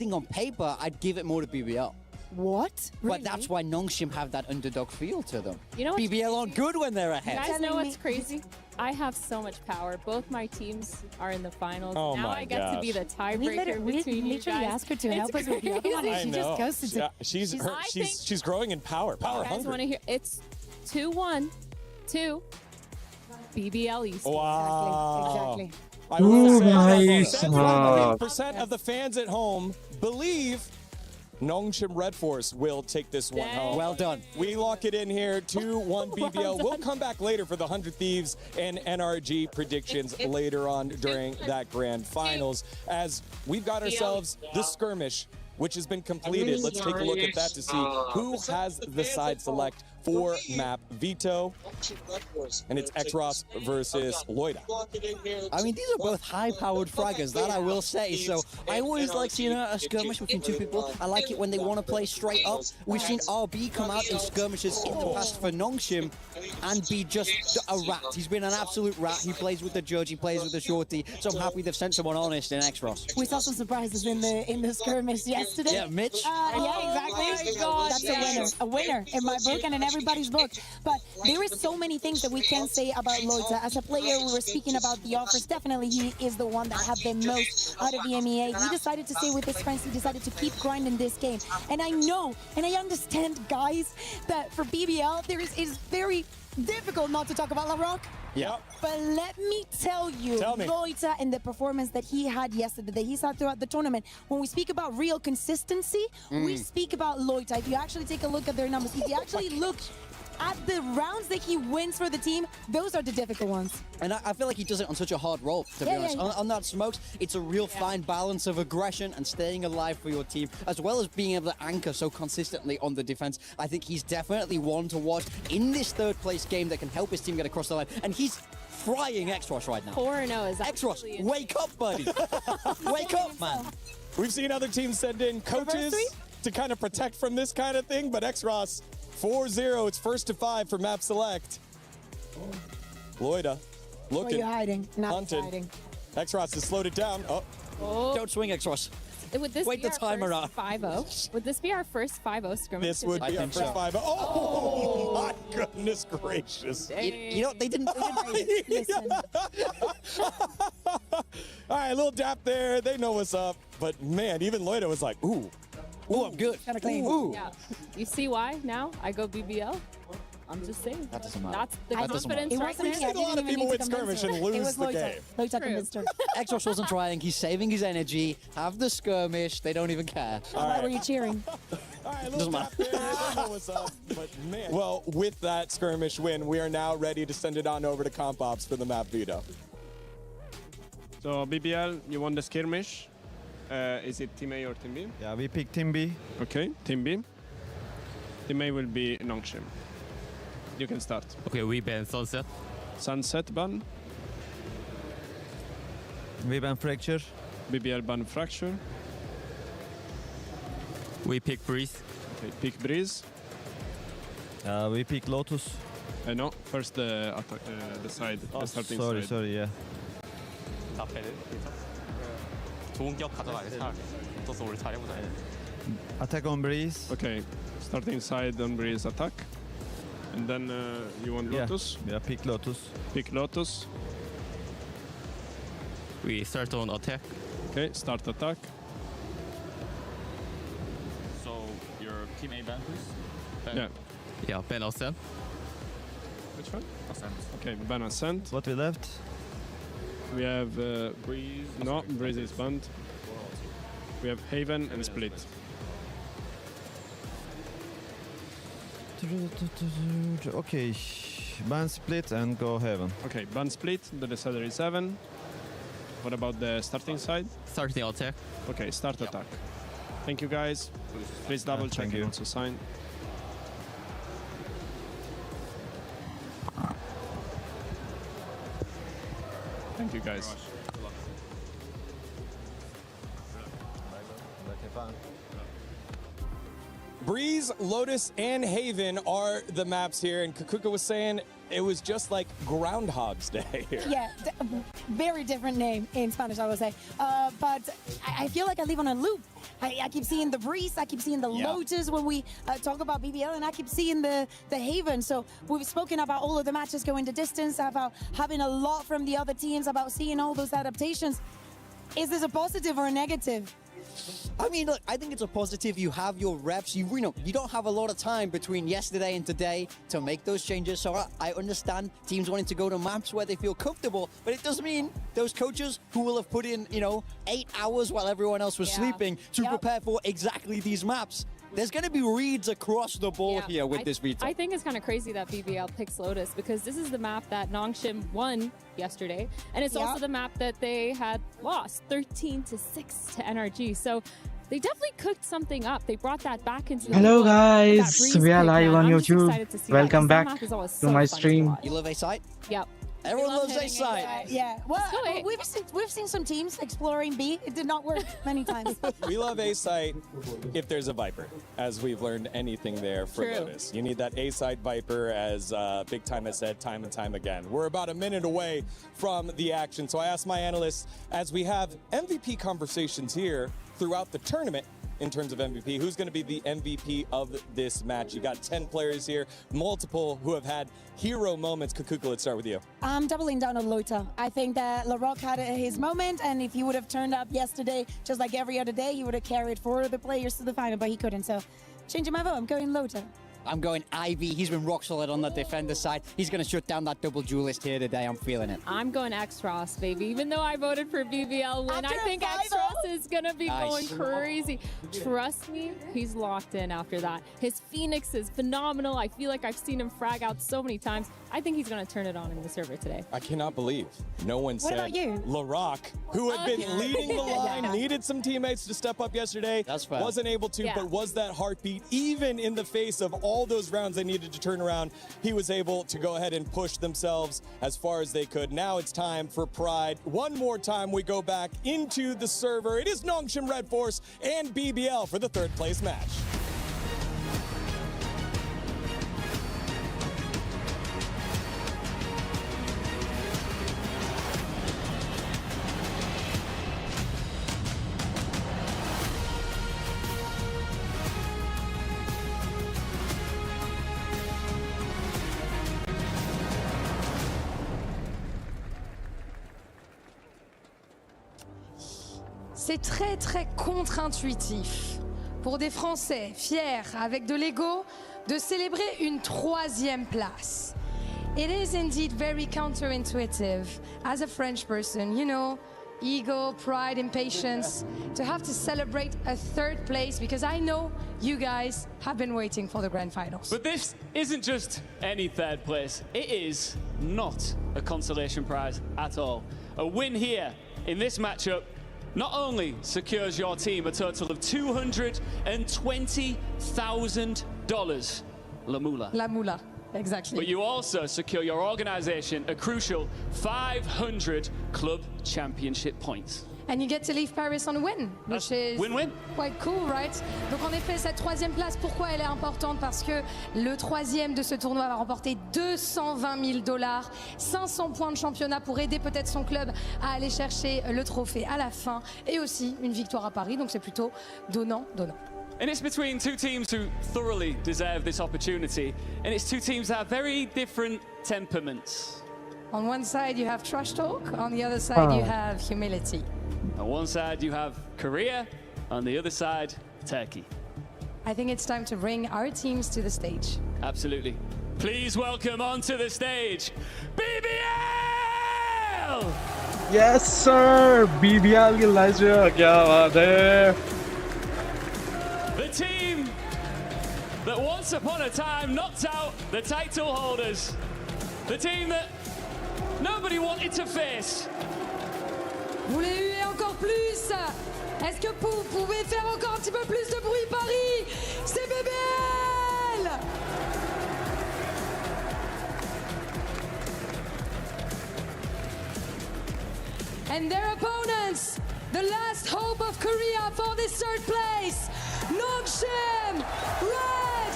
think on paper, I'd give it more to BBL. What? But Really? that's why Nongshim have that underdog feel to them. You know what's BBL aren't good when they're ahead. You guys know what's crazy? I have so much power. Both my teams are in the finals. Oh now my I get to be the tiebreaker We between you literally guys. asked her to help us with the other one, and she just ghosted it. She's growing in power. Power You guys want to hungry. hear? It's 2-1 to BBL Esports. Wow. Exactly. I will say nice. 71% of the fans at home believe Nongshim Red Force will take this one home. Well done. We lock it in here, 2-1 BBL. We'll come back later for the 100 Thieves and NRG predictions later on during that grand finals. As we've got ourselves the skirmish, which has been completed. Let's take a look at that to see who has the side select for map Veto. And it's Xross versus Loida. I mean, these are both high-powered fraggers, that I will say. So I always like seeing a skirmish between two people. I like it when they want to play straight up. We've seen RB come out in skirmishes in the past for Nongshim and be just a rat. He's been an absolute rat. He plays with the judge, he plays with the shorty. So I'm happy they've sent someone honest in Xross. We saw some surprises in the skirmish yesterday. Yeah, Mitch. Yeah, exactly. That's a winner in my book and in everybody's book. But there is so many things that we can say about Loita. As a player, we were speaking about the offers. Definitely, he is the one that had the most out of the MEA. He decided to stay with his friends. He decided to keep grinding this game. And I know, and I understand, guys, that for BBL, it is very difficult not to talk about La Rock. Yeah. But let me tell you, Loita and the performance that he had yesterday, that he's had throughout the tournament, when we speak about real consistency, we speak about Loita. If you actually take a look at their numbers, if you actually look at the rounds that he wins for the team, those are the difficult ones. And I feel like he does it on such a hard roll, to be honest. On that smokes, it's a real fine balance of aggression and staying alive for your team, as well as being able to anchor so consistently on the defense. I think he's definitely one to watch in this third place game that can help his team get across the line. And he's frying Xross right now. 4-0 is Xross, wake up, buddy. Wake up, man. We've seen other teams send in coaches to kind of protect from this kind of thing, but Xross 4-0, it's first to 5 for map select. Loida looking. Where are you hiding? Not hunting. hiding. Xross has slowed it down. Oh. Don't swing, Xross. Would this Wait be the timer our on. first 5-0? Would this be our first 5-0 scrimmage? This would be our first 5-0. Oh, my goodness gracious. You know, they didn't Listen. All right, a little dap there. They know what's up. But, man, even Loida was like, ooh. Ooh, I'm good. Kinda clean. Ooh. Yeah. You see why now I go BBL? I'm just saying. That doesn't matter. That's the That doesn't confidence matter. right We've there. seen a lot of people with skirmish and lose the game. Loita convinced her. Xross wasn't trying. He's saving his energy. Have the skirmish. They don't even care. Why were you cheering? All right, a little tap there. They know what's up. But, man. Well, with that skirmish win, we are now ready to send it on over to Comp Ops for the map veto. So BBL, you won the skirmish. Is it Team A or Team B? Yeah, we picked Team B. Okay, Team B. Team A will be Nongshim. You can start. Okay, we ban Sunset. Sunset ban, We ban Fracture. BBL ban Fracture. We pick Breeze. Okay, pick Breeze. We pick Lotus. No, first the attack, the side, the starting sorry, side. sorry, yeah. 좋은 기억 가져가야 차라리. 어떠서 우리 잘 해보자. Attack on Breeze. Okay, starting side on Breeze attack. And then you want Lotus. Yeah, pick Lotus. Pick Lotus. We start on attack. Okay, start attack. So your team A ban, please? Yeah. Yeah, ban Ascent. Which one? Ascent. Okay, ban Ascent. What we left? We have Breeze. No, Breeze is banned. We have Haven and Split. Okay, ban Split and go Heaven. Okay, ban Split, the salary 7. What about the starting side? Starting attack. Okay, start attack. Thank you guys. Please double check thank and you. also sign. Thank you guys. Breeze, Lotus, and Haven are the maps here. And Kakuka was saying it was just like Groundhog's Day here. Yeah, very different name in Spanish, I would say. But I feel like I live on a loop. I keep seeing the Breeze, I keep seeing the Lotus when we talk about BBL, and I keep seeing the Haven. So we've spoken about all of the matches going the distance, about having a lot from the other teams, about seeing all those adaptations. Is this a positive or a negative? I mean, look, I think it's a positive. You have your reps. You know, you don't have a lot of time between yesterday and today to make those changes. So I understand teams wanting to go to maps where they feel comfortable, but it does mean those coaches who will have put in, 8 hours while everyone else was sleeping to prepare for exactly these maps. There's going to be reads across the board here with this veto. I think it's kind of crazy that BBL picks Lotus because this is the map that Nongshim won yesterday, and it's also the map that they had lost 13-6 to NRG. So they definitely cooked something up. They brought that back into the Hello game. guys, we are live on YouTube. Welcome back to my stream. You love A-side? Yep. Everyone loves A-side. Yeah. Well, we've seen some teams exploring B. It did not work many times. We love A-site if there's a Viper, as we've learned anything there for Lotus. You need that A-site Viper, as Big Time has said time and time again. We're about a minute away from the action, so I asked my analysts, as we have MVP conversations here throughout the tournament, in terms of MVP, who's going to be the MVP of this match? You got 10 players here, multiple who have had hero moments. Kakuka, let's start with you. I'm doubling down on Loita. I think that LaRock had his moment, and if he would have turned up yesterday, just like every other day, he would have carried 4 of the players to the final, but he couldn't. So, changing my vote, I'm going Loita. I'm going Ivy. He's been rock solid on the defender side. He's going to shut down that double duelist here today. I'm feeling it. I'm going X-Ross, baby. Even though I voted for BBL win, I think X-Ross is going to be going crazy. Trust me, he's locked in after that. His Phoenix is phenomenal. I feel like I've seen him frag out so many times. I think he's going to turn it on in the server today. I cannot believe no one said about you? LaRock, who had been leading the line, needed some teammates to step up yesterday. That's fair. Wasn't able to, but was that heartbeat, even in the face of all those rounds they needed to turn around, he was able to go ahead and push themselves as far as they could. Now it's time for Pride. One more time we go back into the server. It is Nongshim Red Force and BBL for the 3rd place match. C'est très très contre-intuitif pour des Français fiers avec de l'ego de célébrer une 3e place. It is indeed very counterintuitive as a French person, ego, pride, impatience, to have to celebrate a 3rd place because I know you guys have been waiting for the grand finals. But this isn't just any 3rd place. It is not a consolation prize at all. A win here in this matchup not only secures your team a total of $220,000, La Moula. La Moula, exactly. But you also secure your organization a crucial 500 club championship points. And you get to leave Paris on a win, which is win-win. Quite cool, right? Donc en effet, cette 3e place, pourquoi elle est importante? Parce que le 3e de ce tournoi va remporter $220 000, 500 points de championnat pour aider peut-être son club à aller chercher le trophée à la fin, et aussi une victoire à Paris, donc c'est plutôt donnant-donnant. And it's between 2 teams who thoroughly deserve this opportunity, and it's 2 teams that have very different temperaments. On one side you have trash talk, on the other side you have humility. On one side you have Korea, on the other side, Turkey. I think it's time to bring our teams to the stage. Absolutely. Please welcome onto the stage, BBL! Yes sir, BBL की live क्या बात है? The team that once upon a time knocked out the title holders. The team that nobody wanted to face. Vous les huez encore plus? Est-ce que vous pouvez faire encore un petit peu plus de bruit, Paris? C'est BBL! And their opponents, the last hope of Korea for this 3rd place, Nongshim Red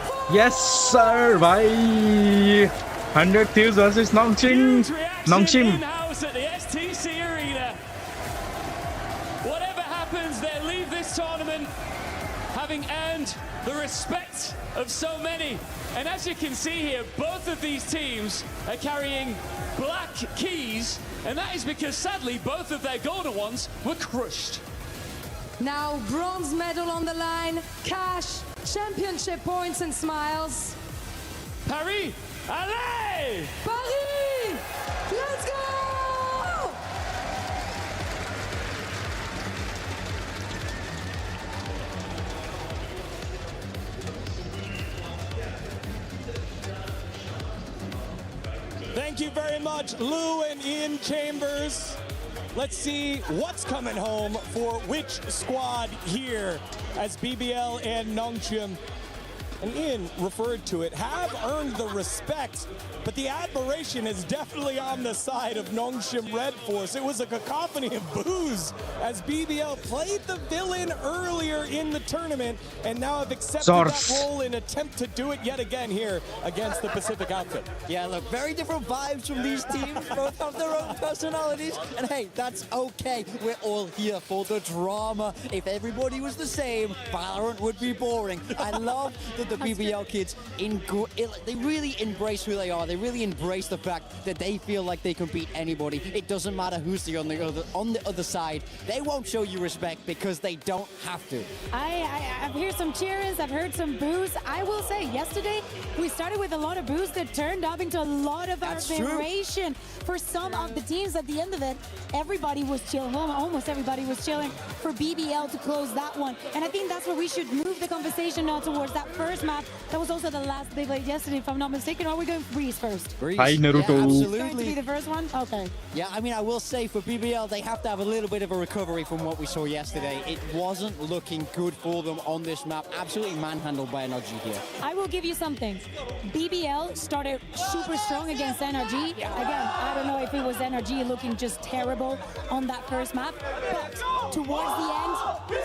Force! Yes sir भाई, 100 Thieves versus Nongshim. Huge reaction Nongshim. in-house at the STC Arena. Whatever happens, they leave this tournament having earned the respect of so many. And as you can see here, both of these teams are carrying black keys, and that is because sadly both of their golden ones were crushed. Now bronze medal on the line, cash, championship points and smiles. Paris, allez! Paris! Let's go! Thank you very much, Lou and Ian Chambers. Let's see what's coming home for which squad here, as BBL and Nongshim, and Ian referred to it, have earned the respect, but the admiration is definitely on the side of Nongshim Red Force. It was a cacophony of boos as BBL played the villain earlier in the tournament and now have accepted that role in attempt to do it yet again here against the Pacific outfit. Yeah, look, very different vibes from these teams. Both have their own personalities. And hey, that's okay. We're all here for the drama. If everybody was the same, Valorant would be boring. I love that the BBL kids, they really embrace who they are. They really embrace the fact that they feel like they can beat anybody. It doesn't matter who's on the other side. They won't show you respect because they don't have to. I've heard some cheers, I've heard some boos. I will say, yesterday we started with a lot of boos that turned up into a lot of admiration for some of the teams. At the end of it, everybody was chilling. Well, almost everybody was chilling for BBL to close that one. And I think that's where we should move the conversation now towards that first map. That was also the last they played yesterday, if I'm not mistaken. Or are we going for Breeze first? Breeze. Hi, Naruto. Yeah, absolutely. Going to be the first one? Okay. Yeah, I mean, I will say for BBL, they have to have a little bit of a recovery from what we saw yesterday. It wasn't looking good for them on this map. Absolutely manhandled by NRG here. I will give you something. BBL started super strong against NRG. Again, I don't know if it was NRG looking just terrible on that first map, but towards the end,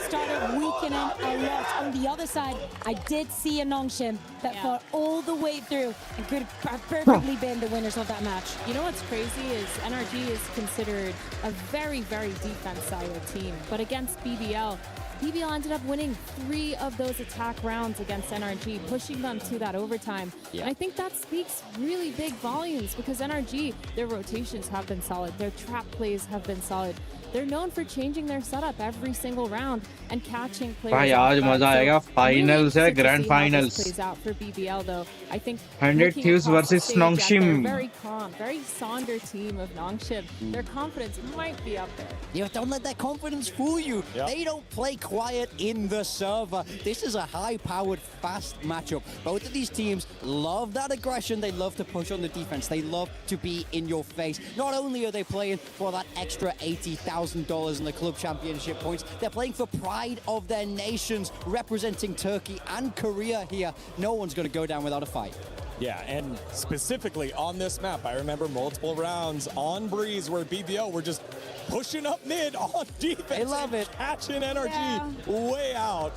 started weakening a lot. On the other side, I did see a Nongshim that fought all the way through and could have perfectly been the winners of that match. You know what's crazy is NRG is considered a very, very defense-sided team, but against BBL ended up winning 3 of those attack rounds against NRG, pushing them to that overtime. And I think that speaks really big volumes because NRG, their rotations have been solid, their trap plays have been solid. They're known for changing their setup every single round and catching players. भाई आज मजा आएगा finals है grand finals plays out for BBL though. I think 100 Thieves versus Nongshim. Very calm, very sonder team of Nongshim. Their confidence might be up there. Yeah, don't let that confidence fool you. They don't play quiet in the server. This is a high-powered, fast matchup. Both of these teams love that aggression. They love to push on the defense. They love to be in your face. Not only are they playing for that extra $80,000 in the club championship points, they're playing for pride of their nations, representing Turkey and Korea here. No one's going to go down without a fight. Yeah, and specifically on this map, I remember multiple rounds on Breeze where BBL were just pushing up mid on defense. They love it. Catching NRG way out.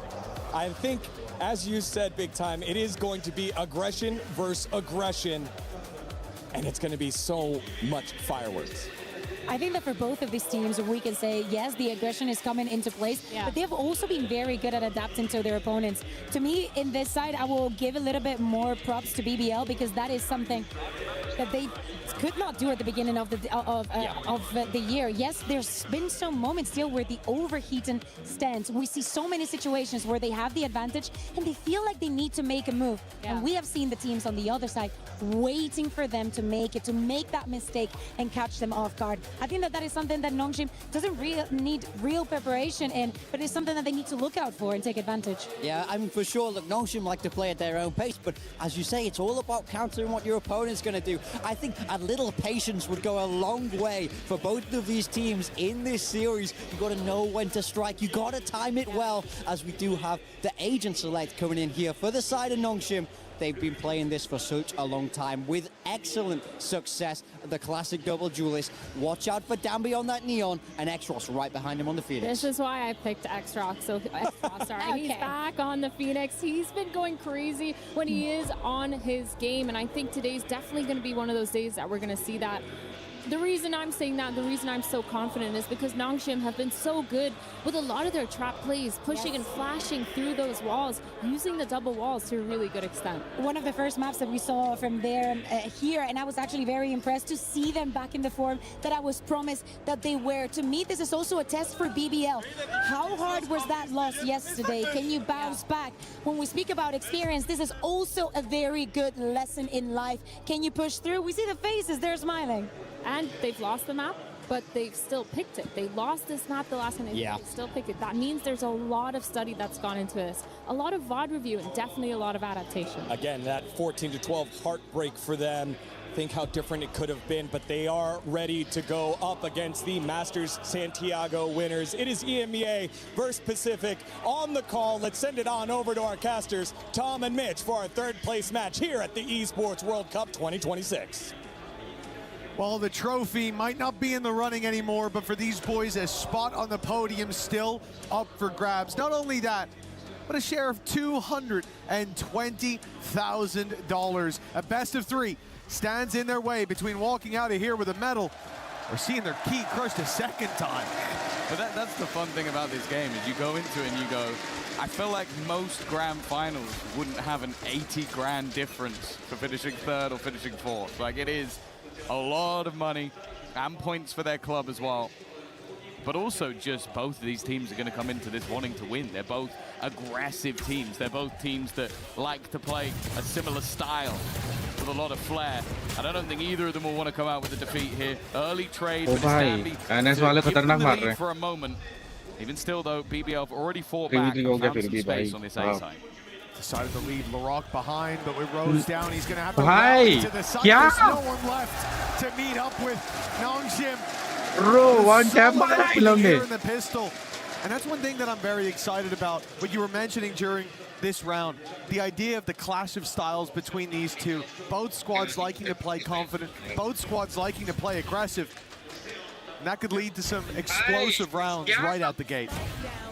I think, as you said, Big Time, it is going to be aggression versus aggression, and it's going to be so much fireworks. I think that for both of these teams, we can say, yes, the aggression is coming into place, but they've also been very good at adapting to their opponents. To me, in this side, I will give a little bit more props to BBL because that is something that they could not do at the beginning of the year. Yes, there's been some moments still where the overheating stands. We see so many situations where they have the advantage and they feel like they need to make a move. And we have seen the teams on the other side waiting for them to make that mistake and catch them off guard. I think that that is something that Nongshim doesn't need real preparation in, but it's something that they need to look out for and take advantage. Yeah, I mean, for sure, look, Nongshim like to play at their own pace, but as you say, it's all about countering what your opponent's going to do. I think a little patience would go a long way for both of these teams in this series. You've got to know when to strike. You've got to time it well, as we do have the Agent Select coming in here for the side of Nongshim. they've been playing this for such a long time with excellent success. The classic double duelist. Watch out for Dan beyond that neon, and Xros right behind him on the Phoenix. This is why I picked Xrox. So Xrox, sorry, Okay. he's back on the Phoenix. He's been going crazy when he is on his game, and I think today's definitely going to be one of those days that we're going to see that. The reason I'm saying that, the reason I'm so confident is because Nongshim have been so good with a lot of their trap plays, pushing and flashing through those walls, using the double walls to a really good extent. One of the first maps that we saw from there here, and I was actually very impressed to see them back in the form that I was promised that they were. To me, this is also a test for BBL. How hard was that loss yesterday? Can you bounce back? When we speak about experience, this is also a very good lesson in life. Can you push through? We see the faces, they're smiling. And they've lost the map, but they've still picked it. They lost this map the last time, they still picked it. That means there's a lot of study that's gone into this, a lot of VOD review, and definitely a lot of adaptation. Again, that 14-12 heartbreak for them. Think how different it could have been, but they are ready to go up against the Masters Santiago winners. It is EMEA versus Pacific on the call. Let's send it on over to our casters, Tom and Mitch, for our third place match here at the Esports World Cup 2026. Well, the trophy might not be in the running anymore, but for these boys, a spot on the podium still up for grabs. Not only that, but a share of $220,000. A best of three stands in their way between walking out of here with a medal or seeing their key crushed a second time. But that's the fun thing about this game, is you go into it and you go, I feel like most grand finals wouldn't have an 80 grand difference for finishing third or finishing fourth. Like, it is a lot of money and points for their club as well. But also just both of these teams are going to come into this wanting to win. They're both aggressive teams. They're both teams that like to play a similar style with a lot of flair. And I don't think either of them will want to come out with a defeat here. Early trade with Stanley to give them the lead for a moment. Even still, though, BBL have already fought back and found some space on this A side. Decided to leave Larocque behind, but with Rose down, he's going to have to run to the side. There's no one left to meet up with Nongshim. Bro, one tap in the pistol. And that's one thing that I'm very excited about, what you were mentioning during this round. The idea of the clash of styles between these two. Both squads liking to play confident, both squads liking to play aggressive. And that could lead to some explosive rounds right out the gate.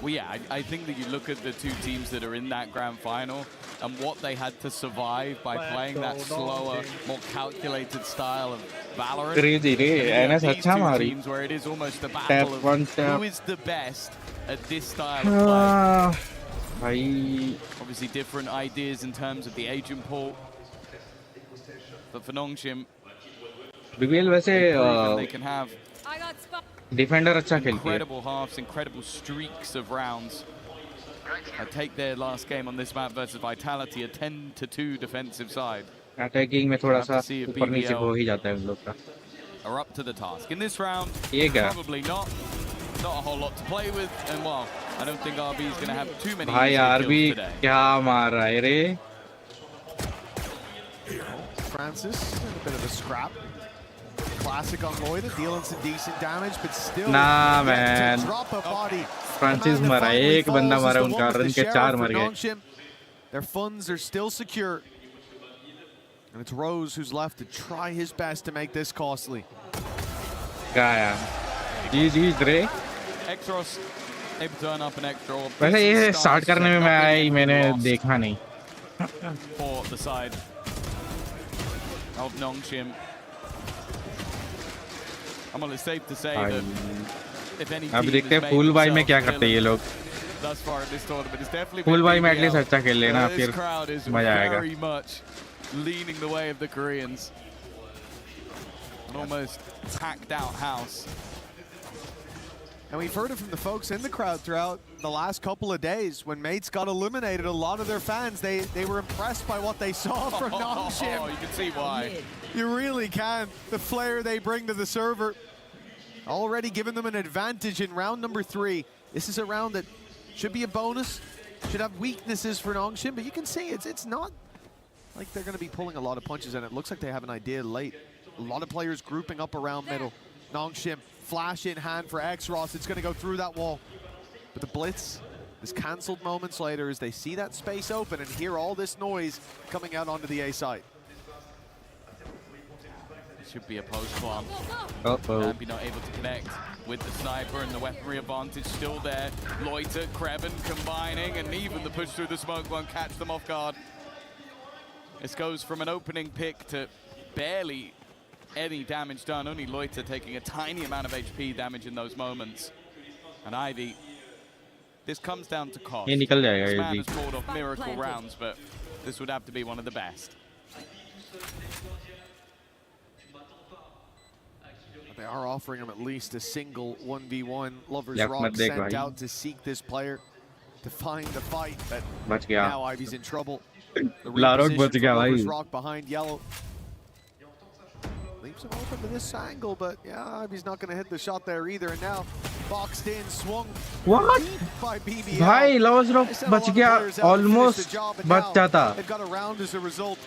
Well, yeah, I think that you look at the two teams that are in that grand final and what they had to survive by playing that slower, more calculated style of Valorant. Crazy, These two teams where it is almost a battle of who is the best at this style of play. Obviously different ideas in terms of the agent pool. But for Nongshim, they can have Defender अच्छा खेलती है. incredible halves, incredible streaks of rounds. I take their last game on this map versus Vitality, a 10-2 defensive side. Attacking में थोड़ा सा ऊपर नीचे हो ही जाता है उन लोग का. Are up to the task. In this round, probably not a whole lot to play with, and well, I don't think RB is going to have too many भाई RB today. क्या मार रहा है रे? Francis, a bit of a scrap. Classic on Loida, dealing some decent damage, but still Nah, man. drop a body. Francis मरा, एक बंदा मरा, उनका रन के 4 मर गए. Their funds are still secure. And it's Rose who's left to try his best to make this costly. क्या यार? GG रे. Xros able to turn up an extra. वैसे ये स्टार्ट करने में मैंने देखा नहीं. For the side of Nongshim. Well, it's safe to say that if any team अब देखते हैं फुल बाई में क्या करते हैं ये लोग. thus far in this tournament, it's definitely full by में एटलीस्ट अच्छा खेल लेना, फिर मजा आएगा. very much leaning the way of the Koreans. An almost packed out house. And we've heard it from the folks in the crowd throughout the last couple of days. When mates got eliminated, a lot of their fans, they were impressed by what they saw from Nongshim. Oh, you can see why. You really can. The flair they bring to the server. Already giving them an advantage in round number 3. This is a round that should be a bonus. Should have weaknesses for Nongshim, but you can see it's not like they're going to be pulling a lot of punches, and it looks like they have an idea late. A lot of players grouping up around middle. Nongshim, flash in hand for Xros. It's going to go through that wall. But the blitz is cancelled moments later as they see that space open and hear all this noise coming out onto the A site. It should be a post one. Uh-oh. Be not able to connect with the sniper, and the weaponry advantage still there. Loiter, Kreven combining, and even the push through the smoke won't catch them off guard. This goes from an opening pick to barely any damage done. Only Loiter taking a tiny amount of HP damage in those moments. And Ivy, this comes down to cost. ये निकल जाएगा This ये man भी. has pulled off miracle rounds, but this would have to be one of the best. They are offering him at least a single 1v1. Lovers Left Rock mid देख sent भाई. out to seek this player to find the fight, but बच गया. now Ivy's in trouble. The Larok reposition बच from गया Lovers भाई. Rock behind Yellow. Leaves him open to this angle, but yeah, Ivy's not going to hit the shot there either. And now boxed in, swung What? deep by BBL. भाई Leoscape They sent a lot बच of गया. players out to finish the Almost job, and बच now जाता. They've got a round as a result.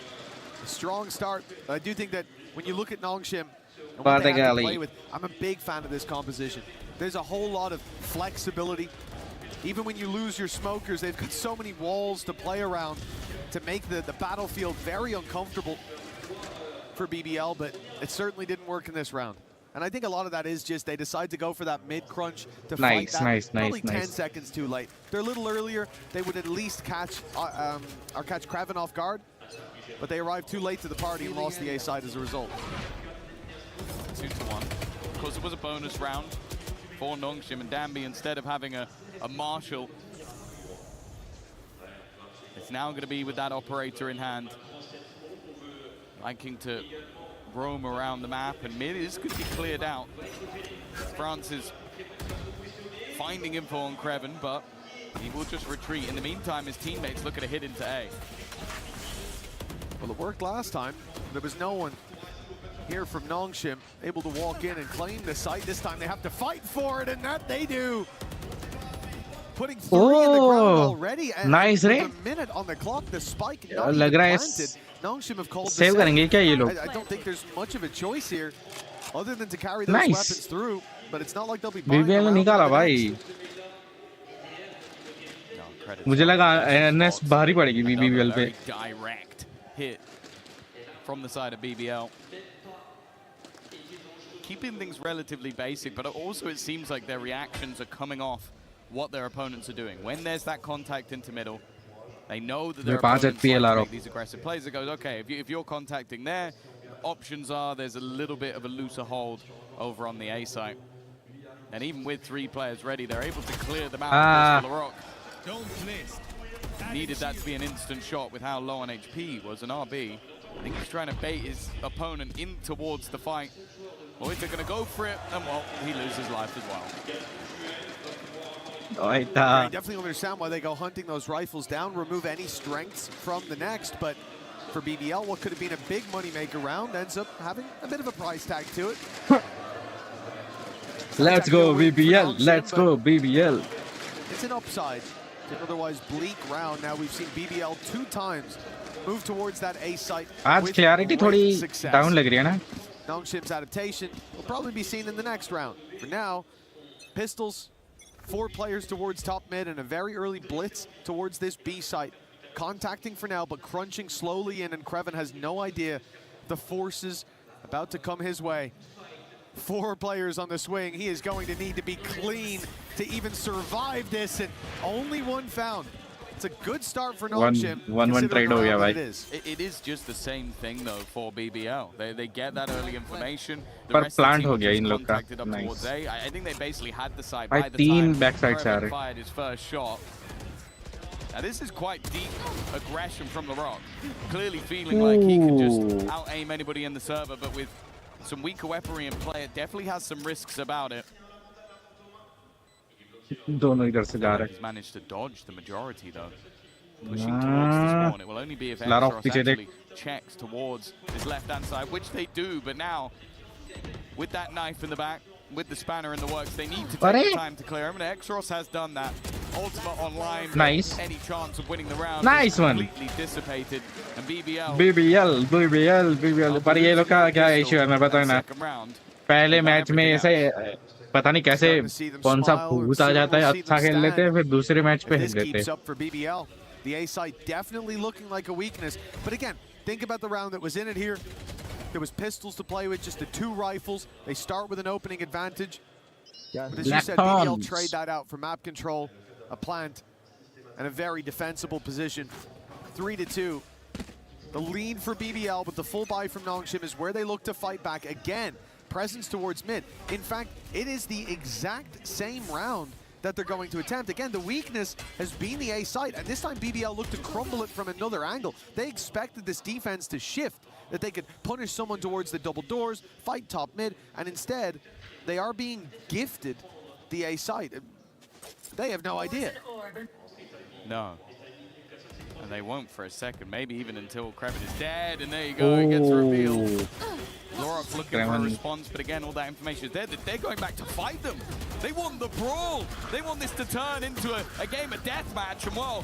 A strong start. I do think that when you look at Nongshim, and what they have to play with, I'm a big fan of this composition. There's a whole lot of flexibility. Even when you lose your smokers, they've got so many walls to play around to make the battlefield very uncomfortable for BBL, but it certainly didn't work in this round. And I think a lot of that is just they decide to go for that mid-crunch to fight that. Probably 10 seconds too late. They're a little earlier, they would at least catch Kreven off guard, but they arrived too late to the party and lost the A side as a result. 2-1. Of course, it was a bonus round for Nongshim, and Danby, instead of having a Marshal, it's now going to be with that operator in hand, liking to roam around the map, and mid is going to be cleared out. France is finding info on Kreven, but he will just retreat. In the meantime, his teammates look at a hit into A. Well, it worked last time. There was no one here from Nongshim able to walk in and claim the site. This time they have to fight for it, and that they do. Putting 3 in the ground already, and nice, with a minute on the clock, the spike not even लग रहा है planted. Nongshim have called save करेंगे क्या ये लोग? I don't think there's much of a choice here other than to carry those weapons through, but it's not like they'll be buying BBL ने निकाला भाई. मुझे लगा NS भारी पड़ेगी BBL पे. Direct hit from the side of BBL. Keeping things relatively basic, but also it seems like their reactions are coming off what their opponents are doing. When there's that contact into middle, they know that their opponents make these aggressive plays. It goes, okay, if you're contacting there, options are there's a little bit of a looser hold over on the A site. And even with 3 players ready, they're able to clear them out across the rock. Needed that to be an instant shot with how low on HP he was. An RB, I think he's trying to bait his opponent in towards the fight. Well, if they're going to go for it, and well, he loses life as well. I definitely understand why they go hunting those rifles down, remove any strengths from the next, but for BBL, what could have been a big moneymaker round ends up having a bit of a price tag to it. Let's go BBL, let's go BBL. It's an upside to an otherwise bleak round. Now we've seen BBL 2 times move towards that A site. आज clarity थोड़ी down लग रही है ना? Nongshim's adaptation will probably be seen in the next round. For now, pistols, 4 players towards top mid and a very early blitz towards this B site. Contacting for now, but crunching slowly in, and Kreven has no idea the forces about to come his way. 4 players on the swing. He is going to need to be clean to even survive this, and only 1 found. It's a good start for Nongshim. 1-1 trade हो गया भाई. It is just the same thing though for BBL. They get that early information. पर plant हो गया इन लोग का. Nice. I think they basically had the side भाई by the 3 time backside से आ Kreven रहे. fired his first shot. Now this is quite deep aggression from the Rock. Clearly feeling like he can just out-aim anybody in the server, but with some weaker weaponry in play, it definitely has some risks about it. दोनों इधर से जा रहे. He's managed to dodge the majority though. Pushing towards the spawn. It will only be if Exros actually checks towards his left-hand side, which they do, but now, with that knife in the back, with the spanner in the works, they need to take the time to clear him, and Exros has done that. Ultimate online, nice. Any chance of winning the round nice is one. Completely dissipated, and BBL. पर ये लोग का क्या issue है मैं बताऊँ ना. पहले मैच में ऐसे पता नहीं कैसे कौन सा भूत आ जाता है, अच्छा खेल लेते हैं, फिर दूसरे मैच पे हिल देते हैं. Up for BBL. The A side definitely looking like a weakness. But again, think about the round that was in it here. There was pistols to play with, just the 2 rifles. They start with an opening advantage. But as you said, BBL trade that out for map control, a plant, and a very defensible position. 3-2. The lead for BBL, but the full buy from Nongshim is where they look to fight back again. Presence towards mid. In fact, it is the exact same round that they're going to attempt. Again, the weakness has been the A site, and this time BBL looked to crumble it from another angle. They expected this defense to shift, that they could punish someone towards the double doors, fight top mid, and instead, they are being gifted the A site. They have no idea. No. And they won't for a second, maybe even until Kraven is dead, and there you go, it gets revealed. Lorok looking for a response, but again, all that information is there. They're going back to fight them. They want the brawl. They want this to turn into a game of deathmatch, and well,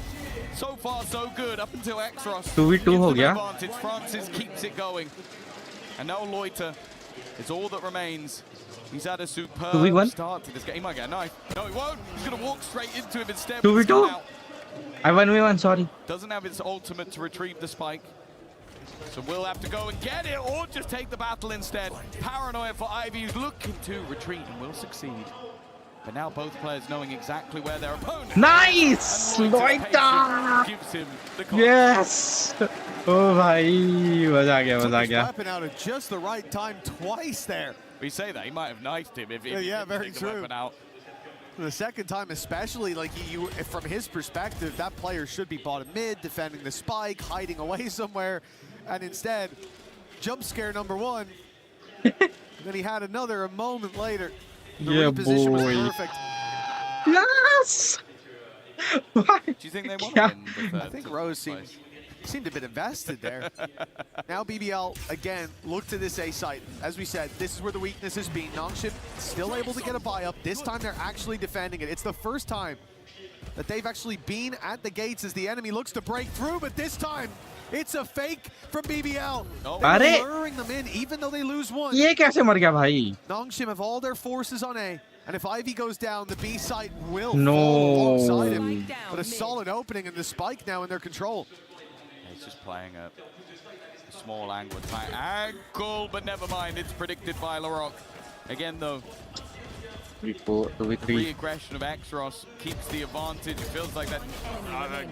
so far so good, up until Exros 2v2 ho gaya. advantage. Francis keeps it going. And now Loiter is all that remains. He's had a superb start to this game. He might get a knife. No, he won't. He's going to walk straight into him instead. 2v2? I 1v1, sorry. Doesn't have his ultimate to retrieve the spike. So we'll have to go and get it, or just take the battle instead. Paranoia for Ivy, who's looking to retreat and will succeed. But now both players knowing exactly where their opponent Nice! Loiter! Gives him the Yes! Oh, bhai, maza aa gaya, maza aa gaya. Weapon out at just the right time twice there. We say that, he might have knifed him if he yeah, very take true. the weapon out. The second time especially, like from his perspective, that player should be bottom mid, defending the spike, hiding away somewhere, and instead, jump scare number 1. Then he had another a moment later. The reposition was perfect. Yes! Do you think they want to win the third? I think Rose seemed a bit invested there. Now BBL, again, look to this A site. As we said, this is where the weakness has been. Nongshim still able to get a buy up. This time they're actually defending it. It's the first time that they've actually been at the gates as the enemy looks to break through, but this time, it's a fake from BBL. They're luring them in, even though they lose one. Ye kaise mar gaya bhai? Nongshim have all their forces on A, and if Ivy goes down, the B site will fall alongside him. But a solid opening and the spike now in their control. He's just playing a small angle, but never mind, it's predicted by Lorok. Again though, the re-aggression of Exros keeps the advantage. It feels like that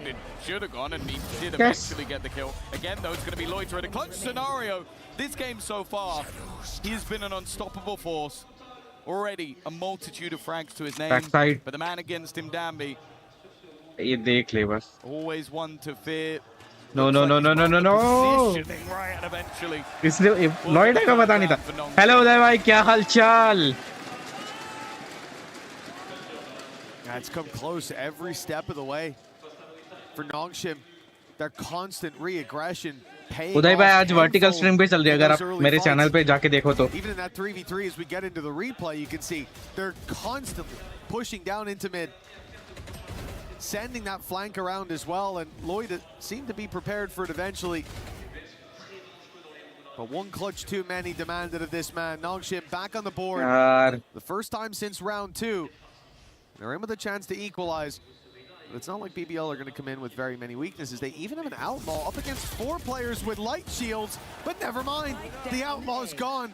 it should have gone, and he did eventually get the kill. Again though, it's going to be Loiter in a clutch scenario. This game so far, he has been an unstoppable force. Already a multitude of frags to his name. Backside. But the man against him, Dambi, Ye dekh le bas. always one to fear. No. Positioning right, and eventually. इसलिए Loiter का पता नहीं था. Hello उदय भाई, क्या हालचाल? It's come close every step of the way for Nongshim. Their constant re-aggression paying उदय भाई आज off वर्टिकल स्ट्रीम पे चल रही है, अगर आप मेरे fights. चैनल पे जाके देखो तो. Even in that 3v3, as we get into the replay, you can see they're constantly pushing down into mid, sending that flank around as well, and Lloyd seemed to be prepared for it eventually. But one clutch too many demanded of this man. Nongshim back on the board. The first time since round 2. They're in with a chance to equalize. But it's not like BBL are going to come in with very many weaknesses. They even have an Outlaw up against 4 players with light shields. But never mind, the Outlaw's gone.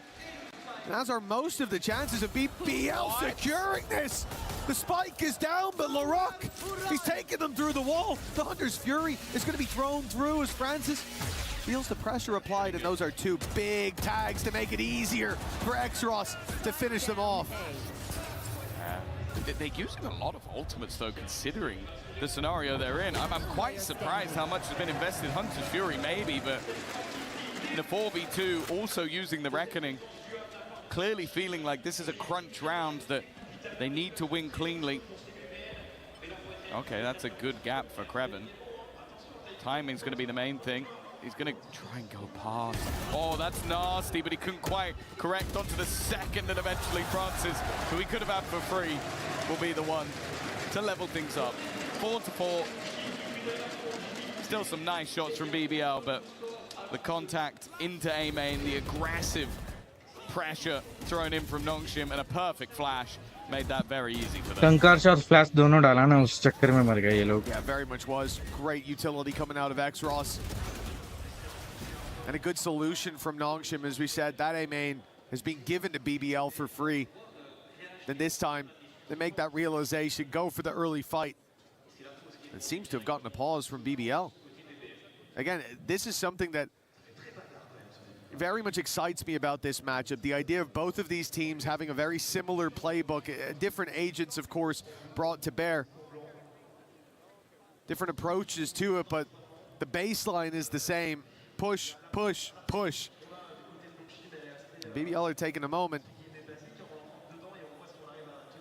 And as are most of the chances of BBL securing this. The spike is down, but Lorok, he's taking them through the wall. The Hunter's Fury is going to be thrown through as Francis feels the pressure applied, and those are 2 big tags to make it easier for Exros to finish them off. They're using a lot of ultimates though, considering the scenario they're in. I'm quite surprised how much has been invested. Hunter's Fury maybe, but in a 4v2, also using the Reckoning. Clearly feeling like this is a crunch round that they need to win cleanly. Okay, that's a good gap for Kraven. Timing's going to be the main thing. He's going to try and go past. Oh, that's nasty, but he couldn't quite correct onto the second, and eventually Francis, who he could have had for free, will be the one to level things up. 4-4. Still some nice shots from BBL, but the contact into A main, the aggressive pressure thrown in from Nongshim, and a perfect flash made that very easy for them. कंकार shot flash दोनों डाला ना उस चक्कर में मर गए ये लोग. Yeah, very much was. Great utility coming out of Xros. And a good solution from Nongshim, as we said. That A main has been given to BBL for free. Then this time, they make that realization, go for the early fight. It seems to have gotten a pause from BBL. Again, this is something that very much excites me about this matchup. The idea of both of these teams having a very similar playbook, different agents, of course, brought to bear. Different approaches to it, but the baseline is the same. Push, push, push. BBL are taking a moment.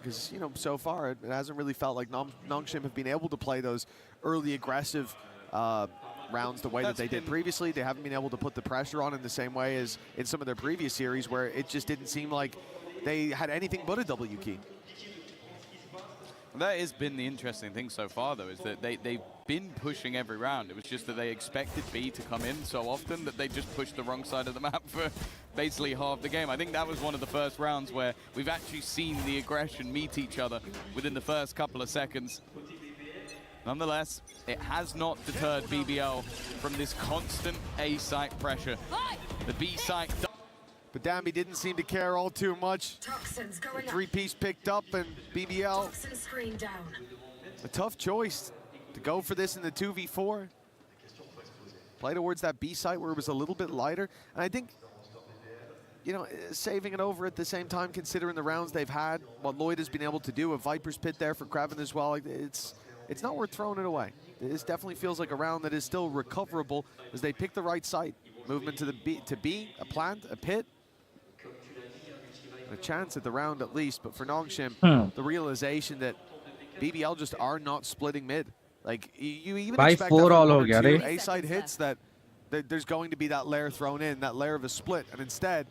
Because, you know, so far it hasn't really felt like Nongshim have been able to play those early aggressive rounds the way that they did previously. They haven't been able to put the pressure on in the same way as in some of their previous series, where it just didn't seem like they had anything but a W key. That has been the interesting thing so far, though, is that they've been pushing every round. It was just that they expected B to come in so often that they just pushed the wrong side of the map for basically half the game. I think that was one of the first rounds where we've actually seen the aggression meet each other within the first couple of seconds. Nonetheless, it has not deterred BBL from this constant A site pressure. The B site. But Dambi didn't seem to care all too much. Three-piece picked up, and BBL, a tough choice to go for this in the 2v4. Play towards that B site where it was a little bit lighter. And I think, you know, saving it over at the same time, considering the rounds they've had, what Lloyd has been able to do, a Viper's Pit there for Kraven as well, it's not worth throwing it away. This definitely feels like a round that is still recoverable as they pick the right site. Movement to the B, a plant, a pit. A chance at the round at least, but for Nongshim, the realization that BBL just are not splitting mid. Like, you even expect after one or two A-side hits that there's going to be that layer thrown in, that layer of a split, and instead,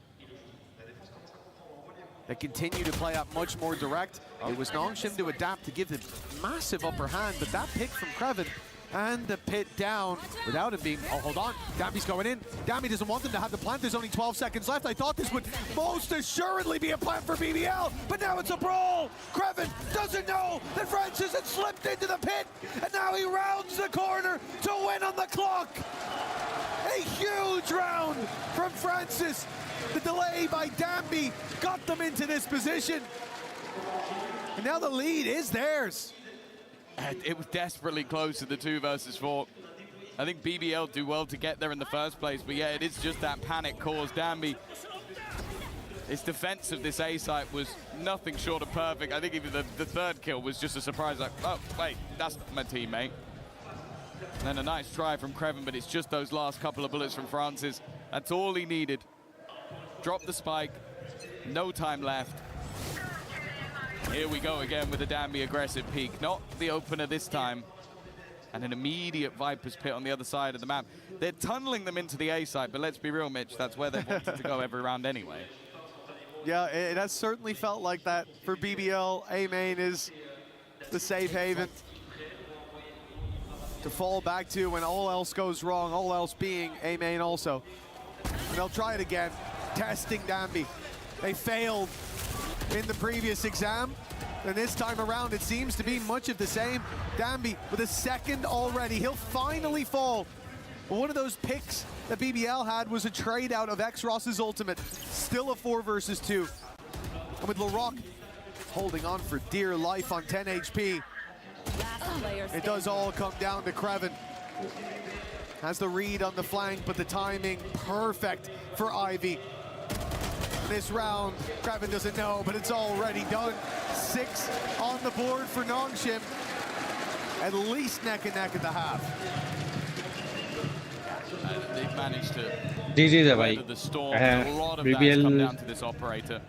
they continue to play out much more direct. It was Nongshim to adapt to give the massive upper hand, but that pick from Kraven and the pit down without him being, oh, hold on, Dambi's going in. Dambi doesn't want them to have the plant. There's only 12 seconds left. I thought this would most assuredly be a plant for BBL, but now it's a brawl. Kraven doesn't know that Francis had slipped into the pit, and now he rounds the corner to win on the clock. A huge round from Francis. The delay by Dambi got them into this position. And now the lead is theirs. It was desperately close to the 2 versus 4. I think BBL do well to get there in the first place, but yeah, it is just that panic caused Dambi. His defense of this A site was nothing short of perfect. I think even the third kill was just a surprise, like, oh, wait, that's my teammate. And then a nice try from Kraven, but it's just those last couple of bullets from Francis. That's all he needed. Drop the spike, no time left. Here we go again with the Dambi aggressive peak. Not the opener this time. And an immediate Viper's Pit on the other side of the map. They're tunneling them into the A side, but let's be real, Mitch, that's where they wanted to go every round anyway. Yeah, it has certainly felt like that for BBL. A main is the safe haven to fall back to when all else goes wrong, all else being A main also. And they'll try it again, testing Dambi. They failed in the previous exam, and this time around it seems to be much of the same. Dambi with a second already, he'll finally fall. But one of those picks that BBL had was a trade out of Xros's ultimate. Still a 4 versus 2. And with LaRock holding on for dear life on 10 HP, it does all come down to Kraven. Has the read on the flank, but the timing perfect for Ivy. This round, Kraven doesn't know, but it's already done. 6 on the board for Nongshim. At least neck and neck at the half. They've managed to weather the storm. A lot of that's come down to this operator.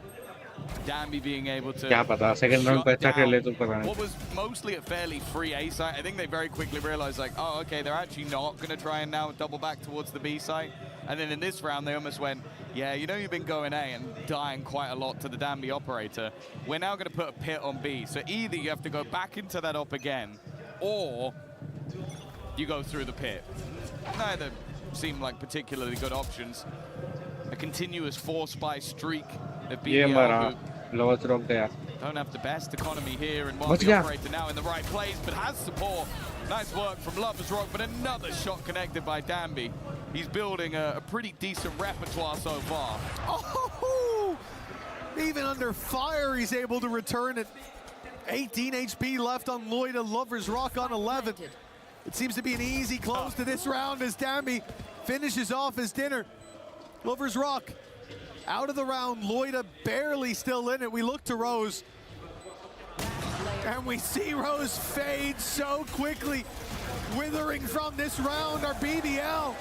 Dambi being able to shut down what was mostly a fairly free A site. I think they very quickly realized, like, oh, okay, they're actually not going to try and now double back towards the B site. And then in this round, they almost went, yeah, you know you've been going A and dying quite a lot to the Dambi operator. We're now going to put a pit on B. So either you have to go back into that op again, or you go through the pit. Neither seem like particularly good options. a continuous 4-spy streak of ये BBL, मरा who loss रोक गया don't have the best economy here, and while बच the गया operator now in the right place, but has support. Nice work from Lovers Rock, but another shot connected by Danby. He's building a pretty decent repertoire so far. Oh, even under fire, he's able to return it. 18 HP left on Loida, Lovers Rock on 11. It seems to be an easy close to this round as Danby finishes off his dinner. Lovers Rock out of the round, Loida barely still in it. We look to Rose, and we see Rose fade so quickly. Withering from this round are BBL.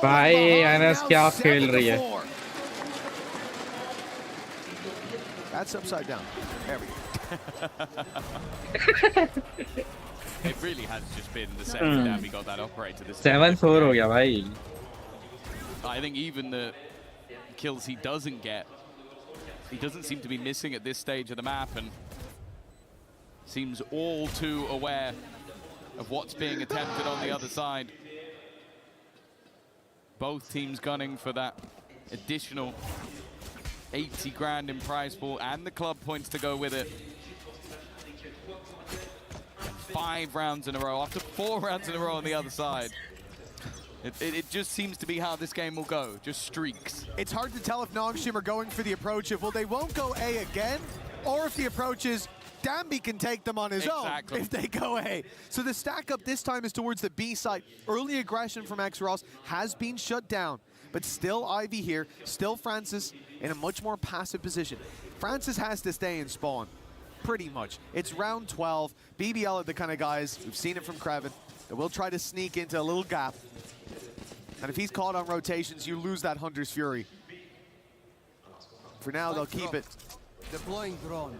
भाई अनस क्या खेल रही है That's upside down. There we go. It really has just been the second Danby got that operator. This 7-4 हो गया भाई I think even the kills he doesn't get, he doesn't seem to be missing at this stage of the map, and seems all too aware of what's being attempted on the other side. Both teams gunning for that additional 80 grand in prize pool and the club points to go with it. 5 rounds in a row after 4 rounds in a row on the other side. It just seems to be how this game will go, just streaks. It's hard to tell if Nongshim are going for the approach of, well, they won't go A again, or if the approach is, Danby can take them on his own if they go A. So the stack up this time is towards the B side. Early aggression from X-Ross has been shut down, but still Ivy here, still Francis in a much more passive position. Francis has to stay in spawn, pretty much. It's round 12. BBL are the kind of guys, we've seen it from Kraven, that will try to sneak into a little gap. And if he's caught on rotations, you lose that Hunter's Fury. For now, they'll keep it. Deploying drone.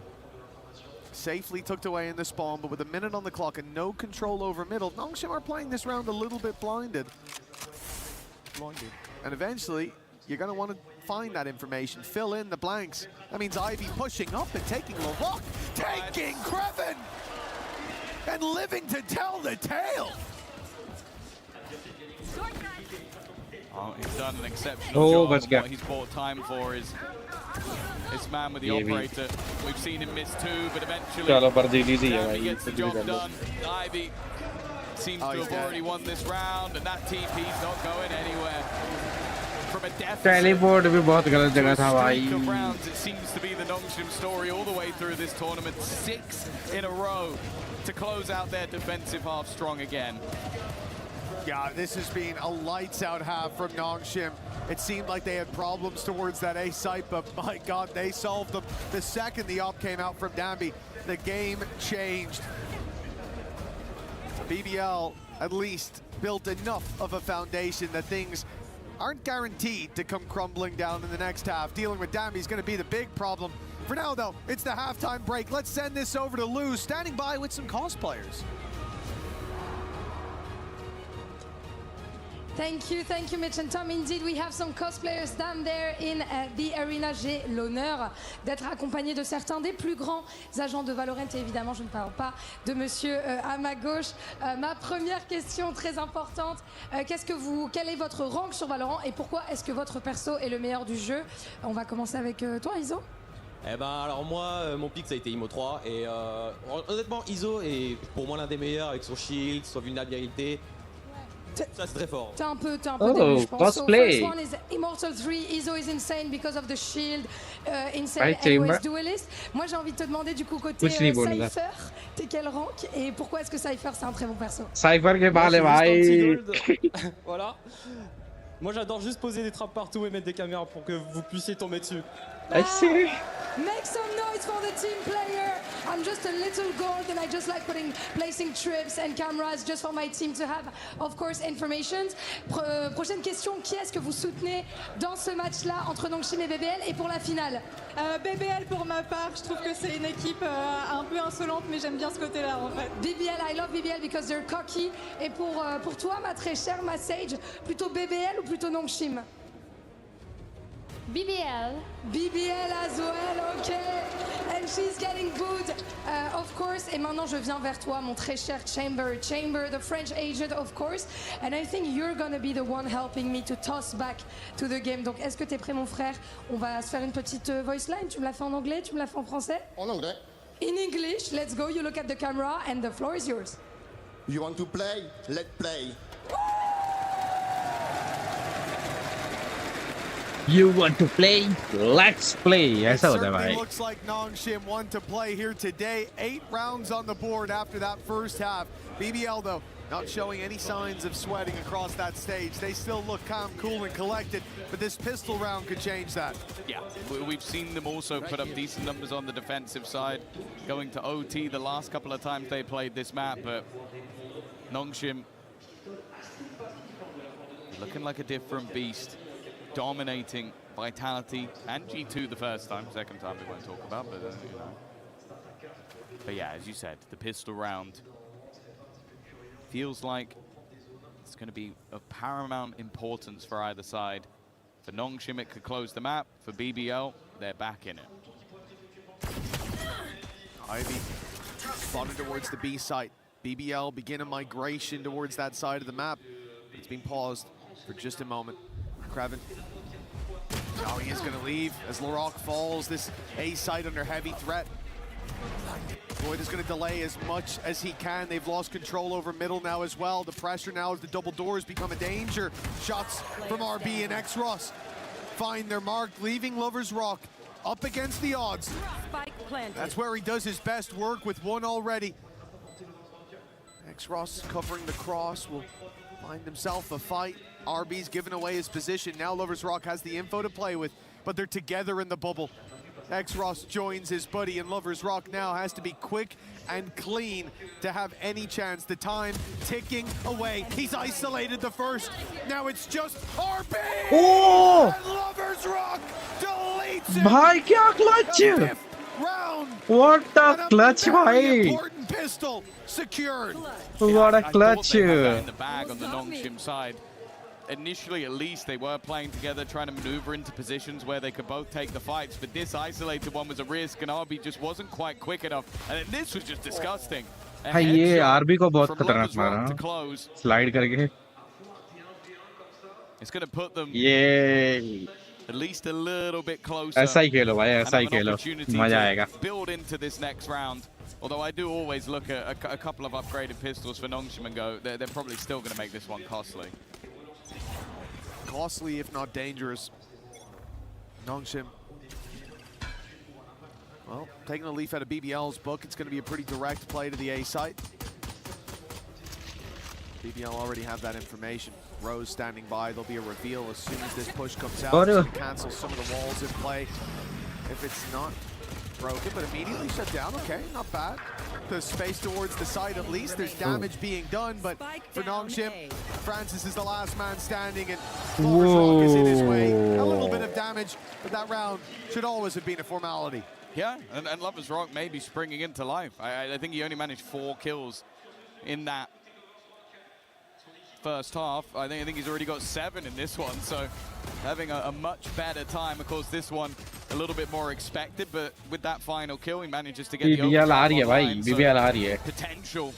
Safely tucked away in the spawn, but with a minute on the clock and no control over middle, Nongshim are playing this round a little bit blinded. And eventually, you're going to want to find that information, fill in the blanks. That means Ivy pushing up and taking Larocque, taking Kreven, and living to tell the tale. Oh, he's done an exceptional job. बच गया What he's bought time for is this man with the operator. We've seen him miss 2, but eventually चलो पर GD सी है Danby भाई gets the job done. Ivy seems to have already won this round, and that TP's not going anywhere. From a deficit teleport भी बहुत गलत जगह था भाई of rounds, it seems to be the Nongshim story all the way through this tournament. 6 in a row to close out their defensive half strong again. Yeah, this has been a lights-out half from Nongshim. It seemed like they had problems towards that A site, but my God, they solved them. The second the op came out from Danby, the game changed. BBL at least built enough of a foundation that things aren't guaranteed to come crumbling down in the next half. Dealing with Danby is going to be the big problem. For now, though, it's the halftime break. Let's send this over to Lou, standing by with some cosplayers. Thank you, Mitch and Tom. Indeed, we have some cosplayers down there in the arena. J'ai l'honneur d'être accompagné de certains des plus grands agents de Valorant. Et évidemment, je ne parle pas de monsieur à ma gauche. Ma première question très importante, quel est votre rank sur Valorant et pourquoi est-ce que votre perso est le meilleur du jeu? On va commencer avec toi, Iso. Eh ben alors moi, mon pick ça a été Imo 3 et honnêtement Iso est pour moi l'un des meilleurs avec son shield, sa vulnérabilité. Ça c'est très fort. T'es un peu début, je pense. Cosplay. So first one is Immortal 3. Iso is insane because of the shield. Insane AOS duelist. Moi j'ai envie de te demander du coup côté Cypher, t'es quel rank et pourquoi est-ce que Cypher c'est un très bon perso? Cypher के बाले भाई. Voilà. Moi j'adore juste poser des trappes partout et mettre des caméras pour que vous puissiez tomber dessus. Make some noise for the team player. I'm just a little gold and I just like placing trips and cameras just for my team to have, of course, information. Prochaine question, qui est-ce que vous soutenez dans ce match-là entre Nongshim et BBL et pour la finale? BBL pour ma part, je trouve que c'est une équipe un peu insolente, mais j'aime bien ce côté-là en fait. BBL, I love BBL because they're cocky. Et pour toi, ma très chère, ma Sage, plutôt BBL ou plutôt Nongshim? BBL. BBL as well, okay. And and she's getting booed, of course. Et maintenant, je viens vers toi, mon très cher Chamber. Chamber, the French agent, of course. And I think you're gonna be the one helping me to toss back to the game. Donc, est-ce que t'es prêt, mon frère? On va se faire une petite voice line. Tu me l'as fait en anglais, tu me l'as fait en français? En anglais. In English, let's go. You look at the camera, and the floor is yours. You want to play? Let's play. You want to play? Let's play. ऐसा होता है भाई. Looks like Nongshim want to play here today. 8 rounds on the board after that first half. BBL though, not showing any signs of sweating across that stage. They still look calm, cool, and collected, but this pistol round could change that. Yeah, we've seen them also put up decent numbers on the defensive side, going to OT the last couple of times they played this map, but Nongshim looking like a different beast. Dominating Vitality and G2 the first time. Second time we won't talk about, but you know. But yeah, as you said, the pistol round feels like it's going to be of paramount importance for either side. For Nongshim, it could close the map. For BBL, they're back in it. Ivy spotted towards the B site. BBL begin a migration towards that side of the map. It's been paused for just a moment. Kraven. Now he is going to leave as Larocque falls. This A site under heavy threat. Lloyd is going to delay as much as he can. They've lost control over middle now as well. The pressure now as the double doors become a danger. Shots from RB and X-Ross find their mark, leaving Lovers Rock up against the odds. That's where he does his best work with one already. X-Ross covering the cross will find himself a fight. RB's given away his position. Now Lovers Rock has the info to play with, but they're together in the bubble. X-Ross joins his buddy, and Lovers Rock now has to be quick and clean to have any chance. The time ticking away. He's isolated the first. Now it's just RB! Oh! And Lovers Rock deletes him! भाई क्या clutch! What a clutch भाई! Important pistol secured. What a clutch! In the bag on the Nongshim side. Initially, at least, they were playing together, trying to maneuver into positions where they could both take the fights, but this isolated one was a risk, and RB just wasn't quite quick enough. And then this was just disgusting. हाँ ये RB को बहुत खतरनाक मारा. Slide करके. It's going to put them ये at least a little bit closer. ऐसा ही खेलो भाई, ऐसा ही खेलो. मजा आएगा. Build into this next round. Although I do always look at a couple of upgraded pistols for Nongshim and go, they're probably still going to make this one costly. Costly, if not dangerous. Nongshim. Well, taking a leaf out of BBL's book, it's going to be a pretty direct play to the A site. BBL already have that information. Rose standing by. There'll be a reveal as soon as this push comes out. So cancel some of the walls in play. If it's not broken, but immediately shut down. Okay, not bad. The space towards the side at least. There's damage being done, but for Nongshim, Francis is the last man standing, and Lovers Rock is in his way. A little bit of damage, but that round should always have been a formality. Yeah, and Lovers Rock may be springing into life. I think he only managed 4 kills in that first half. I think he's already got 7 in this one, so having a much better time. Of course, this one a little bit more expected, but with that final kill, he manages to get the overtime, so potential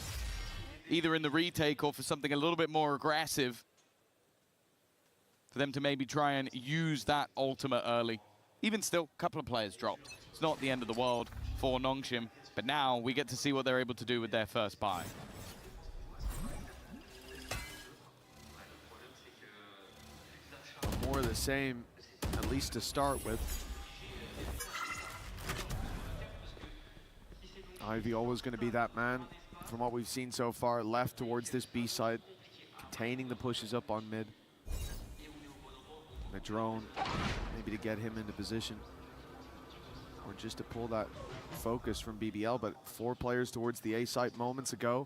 either in the retake or for something a little bit more aggressive for them to maybe try and use that ultimate early. Even still, a couple of players dropped. It's not the end of the world for Nongshim, but now we get to see what they're able to do with their first buy. More of the same, at least to start with. Ivy always going to be that man, from what we've seen so far, left towards this B side, containing the pushes up on mid. And a drone, maybe to get him into position, or just to pull that focus from BBL, but 4 players towards the A site moments ago.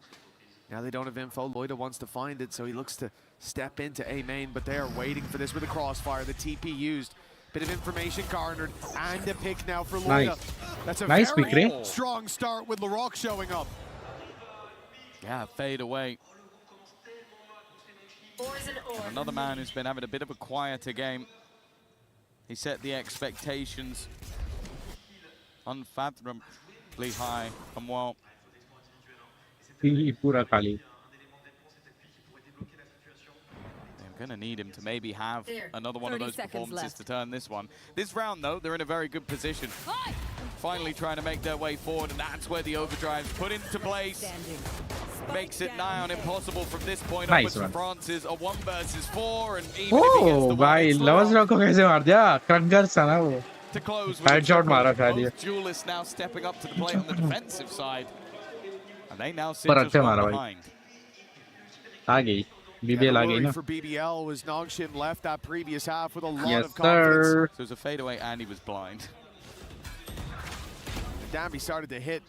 Now they don't have info. Loida wants to find it, so he looks to step into A main, but they are waiting for this with a crossfire. The TP used. Bit of information garnered, and a pick now for Loida. That's a very strong start with Larocque showing up. Yeah, fade away. And another man who's been having a bit of a quieter game. He set the expectations unfathomably high. And well, पूरा खाली. they're going to need him to maybe have another one of those performances to turn this one. This round, though, they're in a very good position. Finally trying to make their way forward, and that's where the overdrive's put into place. Makes it nigh on impossible from this point onwards for France's a 1 versus 4, and even if he gets the भाई Leoscape को कैसे मार दिया? क्रंगर साला वो. to close Headshot मारा शायद ये. both duelists now stepping up to the plate on the defensive side, and they now sit पर just अच्छे one मारा भाई. behind. आ गई. BBL आ गई ना. For BBL was Nongshim left that previous half with a lot Yes, of confidence. sir. So it was a fadeaway and he was blind. Danby started to hit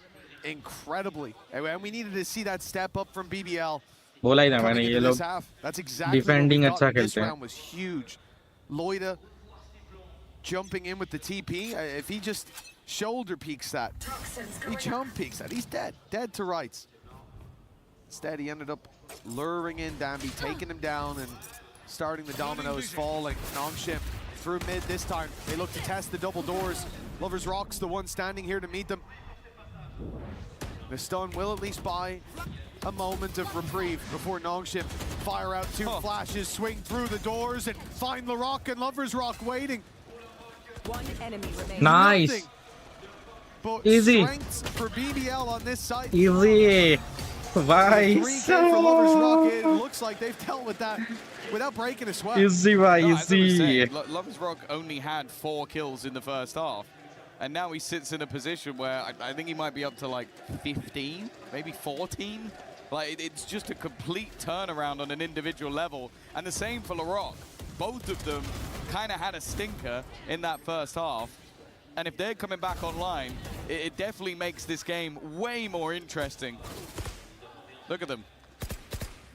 incredibly, and we needed to see that step up from BBL. बोला ही था मैंने Coming ये into लोग this half, that's exactly defending what we अच्छा got. This खेलते हैं. round was huge. Loida jumping in with the TP. If he just shoulder peeks that, he jump peeks that, he's dead to rights. Instead, he ended up luring in Danby, taking him down, and starting the dominoes falling. Nongshim through mid this time. They look to test the double doors. Lovers Rock's the one standing here to meet them. The stun will at least buy a moment of reprieve before Nongshim fire out 2 flashes, swing through the doors, and find LaRock, and Lovers Rock waiting. One enemy remains. Nice. Nothing but Easy. strengths for BBL on this side. Easy. Bye. 3K for Lovers Rock. It looks like they've dealt with that without breaking a sweat. Easy, bye. No, as I was Easy. saying, Lovers Rock only had 4 kills in the first half. And now he sits in a position where I think he might be up to like 15, maybe 14. Like, it's just a complete turnaround on an individual level. And the same for LaRock. Both of them kind of had a stinker in that first half. And if they're coming back online, it definitely makes this game way more interesting. Look at them.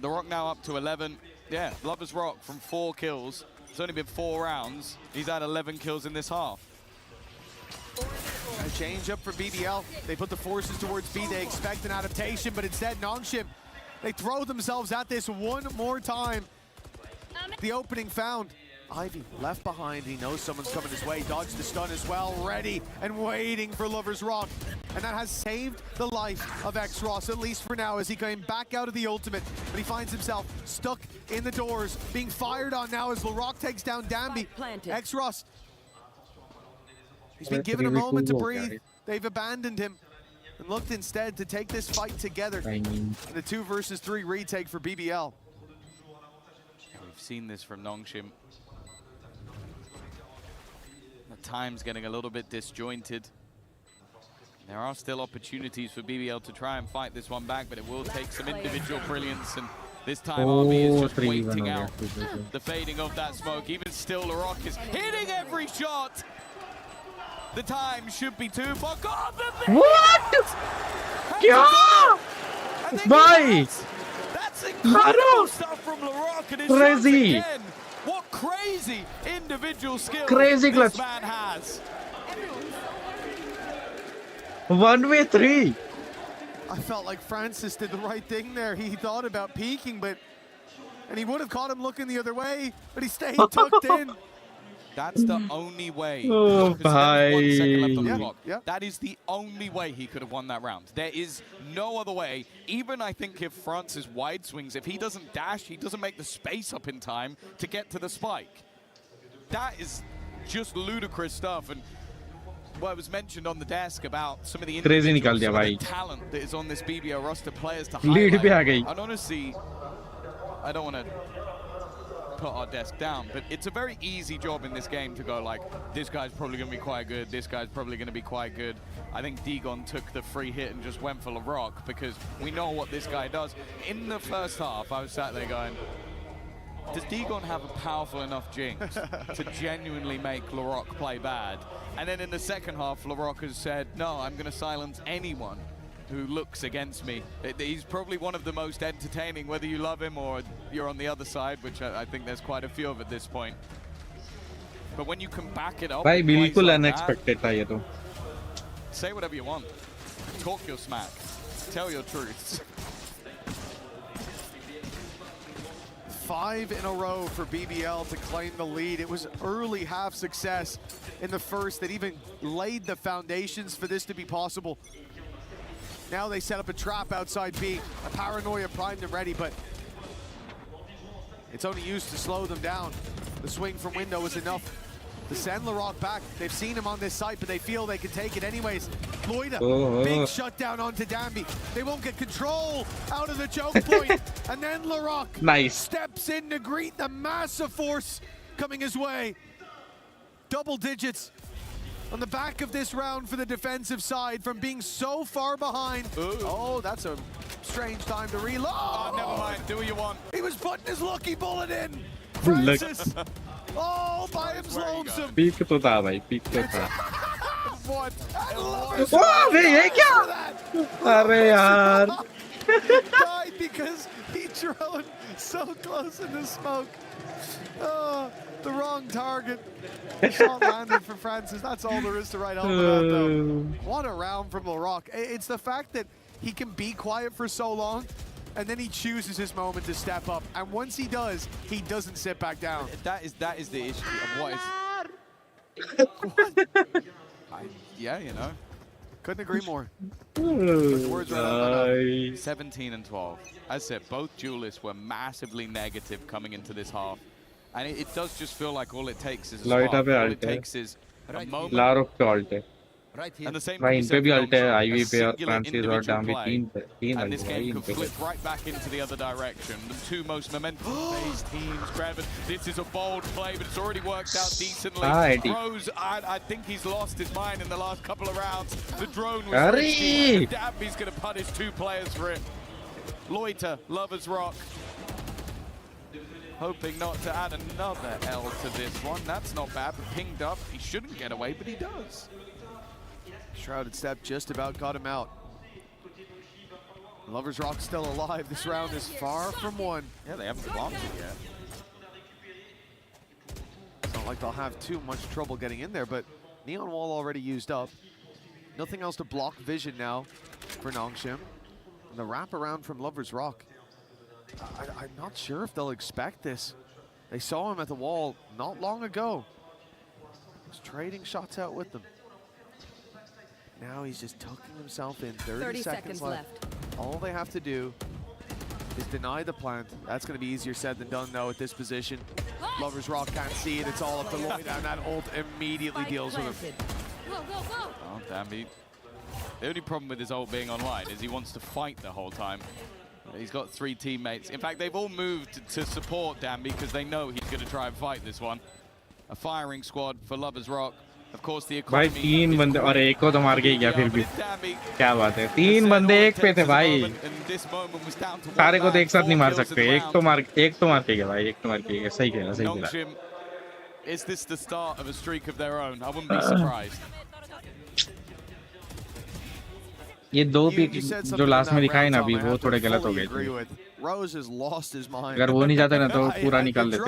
LaRock now up to 11. Yeah, Lovers Rock from 4 kills. It's only been 4 rounds. He's had 11 kills in this half. A change up for BBL. They put the forces towards B. They expect an adaptation, but instead Nongshim, they throw themselves at this one more time. The opening found. Ivy left behind. He knows someone's coming his way. Dodged the stun as well. Ready and waiting for Lovers Rock. And that has saved the life of X-Ross, at least for now, as he came back out of the ultimate. But he finds himself stuck in the doors, being fired on now as LaRock takes down Danby. X-Ross, he's been given a moment to breathe. They've abandoned him and looked instead to take this fight together. The 2 versus 3 retake for BBL. We've seen this from Nongshim. The time's getting a little bit disjointed. There are still opportunities for BBL to try and fight this one back, but it will take some individual brilliance, and this time RB is just waiting out the fading of that smoke. Even still, LaRock is hitting every shot. The time should be 2 for God. What? Yeah! Bye. That's incredible stuff from LaRock, and it's crazy. Again. What crazy individual skill Crazy this clutch. man has. 1v3. I felt like Francis did the right thing there. He thought about peeking, and he would have caught him looking the other way, but he stayed tucked in. That's the only way. Oh, Because there's 1 second left on the bye. clock. That is the only way he could have won that round. There is no other way. Even I think if Francis wide swings, if he doesn't dash, he doesn't make the space up in time to get to the spike. That is just ludicrous stuff. And what was mentioned on the desk about some of the Crazy निकाल दिया individual भाई. talent that is on this BBL roster, players to Lead highlight. पे आ गई. And honestly, I don't want to put our desk down, but it's a very easy job in this game to go like, this guy's probably going to be quite good, this guy's probably going to be quite good. I think Degon took the free hit and just went for LaRock because we know what this guy does. In the first half, I was sat there going, does Degon have a powerful enough jinx to genuinely make LaRock play bad? And then in the second half, LaRock has said, no, I'm going to silence anyone who looks against me. He's probably one of the most entertaining, whether you love him or you're on the other side, which I think there's quite a few of at this point. But when you can back it up, भाई with plays बिल्कुल like unexpected था ये तो. that, say whatever you want, talk your smack, tell your truths. 5 in a row for BBL to claim the lead. It was early half success in the first that even laid the foundations for this to be possible. Now they set up a trap outside B. A paranoia primed and ready, but it's only used to slow them down. The swing from window was enough to send Larocque back. They've seen him on this site, but they feel they can take it anyways. Loida, big shutdown onto Danby. They won't get control out of the choke point. And then Larocque steps in to greet the massive force coming his way. Double digits on the back of this round for the defensive side from being so far behind. Oh, that's a strange time to reload. Oh, never mind. Do what you want. He was putting his lucky bullet in. Francis, all by his lonesome. Peak तो था भाई, peak तो था। What? वाह भाई ये क्या? अरे यार। Died because he droned so close in the smoke. Oh, the wrong target. Shot landed for Francis. That's all there is to write home about, though. What a round from Larocque. It's the fact that he can be quiet for so long, and then he chooses his moment to step up. And once he does, he doesn't sit back down. That is the issue of what is... yeah, you know. Couldn't agree more. Words right 17 and 12. As I said, both duelists were massively negative coming into this half. And it does just feel like all it takes is a spark. All it takes is a moment. And the same भाई इन पे भी alt है, ivy पे और singular Francis और individual डाम पे play. तीन And this alt है game इन could पे। flip right back into the other direction. The two most momentum-based teams, Greven. This is a bold play, but it's already worked out decently. Eddie. Rose, I think he's lost his mind in the last couple of rounds. The drone was Arey. risky. Dabby's going to punish two players for it. Loiter, Lovers Rock. Hoping not to add another L to this one. That's not bad, but pinged up. He shouldn't get away, but he does. Shrouded Step just about got him out. Lovers Rock still alive. This round is far from one. Yeah, they haven't blocked it yet. It's not like they'll have too much trouble getting in there, but Neon Wall already used up. Nothing else to block vision now for Nongshim. And the wraparound from Lovers Rock. I'm not sure if they'll expect this. They saw him at the wall not long ago. He's trading shots out with them. Now he's just tucking himself in. 30 seconds left. All they have to do is deny the plant. That's going to be easier said than done, though, at this position. Lovers Rock can't see it. It's all up to Lloyd, and that ult immediately deals with him. Oh, Danby. The only problem with his ult being online is he wants to fight the whole time. He's got 3 teammates. In fact, they've all moved to support Danby because they know he's going to try and fight this one. A firing squad for Lovers Rock. Of course, the भाई तीन बंदे और एक को तो मार के गया फिर भी क्या बात है तीन बंदे एक पे थे भाई सारे को तो एक साथ नहीं मार सकते एक तो मार के गया भाई एक तो मार के गया सही खेला Is this the start of a streak of their own? I wouldn't be surprised. ये दो पिक जो लास्ट में दिखाए ना अभी वो थोड़े गलत हो गए थे Rose has lost his mind. अगर वो नहीं जाते ना तो पूरा निकाल देते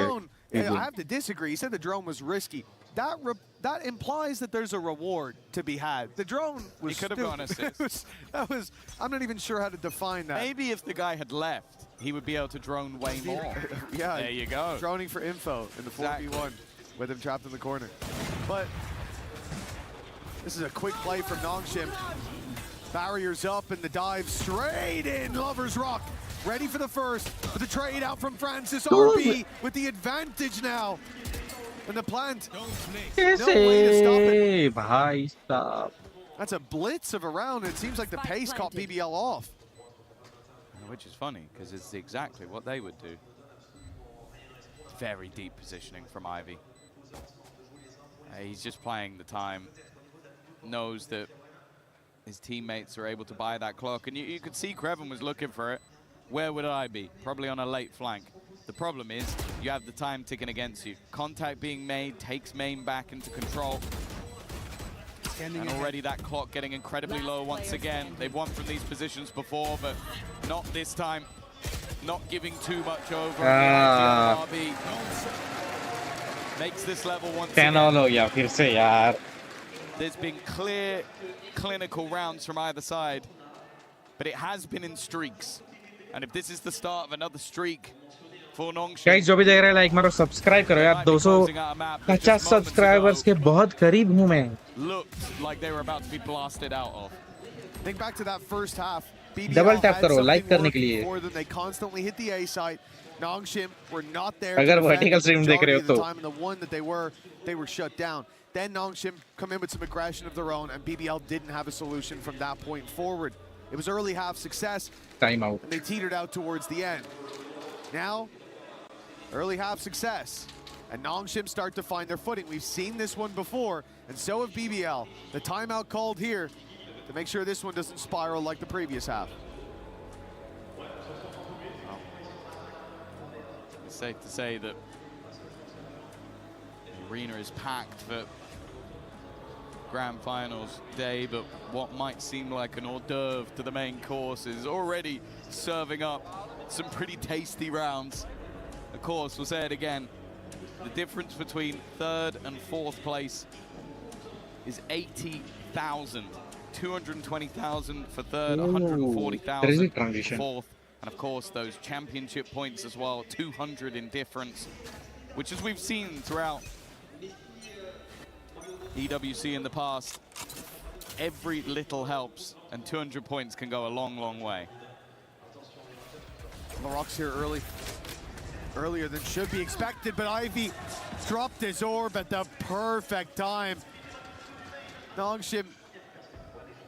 I have to disagree. He said the drone was risky. That implies that there's a reward to be had. The drone was. He could have gone assist. I'm not even sure how to define that. Maybe if the guy had left, he would be able to drone way more. Yeah. There you go. Droning for info in the 4v1 with him trapped in the corner. But this is a quick play from Nongshim. Barriers up and the dive straight in. Lovers Rock ready for the first. But the trade out from Francis RB with the advantage now. And the plant. No way to stop it. That's a blitz of a round. It seems like the pace caught BBL off. Which is funny, because it's exactly what they would do. Very deep positioning from Ivy. He's just playing the time. Knows that his teammates are able to buy that clock. And you could see Greven was looking for it. Where would I be? Probably on a late flank. The problem is you have the time ticking against you. Contact being made takes main back into control. And already that clock getting incredibly low once again. They've won from these positions before, but not this time. Not giving too much over. RB makes this level once again. There's been clear, clinical rounds from either side, but it has been in streaks. And if this is the start of another streak for Nongshim. Guys जो भी देख रहे हैं like मारो subscribe करो यार 250 subscribers के बहुत करीब हूं मैं Looked like they were about to be blasted out of. Think back to that first half. Double tap करो लाइक करने के लिए More than they constantly hit the A side. Nongshim were not there. अगर vertical stream देख रहे हो तो the one that they were shut down. Then Nongshim come in with some aggression of their own, and BBL didn't have a solution from that point forward. It was early half success. Time out. And they teetered out towards the end. Now, early half success. And Nongshim start to find their footing. We've seen this one before, and so have BBL. The timeout called here to make sure this one doesn't spiral like the previous half. Well, it's safe to say that the arena is packed for Grand Finals day, but what might seem like an hors d'oeuvre to the main course is already serving up some pretty tasty rounds. Of course, we'll say it again, the difference between third and fourth place is 80,000. 220,000 for third, 140,000 for fourth. And of course, those championship points as well, 200 in difference, which as we've seen throughout EWC in the past, every little helps, and 200 points can go a long, long way. Larocque's here earlier than should be expected, but Ivy dropped his orb at the perfect time. Nongshim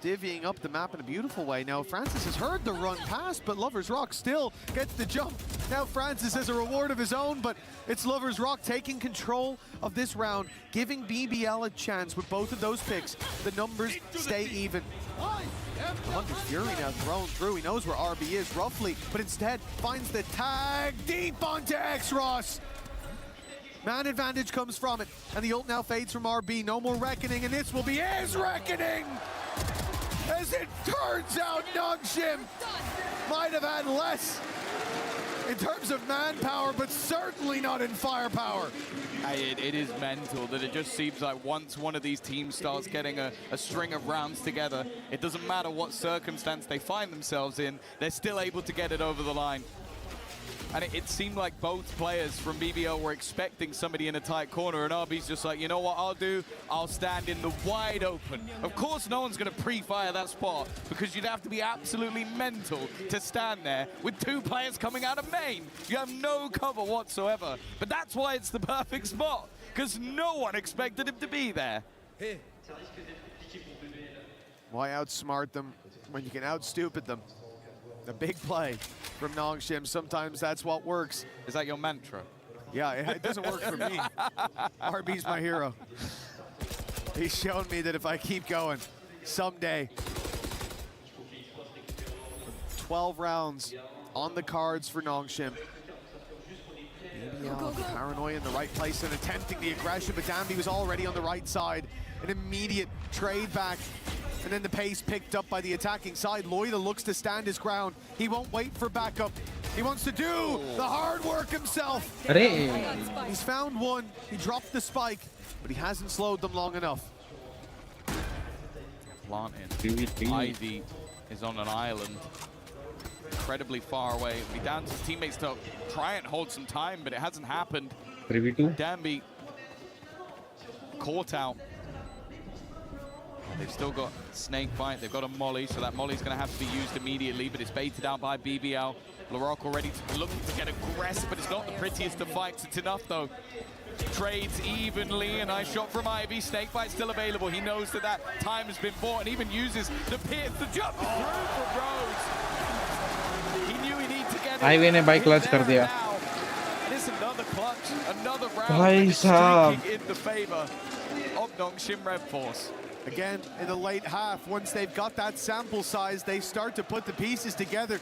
divvying up the map in a beautiful way. Now Francis has heard the run pass, but Lover's Rock still gets the jump. Now Francis has a reward of his own, but it's Lover's Rock taking control of this round, giving BBL a chance with both of those picks. The numbers stay even. Hunter's Fury now thrown through. He knows where RB is roughly, but instead finds the tag deep onto X-Ross. Man advantage comes from it, and the ult now fades from RB. No more reckoning, and this will be his reckoning! As it turns out, Nongshim might have had less in terms of manpower, but certainly not in firepower. It is mental that it just seems like once one of these teams starts getting a string of rounds together, it doesn't matter what circumstance they find themselves in, they're still able to get it over the line. And it seemed like both players from BBL were expecting somebody in a tight corner, and RB's just like, you know what I'll do? I'll stand in the wide open. Of course no one's going to pre-fire that spot, because you'd have to be absolutely mental to stand there with two players coming out of main. You have no cover whatsoever. But that's why it's the perfect spot, because no one expected him to be there. Why outsmart them when you can out-stupid them? A big play from Nongshim. Sometimes that's what works. Is that your mantra? Yeah, it doesn't work for me. RB's my hero. He's shown me that if I keep going, someday. 12 rounds on the cards for Nongshim. Paranoia in the right place and attempting the aggression, but Danby was already on the right side. An immediate trade back. And then the pace picked up by the attacking side. Loida looks to stand his ground. He won't wait for backup. He wants to do the hard work himself. He's found one. He dropped the spike, but he hasn't slowed them long enough. Planting. Ivy is on an island, incredibly far away. It'll be down to his teammates to try and hold some time, but it hasn't happened. Danby caught out. They've still got Snake Bite, they've got a Molly, so that Molly's going to have to be used immediately, but it's baited out by BBL. Larocque already looking to get aggressive, but it's not the prettiest of fights. It's enough, though. Trades evenly, a nice shot from Ivy. Snake Bite still available. He knows that that time has been bought, and even uses the pierce to jump through for Rose. He knew he needed to get it. Ivy ने bike clutch कर दिया. And it's another clutch, another round streaking in the favor of Nongshim Red Force. Again, in the late half, once they've got that sample size, they start to put the pieces together.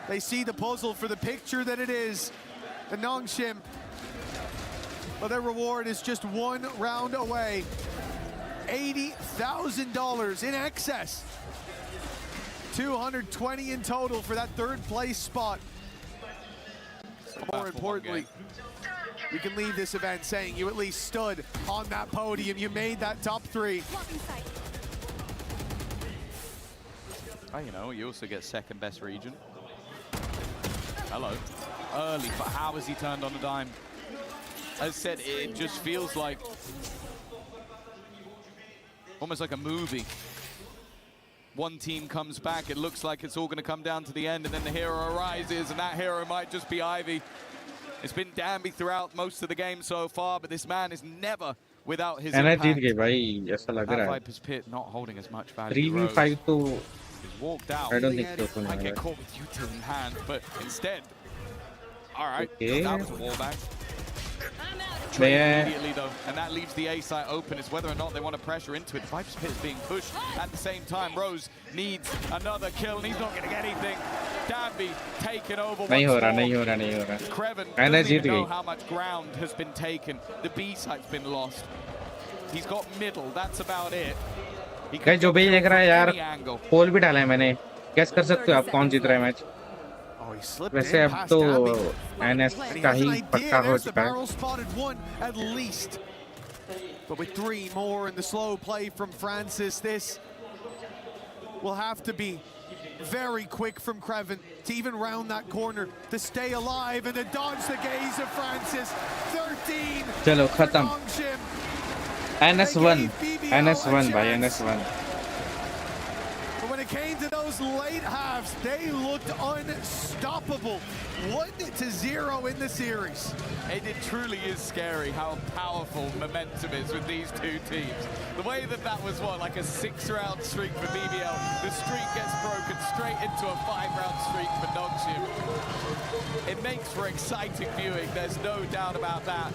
They see the puzzle for the picture that it is. The Nongshim, well, their reward is just one round away. $80,000 in excess. 220 in total for that third place spot. More importantly, we can leave this event saying you at least stood on that podium. You made that top three. Oh, you know, you also get second best region. Hello. early, but how has he turned on a dime? As I said, it just feels like almost like a movie. One team comes back, it looks like it's all going to come down to the end, and then the hero arises, and that hero might just be Ivy. It's been Danby throughout most of the game so far, but this man is never without his impact. That Viper's Pit not holding as much value. 3v5 to He's walked out. I don't think so. Might get caught with util in hand, but instead, all right, Okay. that was a wallbang. There. Immediately though, and that leaves the A site open. It's whether or not they want to pressure into it. The Viper's Pit is being pushed at the same time. Rose needs another kill, and he's not going to get anything. Danby taken over once more. Creven doesn't even know how much ground has been taken. The B site's been lost. He's got middle, that's about it. Guys जो भी देख रहा है यार पोल भी डाला है मैंने गेस कर सकते हो आप कौन जीत रहा है मैच वैसे अब तो एनएस का ही पक्का हो चुका है But with 3 more in the slow play from Francis, this will have to be very quick from Creven to even round that corner, to stay alive and to dodge the gaze of Francis. 13 चलो खत्म NS1 भाई NS1 But when it came to those late halves, they looked unstoppable. 1-0 in the series. It truly is scary how powerful momentum is with these two teams. The way that was what, like a 6-round streak for BBL. The streak gets broken straight into a 5-round streak for Nongshim. It makes for exciting viewing, there's no doubt about that.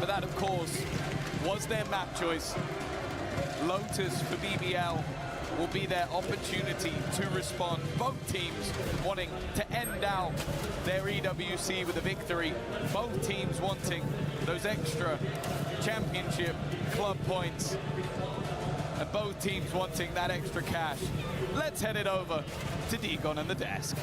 But that, of course, was their map choice. Lotus for BBL will be their opportunity to respond. Both teams wanting to end out their EWC with a victory. Both teams wanting those extra championship club points. And both teams wanting that extra cash. Let's head it over to Degon and the desk.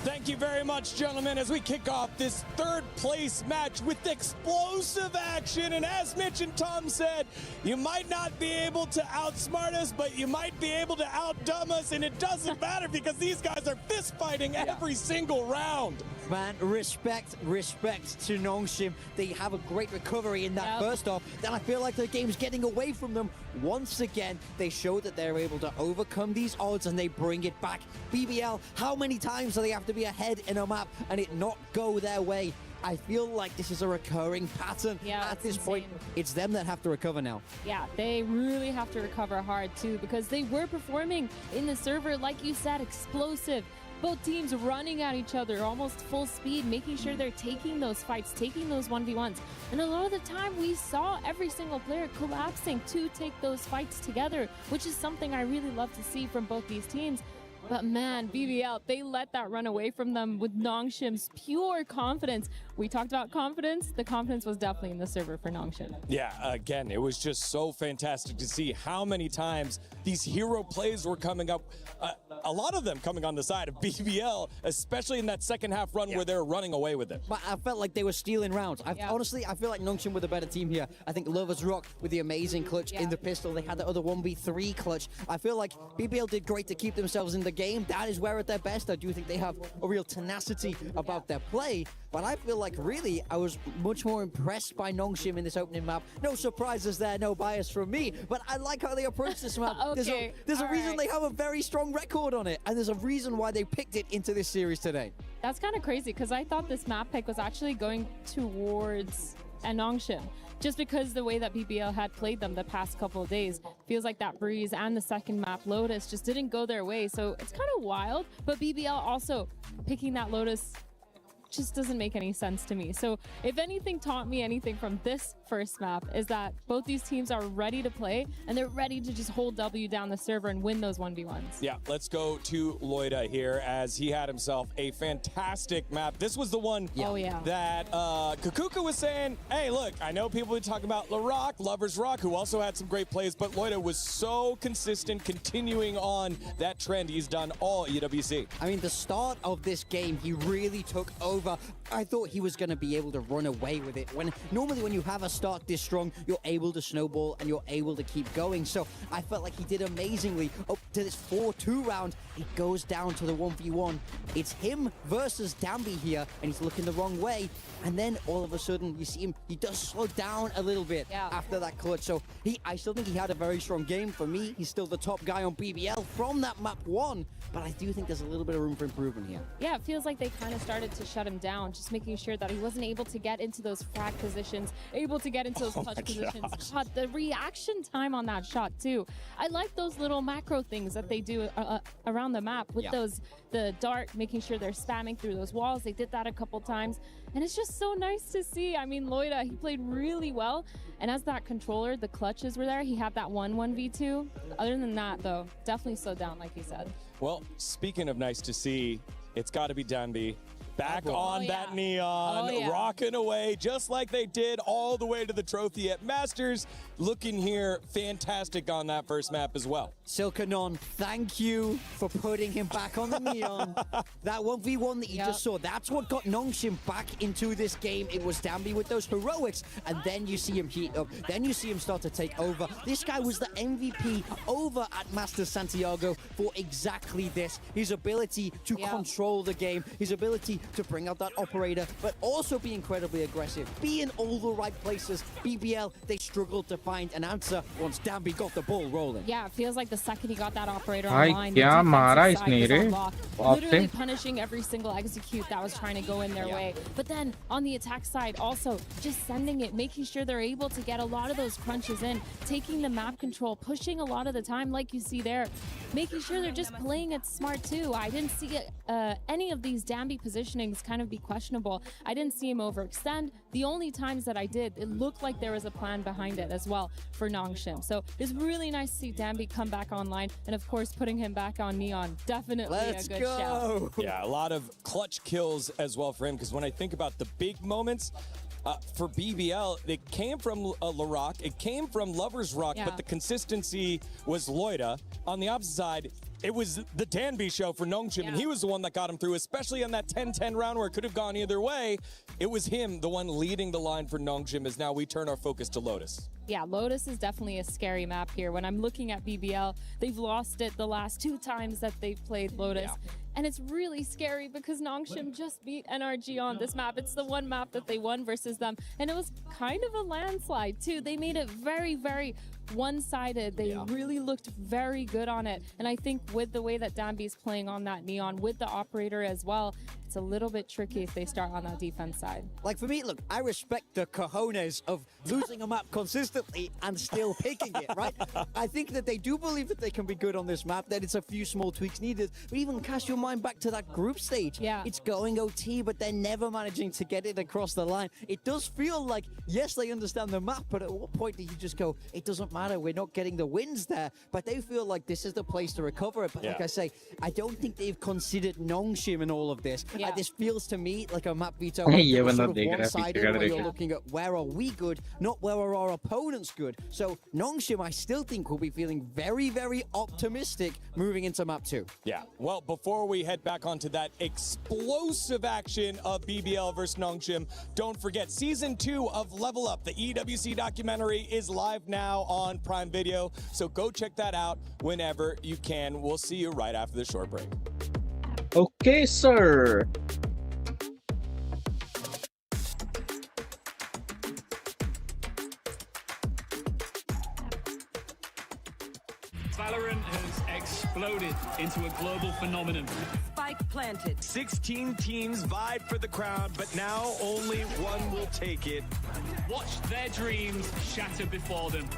Thank you very much, gentlemen, as we kick off this 3rd place match with explosive action. And as Mitch and Tom said, you might not be able to outsmart us, but you might be able to outdumb us. And it doesn't matter because these guys are fist fighting every single round. Man, respect to Nongshim. They have a great recovery in that first off. Then I feel like the game's getting away from them. Once again, they show that they're able to overcome these odds and they bring it back. BBL, how many times do they have to be ahead in a map and it not go their way? I feel like this is a recurring pattern. At this point, it's them that have to recover now. Yeah, they really have to recover hard too because they were performing in the server, like you said, explosive. Both teams running at each other almost full speed, making sure they're taking those fights, taking those 1v1s. And a lot of the time we saw every single player collapsing to take those fights together, which is something I really love to see from both these teams. But man, BBL, they let that run away from them with Nongshim's pure confidence. We talked about confidence. The confidence was definitely in the server for Nongshim. Yeah, again, it was just so fantastic to see how many times these hero plays were coming up. A lot of them coming on the side of BBL, especially in that second half run where they were running away with it. But I felt like they were stealing rounds. Honestly, I feel like Nongshim were the better team here. I think Lovers Rock with the amazing clutch in the pistol. They had the other 1v3 clutch. I feel like BBL did great to keep themselves in the game. That is where at their best. I do think they have a real tenacity about their play. But I feel like really I was much more impressed by Nongshim in this opening map. No surprises there, no bias from me. But I like how they approach this map. There's a reason they have a very strong record on it. And there's a reason why they picked it into this series today. That's kind of crazy because I thought this map pick was actually going towards Nongshim. Just because the way that BBL had played them the past couple of days, feels like that Breeze and the second map, Lotus, just didn't go their way. So it's kind of wild, but BBL also picking that Lotus just doesn't make any sense to me. So if anything taught me anything from this first map is that both these teams are ready to play and they're ready to just hold W down the server and win those 1v1s. Yeah, let's go to Loida here as he had himself a fantastic map. This was the one that Kukuka was saying, hey, look, I know people are talking about LaRock, Lovers Rock, who also had some great plays, but Loida was so consistent, continuing on that trend he's done all EWC. I mean, the start of this game, he really took over over. I thought he was going to be able to run away with it. Normally when you have a start this strong, you're able to snowball and you're able to keep going. So I felt like he did amazingly up to this 4-2 round. It goes down to the 1v1. It's him versus Danby here, and he's looking the wrong way. And then all of a sudden, you see him, he does slow down a little bit after that clutch. So I still think he had a very strong game. For me, he's still the top guy on BBL from that map 1. But I do think there's a little bit of room for improvement here. Yeah, it feels like they kind of started to shut him down, just making sure that he wasn't able to get into those frag positions, able to get into those clutch positions. God, the reaction time on that shot too. I like those little macro things that they do around the map with the dart, making sure they're spamming through those walls. They did that a couple times, and it's just so nice to see. I mean, Loida, he played really well, and as that controller, the clutches were there. He had that 1v2. Other than that, though, definitely slowed down, like you said. Well, speaking of nice to see, it's got to be Danby. Back on that neon, rocking away just like they did all the way to the trophy at Masters. Looking here, fantastic on that first map as well. Silkanon, thank you for putting him back on the neon. That 1v1 that you just saw, that's what got Nongshim back into this game. It was Danby with those heroics, and then you see him heat up. Then you see him start to take over. This guy was the MVP over at Masters Santiago for exactly this. His ability to control the game, his ability to bring out that operator, but also be incredibly aggressive, be in all the right places. BBL, they struggled to find an answer once Danby got the ball rolling. Yeah, it feels like the second he got that operator Bhai, online, kya mara isne re? literally punishing every single execute that was trying to go in their way. But then on the attack side, also just sending it, making sure they're able to get a lot of those crunches in, taking the map control, pushing a lot of the time, like you see there, making sure they're just playing it smart too. I didn't see any of these Danby positionings kind of be questionable. I didn't see him overextend. The only times that I did, it looked like there was a plan behind it as well for Nongshim. So it's really nice to see Danby come back online, and of course putting him back on neon. Definitely a good shout. Yeah, a lot of clutch kills as well for him, because when I think about the big moments, for BBL, it came from Larock, it came from Lover's Rock, but the consistency was Loida. On the opposite side, it was the Danby show for Nongshim, and he was the one that got him through, especially on that 10-10 round where it could have gone either way. It was him, the one leading the line for Nongshim, as now we turn our focus to Lotus. Yeah, Lotus is definitely a scary map here. When I'm looking at BBL, they've lost it the last 2 times that they've played Lotus. And it's really scary because Nongshim just beat NRG on this map. It's the one map that they won versus them. And it was kind of a landslide too. They made it very, very one-sided. They really looked very good on it. And I think with the way that Danby's playing on that neon, with the operator as well, it's a little bit tricky if they start on that defense side. Like for me, look, I respect the cojones of losing a map consistently and still picking it, right? I think that they do believe that they can be good on this map, that it's a few small tweaks needed. But even cast your mind back to that group stage. It's going OT, but they're never managing to get it across the line. It does feel like, yes, they understand the map, but at what point do you just go, it doesn't matter, we're not getting the wins there. But they feel like this is the place to recover it. But like I say, I don't think they've considered Nongshim in all of this. This feels to me like a map veto sort of one-sided, where you're looking at where are we good, not where are our opponents good. So Nongshim, I still think, will be feeling very, very optimistic moving into map 2. Yeah, well, before we head back onto that explosive action of BBL versus Nongshim, don't forget Season 2 of Level Up, the EWC documentary, is live now on Prime Video. So go check that out whenever you can. We'll see you right after the short break. Okay, sir. Valorant has exploded into a global phenomenon. Spike planted. 16 teams vied for the crown, but now only one will take it. Watch their dreams shatter before them.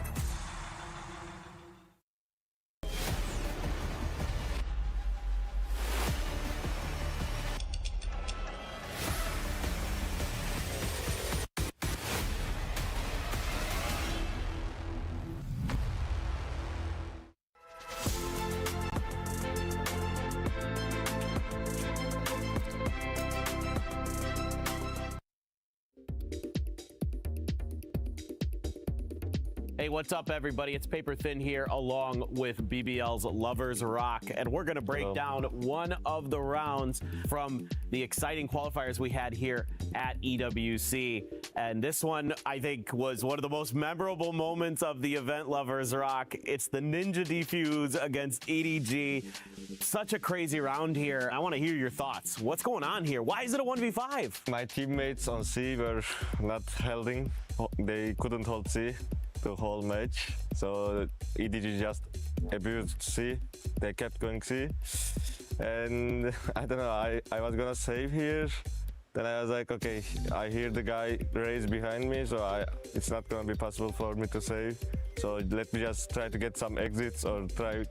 Hey, what's up, everybody? It's Paper Thin here, along with BBL's Lovers Rock, and we're going to break down one of the rounds from the exciting qualifiers we had here at EWC. And this one, I think, was one of the most memorable moments of the event, Lovers Rock. It's the Ninja Defuse against EDG. Such a crazy round here. I want to hear your thoughts. What's going on here? Why is it a 1v5? My teammates on C were not holding. They couldn't hold C the whole match, so EDG just abused C. They kept going C, and I don't know, I was gonna save here. Then I was like, okay, I hear the guy raise behind me, so it's not gonna be possible for me to save. So let me just try to get some exits or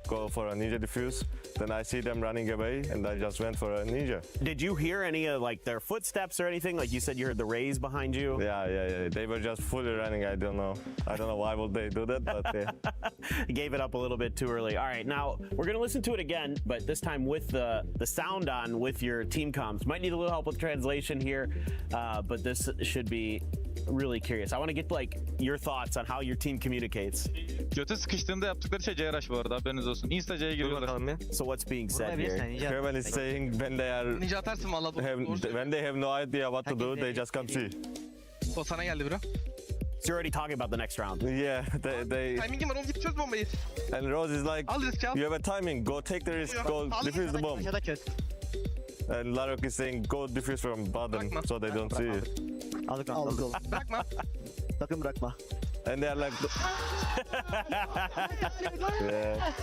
go for a ninja defuse. Then I see them running away, and I just went for a ninja. Did you hear any of like their footsteps or anything? Like you said, you heard the raise behind you. Yeah. They were just fully running. I don't know why would they do that, but yeah. Gave it up a little bit too early. All right, now we're gonna listen to it again, but this time with the sound on with your team comms. Might need a little help with translation here, but this should be really curious. I want to get like your thoughts on how your team communicates. Göte sıkıştığında yaptıkları şey C-Rush bu arada, haberiniz olsun. Insta C'ye giriyorlar. So what's being said here? German is saying when Ninja atarsın valla. when they have no idea what to do, they just come see. O sana geldi bro. So you're already talking about the next round. Yeah, they Timing'im var, oğlum git çöz bombayı. And Rose is like, you have a timing, go take the risk, go defuse the bomb. And Larok is saying, go defuse from bottom, so they don't see it. Bırakma. Sakın bırakma. And they're like, yeah.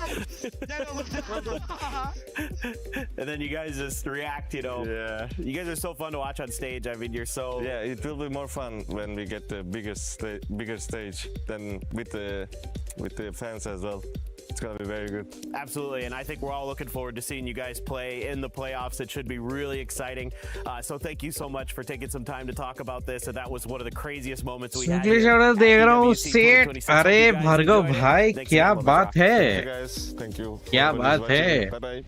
And then you guys just react, you know. Yeah. You guys are so fun to watch on stage. I mean, you're so. Yeah, it will be more fun when we get the bigger stage than with the fans as well. It's gonna be very good. Absolutely, and I think we're all looking forward to seeing you guys play in the playoffs. It should be really exciting. So thank you so much for taking some time to talk about this. And that was one of the craziest moments we had. देख रहा हूँ set. अरे भार्गव भाई क्या बात है? Hey guys, thank you. क्या बात है? Bye bye.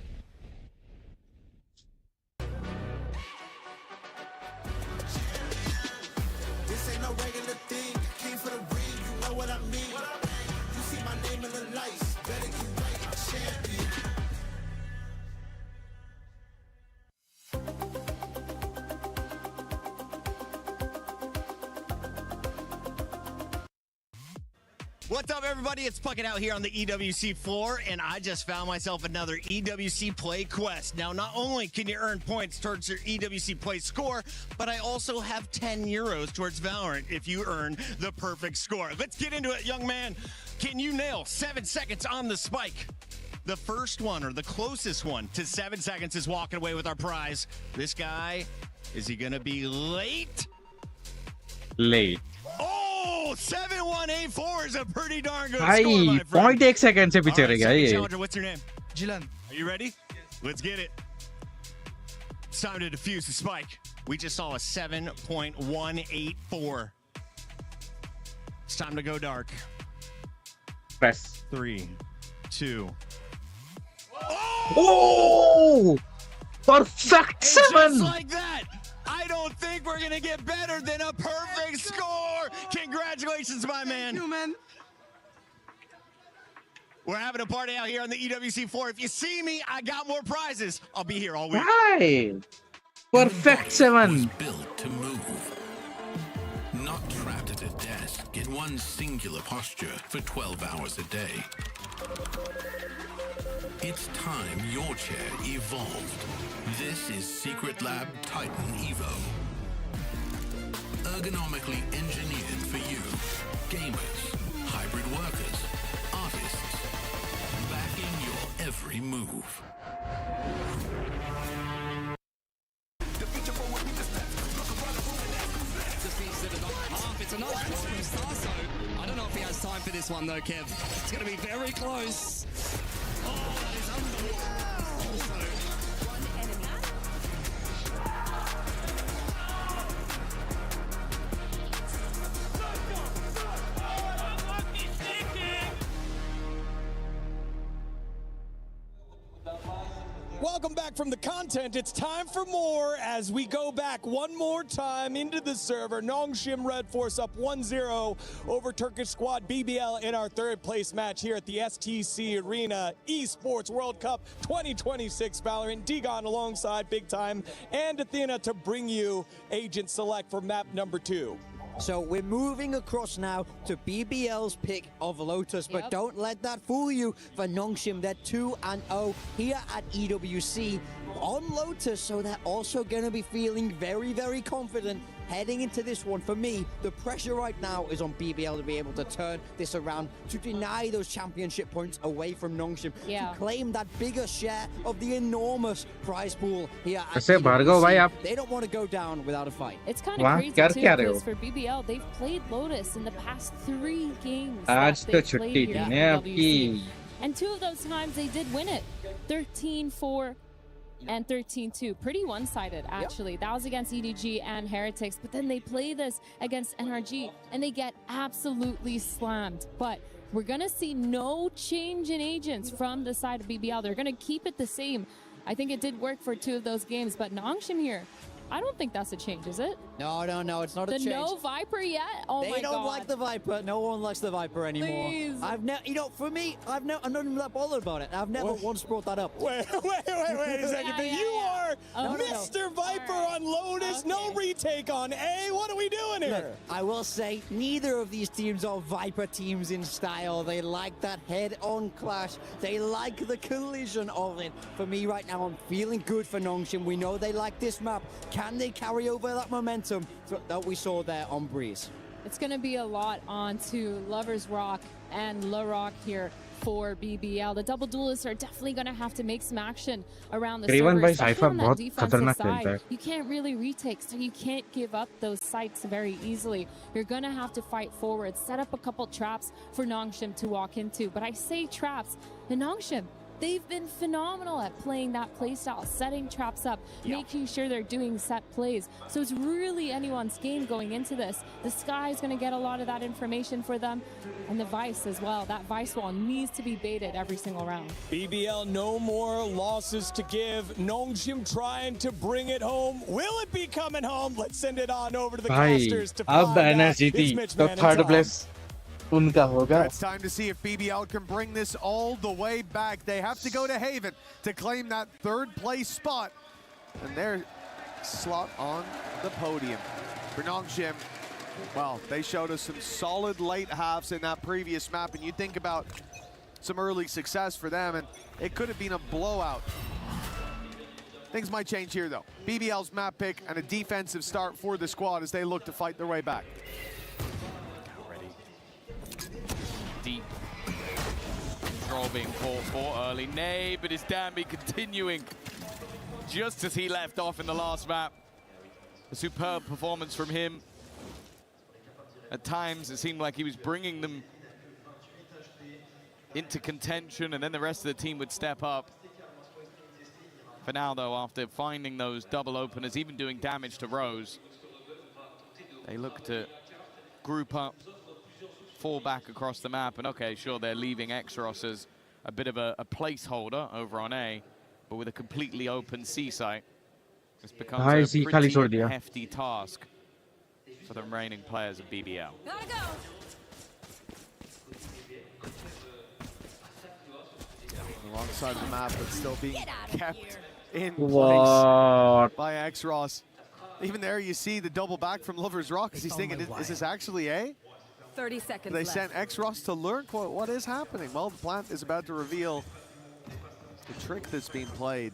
What's up, everybody? It's Puckett out here on the EWC floor, and I just found myself another EWC Play quest. Now, not only can you earn points towards your EWC Play score, but I also have 10 euros towards Valorant if you earn the perfect score. Let's get into it, young man. Can you nail 7 seconds on the spike? The first one, or the closest one to 7 seconds, is walking away with our prize. This guy, is he gonna be late? Late. Oh, 7184 is a pretty darn good भाई score, my friend. 0.1 second से पीछे रह गया ये. Challenger, what's your name? Jilan. Are you ready? Let's get it. It's time to defuse the spike. We just saw a 7.184. It's time to go dark. Press. 3, 2. Oh! Perfect 7! Just like that! I don't think we're gonna get better than a perfect score. Congratulations, my man. Thank you, man. We're having a party out here on the EWC floor. If you see me, I got more prizes. I'll be here all week. Right. Perfect 7. Built to move. Not trapped at a desk in one singular posture for 12 hours a day. It's time your chair evolved. This is Secret Lab Titan Evo. Ergonomically engineered for you. Gamers, hybrid workers, artists. Backing your every move. It's a nice ball from Starso. I don't know if he has time for this one though, Kev. It's going to be very close. Oh, that is unbelievable. welcome back from the content. It's time for more as we go back one more time into the server. Nongshim Red Force up 1-0 over Turkish squad BBL in our third place match here at the STC Arena Esports World Cup 2026. Valorant, Digon alongside Big Time and Athena to bring you Agent Select for map number 2. So we're moving across now to BBL's pick of Lotus, but don't let that fool you. For Nongshim, they're 2-0 here at EWC on Lotus, so they're also going to be feeling very, very confident heading into this one. For me, the pressure right now is on BBL to be able to turn this around, to deny those championship points away from Nongshim, to claim that bigger share of the enormous prize pool here at EWC. They don't want to go down without a fight. It's kind of crazy too, because for BBL, they've played Lotus in the past 3 games that they've played here at EWC. And 2 of those times they did win it. 13-4 and 13-2. Pretty one-sided, actually. That was against EDG and Heretics, but then they play this against NRG and they get absolutely slammed. But we're gonna see no change in agents from the side of BBL. They're gonna keep it the same. I think it did work for 2 of those games, but Nongshim here, I don't think that's a change, is it? No, it's not a change. The no Viper yet? Oh my god. They don't like the Viper. No one likes the Viper anymore. Please. For me, I'm not even that bothered about it. I've never once brought that up. Wait a second. You are Mr. Viper on Lotus, no retake on A. What are we doing here? Look, I will say neither of these teams are Viper teams in style. They like that head-on clash. They like the collision of it. For me right now, I'm feeling good for Nongshim. We know they like this map. Can they carry over that momentum that we saw there on Breeze? It's going to be a lot on to Lovers Rock and La Rock here for BBL. The double duelists are definitely going to have to make some action around the server, especially on that defensive side. You can't really retake, so you can't give up those sites very easily. You're going to have to fight forward, set up a couple traps for Nongshim to walk into. But I say traps, and Nongshim, they've been phenomenal at playing that playstyle, setting traps up, making sure they're doing set plays. So it's really anyone's game going into this. The Sky is going to get a lot of that information for them, and the Vice as well. That Vice wall needs to be baited every single round. BBL, no more losses to give. Nongshim trying to bring it home. Will it be coming home? Let's send it on over to the casters to find out. It's Mitch Man and third place. It's time to see if BBL can bring this all the way back. They have to go to Haven to claim that 3rd place spot. And their slot on the podium. For Nongshim, well, they showed us some solid late halves in that previous map. And you think about some early success for them, and it could have been a blowout. Things might change here, though. BBL's map pick and a defensive start for the squad as they look to fight their way back. Deep control being fought for early. Nay, but it's Danby continuing just as he left off in the last map. A superb performance from him. At times, it seemed like he was bringing them into contention, and then the rest of the team would step up. For now, though, after finding those double openers, even doing damage to Rose, they look to group up, fall back across the map, and okay, sure, they're leaving Exros as a bit of a placeholder over on A, but with a completely open C site, this becomes a pretty hefty task for the remaining players of BBL. Gotta go. Alongside the map, but still being kept in place by Exros. Even there, you see the double back from Lovers Rock, because he's thinking, is this actually A? 30 seconds They left. sent Exros to learn what is happening. Well, the plant is about to reveal the trick that's being played.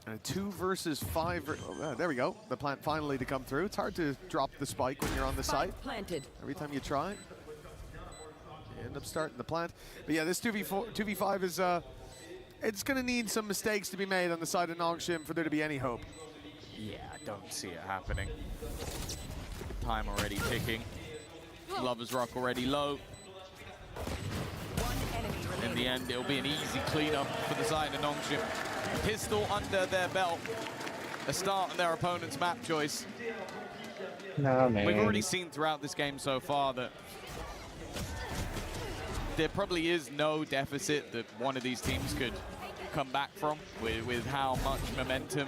And a 2 versus 5. There we go. The plant finally to come through. It's hard to drop the spike when you're on the site. Planted. Every time you try, you end up starting the plant. But yeah, this 2v5 is it's going to need some mistakes to be made on the side of Nongshim for there to be any hope. Yeah, I don't see it happening. Time already ticking. Lovers Rock already low. In the end, it'll be an easy cleanup for the side of Nongshim. Pistol under their belt. A start on their opponent's map choice. No, man. We've already seen throughout this game so far that there probably is no deficit that one of these teams could come back from with how much momentum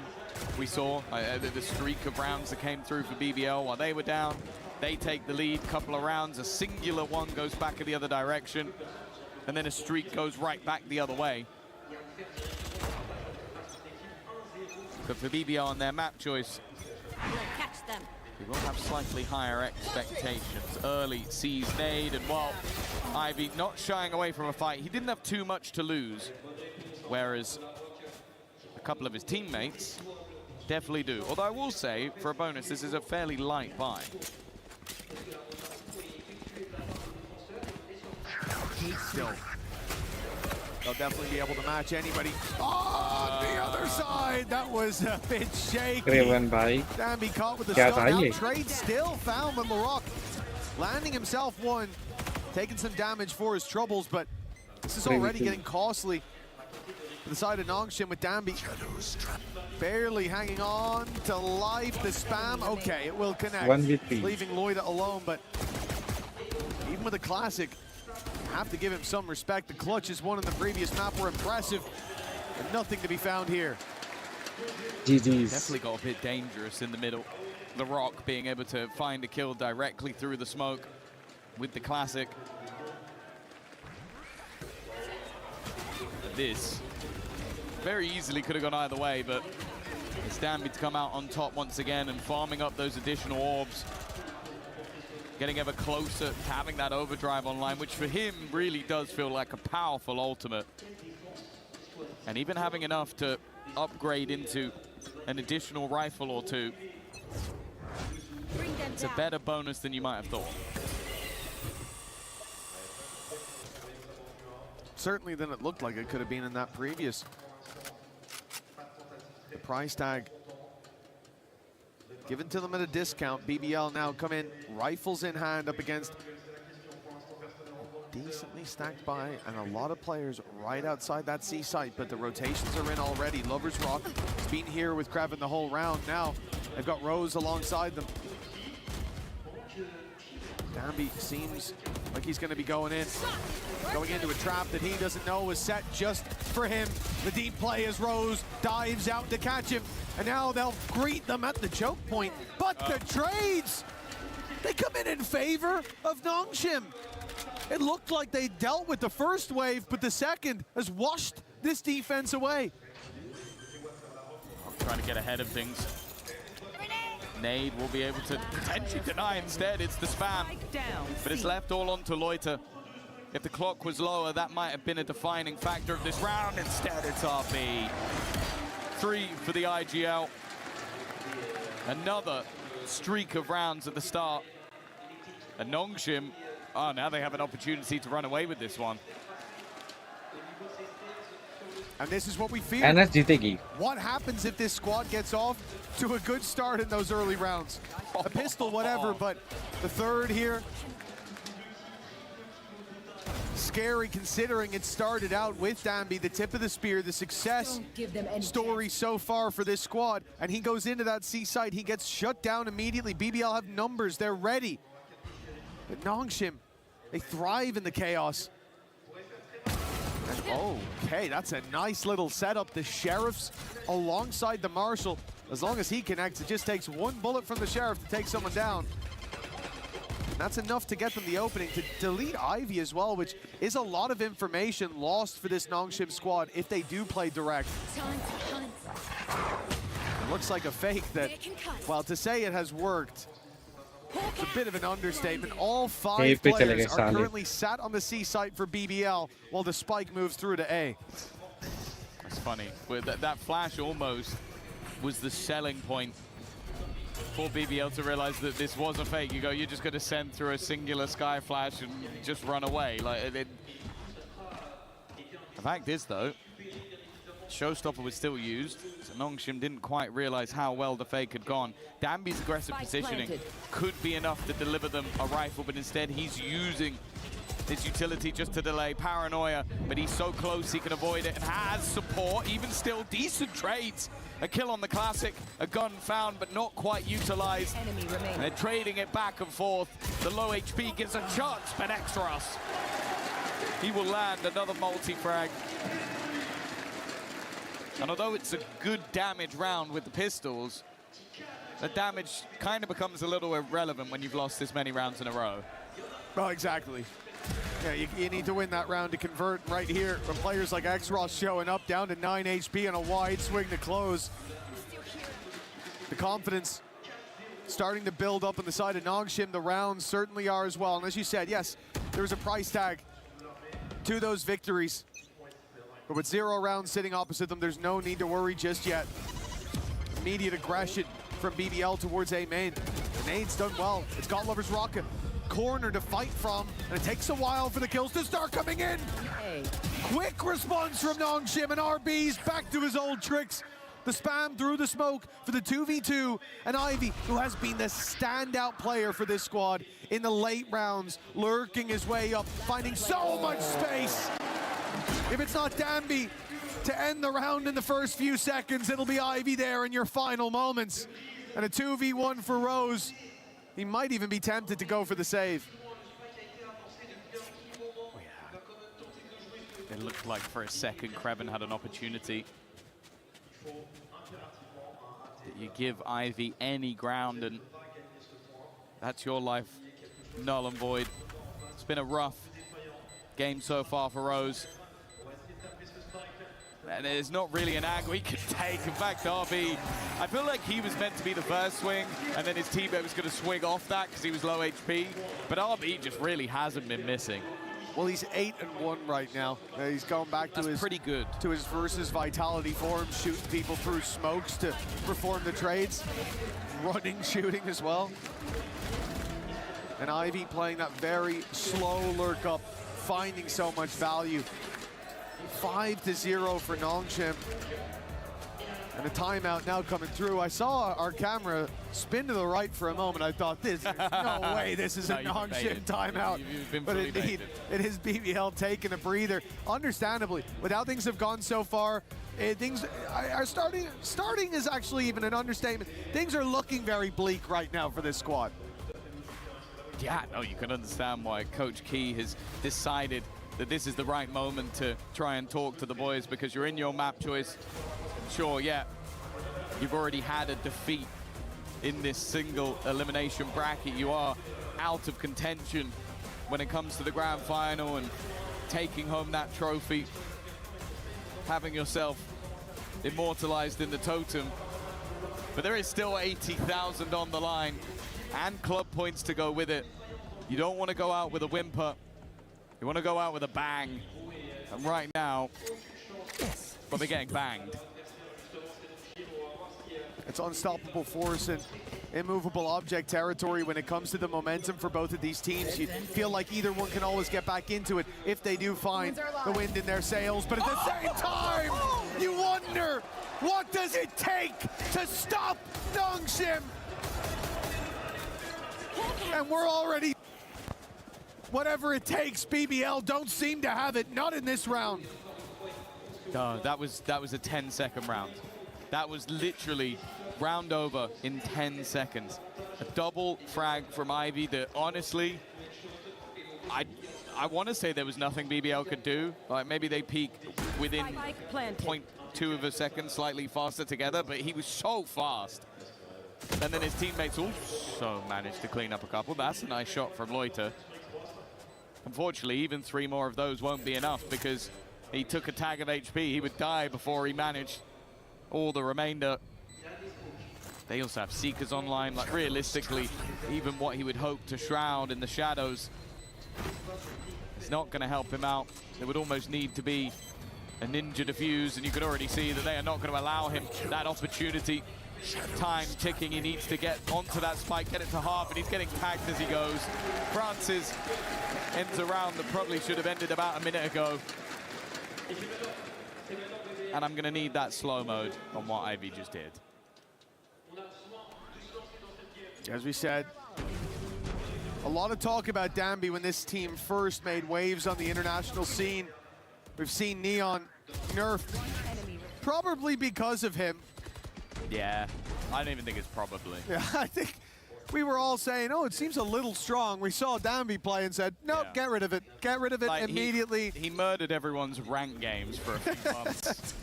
we saw. The streak of rounds that came through for BBL while they were down. They take the lead, couple of rounds, a singular one goes back in the other direction, and then a streak goes right back the other way. But for BBL and their map choice, Catch them. we will have slightly higher expectations. Early sees nade, and while Ivy not shying away from a fight, he didn't have too much to lose, whereas a couple of his teammates definitely do. Although I will say, for a bonus, this is a fairly light buy. Still, they'll definitely be able to match anybody. On the other side, that was a bit shaky. Dambi caught with the stun out. Trade still found with Larocque, landing himself one, taking some damage for his troubles, but this is already getting costly for the side of Nongshim with Dambi barely hanging on to life. The spam, okay, it will connect, leaving Loida alone, but even with a classic, have to give him some respect. The clutches won in the previous map were impressive, and nothing to be found here. GG's. Definitely got a bit dangerous in the middle. Larocque being able to find a kill directly through the smoke with the classic. This very easily could have gone either way, but it's Dambi to come out on top once again and farming up those additional orbs. Getting ever closer to having that overdrive online, which for him really does feel like a powerful ultimate. And even having enough to upgrade into an additional rifle or two. It's a better bonus than you might have thought. Certainly than it looked like it could have been in that previous. The price tag given to them at a discount. BBL now come in, rifles in hand, up against decently stacked buy, and a lot of players right outside that C site, but the rotations are in already. Lovers Rock has been here with Kraven the whole round. Now they've got Rose alongside them. Dambi seems like he's going to be going into a trap that he doesn't know was set just for him. The deep play as Rose dives out to catch him, and now they'll greet them at the choke point. But the trades, they come in favor of Nongshim. It looked like they dealt with the first wave, but the second has washed this defense away. I'm trying to get ahead of things. Nade will be able to potentially deny instead. It's the spam, but it's left all onto Loiter. If the clock was lower, that might have been a defining factor of this round. Instead, it's RB. 3 for the IGL. Another streak of rounds at the start. And Nongshim, oh, now they have an opportunity to run away with this one. And this is what we fear. NS जीतेगी. What happens if this squad gets off to a good start in those early rounds? A pistol, whatever, but the third here, scary considering it started out with Dambi, the tip of the spear, the success story so far for this squad. And he goes into that C site, he gets shut down immediately. BBL have numbers, they're ready. But Nongshim, they thrive in the chaos. Okay, that's a nice little setup. The Sheriffs alongside the Marshal. As long as he connects, it just takes one bullet from the Sheriff to take someone down. And that's enough to get them the opening. To delete Ivy as well, which is a lot of information lost for this Nongshim squad if they do play direct. It looks like a fake that, well, to say it has worked, it's a bit of an understatement. All 5 players are currently sat on the C site for BBL while the spike moves through to A. It's funny. That flash almost was the selling point for BBL to realize that this was a fake. You're just going to send through a singular sky flash and just run away. The fact is, though, Showstopper was still used, so Nongshim didn't quite realize how well the fake had gone. Dambi's aggressive positioning could be enough to deliver them a rifle, but instead he's using his utility just to delay Paranoia, but he's so close he can avoid it and has support. Even still, decent trades. A kill on the classic, a gun found but not quite utilized. And they're trading it back and forth. The low HP gives a chance, but Extras, he will land another multi-frag. And although it's a good damage round with the pistols, the damage kind of becomes a little irrelevant when you've lost this many rounds in a row. Oh, exactly. Yeah, you need to win that round to convert. Right here, from players like X-Ross showing up down to 9 HP on a wide swing to close. The confidence starting to build up on the side of Nongshim. The rounds certainly are as well. And as you said, yes, there's a price tag to those victories. But with 0 rounds sitting opposite them, there's no need to worry just yet. Immediate aggression from BBL towards A main. The nade's done well. It's got Lover's Rocket corner to fight from, and it takes a while for the kills to start coming in. Quick response from Nongshim, and RB's back to his old tricks. The spam through the smoke for the 2v2, and Ivy, who has been the standout player for this squad in the late rounds, lurking his way up, finding so much space. If it's not Danby to end the round in the first few seconds, it'll be Ivy there in your final moments. And a 2v1 for Rose. He might even be tempted to go for the save. It looked like for a second Kreven had an opportunity. You give Ivy any ground and that's your life null and void. It's been a rough game so far for Rose. And there's not really an angle he can take. In fact, RB, I feel like he was meant to be the first swing, and then his teammate was going to swing off that because he was low HP. But RB just really hasn't been missing. Well, he's 8-1 right now. He's going back to his pretty good to his versus vitality form, shooting people through smokes to perform the trades, running, shooting as well. And Ivy playing that very slow lurk up, finding so much value. 5-0 for Nongshim. And a timeout now coming through. I saw our camera spin to the right for a moment. I thought, there's no way this is a Nongshim timeout. But indeed, it is BBL taking a breather. Understandably, with how things have gone so far, things are starting is actually even an understatement. Things are looking very bleak right now for this squad. Yeah, no, you can understand why Coach Key has decided that this is the right moment to try and talk to the boys, because you're in your map choice. Sure, yeah, you've already had a defeat in this single elimination bracket. You are out of contention when it comes to the grand final and taking home that trophy, having yourself immortalized in the totem. But there is still 80,000 on the line and club points to go with it. You don't want to go out with a whimper. You want to go out with a bang. And right now, well, they're getting banged. It's unstoppable force and immovable object territory when it comes to the momentum for both of these teams. You feel like either one can always get back into it if they do find the wind in their sails. But at the same time, you wonder, what does it take to stop Nongshim? And we're already, whatever it takes, BBL don't seem to have it, not in this round. No, that was a 10-second round. That was literally round over in 10 seconds. A double frag from Ivy that honestly, I want to say there was nothing BBL could do. Like maybe they peak within 0.2 of a second, slightly faster together, but he was so fast. And then his teammates also managed to clean up a couple. That's a nice shot from Loiter. Unfortunately, even 3 more of those won't be enough because he took a tag of HP. He would die before he managed all the remainder. They also have Seekers online. Like realistically, even what he would hope to shroud in the shadows is not going to help him out. There would almost need to be a ninja defuse, and you can already see that they are not going to allow him that opportunity. Time ticking, he needs to get onto that spike, get it to half, and he's getting tagged as he goes. Francis ends a round that probably should have ended about a minute ago. And I'm going to need that slow mode on what Ivy just did. As we said, a lot of talk about Danby when this team first made waves on the international scene. We've seen Neon nerfed, probably because of him. Yeah, I don't even think it's probably. Yeah, I think we were all saying, oh, it seems a little strong. We saw Danby play and said, nope, get rid of it. Get rid of it like immediately. He murdered everyone's rank games for a few months.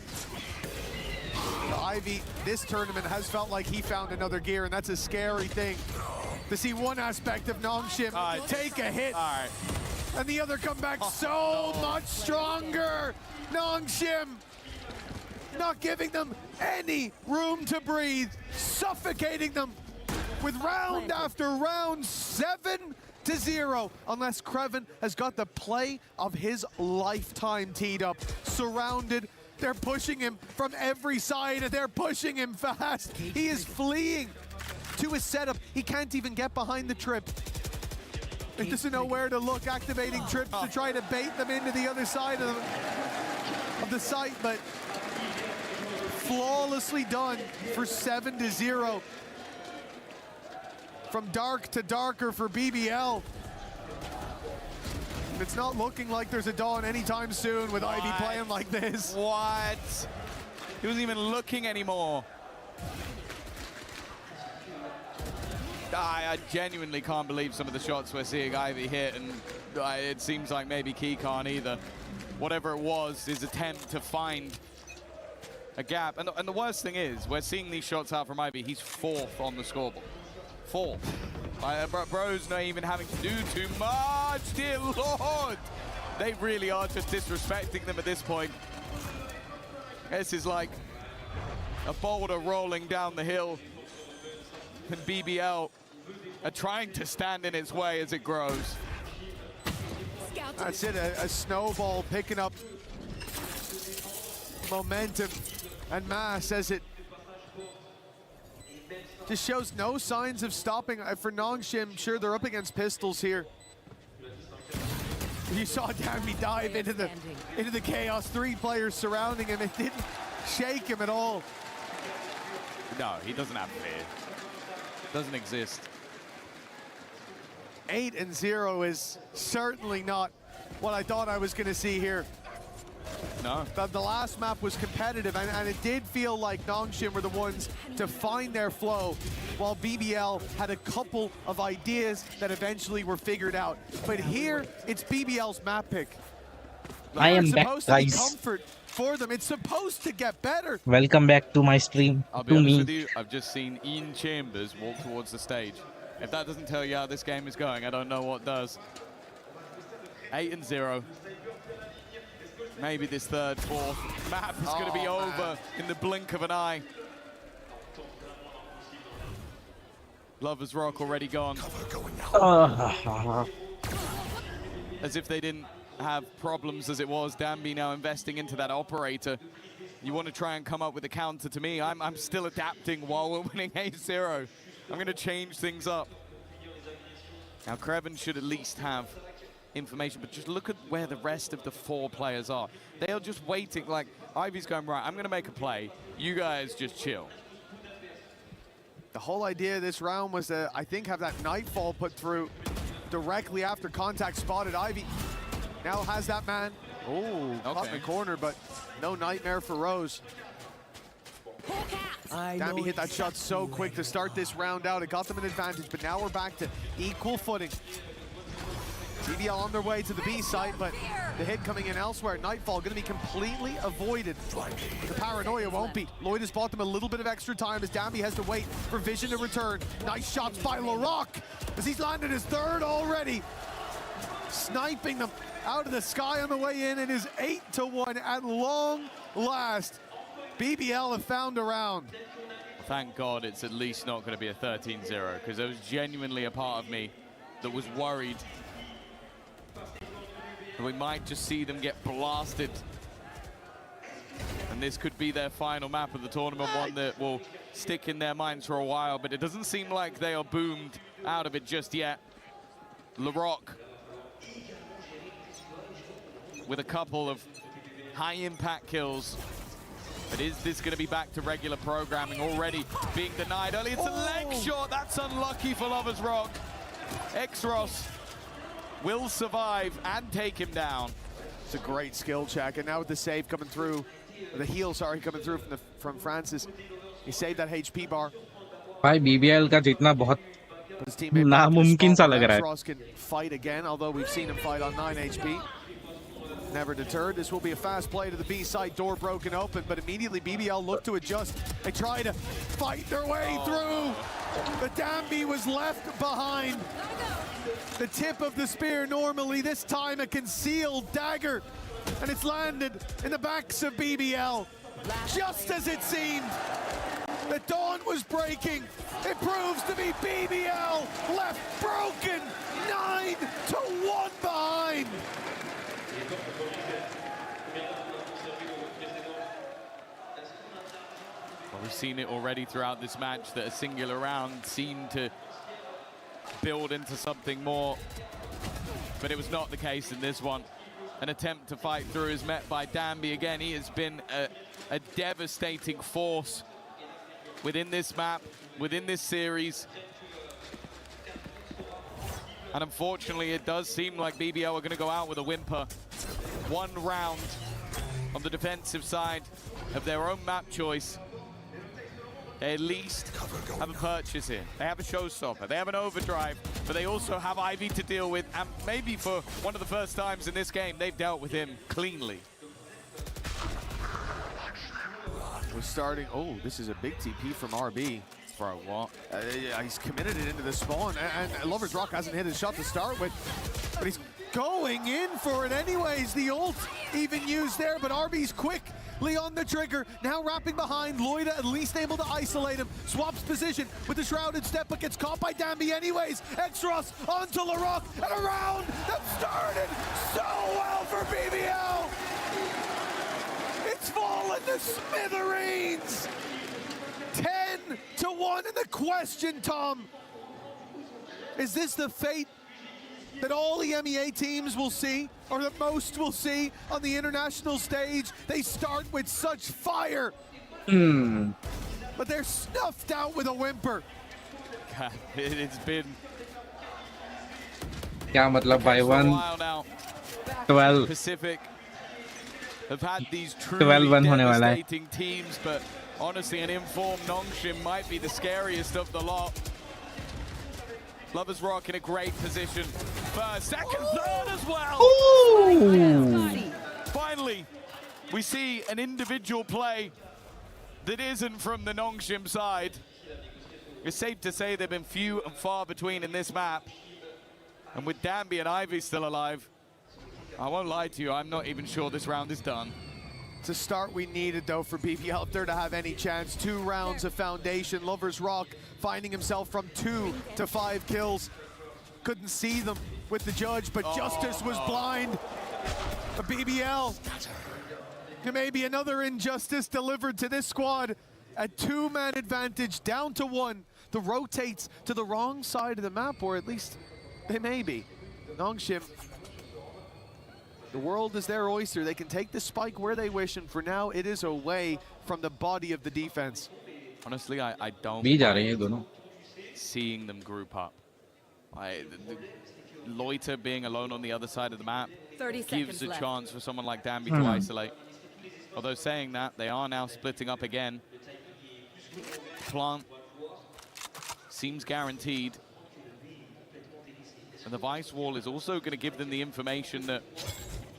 Ivy, this tournament has felt like he found another gear, and that's a scary thing. To see one aspect of Nongshim take a hit, and the other come back so much stronger. Nongshim not giving them any room to breathe, suffocating them with round after round, 7-0. Unless Kreven has got the play of his lifetime teed up, surrounded. They're pushing him from every side, and they're pushing him fast. He is fleeing to his setup. He can't even get behind the trip. He doesn't know where to look, activating trips to try to bait them into the other side of the site, but flawlessly done for 7-0. From dark to darker for BBL. It's not looking like there's a dawn anytime soon with Ivy playing like this. What? He wasn't even looking anymore. I genuinely can't believe some of the shots we're seeing Ivy hit, and it seems like maybe Key can't either. Whatever it was, his attempt to find a gap. And the worst thing is, we're seeing these shots out from Ivy. He's 4th on the scoreboard. 4th. Bro's not even having to do too much, dear Lord. They really are just disrespecting them at this point. This is like a boulder rolling down the hill, and BBL are trying to stand in its way as it grows. That's it, a snowball picking up momentum and mass as it just shows no signs of stopping for Nongshim. Sure, they're up against pistols here. You saw Dambi dive into the chaos. 3 players surrounding him. It didn't shake him at all. No, he doesn't have fear. Doesn't exist. 8-0 is certainly not what I thought I was going to see here. No. The last map was competitive, and it did feel like Nongshim were the ones to find their flow, while BBL had a couple of ideas that eventually were figured out. But here, it's BBL's map pick. I am back, supposed to be guys. comfort for them. It's supposed to get better. Welcome back to my stream. I'll be honest with you, I've just seen Ian Chambers walk towards the stage. If that doesn't tell you how this game is going, I don't know what does. 8-0. Maybe this 3rd, 4th map is going to be over in the blink of an eye. Lover's Rock already gone. As if they didn't have problems as it was. Dambi now investing into that operator. You want to try and come up with a counter to me. I'm still adapting while we're winning 8-0. I'm going to change things up. Now, Kreven should at least have information, but just look at where the rest of the 4 players are. They are just waiting. Like, Ivy's going, right, I'm going to make a play. You guys just chill. The whole idea of this round was to, I think, have that Nightfall put through directly after contact spotted. Ivy now has that man. Oh, caught in the corner, but no nightmare for Rose. Dambi hit that shot so quick to start this round out. It got them an advantage, but now we're back to equal footing. BBL on their way to the B site, but the hit coming in elsewhere. Nightfall going to be completely avoided. The paranoia won't be. Lloyd has bought them a little bit of extra time as Dambi has to wait for Vision to return. Nice shots by LaRock as he's landed his 3rd already. Sniping them out of the sky on the way in. It is 8-1 at long last. BBL have found a round. Thank God it's at least not going to be a 13-0, because there was genuinely a part of me that was worried that we might just see them get blasted. And this could be their final map of the tournament, one that will stick in their minds for a while, but it doesn't seem like they are boomed out of it just yet. LaRock with a couple of high-impact kills. But is this going to be back to regular programming? Already being denied early. It's a leg shot. That's unlucky for Lover's Rock. Exros will survive and take him down. It's a great skill check, and now with the save coming through, the heal, sorry, coming through from Francis. He saved that HP bar. भाई BBL का जीतना बहुत नामुमकिन सा लग रहा है. Exros can fight again, although we've seen him fight on 9 HP. never deterred. This will be a fast play to the B side, door broken open, but immediately BBL look to adjust. They try to fight their way through. But Danby was left behind. The tip of the spear normally, this time a concealed dagger, and it's landed in the backs of BBL. Just as it seemed, the dawn was breaking. It proves to be BBL left broken, 9-1 behind. Well, we've seen it already throughout this match that a singular round seemed to build into something more, but it was not the case in this one. An attempt to fight through is met by Danby again. He has been a devastating force within this map, within this series. And unfortunately, it does seem like BBL are going to go out with a whimper. One round on the defensive side of their own map choice. They at least have a purchase here. They have a showstopper. They have an overdrive, but they also have Ivy to deal with. And maybe for one of the first times in this game, they've dealt with him cleanly. We're starting. Oh, this is a big TP from RB. For what? He's committed it into the spawn, and Lover's Rock hasn't hit his shot to start with, but he's going in for it anyways. The ult even used there, but RB's quick. On the trigger, now wrapping behind. Loida at least able to isolate him. Swaps position with the shrouded step, but gets caught by Danby anyways. Extros onto LaRock, and a round that started so well for BBL. It's fallen to smithereens. 10-1, and the question, Tom, is this the fate that all the MEA teams will see, or that most will see on the international stage? They start with such fire, but they're snuffed out with a whimper. God, it's been क्या मतलब by 1 12 Pacific have had these 12-1 truly होने वाला है. devastating teams, but honestly, an informed Nongshim might be the scariest of the lot. Lovers Rock in a great position. First, second, third as well. Ooh. Finally, we see an individual play that isn't from the Nongshim side. It's safe to say they've been few and far between in this map. And with Danby and Ivy still alive, I won't lie to you, I'm not even sure this round is done. It's a start we needed, though, for BBL up there to have any chance. 2 rounds of foundation. Lovers Rock finding himself from 2 to 5 kills. Couldn't see them with the judge, but Justice was blind. A BBL. Maybe another injustice delivered to this squad. A 2-man advantage, down to 1. The rotates to the wrong side of the map, or at least they may be. Nongshim, the world is their oyster. They can take the spike where they wish, and for now, it is away from the body of the defense. Honestly, I don't mind seeing them group up. Loiter being alone on the other side of the map 30 gives a left. chance for someone like Danby to isolate. Although saying that, they are now splitting up again. Plant seems guaranteed. And the Vice Wall is also going to give them the information that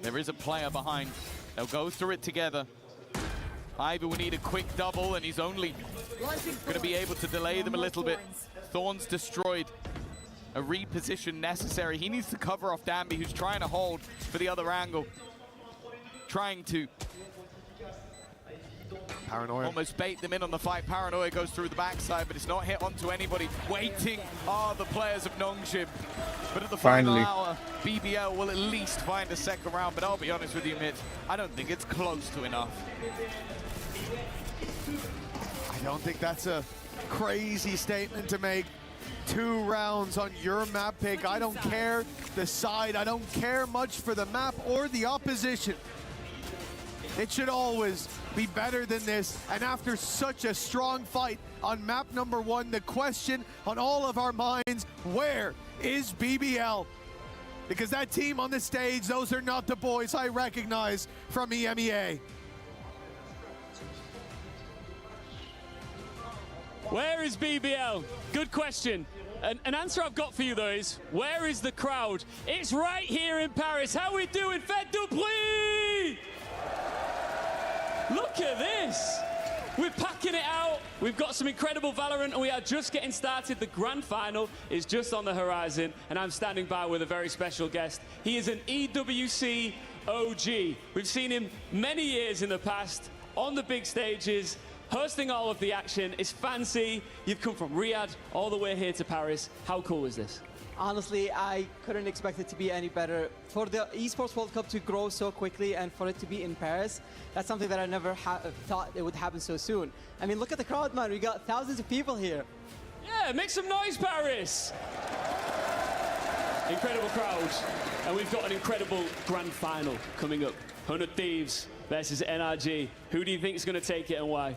there is a player behind. They'll go through it together. Ivy will need a quick double, and he's only going to be able to delay them a little bit. Thorns destroyed. A reposition necessary. He needs to cover off Danby, who's trying to hold for the other angle. Trying to Paranoia. almost bait them in on the fight. Paranoia goes through the backside, but it's not hit onto anybody. Waiting are the players of Nongshim. But at the final hour, BBL will at least find a second round. But I'll be honest with you, Mitch, I don't think it's close to enough. I don't think that's a crazy statement to make. 2 rounds on your map pick. I don't care the side. I don't care much for the map or the opposition. It should always be better than this. And after such a strong fight on map number 1, the question on all of our minds, where is BBL? Because that team on the stage, those are not the boys I recognize from EMEA. Where is BBL? Good question. An answer I've got for you, though, is where is the crowd? It's right here in Paris. How we doing, Faites du Bruit? Look at this. We're packing it out. We've got some incredible Valorant, and we are just getting started. The grand final is just on the horizon, and I'm standing by with a very special guest. He is an EWC OG. We've seen him many years in the past, on the big stages, hosting all of the action. It's fancy. You've come from Riyadh all the way here to Paris. How cool is this? Honestly, I couldn't expect it to be any better. For the Esports World Cup to grow so quickly and for it to be in Paris, that's something that I never thought it would happen so soon. I mean, look at the crowd, man. We got thousands of people here. Yeah, make some noise, Paris. Incredible crowd. And we've got an incredible grand final coming up. 100 Thieves versus NRG. Who do you think is going to take it and why?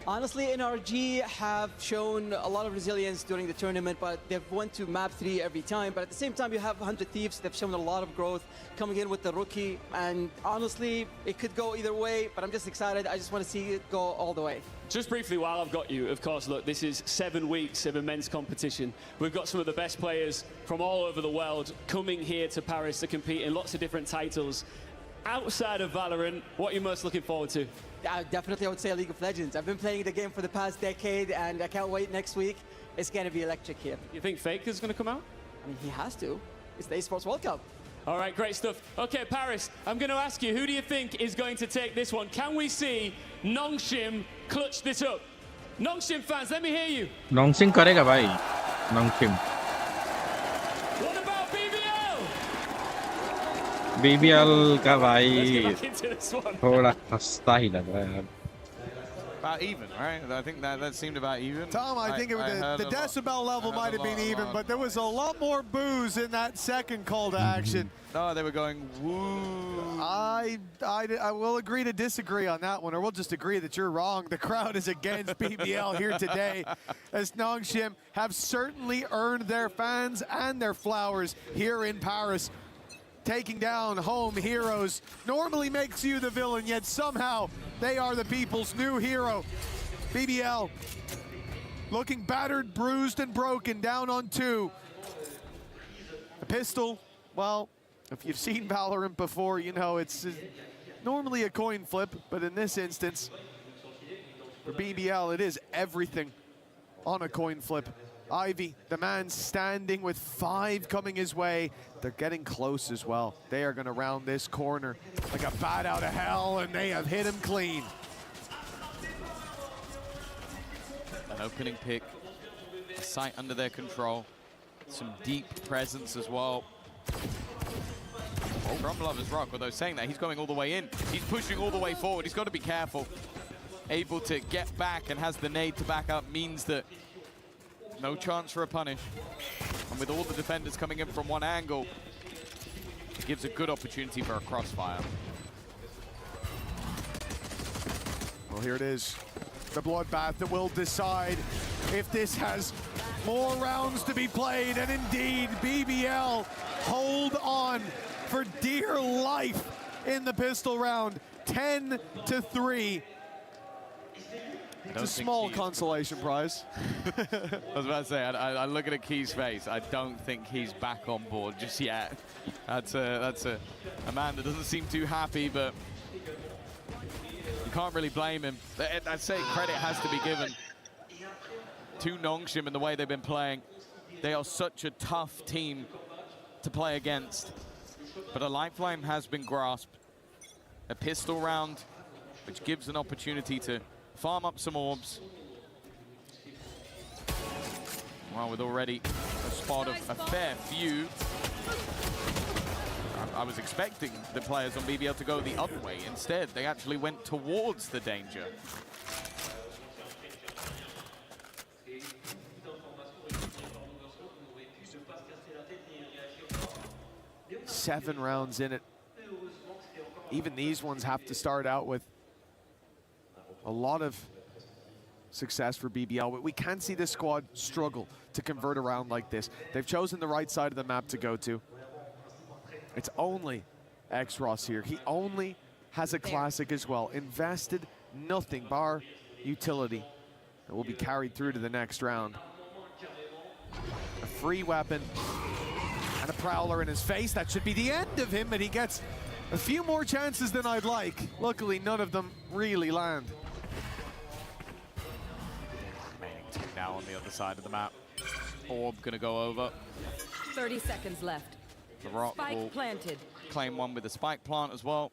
Honestly, NRG have shown a lot of resilience during the tournament, but they've went to map 3 every time. But at the same time, you have 100 Thieves. They've shown a lot of growth coming in with the rookie. And honestly, it could go either way, but I'm just excited. I just want to see it go all the way. Just briefly, while I've got you, of course, look, this is 7 weeks of immense competition. We've got some of the best players from all over the world coming here to Paris to compete in lots of different titles. Outside of Valorant, what are you most looking forward to? Definitely, I would say League of Legends. I've been playing the game for the past decade, and I can't wait next week. It's going to be electric here. You think Faker's going to come out? I mean, he has to. It's the Esports World Cup. All right, great stuff. Okay, Paris, I'm going to ask you, who do you think is going to take this one? Can we see Nongshim clutch this up? Nongshim fans, let me hear you. Nongshim करेगा भाई. Nongshim. What about BBL? BBL का भाई Let's get back into this one. थोड़ा खस्ता ही लग रहा है यार. About even, right? I think that seemed about even. Tom, I think the decibel level might have been even, but there was a lot more boos in that second call to action. No, they were going woo. I will agree to disagree on that one, or we'll just agree that you're wrong. The crowd is against BBL here today, as Nongshim have certainly earned their fans and their flowers here in Paris. Taking down home heroes normally makes you the villain, yet somehow they are the people's new hero. BBL looking battered, bruised, and broken, down on 2. The pistol, well, if you've seen Valorant before, you know it's normally a coin flip, but in this instance, for BBL, it is everything on a coin flip. Ivy, the man standing with 5 coming his way. They're getting close as well. They are going to round this corner like a bat out of hell, and they have hit him clean. An opening pick, a site under their control, some deep presence as well. From Lover's Rock, although saying that, he's going all the way in. He's pushing all the way forward. He's got to be careful. Able to get back and has the nade to back up means that no chance for a punish. And with all the defenders coming in from one angle, it gives a good opportunity for a crossfire. Well, here it is. The bloodbath that will decide if this has more rounds to be played. And indeed, BBL hold on for dear life in the pistol round. 10-3. It's a small consolation prize. I was about to say, I look at Key's face. I don't think he's back on board just yet. That's a man that doesn't seem too happy, but you can't really blame him. I'd say credit has to be given to Nongshim in the way they've been playing. They are such a tough team to play against. But a lifeline has been grasped. A pistol round, which gives an opportunity to farm up some orbs. Well, with already a spot of a fair few. I was expecting the players on BBL to go the other way. Instead, they actually went towards the danger. Seven rounds in it. Even these ones have to start out with a lot of success for BBL, but we can see this squad struggle to convert a round like this. They've chosen the right side of the map to go to. It's only X-Ross here. He only has a classic as well. Invested nothing bar utility that will be carried through to the next round. A free weapon and a prowler in his face. That should be the end of him, but he gets A few more chances than I'd like. Luckily, none of them really land. Remaining two now on the other side of the map. Orb gonna go over. 30 seconds left. The Rock Spike will planted. claim one with the spike plant as well.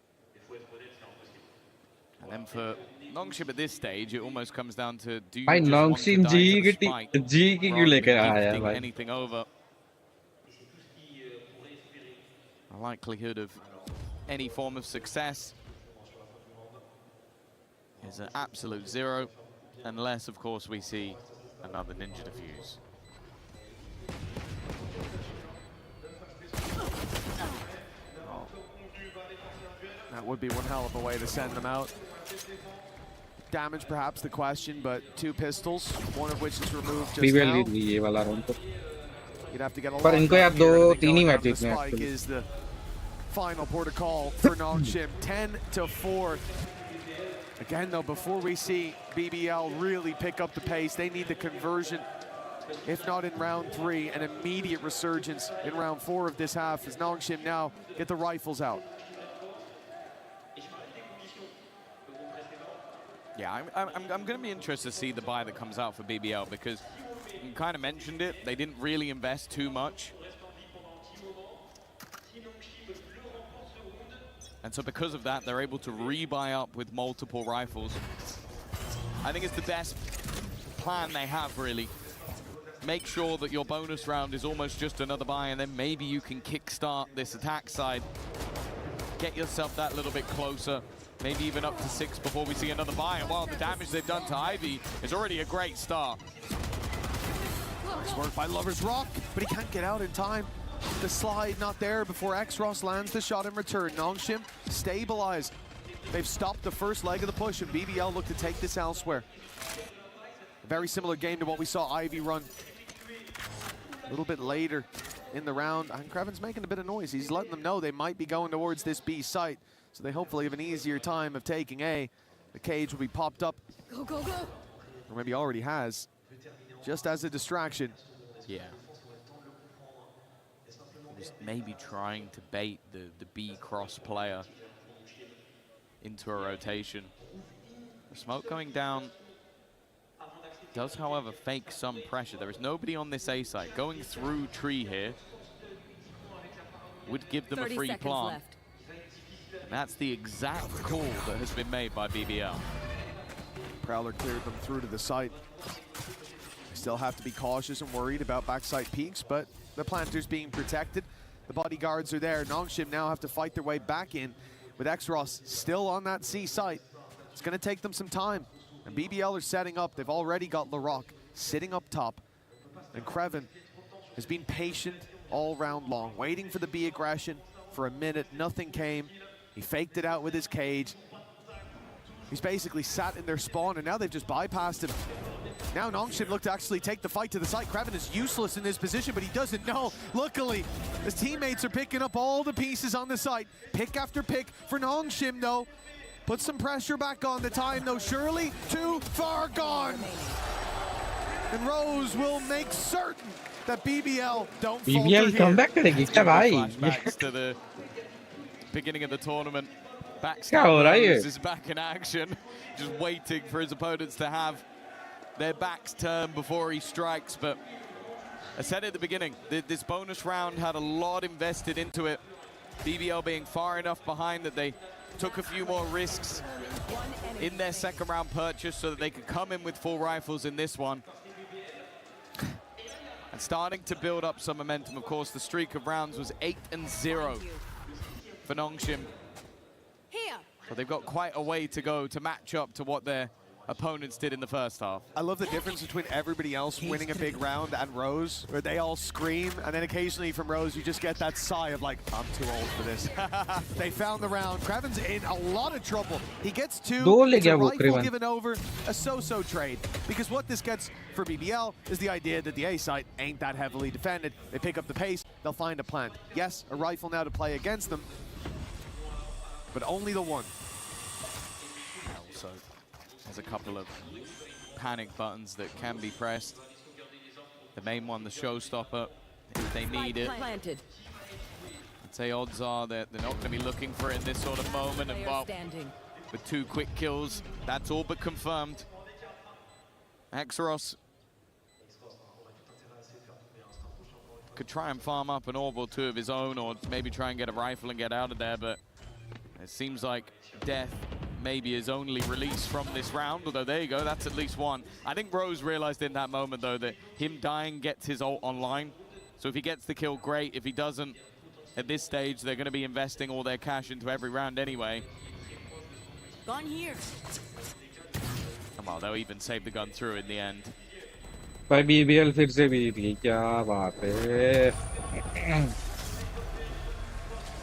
And then for Nongshim at this stage, it almost comes down to do you भाई just want to नॉन्गशिम die ji to the की spike जी की क्यों rather लेकर than आया है gifting भाई? anything over? A likelihood of any form of success is an absolute zero, unless, of course, we see another ninja defuse. That would be one hell of a way to send them out. Damage, perhaps the question, but 2 pistols, one of which is removed just BBL now. जीत गई ये वाला round तो. You'd have to get a पर lot इनको यार done here. दो I think तीन ही going match down to the जीतने हैं spike actually. is the final port of call for Nongshim. 10-4. Again, though, before we see BBL really pick up the pace, they need the conversion. If not in round 3, an immediate resurgence in round 4 of this half as Nongshim now get the rifles out. Yeah, I'm going to be interested to see the buy that comes out for BBL, because you kind of mentioned it, they didn't really invest too much. And so because of that, they're able to rebuy up with multiple rifles. I think it's the best plan they have, really. Make sure that your bonus round is almost just another buy, and then maybe you can kickstart this attack side. Get yourself that little bit closer, maybe even up to 6 before we see another buy. And while the damage they've done to Ivy is already a great start. Nice work by Lover's Rock, but he can't get out in time. The slide not there before X-Ross lands the shot in return. Nongshim stabilized. They've stopped the first leg of the push, and BBL look to take this elsewhere. A very similar game to what we saw Ivy run a little bit later in the round. And Kreven's making a bit of noise. He's letting them know they might be going towards this B site, so they hopefully have an easier time of taking A. The cage will be popped up. Go, go, go. Or maybe already has, just as a distraction. Yeah. Just maybe trying to bait the B cross player into a rotation. The smoke going down does, however, fake some pressure. There is nobody on this A site. Going through tree here would give them a free plant. Left. And that's the exact call that has been made by BBL. Prowler cleared them through to the site. They still have to be cautious and worried about backside peaks, but the planter's being protected. The bodyguards are there. Nongshim now have to fight their way back in with X-Ross still on that C site. It's going to take them some time. And BBL are setting up. They've already got Larocque sitting up top. And Kreven has been patient all round long, waiting for the B aggression for a minute. Nothing came. He faked it out with his cage. He's basically sat in their spawn, and now they've just bypassed him. Now Nongshim look to actually take the fight to the site. Kreven is useless in this position, but he doesn't know. Luckily, his teammates are picking up all the pieces on the site. Pick after pick for Nongshim, though. Put some pressure back on the time, though. Surely too far gone. And Rose will make certain that BBL don't falter BBL here. come back करेगी क्या भाई? Flashbacks to the beginning of the tournament. क्या हो रहा है ये? Rose is back in action, just waiting for his opponents to have their backs turned before he strikes. But I said at the beginning, this bonus round had a lot invested into it. BBL being far enough behind that they took a few more risks in their second round purchase so that they could come in with full rifles in this one. And starting to build up some momentum. Of course, the streak of rounds was 8-0 for Nongshim. So they've got quite a way to go to match up to what their opponents did in the first half. I love the difference between everybody else winning a big round and Rose, where they all scream, and then occasionally from Rose you just get that sigh of like, I'm too old for this. They found the round. Kreven's in a lot of trouble. He gets 2. It's a rifle given over, a so-so trade. Because what this gets for BBL is the idea that the A site ain't that heavily defended. They pick up the pace, they'll find a plant. Yes, a rifle now to play against them, but only the one. Also, there's a couple of panic buttons that can be pressed. The main one, the showstopper, if they need it. Planted. say odds are that they're not going to be looking for it in this sort of moment. And well, with 2 quick kills, that's all but confirmed. Exros could try and farm up an orb or 2 of his own, or maybe try and get a rifle and get out of there, but it seems like death maybe his only release from this round, although there you go, that's at least 1. I think Rose realized in that moment, though, that him dying gets his ult online. So if he gets the kill, great. If he doesn't, at this stage, they're going to be investing all their cash into every round anyway. Gone here. And well, they'll even save the gun through in the end. भाई BBL फिर से बीत गई, क्या बात है.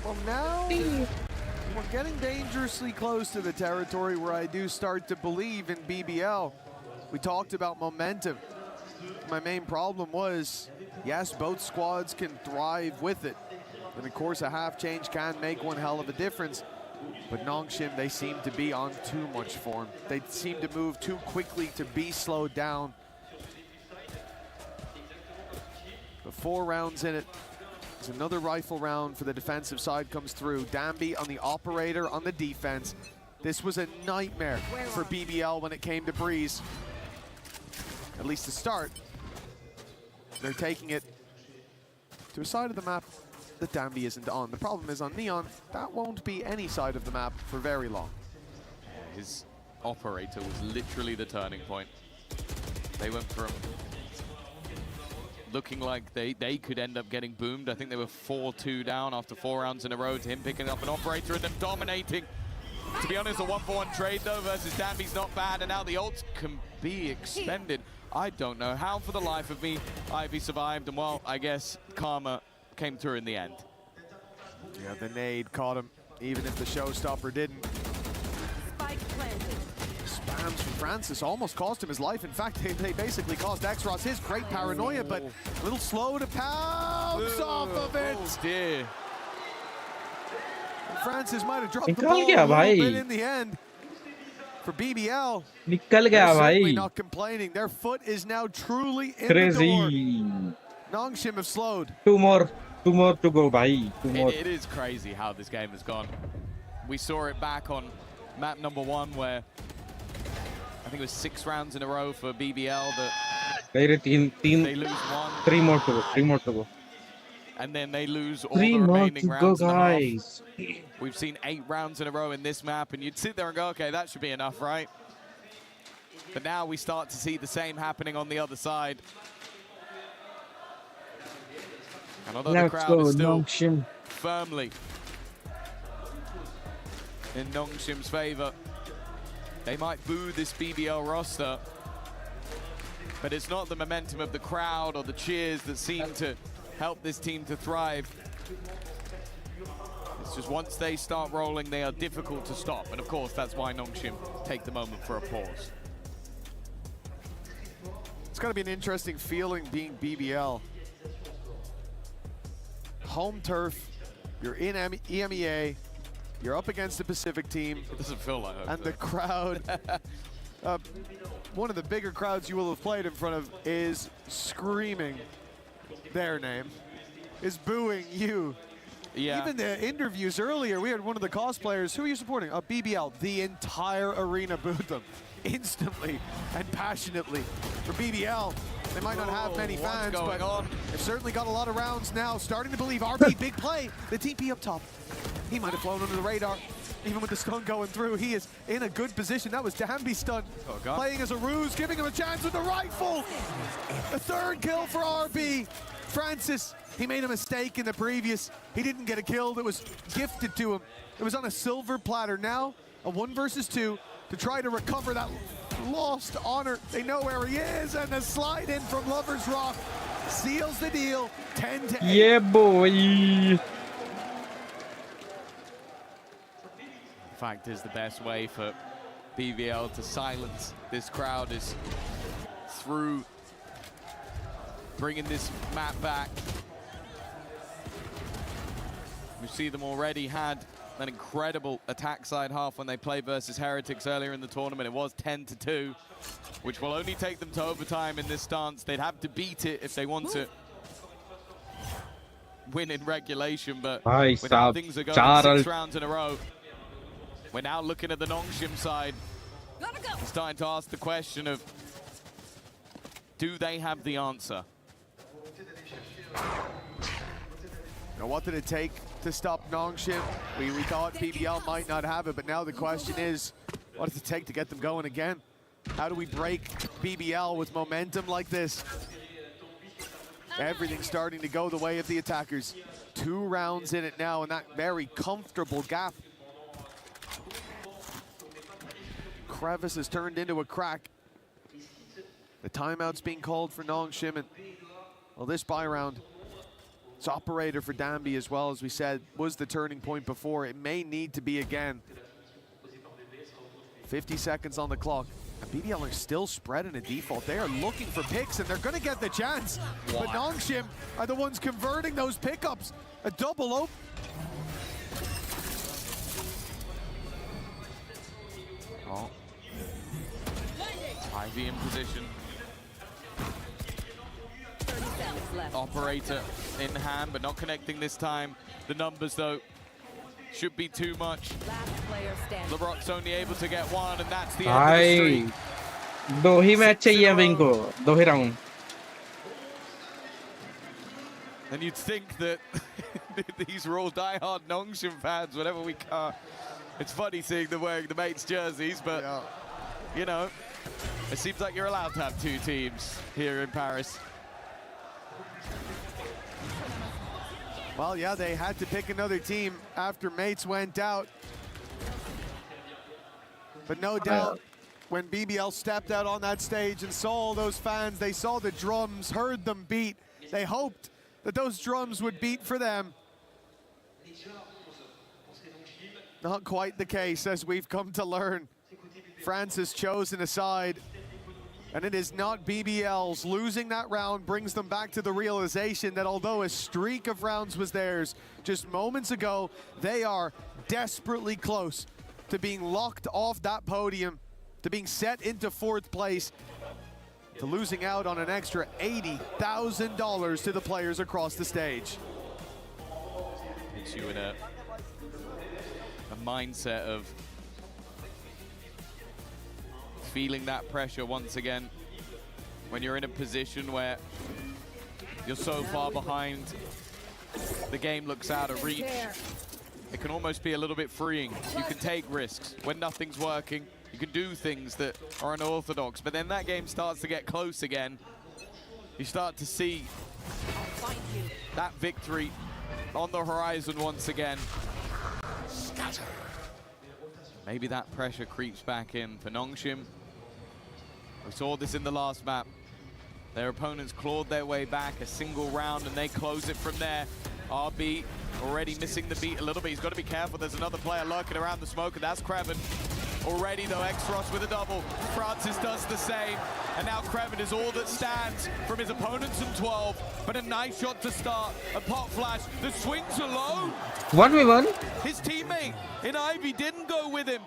Well, now we're getting dangerously close to the territory where I do start to believe in BBL. We talked about momentum. My main problem was, yes, both squads can thrive with it. And of course, a half change can make one hell of a difference. But Nongshim, they seem to be on too much form. They seem to move too quickly to be slowed down. The 4 rounds in it. There's another rifle round for the defensive side comes through. Danby on the operator on the defense. This was a nightmare for BBL when it came to Breeze. At least to start. They're taking it to a side of the map that Danby isn't on. The problem is on Neon, that won't be any side of the map for very long. His operator was literally the turning point. They went from looking like they could end up getting boomed. I think they were 4-2 down after 4 rounds in a row to him picking up an operator and them dominating. To be honest, a 1-for-1 trade though versus Danby's not bad, and now the ults can be expended. I don't know how for the life of me Ivy survived, and well, I guess Karma came through in the end. Yeah, the nade caught him, even if the showstopper didn't. Spams from Francis almost cost him his life. In fact, they basically cost Exros his great paranoia, but a little slow to pounce off of it. Oh dear. Francis might have dropped the ball निकल गया a little भाई. bit in the end. For BBL, निकल गया they're certainly भाई. not complaining. Their foot is now truly in Crazy. the door. Nongshim have slowed. 2 more to go भाई. 2 more. It is crazy how this game has gone. We saw it back on map number 1 where I think it was 6 rounds in a row for BBL that they lose 1. 3 more to go. 3 more to go. And then they lose all 3 the more remaining to go, rounds and a half. guys. We've seen 8 rounds in a row in this map, and you'd sit there and go, okay, that should be enough, right? But now we start to see the same happening on the other side. And although the crowd is still firmly in Nongshim's favor, they might boo this BBL roster, but it's not the momentum of the crowd or the cheers that seem to help this team to thrive. It's just once they start rolling, they are difficult to stop. And of course, that's why Nongshim take the moment for a pause. It's got to be an interesting feeling being BBL. Home turf, you're in EMEA, you're up against the Pacific team. It doesn't feel like home And turf. the crowd, one of the bigger crowds you will have played in front of is screaming their name, is booing you. Yeah. Even the interviews earlier, we had one of the cosplayers, who are you supporting? BBL. The entire arena booed them instantly and passionately. For BBL, they might not have many fans, but they've certainly got a lot of rounds now. Starting to believe RB, big play. The TP up top. He might have flown under the radar. Even with the stun going through, he is in a good position. That was Danby's stun. Playing as a ruse, giving him a chance with the rifle. A 3rd kill for RB. Francis, he made a mistake in the previous. He didn't get a kill that was gifted to him. It was on a silver platter. Now, a 1 versus 2 to try to recover that lost honor. They know where he is, and the slide in from Lover's Rock seals the deal. 10-8. Yeah, boy. Fact is, the best way for BBL to silence this crowd is through bringing this map back. We see them already had an incredible attack side half when they played versus Heretics earlier in the tournament. It was 10-2, which will only take them to overtime in this stance. They'd have to beat it if they want to win in regulation, but Bhai with how sahab, things are going, 4 6 rounds in a row, we're now looking at the Nongshim side. We're starting to ask the question of, do they have the answer? Now, what did it take to stop Nongshim? We thought BBL might not have it, but now the question is, what does it take to get them going again? How do we break BBL with momentum like this? Everything's starting to go the way of the attackers. 2 rounds in it now, and that very comfortable gap. Crevice has turned into a crack. The timeout's being called for Nongshim, and well, this buy round, it's operator for Danby as well, as we said, was the turning point before. It may need to be again. 50 seconds on the clock. And BBL are still spreading a default. They are looking for picks, and they're going to get the chance. But Nongshim are the ones converting those pickups. A double open. Oh. Ivy in position. Operator in hand, but not connecting this time. The numbers, though, should be too much. LeBrock's only able to get 1, and that's the end of the streak. 2 he match चाहिए अब इनको, 2 ही round. And you'd think that these are all diehard Nongshim fans, whenever we can. It's funny seeing them wearing the mates' jerseys, but, you know, it seems like you're allowed to have 2 teams here in Paris. Well, yeah, they had to pick another team after mates went out. But no doubt, when BBL stepped out on that stage and saw all those fans, they saw the drums, heard them beat. They hoped that those drums would beat for them. Not quite the case, as we've come to learn. France has chosen a side, and it is not BBL's. Losing that round brings them back to the realization that although a streak of rounds was theirs just moments ago, they are desperately close to being locked off that podium, to being set into 4th place, to losing out on an extra $80,000 to the players across the stage. Puts you in a mindset of feeling that pressure once again when you're in a position where you're so far behind, the game looks out of reach. It can almost be a little bit freeing. You can take risks when nothing's working. You can do things that are unorthodox, but then that game starts to get close again. You start to see that victory on the horizon once again. Maybe that pressure creeps back in for Nongshim. We saw this in the last map. Their opponents clawed their way back a single round, and they close it from there. RB already missing the beat a little bit. He's got to be careful. There's another player lurking around the smoke, and that's Kreven. Already, though, X-Frost with a double. Francis does the same. And now Kreven is all that stands from his opponents in 12. But a nice shot to start. A pop flash. The swings are low. 1v1. His teammate in Ivy didn't go with him.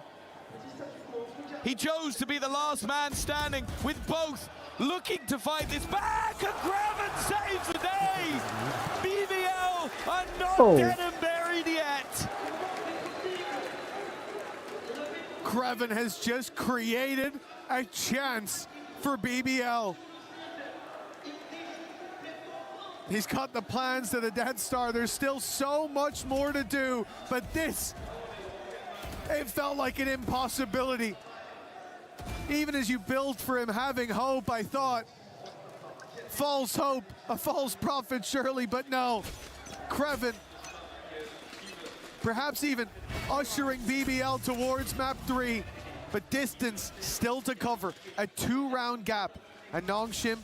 He chose to be the last man standing, with both looking to fight this back. And Kreven saves the day. BBL are not dead and buried yet. Kreven has just created a chance for BBL. He's got the plans to the Death Star. There's still so much more to do, but this, it felt like an impossibility. Even as you build for him having hope, I thought, false hope, a false prophet surely, but no. Kreven, perhaps even ushering BBL towards map 3, but distance still to cover. A 2-round gap, and Nongshim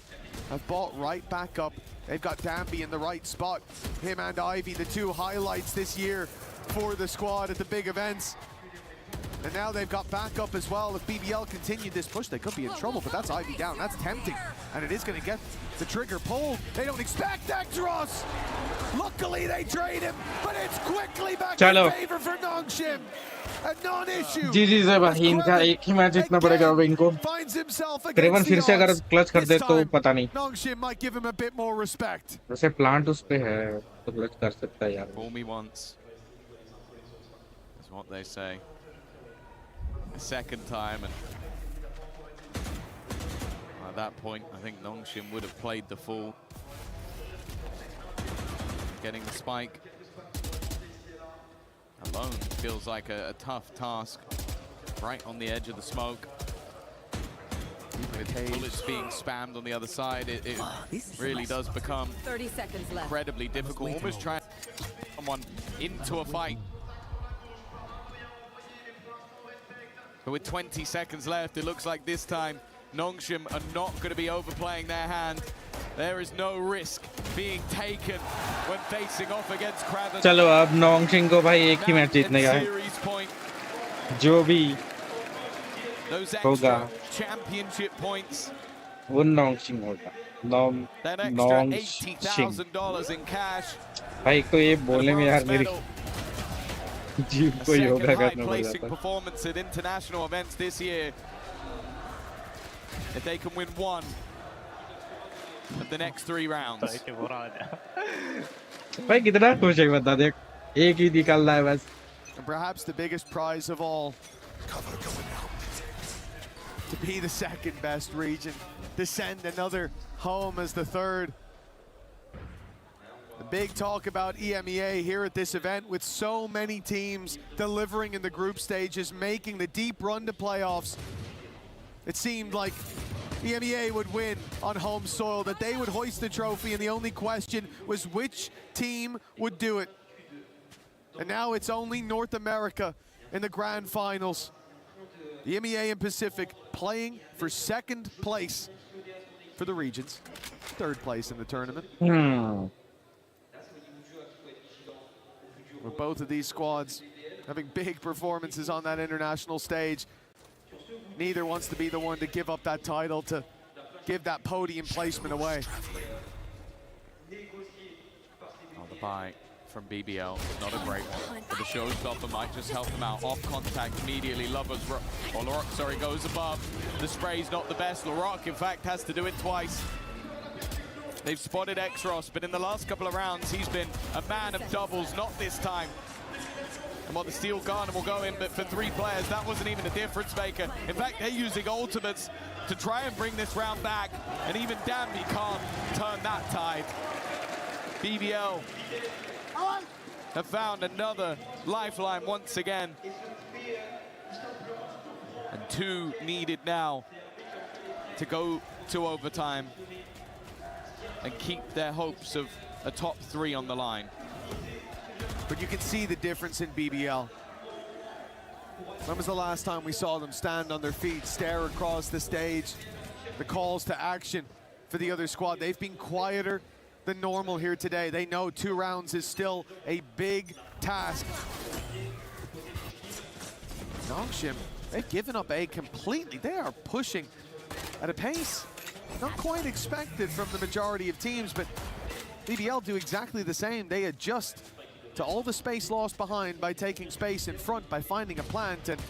have bought right back up. They've got Danby in the right spot. Him and Ivy, the 2 highlights this year for the squad at the big events. And now they've got backup as well. If BBL continued this push, they could be in trouble, but that's Ivy down. That's tempting. And it is going to get the trigger pulled. They don't expect Extros. Luckily, they trade him, but it's quickly back in favor for Nongshim. A non-issue. जी से भाई इनका एक ही match जीतना पड़ेगा अब इनको Trayvon फिर से अगर क्लच कर दे तो पता नहीं Nongshim might give him a bit more respect. वैसे प्लांट उस पे है तो क्लच कर सकता है यार Fool me once is what they say. A second time, and at that point I think Nongshim would have played the fool. Getting the spike alone feels like a tough task, right on the edge of the smoke. With bullets being spammed on the other side, it really does become 30 seconds left. incredibly difficult. Almost trying to get someone into a fight. But with 20 seconds left, it looks like this time Nongshim are not going to be overplaying their hand. There is no risk being taken when facing off against Kraven. चलो अब नोंगशिंग को भाई एक ही match जीतने का है जो भी होगा championship points. वो नोंगशिंग होगा नोंगशिंग $80,000 in cash. भाई तो ये बोलने में यार मेरी जीव को योगा करना पड़ जाता है performance at international events this year. If they can win one of the next 3 rounds. भाई कितना खुश है बता देख एक ही निकलना है बस. And perhaps the biggest prize of all, to be the second best region, to send another home as the third. The big talk about EMEA here at this event, with so many teams delivering in the group stages, making the deep run to playoffs. It seemed like EMEA would win on home soil, that they would hoist the trophy, and the only question was which team would do it. And now it's only North America in the grand finals. The EMEA and Pacific playing for second place for the regions, third place in the tournament. With both of these squads having big performances on that international stage, neither wants to be the one to give up that title, to give that podium placement away. Oh, the buy from BBL, not a great one. But the showstopper might just help them out. Off contact immediately, LaRock, sorry, goes above. The spray's not the best. LaRock, in fact, has to do it twice. They've spotted Exros, but in the last couple of rounds, he's been a man of doubles, not this time. And while the steel gun will go in, but for 3 players, that wasn't even a difference maker. In fact, they're using ultimates to try and bring this round back, and even Danby can't turn that tide. BBL have found another lifeline once again. And 2 needed now to go to overtime and keep their hopes of a top 3 on the line. But you can see the difference in BBL. When was the last time we saw them stand on their feet, stare across the stage? The calls to action for the other squad. They've been quieter than normal here today. They know 2 rounds is still a big task. Nongshim, they've given up A completely. They are pushing at a pace not quite expected from the majority of teams, but BBL do exactly the same. They adjust to all the space lost behind by taking space in front, by finding a plant. And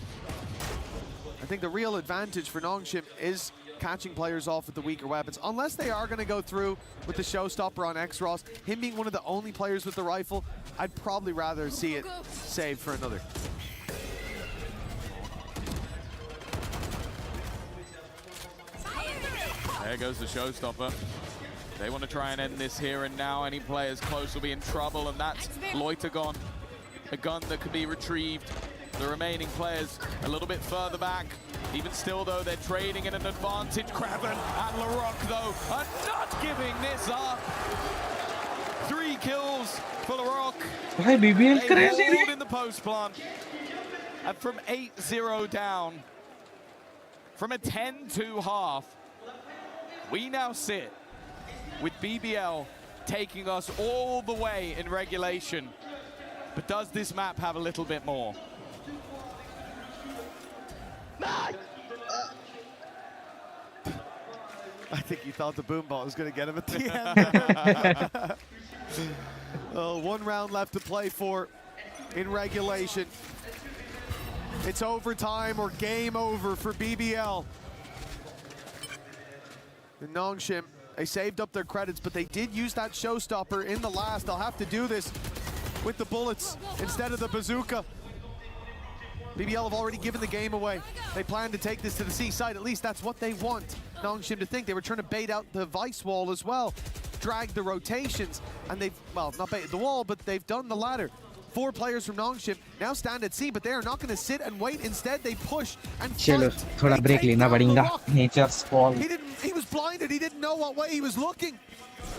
I think the real advantage for Nongshim is catching players off with the weaker weapons, unless they are going to go through with the showstopper on Exros. Him being one of the only players with the rifle, I'd probably rather see it saved for another. There goes the showstopper. They want to try and end this here and now. Any players close will be in trouble, and that's Loiter gone. A gun that can be retrieved. The remaining players a little bit further back. Even still, though, they're trading in an advantage. Kraven and LaRock, though, are not giving this up. 3 kills for LaRock. Why BBL crazy? They hold in the post plant. And from 8-0 down, from a 10-2 half, we now sit with BBL taking us all the way in regulation. But does this map have a little bit more? I think he thought the boom ball was going to get him at the end. One round left to play for in regulation. It's overtime or game over for BBL. And Nongshim, they saved up their credits, but they did use that showstopper in the last. They'll have to do this with the bullets instead of the bazooka. BBL have already given the game away. They plan to take this to the C side. At least that's what they want Nongshim to think. They were trying to bait out the vice wall as well, drag the rotations, and they've, well, not baited the wall, but they've done the latter. 4 players from Nongshim now stand at C, but they are not going to sit and wait. Instead, they push and चलो fight. थोड़ा They break take लेना down the पड़ेगा rock. Nature's fall He was blinded. He didn't know what way he was looking.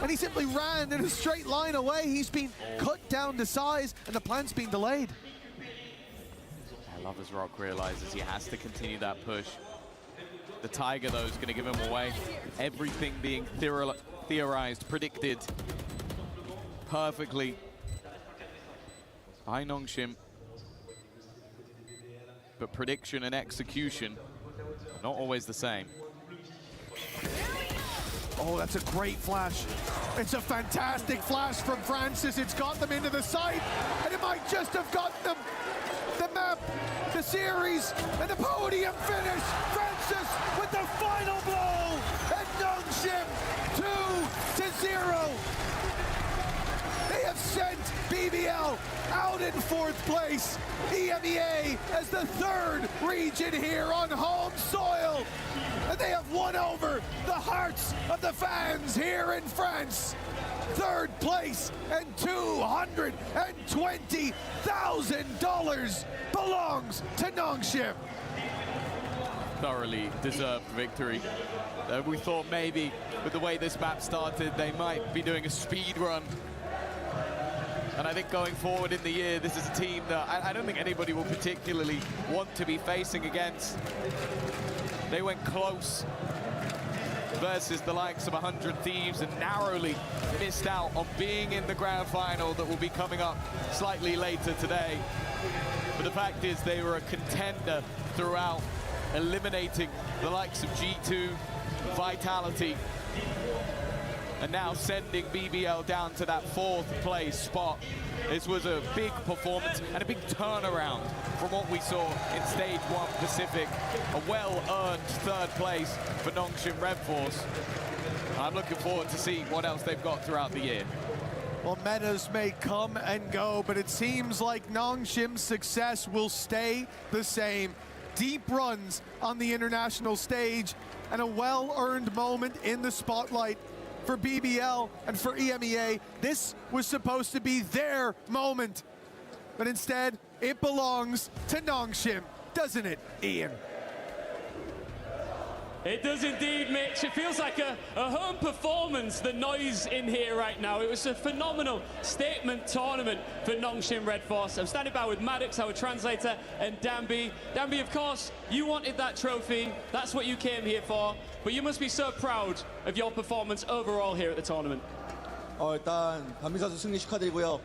And he simply ran in a straight line away. He's been cut down to size, and the plan's been delayed. Lovers Rock realizes he has to continue that push. The Tiger, though, is going to give him away. Everything being theorized, predicted perfectly by Nongshim. But prediction and execution are not always the same. Oh, that's a great flash. It's a fantastic flash from Francis. It's got them into the site, and it might just have gotten them the map, the series, and the podium finish. Francis with the final blow, and Nongshim 2-0. They have sent BBL out in 4th place. EMEA as the 3rd region here on home soil. And they have won over the hearts of the fans here in France. 3rd place and $220,000 belongs to Nongshim. Thoroughly deserved victory. We thought maybe with the way this map started, they might be doing a speed run. And I think going forward in the year, this is a team that I don't think anybody will particularly want to be facing against. They went close versus the likes of 100 Thieves and narrowly missed out on being in the grand final that will be coming up slightly later today. But the fact is they were a contender throughout, eliminating the likes of G2, Vitality, and now sending BBL down to that 4th place spot. This was a big performance and a big turnaround from what we saw in Stage 1 Pacific. A well-earned 3rd place for Nongshim Red Force. I'm looking forward to see what else they've got throughout the year. Well, metas may come and go, but it seems like Nongshim's success will stay the same. Deep runs on the international stage and a well-earned moment in the spotlight for BBL and for EMEA. This was supposed to be their moment, but instead it belongs to Nongshim, doesn't it, Ian? It does indeed, Mitch. It feels like a home performance, the noise in here right now. It was a phenomenal statement tournament for Nongshim Red Force. I'm standing by with Maddox, our translator, and Danby. Danby, of course, you wanted that trophy. That's what you came here for. But you must be so proud of your performance overall here at the tournament. 일단 단비 선수 승리 축하드리고요.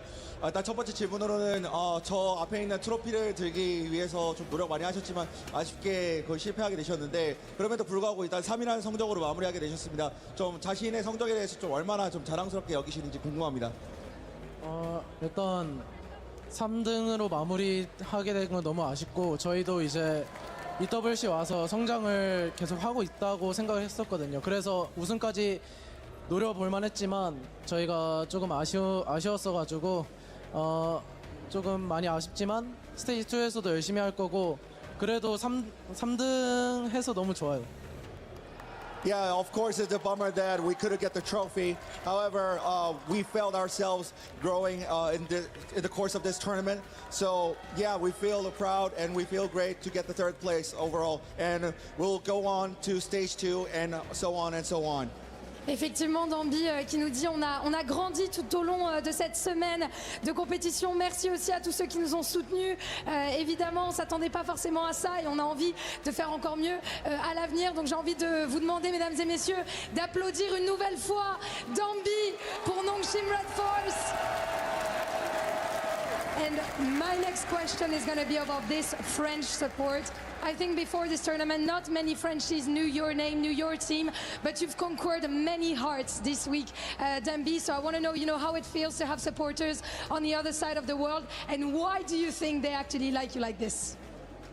일단 첫 번째 질문으로는 저 앞에 있는 트로피를 들기 위해서 좀 노력 많이 하셨지만 아쉽게 거의 실패하게 되셨는데 그럼에도 불구하고 일단 3위라는 성적으로 마무리하게 되셨습니다. 좀 자신의 성적에 대해서 좀 얼마나 좀 자랑스럽게 여기시는지 궁금합니다. 일단 3등으로 마무리하게 된 건 너무 아쉽고 저희도 이제 EWC 와서 성장을 계속 하고 있다고 생각을 했었거든요. 그래서 우승까지 노려볼 만했지만 저희가 조금 아쉬웠어가지고 조금 많이 아쉽지만 스테이지 2에서도 열심히 할 거고 그래도 3등 해서 너무 좋아요. Yeah, of course it's a bummer that we couldn't get the trophy. However, we felt ourselves growing in the course of this tournament. So yeah, we feel proud and we feel great to get the 3rd place overall. And we'll go on to stage 2 and so on and so on. Effectivement, Danby qui nous dit on a grandi tout au long de cette semaine de compétition. Merci aussi à tous ceux qui nous ont soutenus. Évidemment, on ne s'attendait pas forcément à ça et on a envie de faire encore mieux à l'avenir. Donc j'ai envie de vous demander, mesdames et messieurs, d'applaudir une nouvelle fois Danby pour Nongshim Red Force. And my next question is going to be about this French support. I think before this tournament, not many Frenchies knew your name, knew your team, but you've conquered many hearts this week, Demby. So I want to know, how it feels to have supporters on the other side of the world, and why do you think they actually like you like this?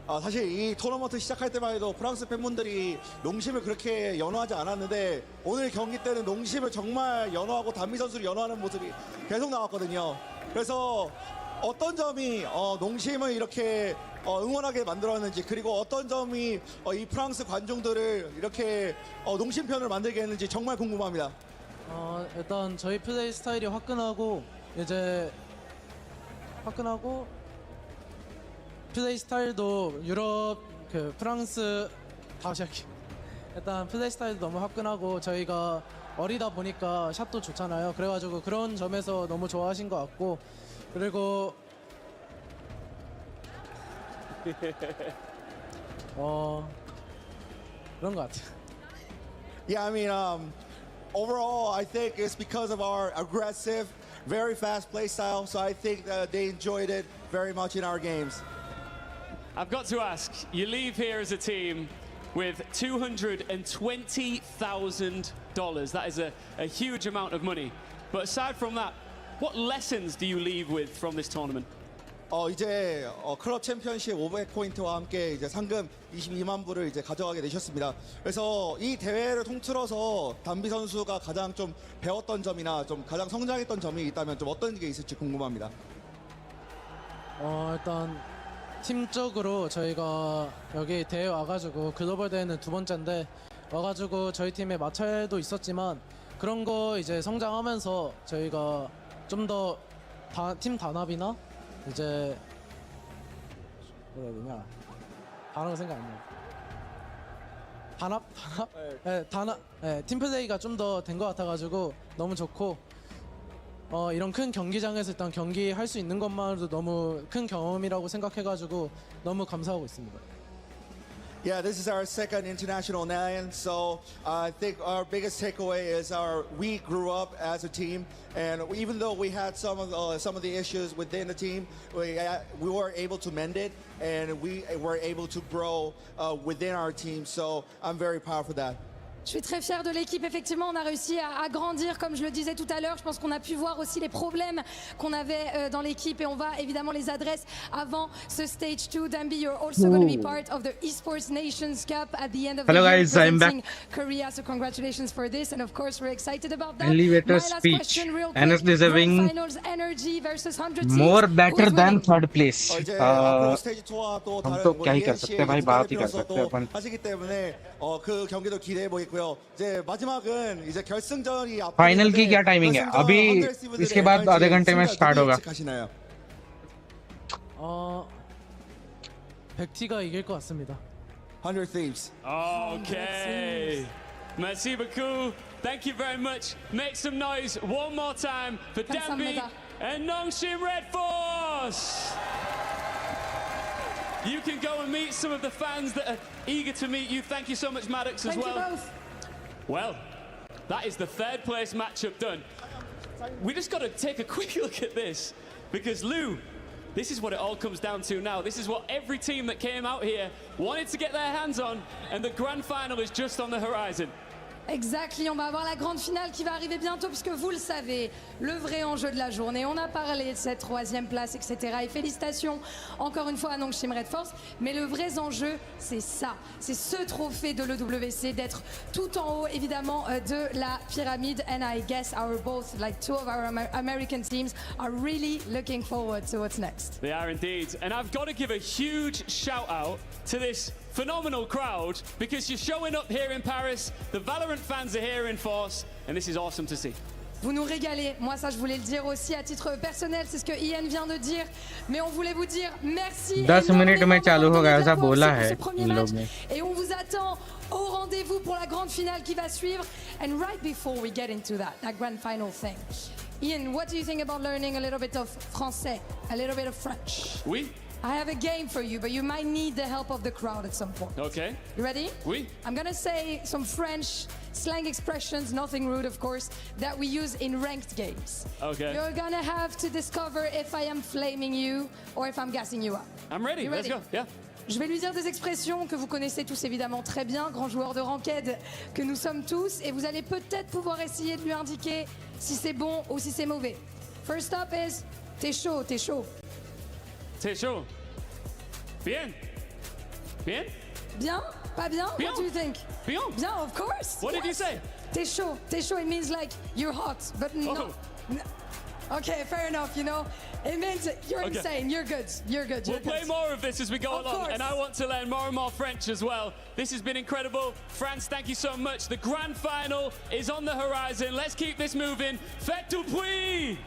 사실 이 토너먼트 시작할 때만 해도 프랑스 팬분들이 농심을 그렇게 연호하지 않았는데 오늘 경기 때는 농심을 정말 연호하고 단비 선수를 연호하는 모습이 계속 나왔거든요. 그래서 어떤 점이 농심을 이렇게 응원하게 만들었는지, 그리고 어떤 점이 이 프랑스 관중들을 이렇게 농심 편을 만들게 했는지 정말 궁금합니다. 일단 저희 플레이 스타일이 화끈하고 플레이 스타일도 유럽 프랑스 다시 할게요. 일단 플레이 스타일도 너무 화끈하고 저희가 어리다 보니까 샷도 좋잖아요. 그래가지고 그런 점에서 너무 좋아하신 것 같고, 그리고 그런 것 같아요. Yeah, I mean, overall, I think it's because of our aggressive, very fast play style. So I think that they enjoyed it very much in our games. I've got to ask, you leave here as a team with $220,000. That is a huge amount of money. But aside from that, what lessons do you leave with from this tournament? 이제 클럽 챔피언십 500포인트와 함께 이제 상금 22만 불을 이제 가져가게 되셨습니다. 그래서 이 대회를 통틀어서 담비 선수가 가장 좀 배웠던 점이나 좀 가장 성장했던 점이 있다면 좀 어떤 게 있을지 궁금합니다. 일단 팀적으로 저희가 여기 대회 와가지고 글로벌 대회는 2번째인데 와가지고 저희 팀에 마찰도 있었지만 그런 거 이제 성장하면서 저희가 좀 더 팀 단합이나 이제 뭐라 해야 되냐, 단어가 생각 안 나요. 팀 플레이가 좀 더 된 것 같아가지고 너무 좋고, 이런 큰 경기장에서 일단 경기할 수 있는 것만으로도 너무 큰 경험이라고 생각해가지고 너무 감사하고 있습니다. Yeah, this is our second international nine, so I think our biggest takeaway is we grew up as a team, and even though we had some of the issues within the team, we were able to mend it, and we were able to grow within our team. So I'm very proud for that. Je suis très fière de l'équipe. Effectivement, on a réussi à grandir, comme je le disais tout à l'heure. Je pense qu'on a pu voir aussi les problèmes qu'on avait dans l'équipe, et on va évidemment les adresser avant ce stage 2. Demby, you're also going to be part of the Esports Nations Cup at the end of the year, guys, I'm back. Korea. So congratulations for this, and of course we're excited about that. Elevator speech. And is deserving finals energy versus 100 more better than third place. 앞으로 스테이지 2와 또 हम 다른 तो क्या ही कर सकते हैं भाई, बात ही कर 대표로서 सकते हैं 또 अपन. 하시기 때문에 그 경기도 기대해 보이고요. 이제 마지막은 이제 결승전이 앞으로 फाइनल की क्या टाइमिंग है? अभी इसके बाद आधे घंटे में स्टार्ट होगा. 백티가 이길 것 같습니다. 100 Thieves. Okay. Merci beaucoup. Thank you very much. Make some noise one more time for Demby and Nongshim Red Force. You can go and meet some of the fans that are eager to meet you. Thank you so much, Maddox, as well. Thank you both. Well, that is the third place matchup done. We just got to take a quick look at this, because Lou, this is what it all comes down to now. This is what every team that came out here wanted to get their hands on, and the grand final is just on the horizon. Exactly, on va avoir la grande finale qui va arriver bientôt, puisque vous le savez, le vrai enjeu de la journée, on a parlé de cette 3e place, etc. Et félicitations encore une fois à Nongshim Red Force, mais le vrai enjeu, c'est ça, c'est ce trophée de l'EWC, d'être tout en haut évidemment de la pyramide. And I guess two of our American teams are really looking forward to what's next. They are indeed, and I've got to give a huge shout out to this phenomenal crowd, because you're showing up here in Paris. The Valorant fans are here in force, and this is awesome to see. Vous nous régalez. Moi, ça, je voulais le dire aussi à titre personnel. C'est ce que Ian vient de dire. Mais on voulait vous dire merci. 10 minutes में चालू होगा ऐसा बोला है इन लोग ने. Et on vous attend au rendez-vous pour la grande finale qui va suivre. And right before we get into that grand final thing, Ian, what do you think about learning a little bit of français, a little bit of French? Oui. I have a game for you, but you might need the help of the crowd at some point. Okay. You ready? Oui. I'm gonna say some French slang expressions, nothing rude of course, that we use in ranked games. Okay. You're gonna have to discover if I am flaming you or if I'm gassing you up. I'm ready. You Let's ready? go. Yeah. Je vais lui dire des expressions que vous connaissez tous évidemment très bien, grand joueur de ranked que nous sommes tous, et vous allez peut-être pouvoir essayer de lui indiquer si c'est bon ou si c'est mauvais. First up is, t'es chaud, t'es chaud. T'es chaud. Bien. Bien. Bien? Pas bien? Bien. What do you think? Bien. Bien, of course. What did you say? T'es chaud. T'es chaud, it means like you're hot, but no. Okay, fair enough, you know. It means you're insane, you're good, you're good. We'll play more of this as we go Of along, course. and I want to learn more and more French as well. This has been incredible. France, thank you so much. The grand final is on the horizon. Let's keep this moving. Faites du bruit!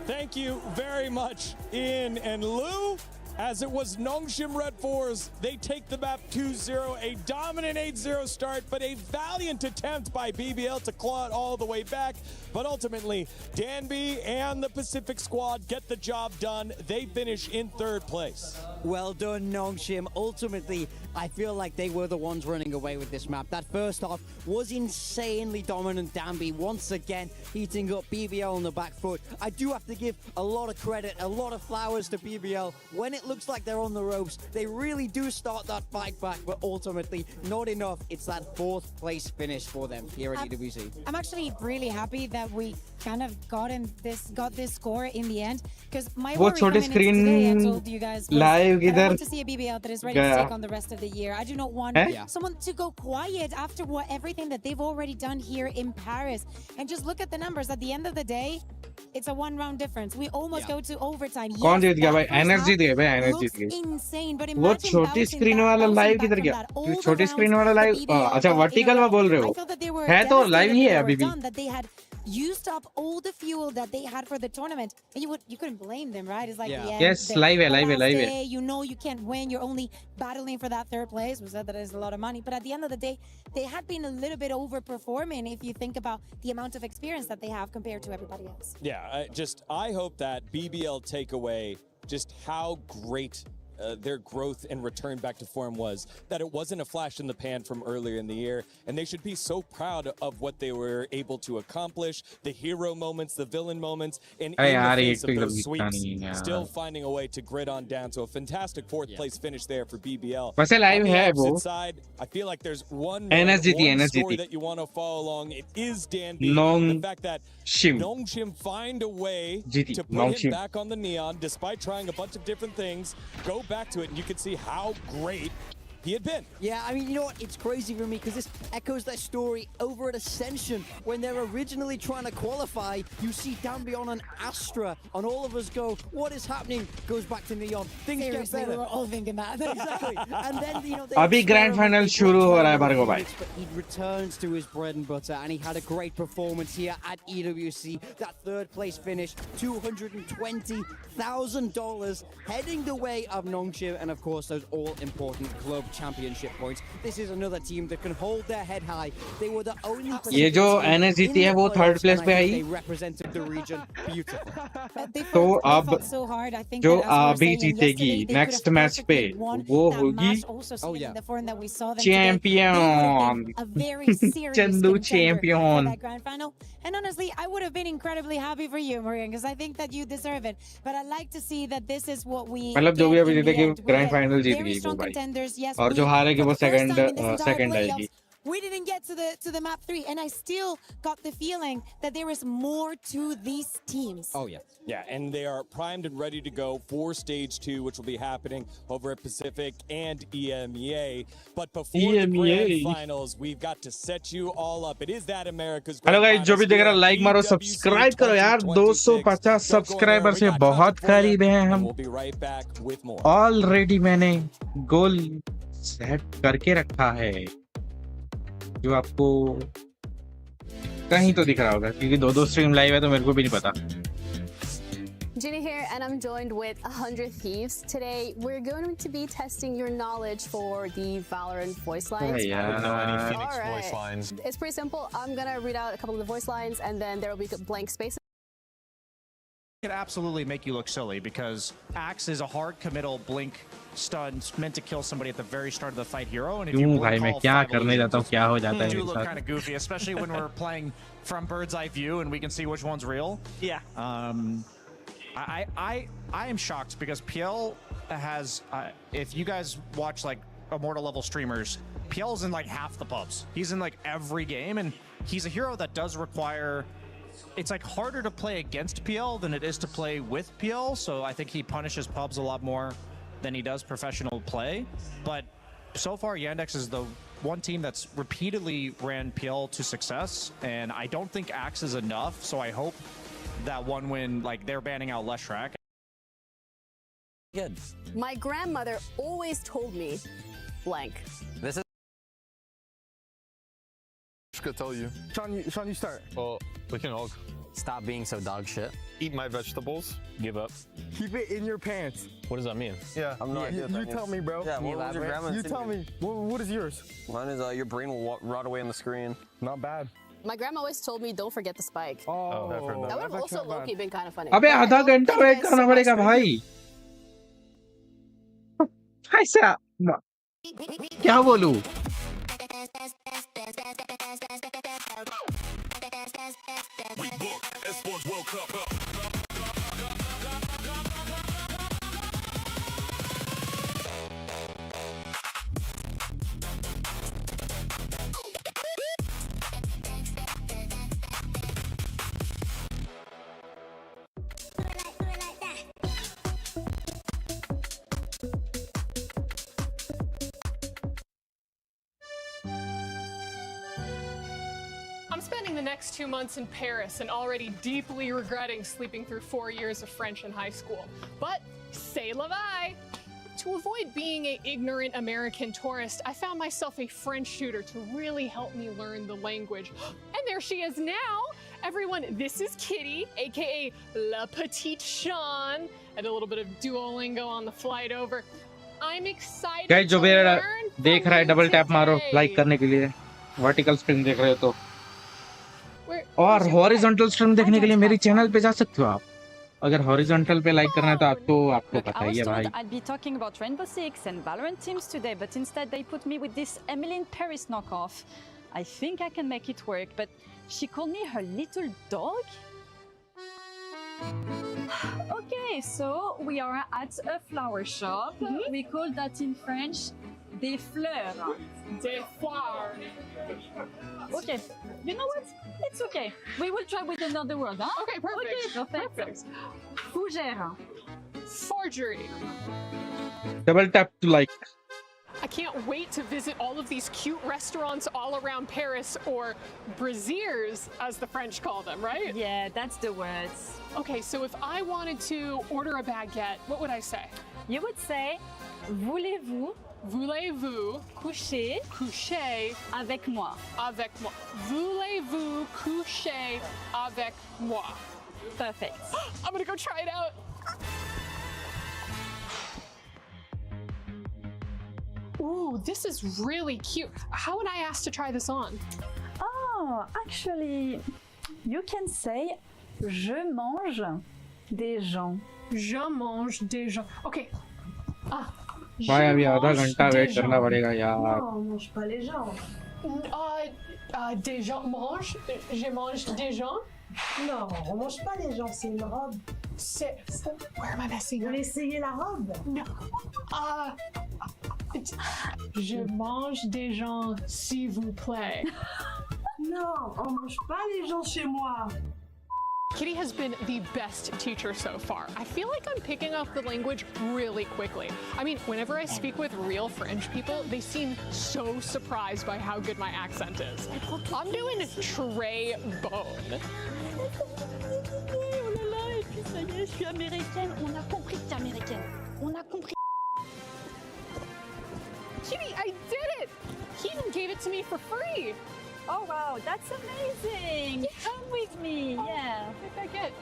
Thank you very much, Ian and Lou. As it was Nongshim Red 4s, they take the map 2-0, a dominant 8-0 start, but a valiant attempt by BBL to claw it all the way back. But ultimately, Danby and the Pacific squad get the job done. They finish in third place. Well done, Nongshim. Ultimately, I feel like they were the ones running away with this map. That first half was insanely dominant. Danby once again heating up BBL on the back foot. I do have to give a lot of credit, a lot of flowers to BBL. When it looks like they're on the ropes, they really do start that fight back, but ultimately not enough. It's that fourth place finish for them here at EWC. I'm actually really happy that we kind of got this score in the end, because my वो worry छोटे coming into today, I told you guys, was live that I इधर want to see a BBL that is ready to take on the rest of the year. I do not want someone to go quiet after everything that they've already done here in Paris. And just look at the numbers. At the end of the day, it's a one-round difference. We almost go to overtime. कौन जीत गया भाई? Energy दे भाई, energy they. Insane, but वो छोटी screen वाला live किधर गया? छोटी स्क्रीन वाला लाइव, अच्छा वर्टिकल में बोल रहे हो? है तो लाइव ही है अभी भी. that they had used up all the fuel that they had for the tournament, and you couldn't blame them, right? It's like the end, Yes, live है. You know you can't win. You're only battling for that third place. We said that is a lot of money, but at the end of the day, they had been a little bit overperforming if you think about the amount of experience that they have compared to everybody else. Yeah, I hope that BBL take away just how great their growth and return back to form was, that it wasn't a flash in the pan from earlier in the year, and they should be so proud of what they were able to accomplish, the hero moments, the villain moments, and in the face of those sweeps, still finding a way to grit on down. So a fantastic fourth place finish there for BBL. वैसे live है वो. Side, I feel like there's one energy story that you want to follow along. It is Danby. The fact that Nongshim find a way to put him back on the neon, despite trying a bunch of different things, go back to it, and you can see how great he had been. Yeah, I mean, you know what? It's crazy for me because this echoes that story over at Ascension when they're originally trying to qualify. You see Danby on an Astra, and all of us go, "What is happening?" Goes back to Neon. Things get better. We were all thinking that. Exactly. And then you know. अभी grand final शुरू हो रहा है भार्गव भाई. But he returns to his bread and butter, and he had a great performance here at EWC. That third place finish, $220,000, heading the way of Nongshim, and of course those all-important club championship points. This is another team that can hold their head high. They were the only ये जो NS जीती है वो third place पे आई. They represented the region beautifully. तो अब जो अभी जीतेगी next match पे वो होगी champion. Chandu champion. And honestly, I would have been incredibly happy for you, Marian, because I think that you deserve it. But I like to see that this is what we. मतलब जो भी अभी जीतेगी grand final जीत गई वो भाई. और जो हारेगी वो second आएगी. We didn't get to the map 3, and I still got the feeling that there is more to these teams. Oh yeah. Yeah, and they are primed and ready to go for stage 2, which will be happening over at Pacific and EMEA. But before the grand finals, we've got to set you all up. It is that America's Hello guys, जो भी देख रहा है like मारो, subscribe करो यार. 250 subscriber से बहुत करीब हैं हम. We'll be right back with more. Already मैंने गोल सेट करके रखा है जो आपको कहीं तो दिख रहा होगा, क्योंकि दो स्ट्रीम लाइव है तो मेरे को भी नहीं पता. Ginny here, and I'm joined with 100 Thieves. Today, we're going to be testing your knowledge for the Valorant voice lines. I don't know any Phoenix voice lines. It's pretty simple. I'm going to read out a couple of the voice lines, and then there will be blank spaces. Could absolutely make you look silly because Axe is a hard committal blink stun meant to kill somebody at the very start of the fight hero, and if you blink all 5 illusions, do look kind of goofy, especially when we're playing from bird's eye view and we can see which one's real. Yeah. I am shocked because PL has, if you guys watch like Immortal level streamers, PL's in like half the pubs. He's in like every game, and he's a hero that does require. It's like harder to play against PL than it is to play with PL, so I think he punishes pubs a lot more than he does professional play. But so far, Yandex is the one team that's repeatedly ran PL to success, and I don't think Axe is enough, so I hope that one win, like they're banning out Leshrac. Good. My grandmother always told me blank. This is. I could tell you. Sean, you start. Well, we can all Stop being so dog shit. eat my vegetables. Give up. Keep it in your pants. What does that mean? Yeah. I'm not. You tell me, bro. Yeah, what was your grandma's You tell me. What is yours? Mine is your brain will rot away on the screen. Not bad. My grandma always told me don't forget the spike. Oh, I've heard That would have also low-key been kind of funny. अबे आधा घंटा wait करना पड़ेगा भाई ऐसा क्या बोलूं Esports World Cup. I'm spending the next 2 months in Paris and already deeply regretting sleeping through 4 years of French in high school. But c'est la vie! To avoid being an ignorant American tourist, I found myself a French shooter to really help me learn the language. And there she is now! Everyone, this is Kitty, aka La Petite Sean. I did a little bit of Duolingo on the flight over. I'm excited guys जो to मेरा learn देख रहा है double tap मारो like करने के लिए vertical stream देख रहे हो तो और हॉरिजॉन्टल स्ट्रीम देखने के लिए मेरी चैनल पे जा सकते हो आप अगर हॉरिजॉन्टल पे लाइक करना है तो आपको पता ही है भाई I'd be talking about Rainbow Six and Valorant teams today, but instead they put me with this Emily in Paris knockoff. I think I can make it work, but she called me her little dog? Okay, so we are at a flower shop. We call that in French des fleurs. Des fleurs. Okay, you know what? It's okay. We will try with another word, huh? Okay, perfect. Okay, perfect. Fougère. Forgery. Double tap to like I can't wait to visit all of these cute restaurants all around Paris, or brasiers, as the French call them, right? Yeah, that's the words. Okay, so if I wanted to order a baguette, what would I say? You would say, voulez-vous coucher avec moi? Avec moi. Voulez-vous coucher avec moi? Perfect. I'm gonna go try it out. Ooh, this is really cute. How would I ask to try this on? Oh, actually, you can say, je mange des gens. Je mange des gens. Okay. Ah. भाई अभी आधा घंटा wait करना पड़ेगा यार Non, on mange pas les gens. Des gens mange? Je mange des gens? Non, on mange pas les gens, c'est une robe. C'est... Where am I messing Vous up? voulez essayer la robe? No. Je mange des gens, s'il vous plaît. Non, on mange pas les gens chez moi. Kitty has been the best teacher so far. I feel like I'm picking up the language really quickly. I mean, whenever I speak with real French people, they seem so surprised by how good my accent is. I'm doing très bon. Oh là là, et puis ça y est, je suis américaine. On a compris que t'es américaine. On a compris. Kitty, I did it! He even gave it to me for free. Oh wow, that's amazing! Come with me, yeah. What did I get?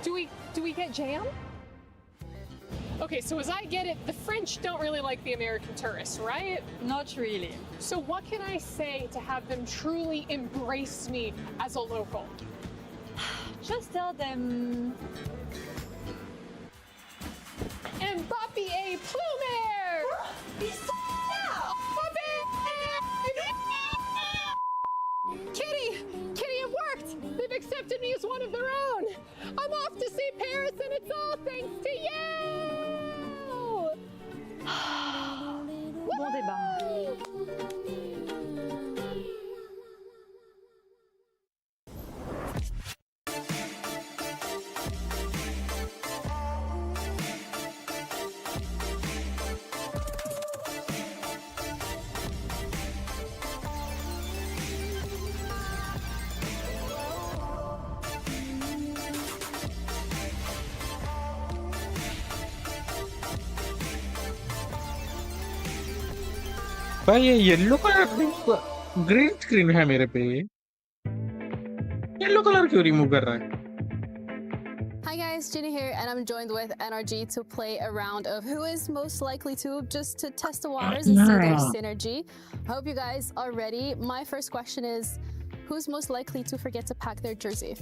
Do we get jam? Okay, so as I get it, the French don't really like the American tourists, right? Not really. So what can I say to have them truly embrace me as a local? Just tell them Mbappe Plumer! Kitty, it worked! They've accepted me as one of their own! I'm off to see Paris, and it's all thanks to you! Bon débat. भाई ये yellow colour green screen है मेरे पे yellow colour क्यों remove कर रहा है Hi guys, Ginny here, and I'm joined with NRG to play a round of who is most likely to, just to test the waters and see their synergy. I hope you guys are ready. My first question is, who's most likely to forget to pack their jersey?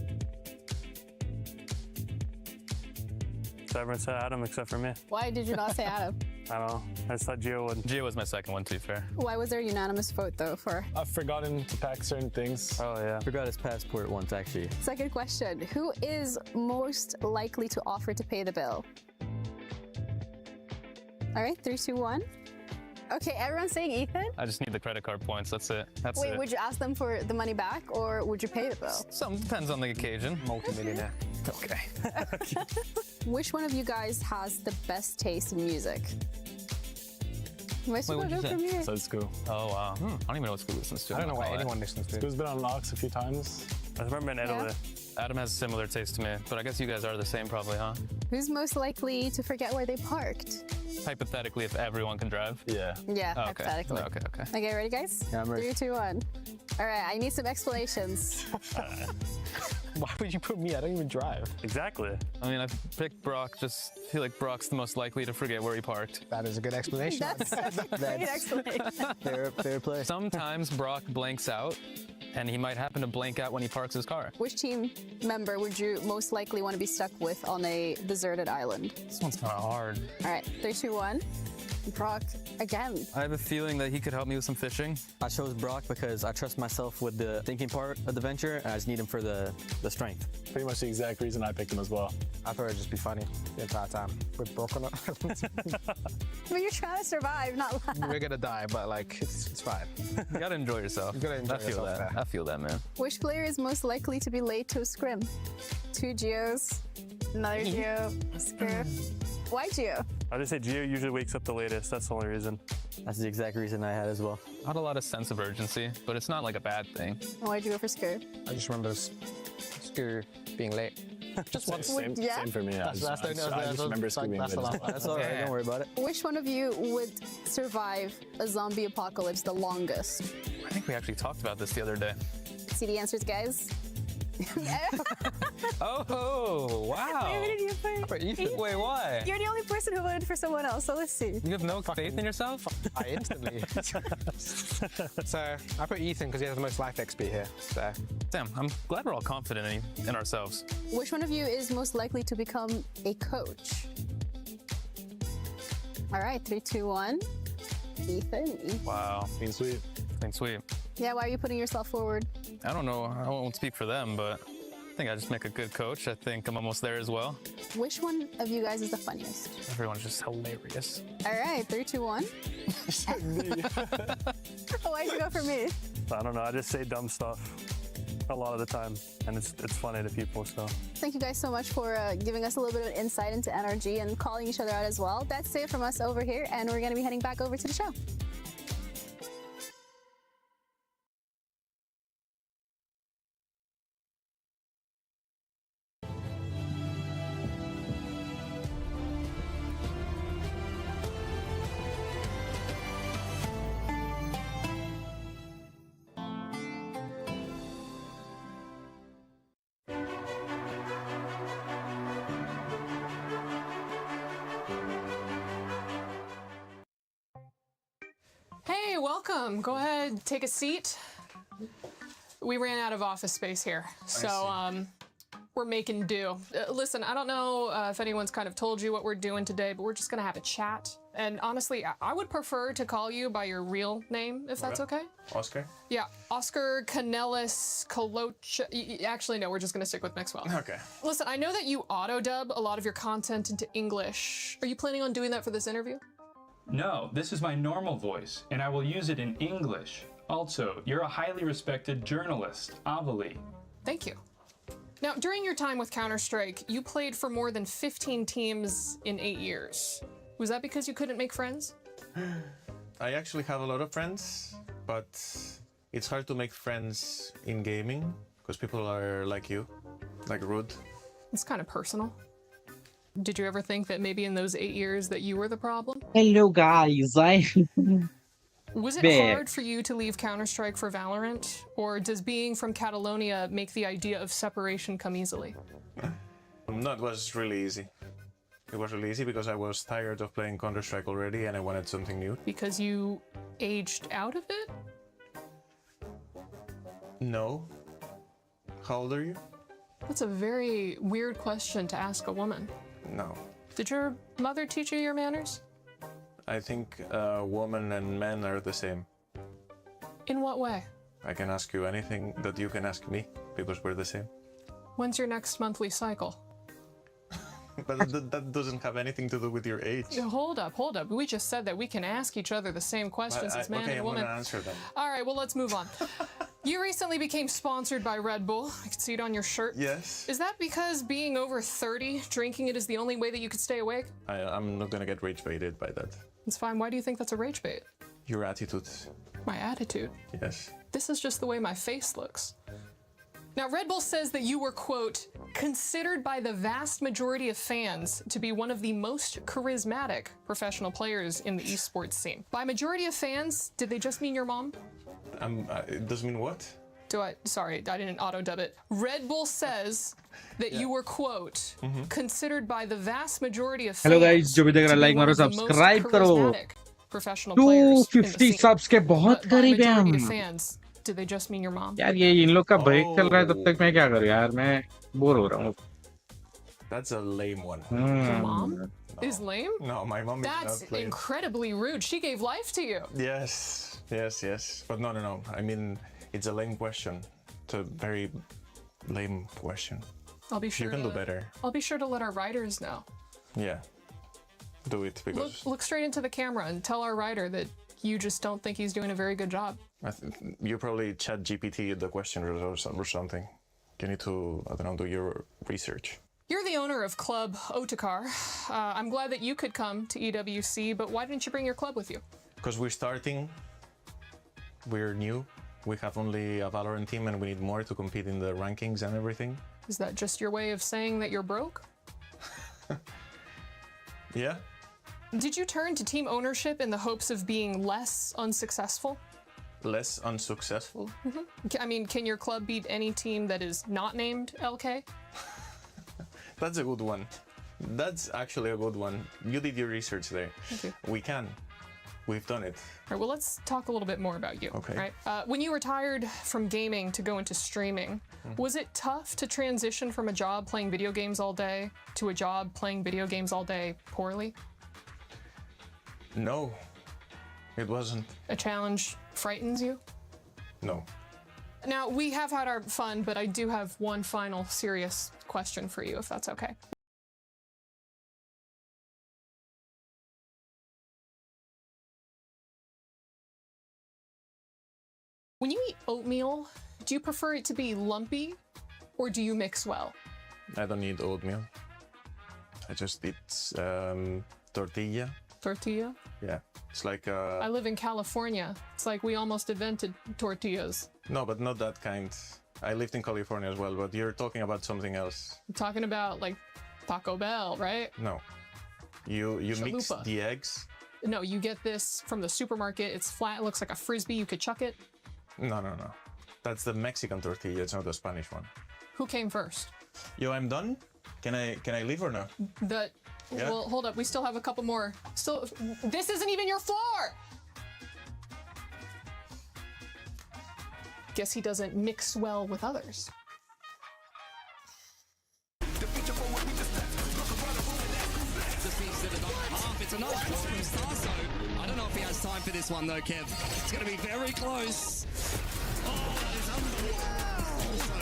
So everyone said Adam except for me. Why did you not say Adam? I don't know. I just thought Gio would. Gio was my second one, to be fair. Why was there a unanimous vote though for? I've forgotten to pack certain things. Oh, yeah. Forgot his passport once, actually. Second question, who is most likely to offer to pay the bill? All right, 3, 2, 1. Okay, everyone's saying Ethan? I just need the credit card points, that's it. That's Wait, it. would you ask them for the money back or would you pay the bill? Some depends on the occasion. Multi-millionaire. Okay. Which one of you guys has the best taste in music? Wait, what'd you say? from you. So Scoo. Oh, wow. I don't even know what Scoo listens to. I don't know I'm why not gonna anyone lie. listens to. Scoo's been on Locks a few times. I remember in Italy. Adam has similar taste to me, but I guess you guys are the same probably, huh? Who's most likely to forget where they parked? Hypothetically, if everyone can drive. Yeah. Yeah, Oh, okay. hypothetically. Okay. Okay, ready guys? Yeah, I'm ready. 3, 2, 1. All right, I need some explanations. Why would you put me? I don't even drive. Exactly. I mean, I picked Brock, just feel like Brock's the most likely to forget where he parked. That is a good explanation. That's a great explanation. Fair play. Sometimes Brock blanks out, and he might happen to blank out when he parks his car. Which team member would you most likely want to be stuck with on a deserted island? This one's kind of hard. All right, 3, 2, 1. Brock, again. I have a feeling that he could help me with some fishing. I chose Brock because I trust myself with the thinking part of the venture, and I just need him for the strength. Pretty much the exact reason I picked him as well. I thought it'd just be funny the entire time. We're broken up. But you're trying to survive, not laugh. We're gonna die, but like it's fine. You gotta enjoy yourself. You gotta enjoy I feel yourself that. there. I feel that, man. Which player is most likely to be late to a scrim? 2 Geos, another Geo, scrim. Why Geo? I just say Gio usually wakes up the latest. That's the only reason. That's the exact reason I had as well. Not a lot of sense of urgency, but it's not like a bad thing. Why'd you go for Scur? I just remember Screw being late. Just once. Same for me. I just remember Scoo being that's a late. lot. That's all right. Don't worry about it. Which one of you would survive a zombie apocalypse the longest? I think we actually talked about this the other day. See the answers, guys? Oh, wow. Wait, why? You're the only person who voted for someone else, so let's see. You have no faith in yourself? I instantly. So I put Ethan because he has the most life XP here. So Damn, I'm glad we're all confident in ourselves. Which one of you is most likely to become a coach? All right, 3, 2, 1. Ethan. Wow. Clean sweep. Clean sweep. Yeah, why are you putting yourself forward? I don't know. I won't speak for them, but I think I just make a good coach. I think I'm almost there as well. Which one of you guys is the funniest? Everyone's just hilarious. All right, 3, 2, 1. Why'd you go for me? I don't know. I just say dumb stuff a lot of the time, and it's funny to people. So Thank you guys so much for giving us a little bit of insight into NRG and calling each other out as well. That's it from us over here, and we're going to be heading back over to the show. Hey, welcome. Go ahead, take a seat. We ran out of office space here, so We're making do. Listen, I don't know if anyone's kind of told you what we're doing today, but we're just gonna have a chat. And honestly, I would prefer to call you by your real name, if that's okay. Oscar? Yeah, Oscar Canellis Coloch. Actually, no, we're just gonna stick with Maxwell. Okay. Listen, I know that you auto-dub a lot of your content into English. Are you planning on doing that for this interview? No, this is my normal voice, and I will use it in English. Also, you're a highly respected journalist, Avali. Thank you. Now, during your time with Counter-Strike, you played for more than 15 teams in 8 years. Was that because you couldn't make friends? I actually have a lot of friends, but it's hard to make friends in gaming because people are like you, like rude. It's kind of personal. Did you ever think that maybe in those 8 years that you were the problem? Hello guys, Was it hard for you to leave Counter-Strike for Valorant? Or does being from Catalonia make the idea of separation come easily? No, it was really easy. It was really easy because I was tired of playing Counter-Strike already and I wanted something new. Because you aged out of it? No. How old are you? That's a very weird question to ask a woman. No. Did your mother teach you your manners? I think women and men are the same. In what way? I can ask you anything that you can ask me because we're the same. When's your next monthly cycle? But that doesn't have anything to do with your age. Hold up, hold up. We just said that we can ask each other the same questions as man okay, and woman. I'm gonna answer them. All right, well, let's move on. You recently became sponsored by Red Bull. I can see it on your shirt. Yes. Is that because being over 30, drinking it is the only way that you could stay awake? I'm not gonna get rage baited by that. It's fine. Why do you think that's a rage bait? Your attitude. My attitude? Yes. This is just the way my face looks. Now, Red Bull says that you were, quote, considered by the vast majority of fans to be one of the most charismatic professional players in the esports scene. By majority of fans, did they just mean your mom? It does mean what? Sorry, I didn't auto-dub it. Red Bull says that you were, quote, considered by the vast majority of fans Hello guys, जो भी देख रहा है like मारो subscribe करो 250 subs के बहुत करीब हैं हम Did they just mean your mom? यार ये इन लोग का ब्रेक चल रहा है तब तक मैं क्या करूं यार मैं बोर हो रहा हूं. That's a lame one. Your mom is lame? No, my mom is not That's lame. incredibly rude. She gave life to you. Yes. But no. I mean, it's a lame question. It's a very lame question. I'll be sure. You can do better. I'll be sure to let our writers know. Yeah. Do it because Look straight into the camera and tell our writer that you just don't think he's doing a very good job. you probably chat GPT the question or something. You need to, I don't know, do your research. You're the owner of Club Otakar. I'm glad that you could come to EWC, but why didn't you bring your club with you? Because we're starting. We're new. We have only a Valorant team and we need more to compete in the rankings and everything. Is that just your way of saying that you're broke? Yeah. Did you turn to team ownership in the hopes of being less unsuccessful? Less unsuccessful? I mean, can your club beat any team that is not named LK? That's a good one. That's actually a good one. You did your research there. Thank you. We can. We've done it. All right, well, let's talk a little bit more about you. Okay. Right? When you retired from gaming to go into streaming, was it tough to transition from a job playing video games all day to a job playing video games all day poorly? No, it wasn't. A challenge frightens you? No. Now, we have had our fun, but I do have one final serious question for you, if that's okay. When you eat oatmeal, do you prefer it to be lumpy or do you mix well? I don't need oatmeal. I just eat tortilla. Tortilla? Yeah, it's like I live in California. It's like we almost invented tortillas. No, but not that kind. I lived in California as well, but you're talking about something else. I'm talking about like Taco Bell, right? No. You mix Chalupa. the eggs. No, you get this from the supermarket. It's flat, it looks like a frisbee, you could chuck it. No. That's the Mexican tortilla, it's not the Spanish one. Who came first? Yo, I'm done. Can I leave or no? Yeah? Well, hold up, we still have a couple more. This isn't even your floor! Guess he doesn't mix well with others. It's a nice ball from Starso. I don't know if he has time for this one though, Kev. It's going to be very close. Oh, that is unbelievable. So,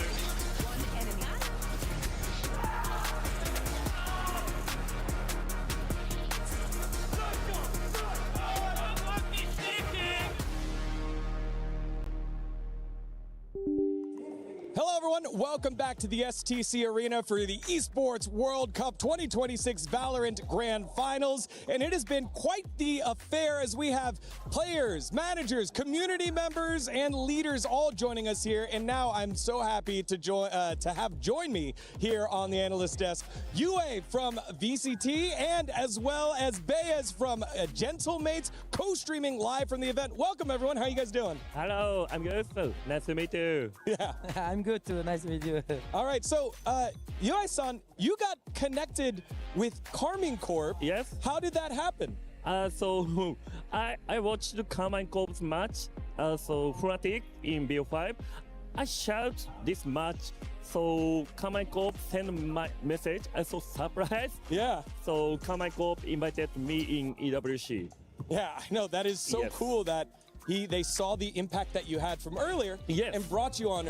Hello, everyone. Welcome back to the STC Arena for the Esports World Cup 2026 Valorant Grand Finals. And it has been quite the affair as we have players, managers, community members, and leaders all joining us here. And now I'm so happy to join me here on the analyst desk, Yue from VCT, and as well as Baez from Gentlemates, co-streaming live from the event. Welcome, everyone. How are you guys doing? Hello, I'm good. Nice to meet you. Yeah. I'm good too. Nice to meet you. All right, so Yue-san, you got connected with Carmine Corp. Yes. How did that happen? So I watched the Carmine Corp's match. So Fnatic in BO5. I shout this match. So Carmine Corp sent my message. I so surprised. Yeah. So Carmine Corp invited me in EWC. Yeah, I know. That is so Yes. cool that they saw the impact that you had from earlier and brought you on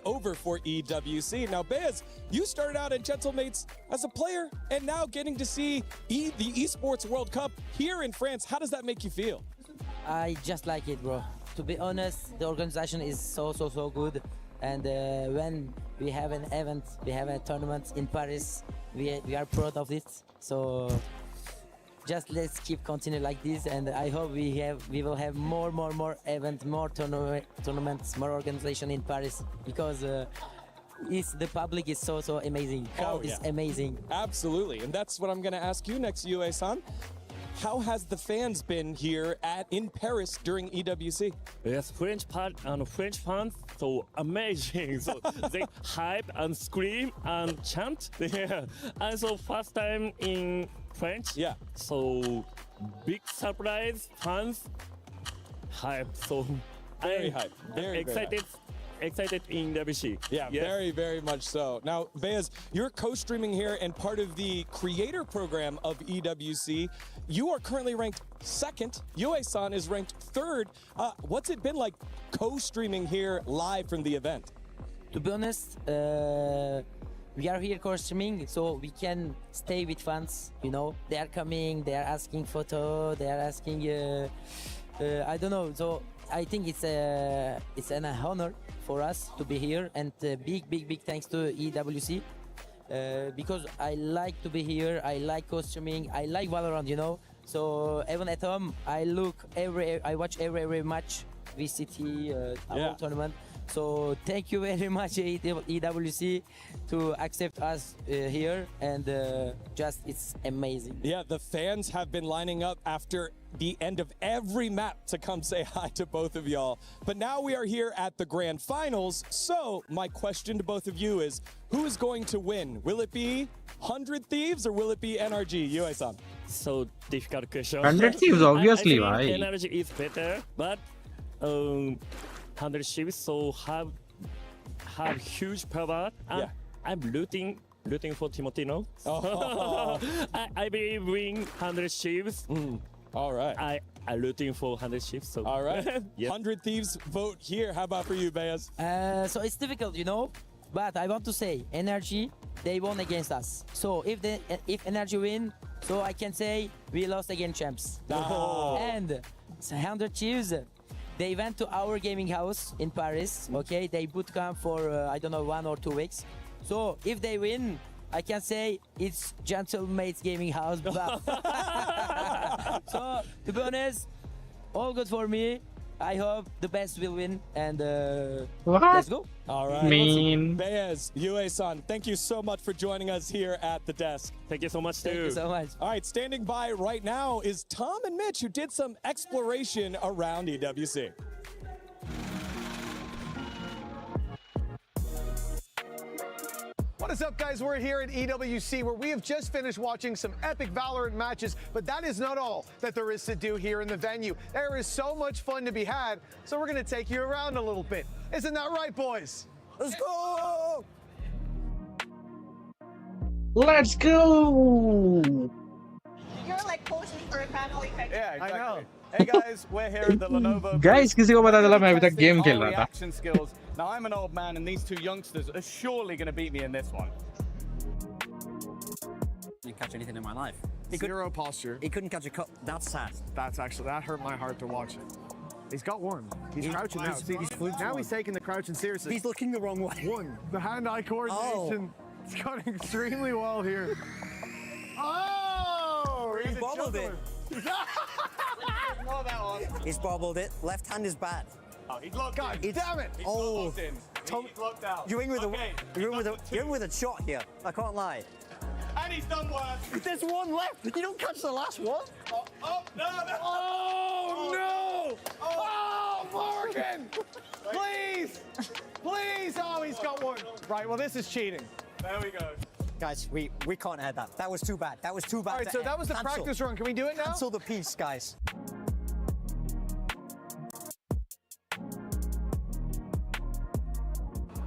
over for EWC. Now, Bez, you started out at Gentlemates as a player and now getting to see the Esports World Cup here in France. How does that make you feel? I just like it, bro. To be honest, the organization is so good. And when we have an event, we have a tournament in Paris, we are proud of it. So just let's keep continue like this, and I hope we will have more events, more tournaments, more organization in Paris, because the public is so amazing. Crowd is amazing. Absolutely, and that's what I'm going to ask you next, Yue-san. How has the fans been here in Paris during EWC? Yes, French fans, so amazing. So they hype and scream and chant. Yeah. And so first time in French. Yeah. So big surprise, fans hype. So Very hype. Very excited. Excited in WC. Yeah, Yes. very much so. Now, Baez, you're co-streaming here and part of the creator program of EWC. You are currently ranked second. Yue-san is ranked third. What's it been like co-streaming here live from the event? To be honest, we are here co-streaming, so we can stay with fans. You know, they are coming, they are asking photo, they are asking, I don't know. So I think it's an honor for us to be here, and big thanks to EWC because I like to be here. I like co-streaming. I like Valorant, you know. So even at home, I watch every match, VCT, whole tournament. So thank you very much, EWC, to accept us here, and it's amazing. Yeah, the fans have been lining up after the end of every map to come say hi to both of y'all. But now we are here at the grand finals. So my question to both of you is, who is going to win? Will it be 100 Thieves or will it be NRG? Yue-san. So difficult question. 100 Thieves, obviously, I right? think energy is better, but 100 Thieves so have huge power. And I'm rooting for Timotino. Oh. I believe win 100 Thieves. All right. I'm rooting for 100 Thieves. So. All right. Yes. 100 Thieves vote here. How about for you, Baez? So it's difficult, you know, but I want to say, Energy, they won against us. So if Energy win, so I can say we lost against champs. Oh. And 100 Thieves, they went to our gaming house in Paris. Okay, they bootcamp for I don't know 1 or 2 weeks. So if they win, I can say it's Gentlemates Gaming House. So to be honest, all good for me. I hope the best will win, and let's go. All right. Baez, Yue-san, thank you so much for joining us here at the desk. Thank you so much, too. Thank you so much. All right, standing by right now is Tom and Mitch, who did some exploration around EWC. What is up, guys? We're here at EWC, where we have just finished watching some epic Valorant matches, but that is not all that there is to do here in the venue. There is so much fun to be had, so we're going to take you around a little bit. Isn't that right, boys? Let's go! Let's go! You're Yeah, exactly. I know. Hey guys, we're here at the Lenovo. Guys, किसी को पता चला मैं अभी तक game खेल रहा था. Reaction skills. Now I'm an old man, and these two youngsters are surely going to beat me in this one. Didn't catch anything in my life. Zero posture. He couldn't catch a cup. That's sad. That hurt my heart to watch. He's got one. He's crouching now. See, now he's taking the crouching seriously. He's looking the wrong way. One. The hand-eye coordination. It's gone extremely well here. Oh! He bobbled it. He's bobbled it. Left hand is bad. Oh, he's locked in. Damn it! Oh, locked in. Tom, he's locked out. You're in with a shot here. I can't lie. And he's done worse. There's one left. You don't catch the last one. Oh, no. Oh, no! Oh, Morgan! Please! Please! Oh, he's got one. Right, well, this is cheating. There we go. Guys, we can't add that. That was too bad. That was too bad. All right, so that was the practice run. Can we do it now? Cancel the piece, guys.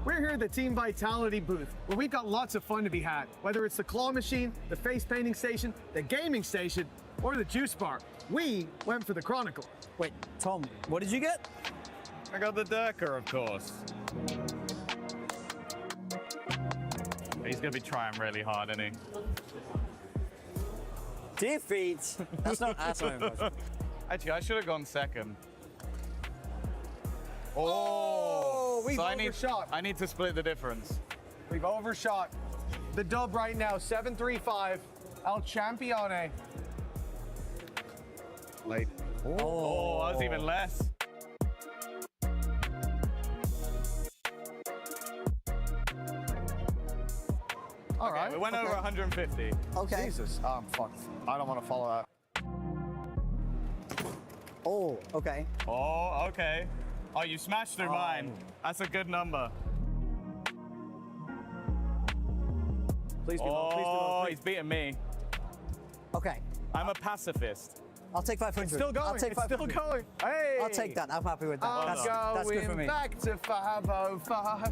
We're here at the Team Vitality booth, where we've got lots of fun to be had. Whether it's the claw machine, the face painting station, the gaming station, or the juice bar. We went for the Chronicle. Wait, Tom, what did you get? I got the Durker, of course. He's going to be trying really hard, isn't he? Defeat. That's not much. Actually, I should have gone second. Oh, we've overshot. I need to split the difference. We've overshot. The dub right now, 7-3-5. El Champione. Late. Oh, that was even less. All right. We went over 150. Okay. Jesus. I'm fucked. I don't want to follow that. Oh, okay. Oh, okay. Oh, you smashed through mine. That's a good number. Please be low. Please be low. He's beating me. Okay. I'm a pacifist. I'll take 500. It's still going. I'll take it's still 500. going. Hey. I'll take that. I'm happy with that. That's good for me. Back to 505.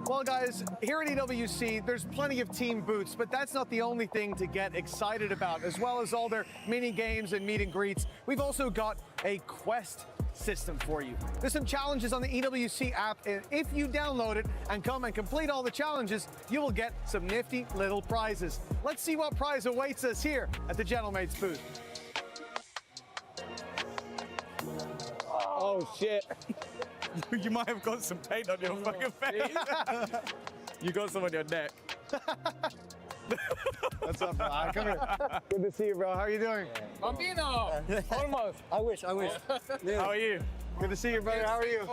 Well, guys, here at EWC, there's plenty of team booths, but that's not the only thing to get excited about. As well as all their mini games and meet and greets, we've also got a quest system for you. There's some challenges on the EWC app, and if you download it and come and complete all the challenges, you will get some nifty little prizes. Let's see what prize awaits us here at the Gentlemates booth. Oh, shit. You might have got some paint on your fucking face. You got some on your neck. What's up, bro? Come here. Good to see you, bro. How are you doing? Bambino! Almost. I wish. How are you? Good to see you, brother. How are you?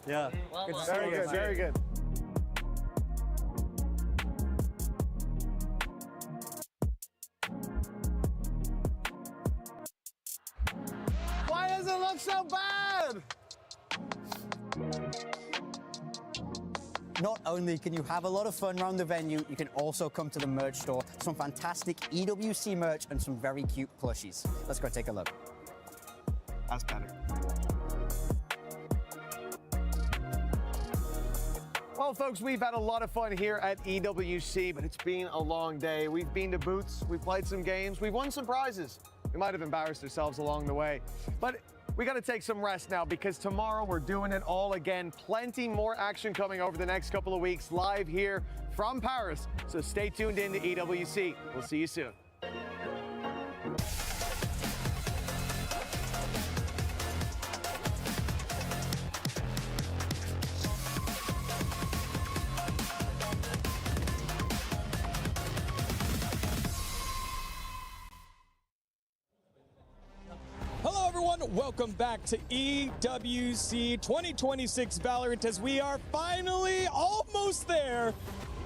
Yeah. Good to see you. Very good. Very good. Why does it look so bad? Not only can you have a lot of fun around the venue, you can also come to the merch store. Some fantastic EWC merch and some very cute plushies. Let's go take a look. That's better. Well, folks, we've had a lot of fun here at EWC, but it's been a long day. We've been to booths, we've played some games, we've won some prizes. We might have embarrassed ourselves along the way, but we got to take some rest now because tomorrow we're doing it all again. Plenty more action coming over the next couple of weeks live here from Paris. So stay tuned in to EWC. We'll see you soon. Hello, everyone. Welcome back to EWC 2026 Valorant as we are finally almost there.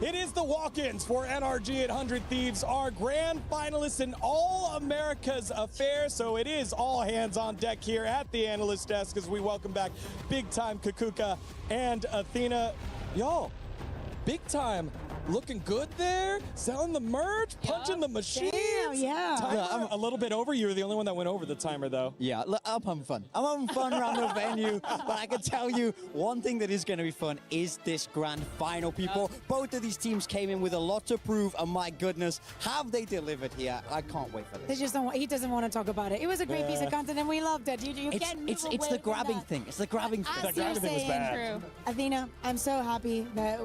It is the walk-ins for NRG at 100 Thieves, our grand finalists in All America's affair. So it is all hands on deck here at the analyst desk as we welcome back Big Time Kakuka and Athena. Y'all, Big Time looking good there, selling the merch, punching the machine. seconds? yeah. Timer I'm a little bit over. You were the only one that went over the timer, though. Yeah, look, I'm having fun. I'm having fun around the venue, but I can tell you one thing that is going to be fun is this grand final, people. Both of these teams came in with a lot to prove, and my goodness, have they delivered here? I can't wait for this. They just don't. He doesn't want to talk about it. It was a great piece of content, and we loved it. You can't move It's away the from grabbing that. thing. It's the grabbing thing. As you're saying, Athena, I'm so happy that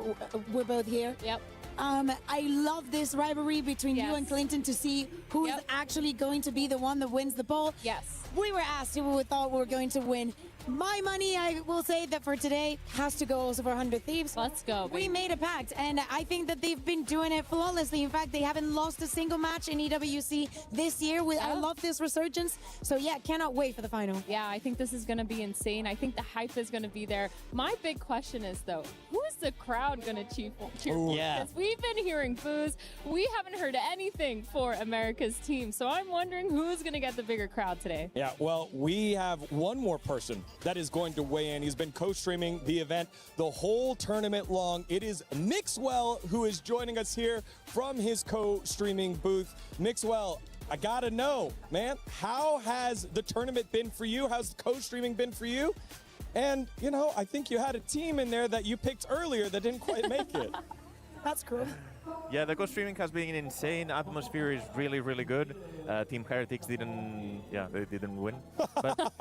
we're both here. Yep. I love this rivalry between you and Clinton to see who is actually going to be the one that wins the poll. Yes. We were asked who we thought were going to win. My money, I will say that for today, has to go also for 100 Thieves. Let's go, baby. We made a pact, and I think that they've been doing it flawlessly. In fact, they haven't lost a single match in EWC this year. I love this resurgence. So yeah, cannot wait for the final. Yeah, I think this is going to be insane. I think the hype is going to be there. My big question is, though, who is the crowd going to cheer for? Yeah. Because we've been hearing boos. We haven't heard anything for America's team. So I'm wondering who's going to get the bigger crowd today. Yeah, well, we have one more person that is going to weigh in. He's been co-streaming the event the whole tournament long. It is Mixwell who is joining us here from his co-streaming booth. Mixwell, I gotta know, man, how has the tournament been for you? How's co-streaming been for you? And, you know, I think you had a team in there that you picked earlier that didn't quite make it. That's cool. Yeah, the co-streaming has been insane. Atmosphere is really, really good. Team Heretics didn't win. But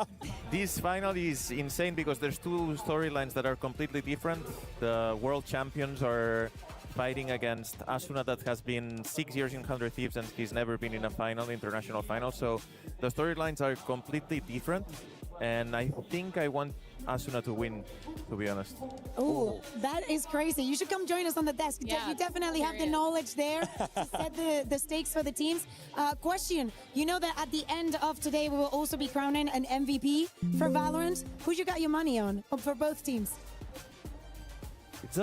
this final is insane because there's two storylines that are completely different. The world champions are fighting against Asuna that has been 6 years in 100 Thieves and he's never been in a final, international final. So the storylines are completely different. And I think I want Asuna to win, to be honest. Oh, that is crazy. You should come join us on the desk. Yeah, You definitely have the knowledge there to set the stakes for the teams. Question, you know that at the end of today, we will also be crowning an MVP for Valorant. Who you got your money on for both teams? It's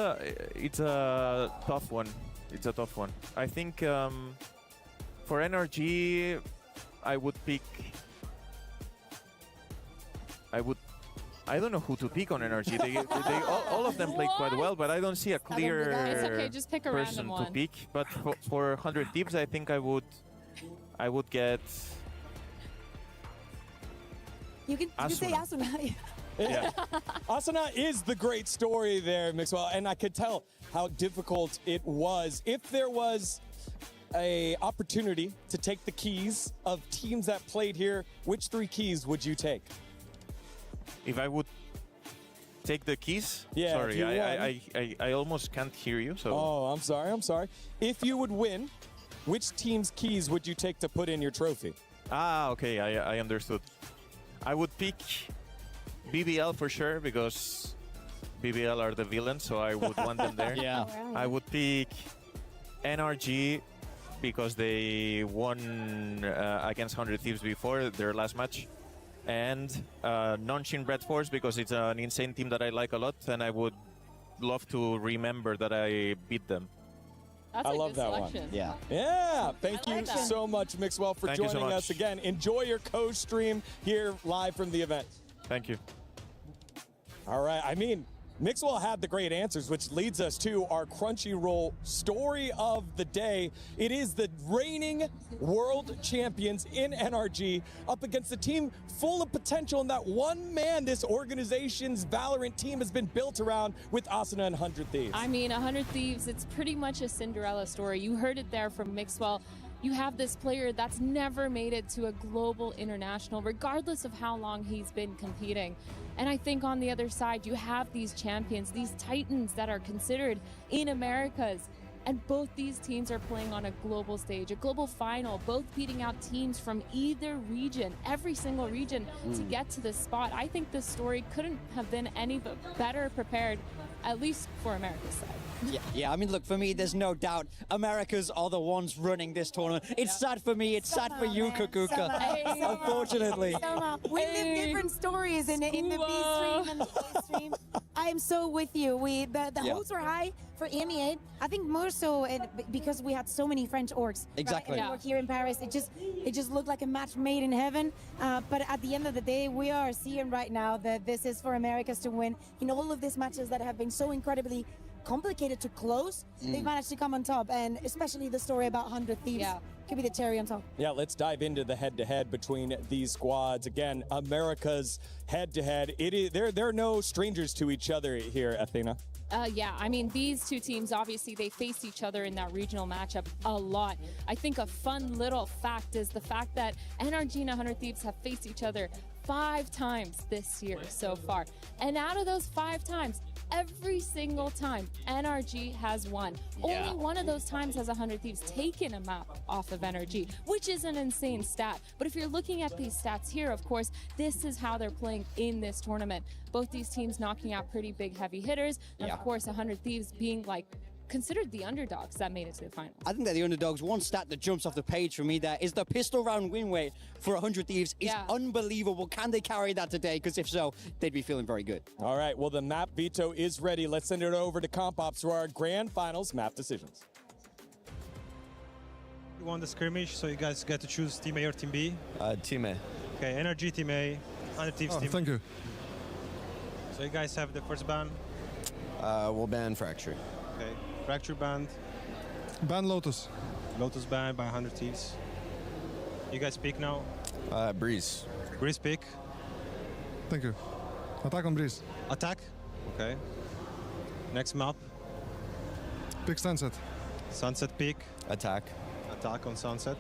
a tough one. It's a tough one. I think for NRG, I would pick... I don't know who to pick on NRG. They all of them played quite well, but I don't see a clear It's okay, just pick a person random to one. pick. But for 100 Thieves, I think I would get You can say Asuna. Yeah. Asuna is the great story there, Mixwell, and I could tell how difficult it was. If there was a opportunity to take the keys of teams that played here, which 3 keys would you take? If I would take the keys? Yeah, Sorry, if you I almost can't hear you. So. Oh, I'm sorry. If you would win, which team's keys would you take to put in your trophy? Ah, okay, I understood. I would pick BBL for sure because BBL are the villains, so I would want them there. Yeah. I would pick NRG because they won against 100 Thieves before their last match. And Non-Shin Bread Force because it's an insane team that I like a lot and I would love to remember that I beat them. That's I a love good that selection. one. Yeah. Thank you like that. so much, Mixwell, for Thank you so joining much. us again. Enjoy your co-stream here live from the event. Thank you. All right. I mean, Mixwell had the great answers, which leads us to our Crunchyroll story of the day. It is the reigning world champions in NRG up against a team full of potential, and that one man this organization's Valorant team has been built around with Asuna and 100 Thieves. I mean, 100 Thieves, it's pretty much a Cinderella story. You heard it there from Mixwell. You have this player that's never made it to a global international, regardless of how long he's been competing. And I think on the other side, you have these champions, these titans that are considered in Americas. And both these teams are playing on a global stage, a global final, both beating out teams from either region, every single region, to get to this spot. I think this story couldn't have been any better prepared, at least for America's side. Yeah, I mean, look, for me, there's no doubt Americas are the ones running this tournament. It's sad for me, it's sad for you, Kukuka. Unfortunately. We live different stories in the B stream and the A stream. I am so with you. The hopes were high for EMEA. I think more so because we had so many French orgs. Exactly. Right, here in Paris. It just looked like a match made in heaven. But at the end of the day, we are seeing right now that this is for Americas to win in all of these matches that have been so incredibly complicated to close, they've managed to come on top. And especially the story about 100 Thieves could be the cherry on top. Yeah, let's dive into the head-to-head between these squads. Again, America's head-to-head. They're no strangers to each other here, Athena. Yeah, I mean, these two teams, obviously, they faced each other in that regional matchup a lot. I think a fun little fact is the fact that NRG and 100 Thieves have faced each other 5 times this year so far. And out of those 5 times, every single time, NRG has won. Only one of those times has 100 Thieves taken a map off of NRG, which is an insane stat. But if you're looking at these stats here, of course, this is how they're playing in this tournament. Both these teams knocking out pretty big heavy hitters. And of course, 100 Thieves being like considered the underdogs that made it to the finals. I think they're the underdogs. One stat that jumps off the page for me there is the pistol round win rate for 100 Thieves is unbelievable. Can they carry that today? Because if so, they'd be feeling very good. All right, well, the map veto is ready. Let's send it over to Comp Ops for our grand finals map decisions. We won the skirmish, so you guys get to choose Team A or Team B. Team A. Okay, NRG Team A, 100 Thieves Team. Thank you. So you guys have the first ban. We'll ban Fracture. Okay, Fracture banned. Ban Lotus. Lotus banned by 100 Thieves. You guys pick now. Breeze. Breeze pick. Thank you. Attack on Breeze. Attack. Okay. Next map. Pick Sunset. Sunset pick. Attack. Attack on Sunset.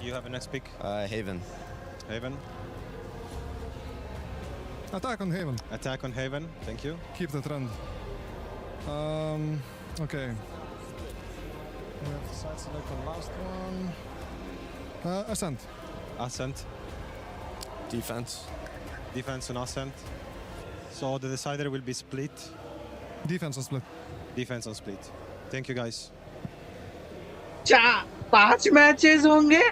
You have a next pick. Haven. Haven. Attack on Haven. Attack on Haven. Thank you. Keep the trend. Okay. We have to side select the last one. Ascent. Ascent. Defense. Defense on Ascent. So the decider will be split. Defense on split. Defense on split. Thank you guys. 5 matches होंगे.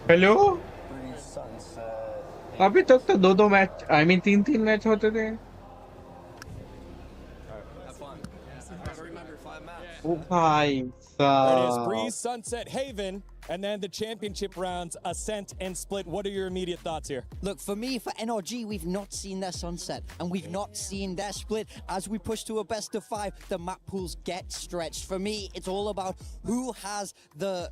Hello. अभी तक तो 2-2 match, I mean 3-3 match होते थे. Oh, bhai. There it is, Breeze, Sunset, Haven, and then the championship rounds, Ascent and Split. What are your immediate thoughts here? Look, for me, for NRG, we've not seen their Sunset, and we've not seen their Split. As we push to a best of 5, the map pools get stretched. For me, it's all about who has the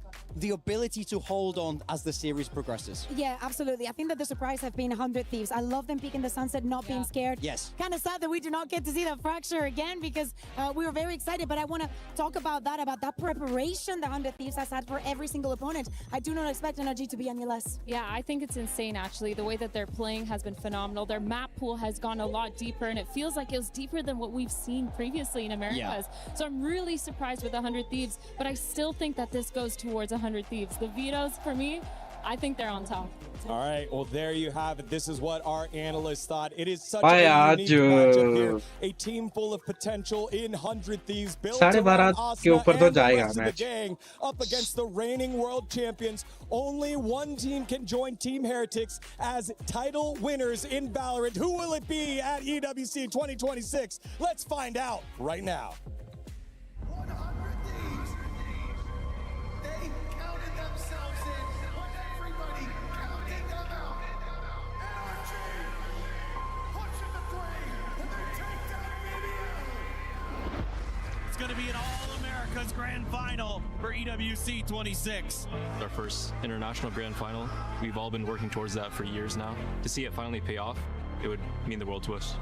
ability to hold on as the series progresses. Yeah, absolutely. I think that the surprise have been 100 Thieves. I love them picking the Sunset, not being scared. Yes. Kind of sad that we do not get to see the Fracture again because we were very excited, but I want to talk about that preparation the 100 Thieves has had for every single opponent. I do not expect NRG to be any less. Yeah, I think it's insane, actually. The way that they're playing has been phenomenal. Their map pool has gone a lot deeper, and it feels like it was deeper than what we've seen previously in Americas. So I'm really surprised with 100 Thieves, but I still think that this goes towards 100 Thieves. The vetoes, for me, I think they're on top. All right, well, there you have it. This is what our analysts thought. It is such Bhai, a unique matchup here. aaj A team full of potential in 100 Thieves. Built 12:30 around के Asna ऊपर तो and the जाएगा rest of the match. gang up against the reigning world champions. Only one team can join Team Heretics as title winners in Valorant. Who will it be at EWC 2026? Let's find out right now. It's going to be an All-America's Grand Final for EWC 26. Our first international grand final. We've all been working towards that for years now. To see it finally pay off, it would mean the world to us.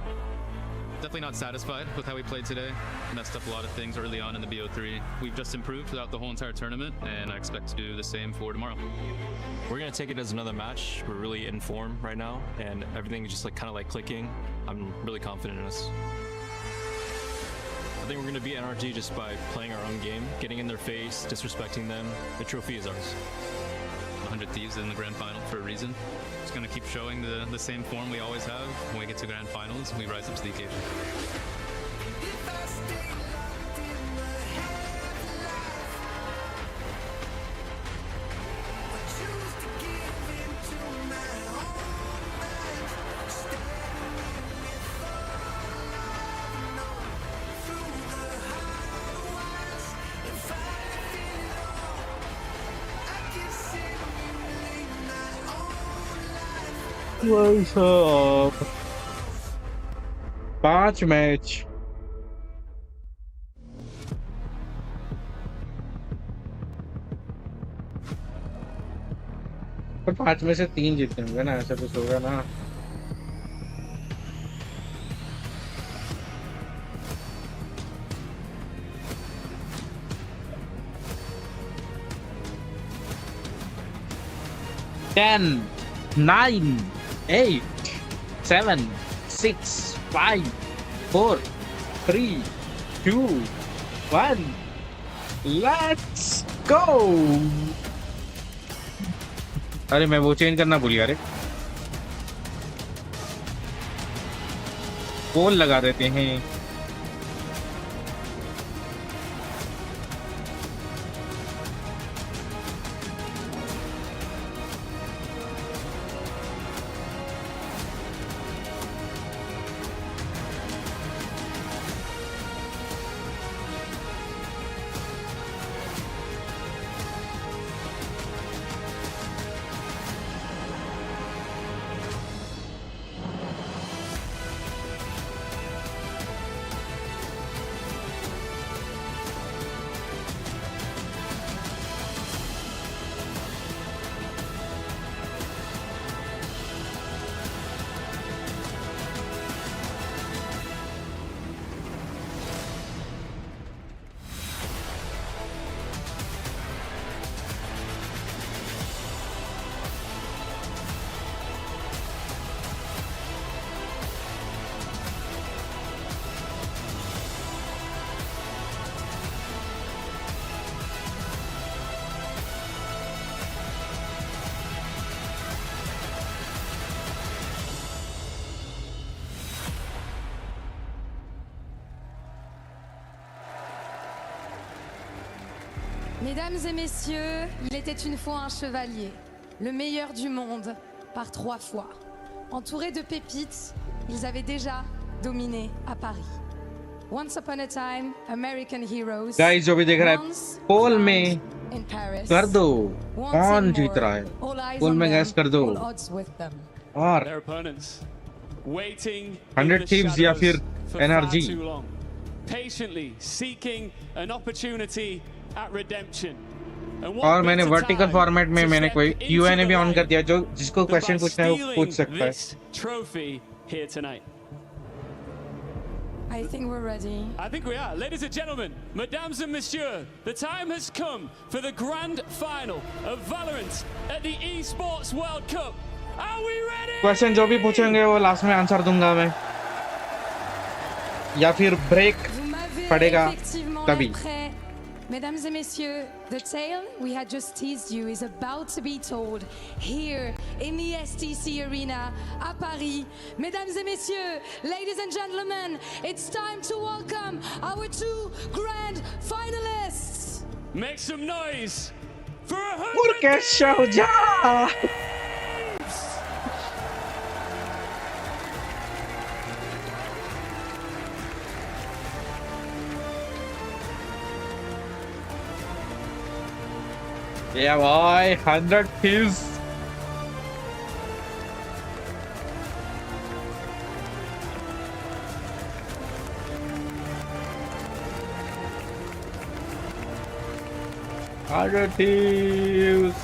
Definitely not satisfied with how we played today. Messed up a lot of things early on in the BO3. We've just improved throughout the whole entire tournament, and I expect to do the same for tomorrow. We're going to take it as another match. We're really in form right now, and everything is just kind of clicking. I'm really confident in us. I think we're going to beat NRG just by playing our own game, getting in their face, disrespecting them. The trophy is ours. 100 Thieves in the grand final for a reason. Just going to keep showing the same form we always have. When we get to grand finals, we rise up to the occasion. What's up? 5 match पर 5 में से 3 जीतने होंगे ना, ऐसा कुछ होगा ना। Ten, 9, 8, 7, 6, 5, 4, 3, 2, 1. Let's go! अरे मैं वो चेंज करना भूल गया। अरे पोल लगा देते हैं। Mesdames et messieurs, il était une fois un chevalier, le meilleur du monde, par 3 fois. Entourés de pépites, ils avaient déjà dominé à Paris. Once upon a time, American heroes. Guys जो भी देख रहा है पोल में in Paris. कर दो कौन Wanting जीत रहा more. है, All eyes पोल on में them, गैस कर दो। all odds with them. और Their opponents waiting 100 Thieves या फिर for far NRG। too long, patiently seeking an opportunity at redemption. And what और मैंने better वर्टिकल time फॉर्मेट में to मैंने step कोई into Q&A the भी ऑन light कर दिया, जो जिसको than क्वेश्चन by पूछना है वो stealing पूछ सकता है। this trophy here tonight. I think we're ready. I think we are. Ladies and gentlemen, mesdames and messieurs, the time has come for the grand final of Valorant at the Esports World Cup. Are we ready? Question जो भी पूछेंगे वो last में answer दूंगा मैं, या फिर break पड़ेगा तभी। Mesdames et messieurs, the tale we had just teased you is about to be told here in the STC Arena à Paris. Mesdames et messieurs, ladies and gentlemen, it's time to welcome our 2 grand finalists. Make some noise for 100 Orchestra ja! Yeah boy, 100 Thieves.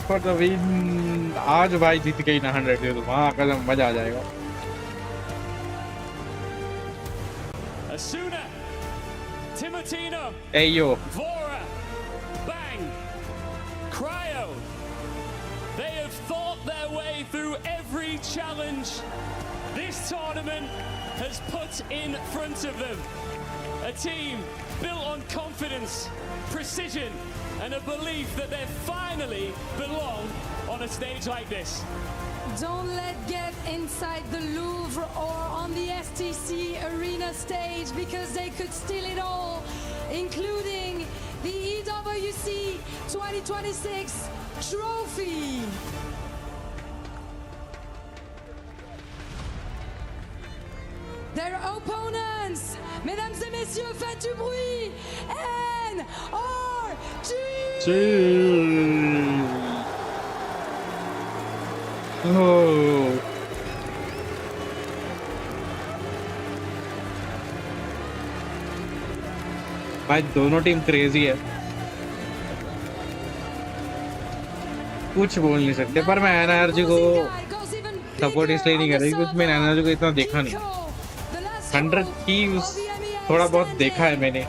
For the win. आज भाई जीत गई ना 100 Thieves, वहाँ कसम मजा आ जाएगा। Asuna, Timotino, Ayo. Vora, Bang, Cryo. They have thought their way through every challenge this tournament has put in front of them. A team built on confidence, precision, and a belief that they finally belong on a stage like this. Don't let get inside the Louvre or on the STC Arena stage, because they could steal it all, including the EWC 2026 trophy. Their opponents, mesdames et messieurs, faites du bruit, NRG! Oh. भाई दोनों team crazy है, कुछ बोल नहीं सकते। पर मैं NRG को सपोर्ट इसलिए नहीं कर रही क्योंकि मैंने एनआरजी को इतना देखा नहीं। 100 थीव्स थोड़ा बहुत देखा है मैंने,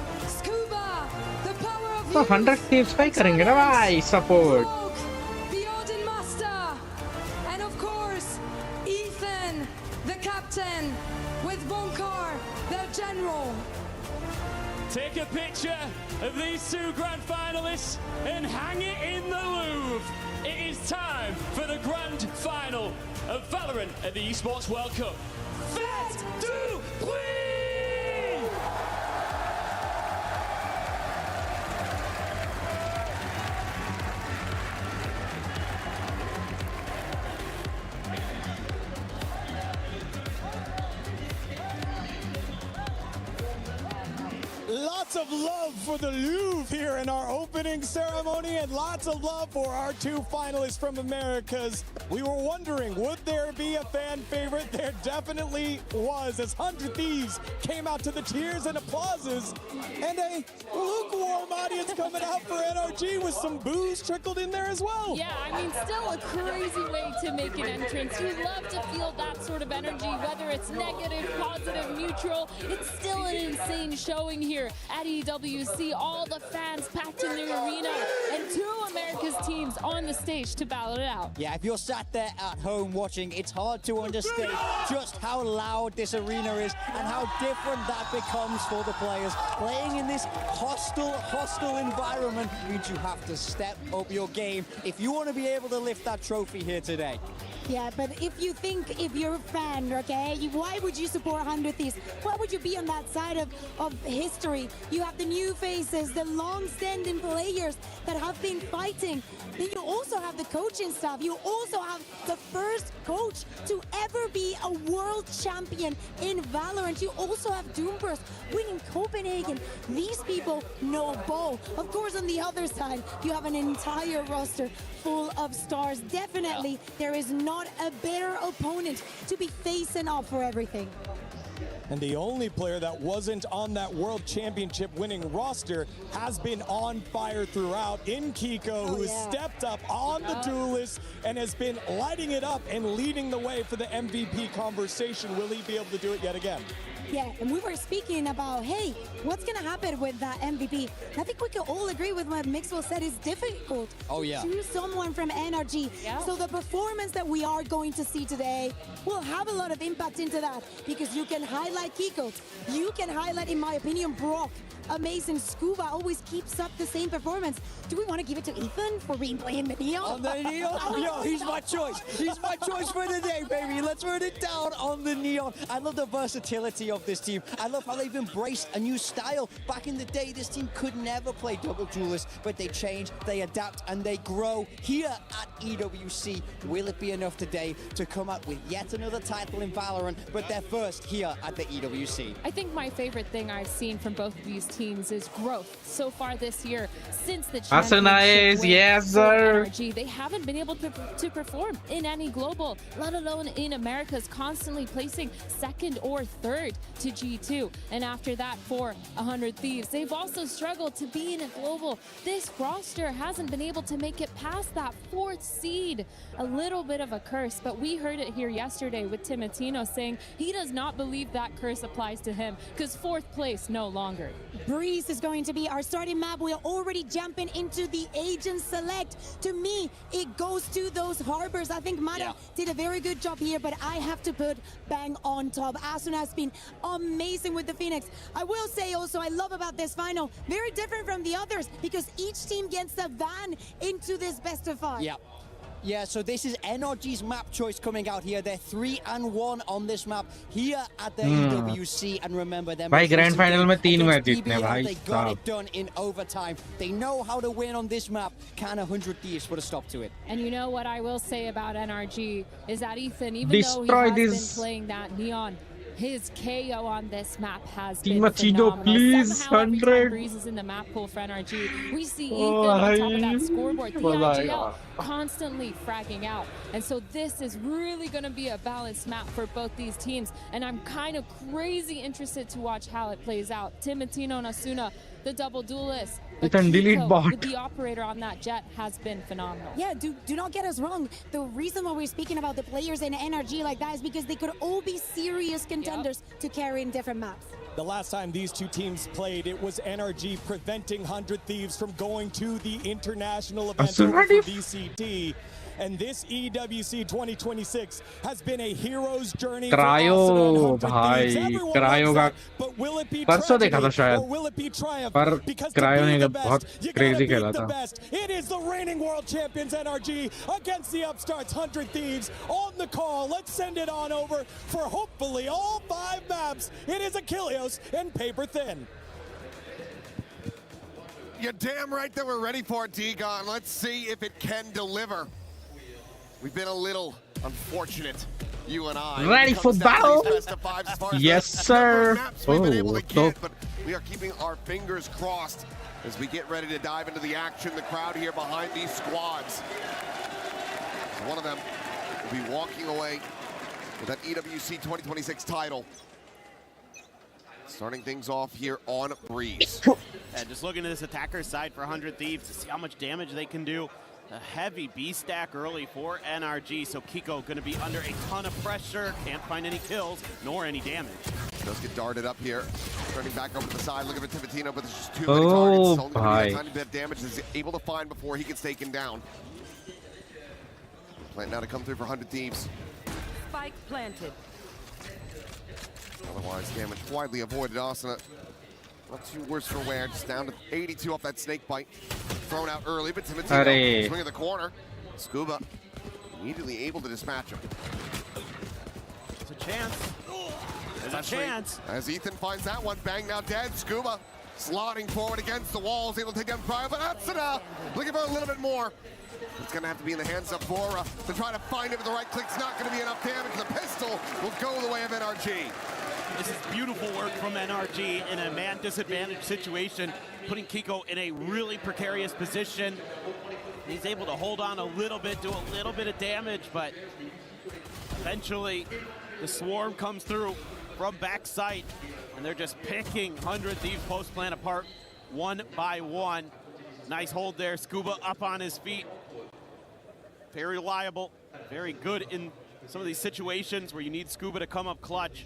तो 100 थीव्स का ही करेंगे ना भाई support. Take a picture of these two grand finalists and hang it in the Louvre. It is time for the grand final of Valorant at the Esports World Cup. Faites du bruit! Lots of love for the Louvre here in our opening ceremony, and lots of love for our two finalists from Americas. We were wondering, would there be a fan favorite? There definitely was, as 100 Thieves came out to the cheers and applauses, and a lukewarm audience coming out for NRG with some boos trickled in there as well. Yeah, I mean, still a crazy way to make an entrance. You love to feel that sort of energy, whether it's negative, positive, neutral. It's still an insane showing here at EWC. All the fans packed in the arena, and two America's teams on the stage to battle it out. Yeah, if you're sat there at home watching, it's hard to understand just how loud this arena is and how different that becomes for the players. Playing in this hostile environment means you have to step up your game if you want to be able to lift that trophy here today. Yeah, but if you're a fan, okay, why would you support 100 Thieves? Why would you be on that side of history? You have the new faces, the long-standing players that have been fighting. Then you also have the coaching staff. You also have the first coach to ever be a world champion in Valorant. You also have Doomburst winning Copenhagen. These people know ball. Of course, on the other side, you have an entire roster full of stars. Definitely, there is not a better opponent to be facing off for everything. And the only player that wasn't on that World Championship winning roster has been on fire throughout in Kiko, who has stepped up on the duelist and has been lighting it up and leading the way for the MVP conversation. Will he be able to do it yet again? Yeah, and we were speaking about, hey, what's going to happen with that MVP? I think we can all agree with what Mixwell said. It's difficult to choose someone from NRG. Yeah. So the performance that we are going to see today will have a lot of impact into that, because you can highlight Kiko. You can highlight, in my opinion, Brock. Amazing. Scuba always keeps up the same performance. Do we want to give it to Ethan for being playing the Neon? On the Neon? Yo, he's my choice. He's my choice for the day, baby. Let's run it down on the Neon. I love the versatility of this team. I love how they've embraced a new style. Back in the day, this team could never play double duelist, but they change, they adapt, and they grow here at EWC. Will it be enough today to come up with yet another title in Valorant, but they're first here at the EWC? I think my favorite thing I've seen from both of these teams is growth so far this year. Since the championship win yes, sir. NRG, they haven't been able to perform in any global, let alone in Americas, constantly placing second or third to G2. And after that, for 100 Thieves, they've also struggled to be in a global. This roster hasn't been able to make it past that fourth seed. A little bit of a curse, but we heard it here yesterday with Timotino saying he does not believe that curse applies to him, because fourth place no longer. Breeze is going to be our starting map. We are already jumping into the agent select. To me, it goes to those harbors. I think Mara did a very good job here, but I have to put Bang on top. Asuna has been amazing with the Phoenix. I will say also, I love about this final, very different from the others, because each team gets a van into this best of 5. Yeah. Yeah, so this is NRG's map choice coming out here. They're 3-1 on this map here at the EWC, and remember, they're भाई grand final में 3 match जीतने भाई. They got it done in overtime. They know how to win on this map. Can 100 Thieves put a stop to it? And you know what I will say about NRG is that Ethan, even though he has been playing that Neon, his KO on this map has been phenomenal. Please, Somehow, every 100. time Breeze is in the map pool for NRG, we see Ethan on top of that scoreboard. The IGL constantly fragging out. And so this is really going to be a balanced map for both these teams. And I'm kind of crazy interested to watch how it plays out. Timotino and Asuna the double duelist. You But can delete Kiko, bot. with the operator on that jet, has been phenomenal. Yeah, do not get us wrong. The reason why we're speaking about the players in NRG like that is because they could all be serious contenders to carry in different maps. The last time these two teams played, it was NRG preventing 100 Thieves from going to the international event over for VCT. And this EWC 2026 has been a hero's journey for cryo Arsenal and 100 भाई Thieves. Everyone cryo loves का that, but will it be परसों देखा था tragedy शायद or will it be triumph? पर Because to cryo be ने the बहुत best, you gotta crazy beat खेला the था best. It is the reigning world champions NRG against the upstarts 100 Thieves on the call. Let's send it on over for hopefully all 5 maps. It is Achilleos and Paper Thin. You're damn right that we're ready for it, Degon. Let's see if it can deliver. We've been a little unfortunate, you and I. Ready for battle? Yes, sir. We've been able to get, but we are keeping our fingers crossed as we get ready to dive into the action. The crowd here behind these squads. One of them will be walking away with that EWC 2026 title. Starting things off here on Breeze. And just looking at this attacker side for 100 Thieves to see how much damage they can do. A heavy B stack early for NRG, so Kiko going to be under a ton of pressure. Can't find any kills nor any damage. Does get darted up here. Turning back over to the side, looking for Tivatino, but there's just too many targets. Only gonna be a tiny bit of damage he's able to find before he gets taken down. Plan now to come through for 100 Thieves. Spike planted. Otherwise, damage widely avoided. Asuna, not too worse for wear. Just down to 82 off that snake bite. Thrown out early, but Tivatino swinging the corner. Scuba immediately able to dispatch him. There's a chance. There's a chance. As Ethan finds that one, bang now dead. Scuba slotting forward against the walls, able to take down Cryo, but Asuna looking for a little bit more. It's going to have to be in the hands of Bora to try to find it with the right click. It's not going to be enough damage. The pistol will go the way of NRG. This is beautiful work from NRG in a man disadvantaged situation, putting Kiko in a really precarious position. He's able to hold on a little bit, do a little bit of damage, but eventually the swarm comes through from backside, and they're just picking 100 Thieves post plan apart one by one. Nice hold there. Scuba up on his feet. Very reliable, very good in some of these situations where you need Scuba to come up clutch.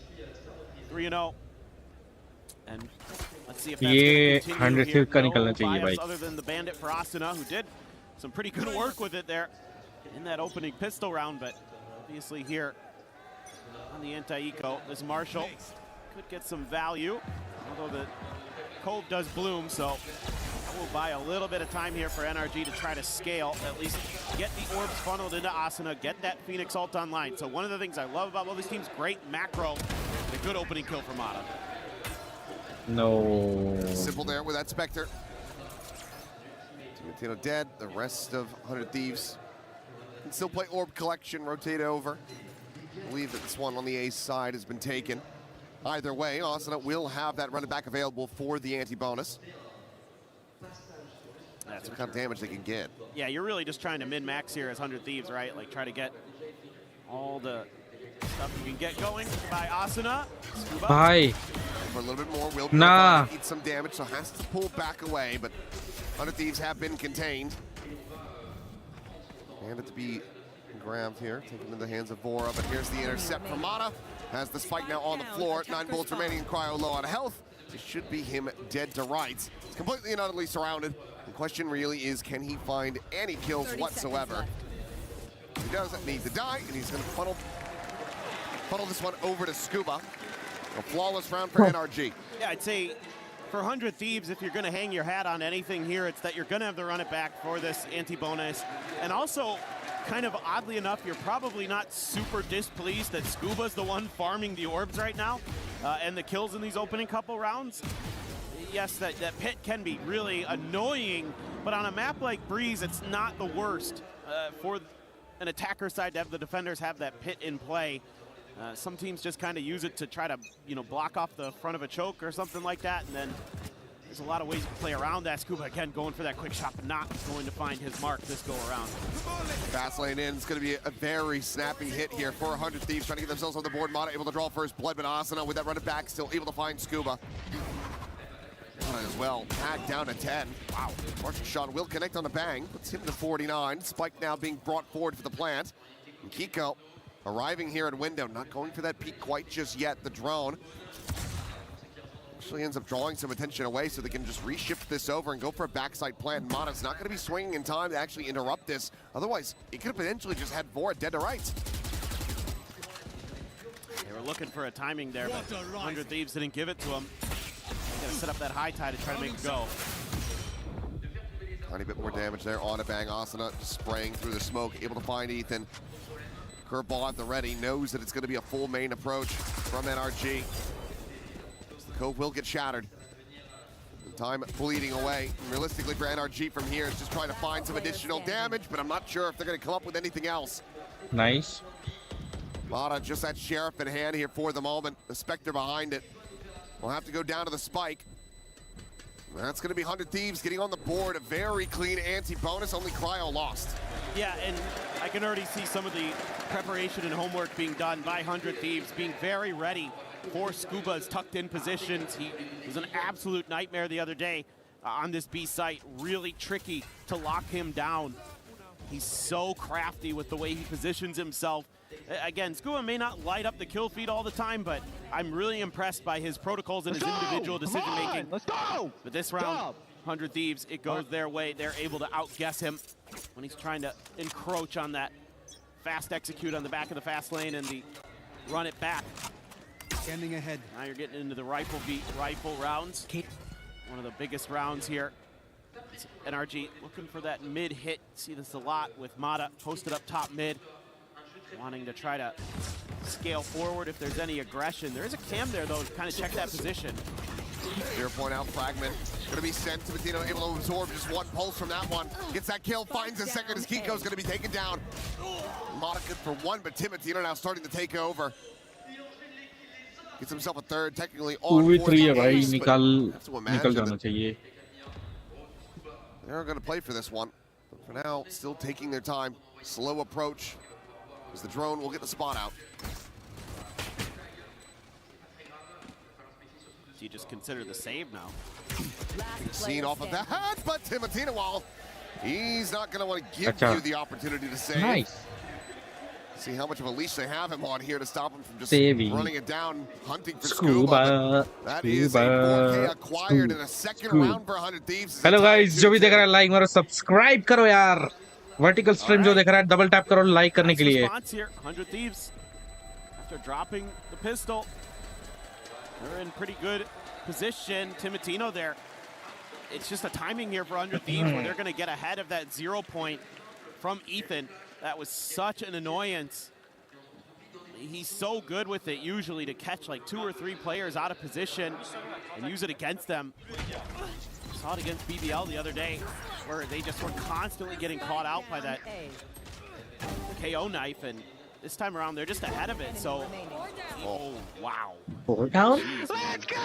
3-0. And let's see if that's going to continue here. No bias other than the Bandit for Asuna, who did some pretty good work with it there in that opening pistol round, but obviously here on the anti-eco, this Marshall could get some value, although the Cove does bloom, so we'll buy a little bit of time here for NRG to try to scale, at least get the orbs funneled into Asuna, get that Phoenix ult online. So one of the things I love about both these teams, great macro, and a good opening kill for Mata. No. Simple there with that Spectre. Timatino dead, the rest of 100 Thieves can still play orb collection, rotate over. I believe that this one on the ace side has been taken. Either way, Asuna will have that run it back available for the anti-bonus. That's what kind of damage they can get. Yeah, you're really just trying to min-max here as 100 Thieves, right? Like, try to get all the stuff you can get going by Asuna. Scuba. Bye. For a little bit more, will eat some damage, so has to pull back away, but 100 Thieves have been contained. And it to be grabbed here, taken into the hands of Bora, but here's the intercept from Mata. Has the spike now on the floor, 9 bullets remaining, and Cryo low on health. It should be him dead to rights. He's completely and utterly surrounded. The question really is, can he find any kills whatsoever? He doesn't need to die, and he's going to funnel this one over to Scuba. A flawless round for NRG. Yeah, I'd say for 100 Thieves, if you're going to hang your hat on anything here, it's that you're going to have to run it back for this anti-bonus. And also, kind of oddly enough, you're probably not super displeased that Scuba's the one farming the orbs right now and the kills in these opening couple rounds. Yes, that pit can be really annoying, but on a map like Breeze, it's not the worst for an attacker side to have the defenders have that pit in play. Some teams just kind of use it to try to, block off the front of a choke or something like that, and then there's a lot of ways to play around that. Scuba, again, going for that quick shot, but not going to find his mark this go around. Fast lane in. It's going to be a very snappy hit here for 100 Thieves, trying to get themselves on the board. Mata able to draw first blood, but Asuna with that run it back, still able to find Scuba. As well, tagged down to 10. Wow. Marshall shot will connect on the bang, puts him to 49. Spike now being brought forward for the plant. And Kiko arriving here at window, not going for that peak quite just yet. The drone actually ends up drawing some attention away so they can just reshift this over and go for a backside plant. Mata's not going to be swinging in time to actually interrupt this. Otherwise, it could have potentially just had Vora dead to rights. They were looking for a timing there, but 100 Thieves didn't give it to them. Gotta set up that high tie to try to make it go. Tiny bit more damage there on a bang. Asuna just spraying through the smoke, able to find Ethan. Curveball at the ready, knows that it's going to be a full main approach from NRG. So the cove will get shattered. The time bleeding away. And realistically for NRG from here, it's just trying to find some additional damage, but I'm not sure if they're going to come up with anything else. Nice. Mata just that Sheriff in hand here for the moment. The Spectre behind it. We'll have to go down to the spike. That's going to be 100 Thieves getting on the board. A very clean anti-bonus, only Cryo lost. Yeah, and I can already see some of the preparation and homework being done by 100 Thieves, being very ready for Scuba's tucked-in positions. He was an absolute nightmare the other day on this B site. Really tricky to lock him down. He's so crafty with the way he positions himself. Again, Scuba may not light up the kill feed all the time, but I'm really impressed by his protocols and his individual decision-making. Let's go! But this round, 100 Thieves, it goes their way. They're able to outguess him when he's trying to encroach on that fast execute on the back of the fast lane and the run it back. Standing ahead. Now you're getting into the rifle rounds. One of the biggest rounds here. It's NRG looking for that mid hit. See this a lot with Mata posted up top mid. Wanting to try to scale forward if there's any aggression. There is a cam there, though, to kind of check that position. 0 point out fragment. Going to be sent to Matino, able to absorb just one pulse from that one. Gets that kill, finds a second as Kiko's going to be taken down. Mata good for one, but Timatino now starting to take over. Gets himself a third, technically on 2v3 है भाई, ace, निकल जाना चाहिए. They're going to play for this one. But for now, still taking their time. Slow approach. As the drone will get the spot out. So you just consider the save now. Seen off of that, but Timatino, while he's not going to want to give you the opportunity to save. Nice. See how much of a leash they have him on here to stop him from just Saving. running it down, hunting for Scuba. That is a 4K acquired in a second round for 100 Thieves. Hello guys, जो भी देख रहा है like मारो, subscribe करो यार. Vertical stream जो देख रहा है डबल टैप करो लाइक करने के लिए. 100 Thieves, after dropping the pistol, they're in pretty good position. Timatino there. It's just a timing here for 100 Thieves where they're going to get ahead of that 0 point from Ethan. That was such an annoyance. He's so good with it usually to catch like 2 or 3 players out of position and use it against them. Saw it against BBL the other day where they just were constantly getting caught out by that KO knife, and this time around they're just ahead of it. So, oh wow. Jeez, let's go!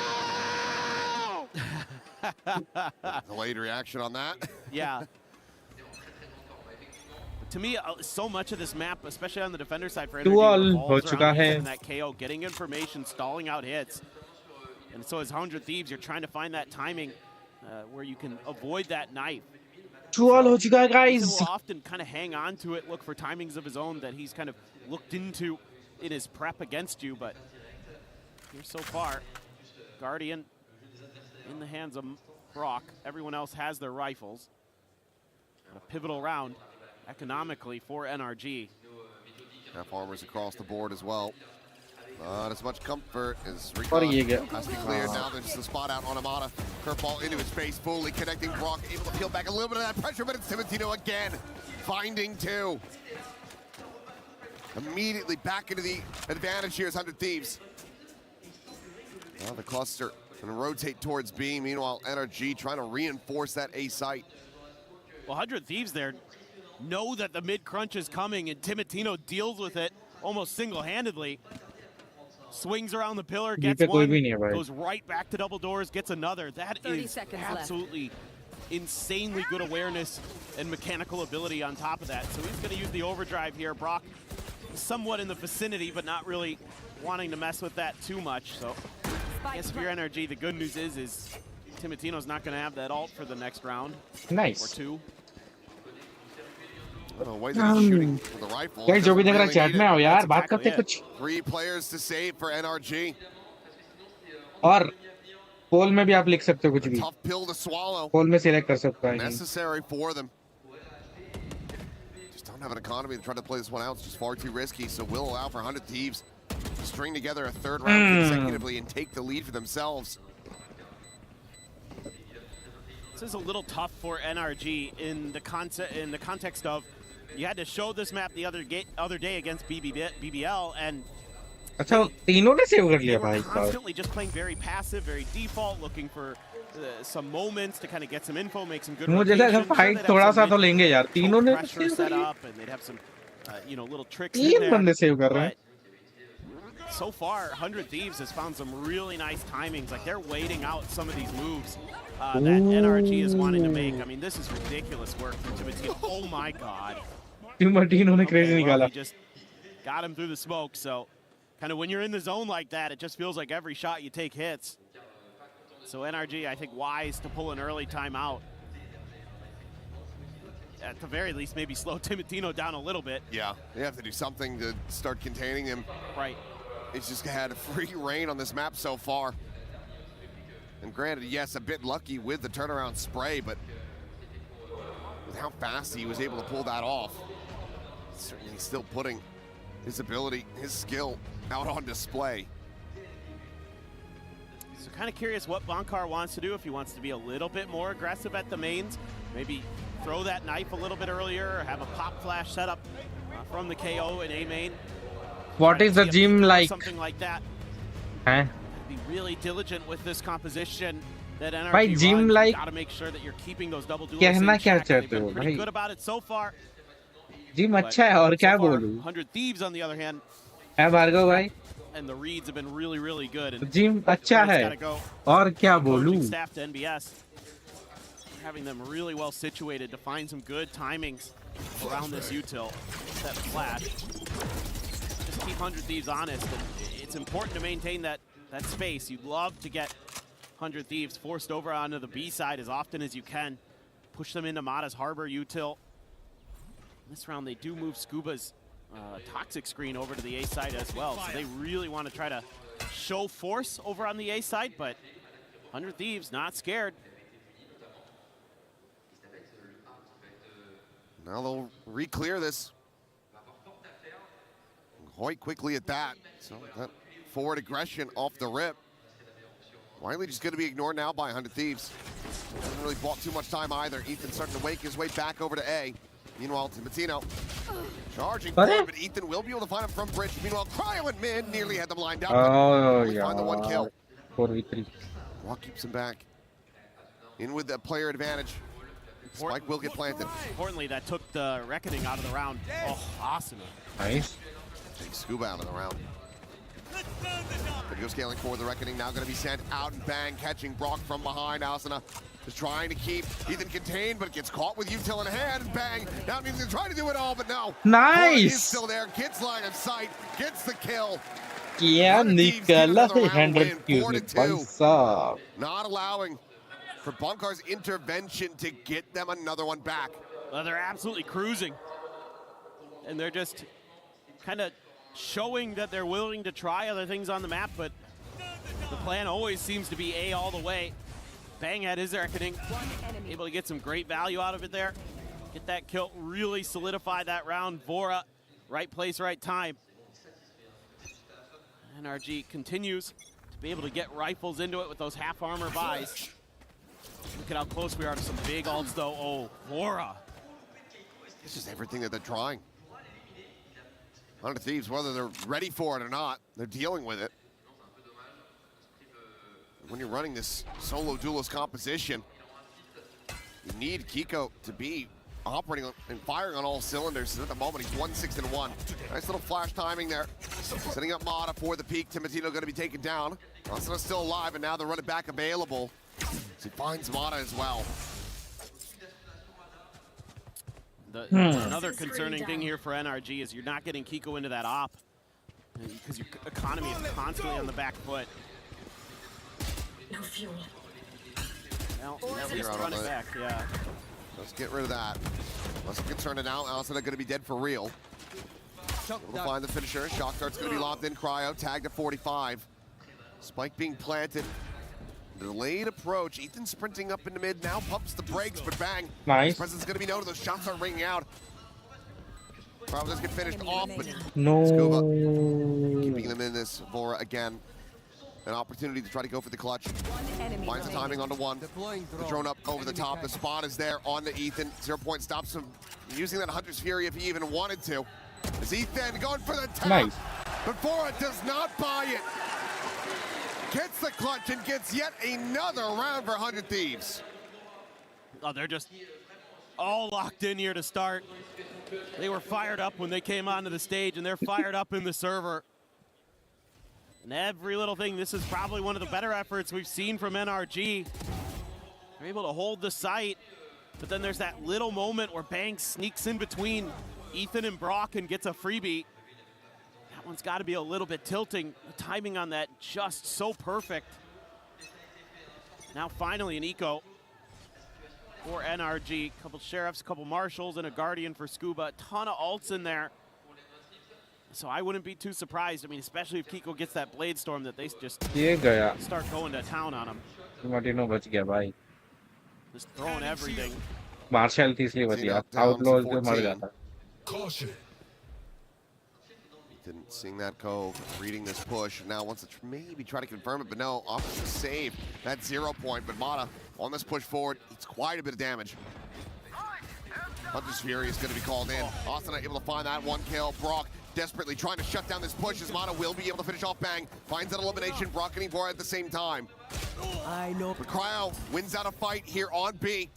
Delayed reaction on that. Yeah. To me, so much of this map, especially on the defender side for NRG, revolves around that KO, getting information, stalling out hits. And so as 100 Thieves, you're trying to find that timing where you can avoid that knife. Guys. Will often kind of hang on to it, look for timings of his own that he's kind of looked into in his prep against you. But here so far, Guardian in the hands of Brock. Everyone else has their rifles. A pivotal round economically for NRG. Half armors across the board as well. Not as much comfort as Recon has to be cleared. Now there's the spot out on Amada. Curveball into his face, fully connecting Brock, able to peel back a little bit of that pressure, but it's Timatino again, finding 2. Immediately back into the advantage here is 100 Thieves. Now the cluster and rotate towards B. Meanwhile, NRG trying to reinforce that A site. Well, 100 Thieves there know that the mid crunch is coming, and Timatino deals with it almost single-handedly. Swings around the pillar, gets one, goes right back to double doors, gets another. That is absolutely insanely good awareness and mechanical ability on top of that. So he's going to use the overdrive here. Brock somewhat in the vicinity, but not really wanting to mess with that too much. So I guess if you're NRG, the good news is Timotino's not going to have that ult for the next round. Nice. Or two. The way that he's shooting with the rifle. Guys, जो भी देख रहा है chat में आओ यार, बात करते हैं कुछ. 3 players to save for NRG. और पोल में भी आप लिख सकते हो कुछ भी. Tough pill to swallow. पोल में सिलेक्ट कर सकता है. Necessary for them. Just don't have an economy to try to play this one out. It's just far too risky. So will allow for 100 Thieves to string together a 3rd round consecutively and take the lead for themselves. This is a little tough for NRG in the context of you had to show this map the other day against BBL, and अच्छा तीनों ने save कर लिया भाई. Constantly just playing very passive, very default, looking for some moments to kind of get some info, make some good. मुझे लगा fight थोड़ा सा तो लेंगे यार. तीनों ने set up, and they'd have some, little tricks. 3 बंदे सेव कर रहे हैं. So far, 100 Thieves has found some really nice timings. Like they're waiting out some of these moves that NRG is wanting to make. I mean, this is ridiculous work from Timotino. Oh my God. Timotino ने crazy निकाला. He just got him through the smoke. So, kind of when you're in the zone like that, it just feels like every shot you take hits. So NRG, I think, wise to pull an early timeout. At the very least, maybe slow Timotino down a little bit. Yeah, they have to do something to start containing him. Right. He's just had a free reign on this map so far. And granted, yes, a bit lucky with the turnaround spray, but with how fast he was able to pull that off, certainly still putting his ability, his skill out on display. So kind of curious what Bankar wants to do, if he wants to be a little bit more aggressive at the mains, maybe throw that knife a little bit earlier, or have a pop flash set up from the KO in A main. What is the gym like? Something like that. Huh? Be really diligent with this composition that NRG Bhai, gym runs. like. You gotta make sure that you're keeping those double duels. कहना क्या चाहते They've हो been pretty भाई? good about it so far. Gym अच्छा है और क्या बोलूं? 100 Thieves on the other hand. है भार्गव भाई? And the reads have been really, really good. And Gym अच्छा है और क्या बोलूं? Staff to NBS, having them really well situated to find some good timings around this util. That flash. Just keep 100 Thieves honest, and it's important to maintain that space. You'd love to get 100 Thieves forced over onto the B side as often as you can. Push them into Mata's Harbor util. This round they do move Scuba's toxic screen over to the A side as well. So they really want to try to show force over on the A side, but 100 Thieves not scared. Now they'll re-clear this. Quite quickly at that. So that forward aggression off the rip. Wiley just going to be ignored now by 100 Thieves. Hasn't really bought too much time either. Ethan starting to wake his way back over to A. Meanwhile, Timotino charging forward, but Ethan will be able to find him from bridge. Meanwhile, Cryo and mid nearly had them lined up. Oh, yeah. Find the one kill. 4v3. Rock keeps him back. In with the player advantage. Spike will get planted. Importantly, that took the Reckoning out of the round. Oh, awesome. Nice. Take Scuba out of the round. Video scaling for the Reckoning, now going to be sent out and bang, catching Brock from behind. Asuna is trying to keep Ethan contained, but gets caught with util in hand, and bang. Now he's going to try to do it all, but no. Nice. He's still there, gets line of sight, gets the kill. क्या निकला है 100 Thieves. Not allowing for Bunkar's intervention to get them another one back. Well, they're absolutely cruising. And they're just kind of showing that they're willing to try other things on the map, but the plan always seems to be A all the way. Bang had his Reckoning, able to get some great value out of it there. Get that kill, really solidify that round. Vora, right place, right time. NRG continues to be able to get rifles into it with those half armor buys. Look at how close we are to some big ults though. Oh, Vora. This is everything that they're trying. 100 Thieves, whether they're ready for it or not, they're dealing with it. When you're running this solo duelist composition, you need Kiko to be operating and firing on all cylinders. At the moment, he's 1-6-1. Nice little flash timing there. Setting up Mata for the peak. Timotino going to be taken down. Asuna still alive, and now they're running back available. So he finds Mata as well. Another concerning thing here for NRG is you're not getting Kiko into that op because your economy is constantly on the back foot. No fuel. Well, Yeah, at least we're out run on it the- back, yeah. Let's get rid of that. Let's get turned it out. Also, they're going to be dead for real. We'll find the finisher. Shock dart's going to be lobbed in. Cryo tagged at 45. Spike being planted. Delayed approach. Ethan sprinting up into mid. Now pumps the brakes, but bang. Nice. His presence is going to be noted. Those shots are ringing out. Cryo does get finished off, but No. Scuba keeping them in this. Vora again. An opportunity to try to go for the clutch. Finds the timing onto one. The drone up over the top. The spot is there on the Ethan. 0 point stops him using that Hunter's Fury if he even wanted to. It's Ethan going for the tap. Nice. But Vora does not buy it. Gets the clutch and gets yet another round for 100 Thieves. Oh, they're just all locked in here to start. They were fired up when they came onto the stage, and they're fired up in the server. And every little thing, this is probably one of the better efforts we've seen from NRG. They're able to hold the site, but then there's that little moment where Bang sneaks in between Ethan and Brock and gets a freebie. That one's got to be a little bit tilting. The timing on that just so perfect. Now finally an eco for NRG. A couple sheriffs, a couple marshals, and a guardian for Scuba. A ton of ults in there. So I wouldn't be too surprised. I mean, especially if Kiko gets that Blade Storm, that they just ये गया. start going to town on him. Martino बच गया भाई. Just throwing everything. Martial थी इसलिए बच गया. Outlaws जो मर जाता. Ethan seeing that go, reading this push. Now wants to maybe try to confirm it, but no, offers a save. That 0 point, but Mata on this push forward, it's quite a bit of damage. Hunter's Fury is going to be called in. Austin able to find that 1 kill. Brock desperately trying to shut down this push as Mata will be able to finish off Bang. Finds that elimination. Brock getting Vora at the same time. I know. But Cryo wins out a fight here on B.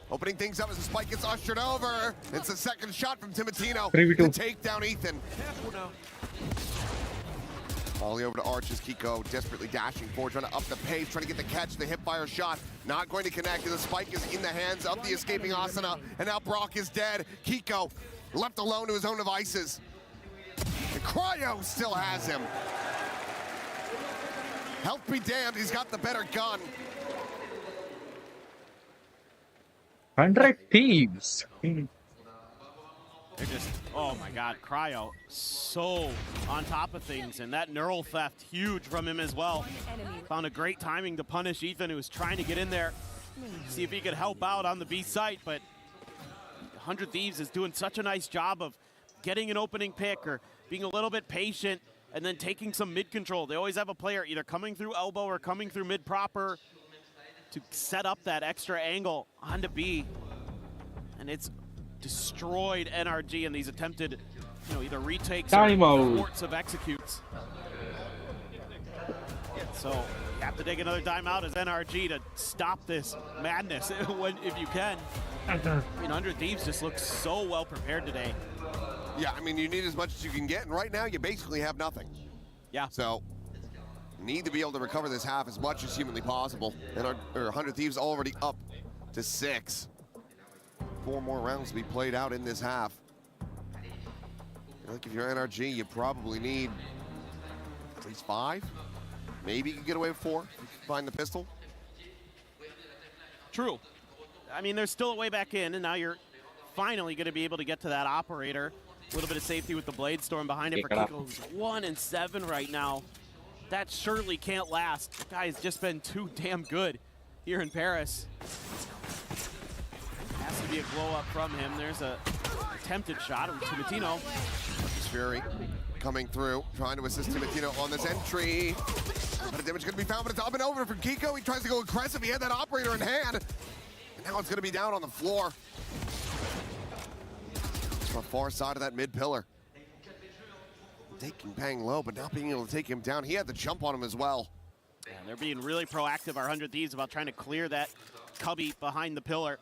Opening things up as the spike gets ushered over. It's the second shot from Timotino to take down Ethan. Ollie over to Arch as Kiko desperately dashing forward, trying to up the pace, trying to get the catch, the hip-fire shot. Not going to connect, and the spike is in the hands of the escaping Asuna. And now Brock is dead. Kiko left alone to his own devices. And Cryo still has him. Health be damned, he's got the better gun. 100 Thieves. They're just, oh my God, Cryo so on top of things, and that neural theft huge from him as well. Found a great timing to punish Ethan, who was trying to get in there, see if he could help out on the B site, but 100 Thieves is doing such a nice job of getting an opening pick or being a little bit patient and then taking some mid control. They always have a player either coming through elbow or coming through mid proper to set up that extra angle onto B. And it's destroyed NRG in these attempted, either retakes or thwarts of executes. So you have to take another timeout as NRG to stop this madness if you can. I mean, 100 Thieves just looks so well prepared today. Yeah, I mean, you need as much as you can get, and right now you basically have nothing. Yeah. So, need to be able to recover this half as much as humanly possible. And our 100 Thieves already up to 6. 4 more rounds to be played out in this half. I feel like if you're NRG, you probably need at least 5. Maybe you can get away with 4 if you can find the pistol. True. I mean, there's still a way back in, and now you're finally going to be able to get to that operator. A little bit of safety with the Blade Storm behind it for Kiko, who's 1-7 right now. That surely can't last. The guy has just been too damn good here in Paris. Has to be a blow up from him. There's a attempted shot of Timotino. Fury coming through, trying to assist Timotino on this entry. A bit of damage going to be found, but it's up and over for Kiko. He tries to go aggressive. He had that operator in hand. And now it's going to be down on the floor. It's on the far side of that mid pillar. Taking Bang low, but not being able to take him down. He had the jump on him as well. Yeah, they're being really proactive, our 100 Thieves, about trying to clear that cubby behind the pillar.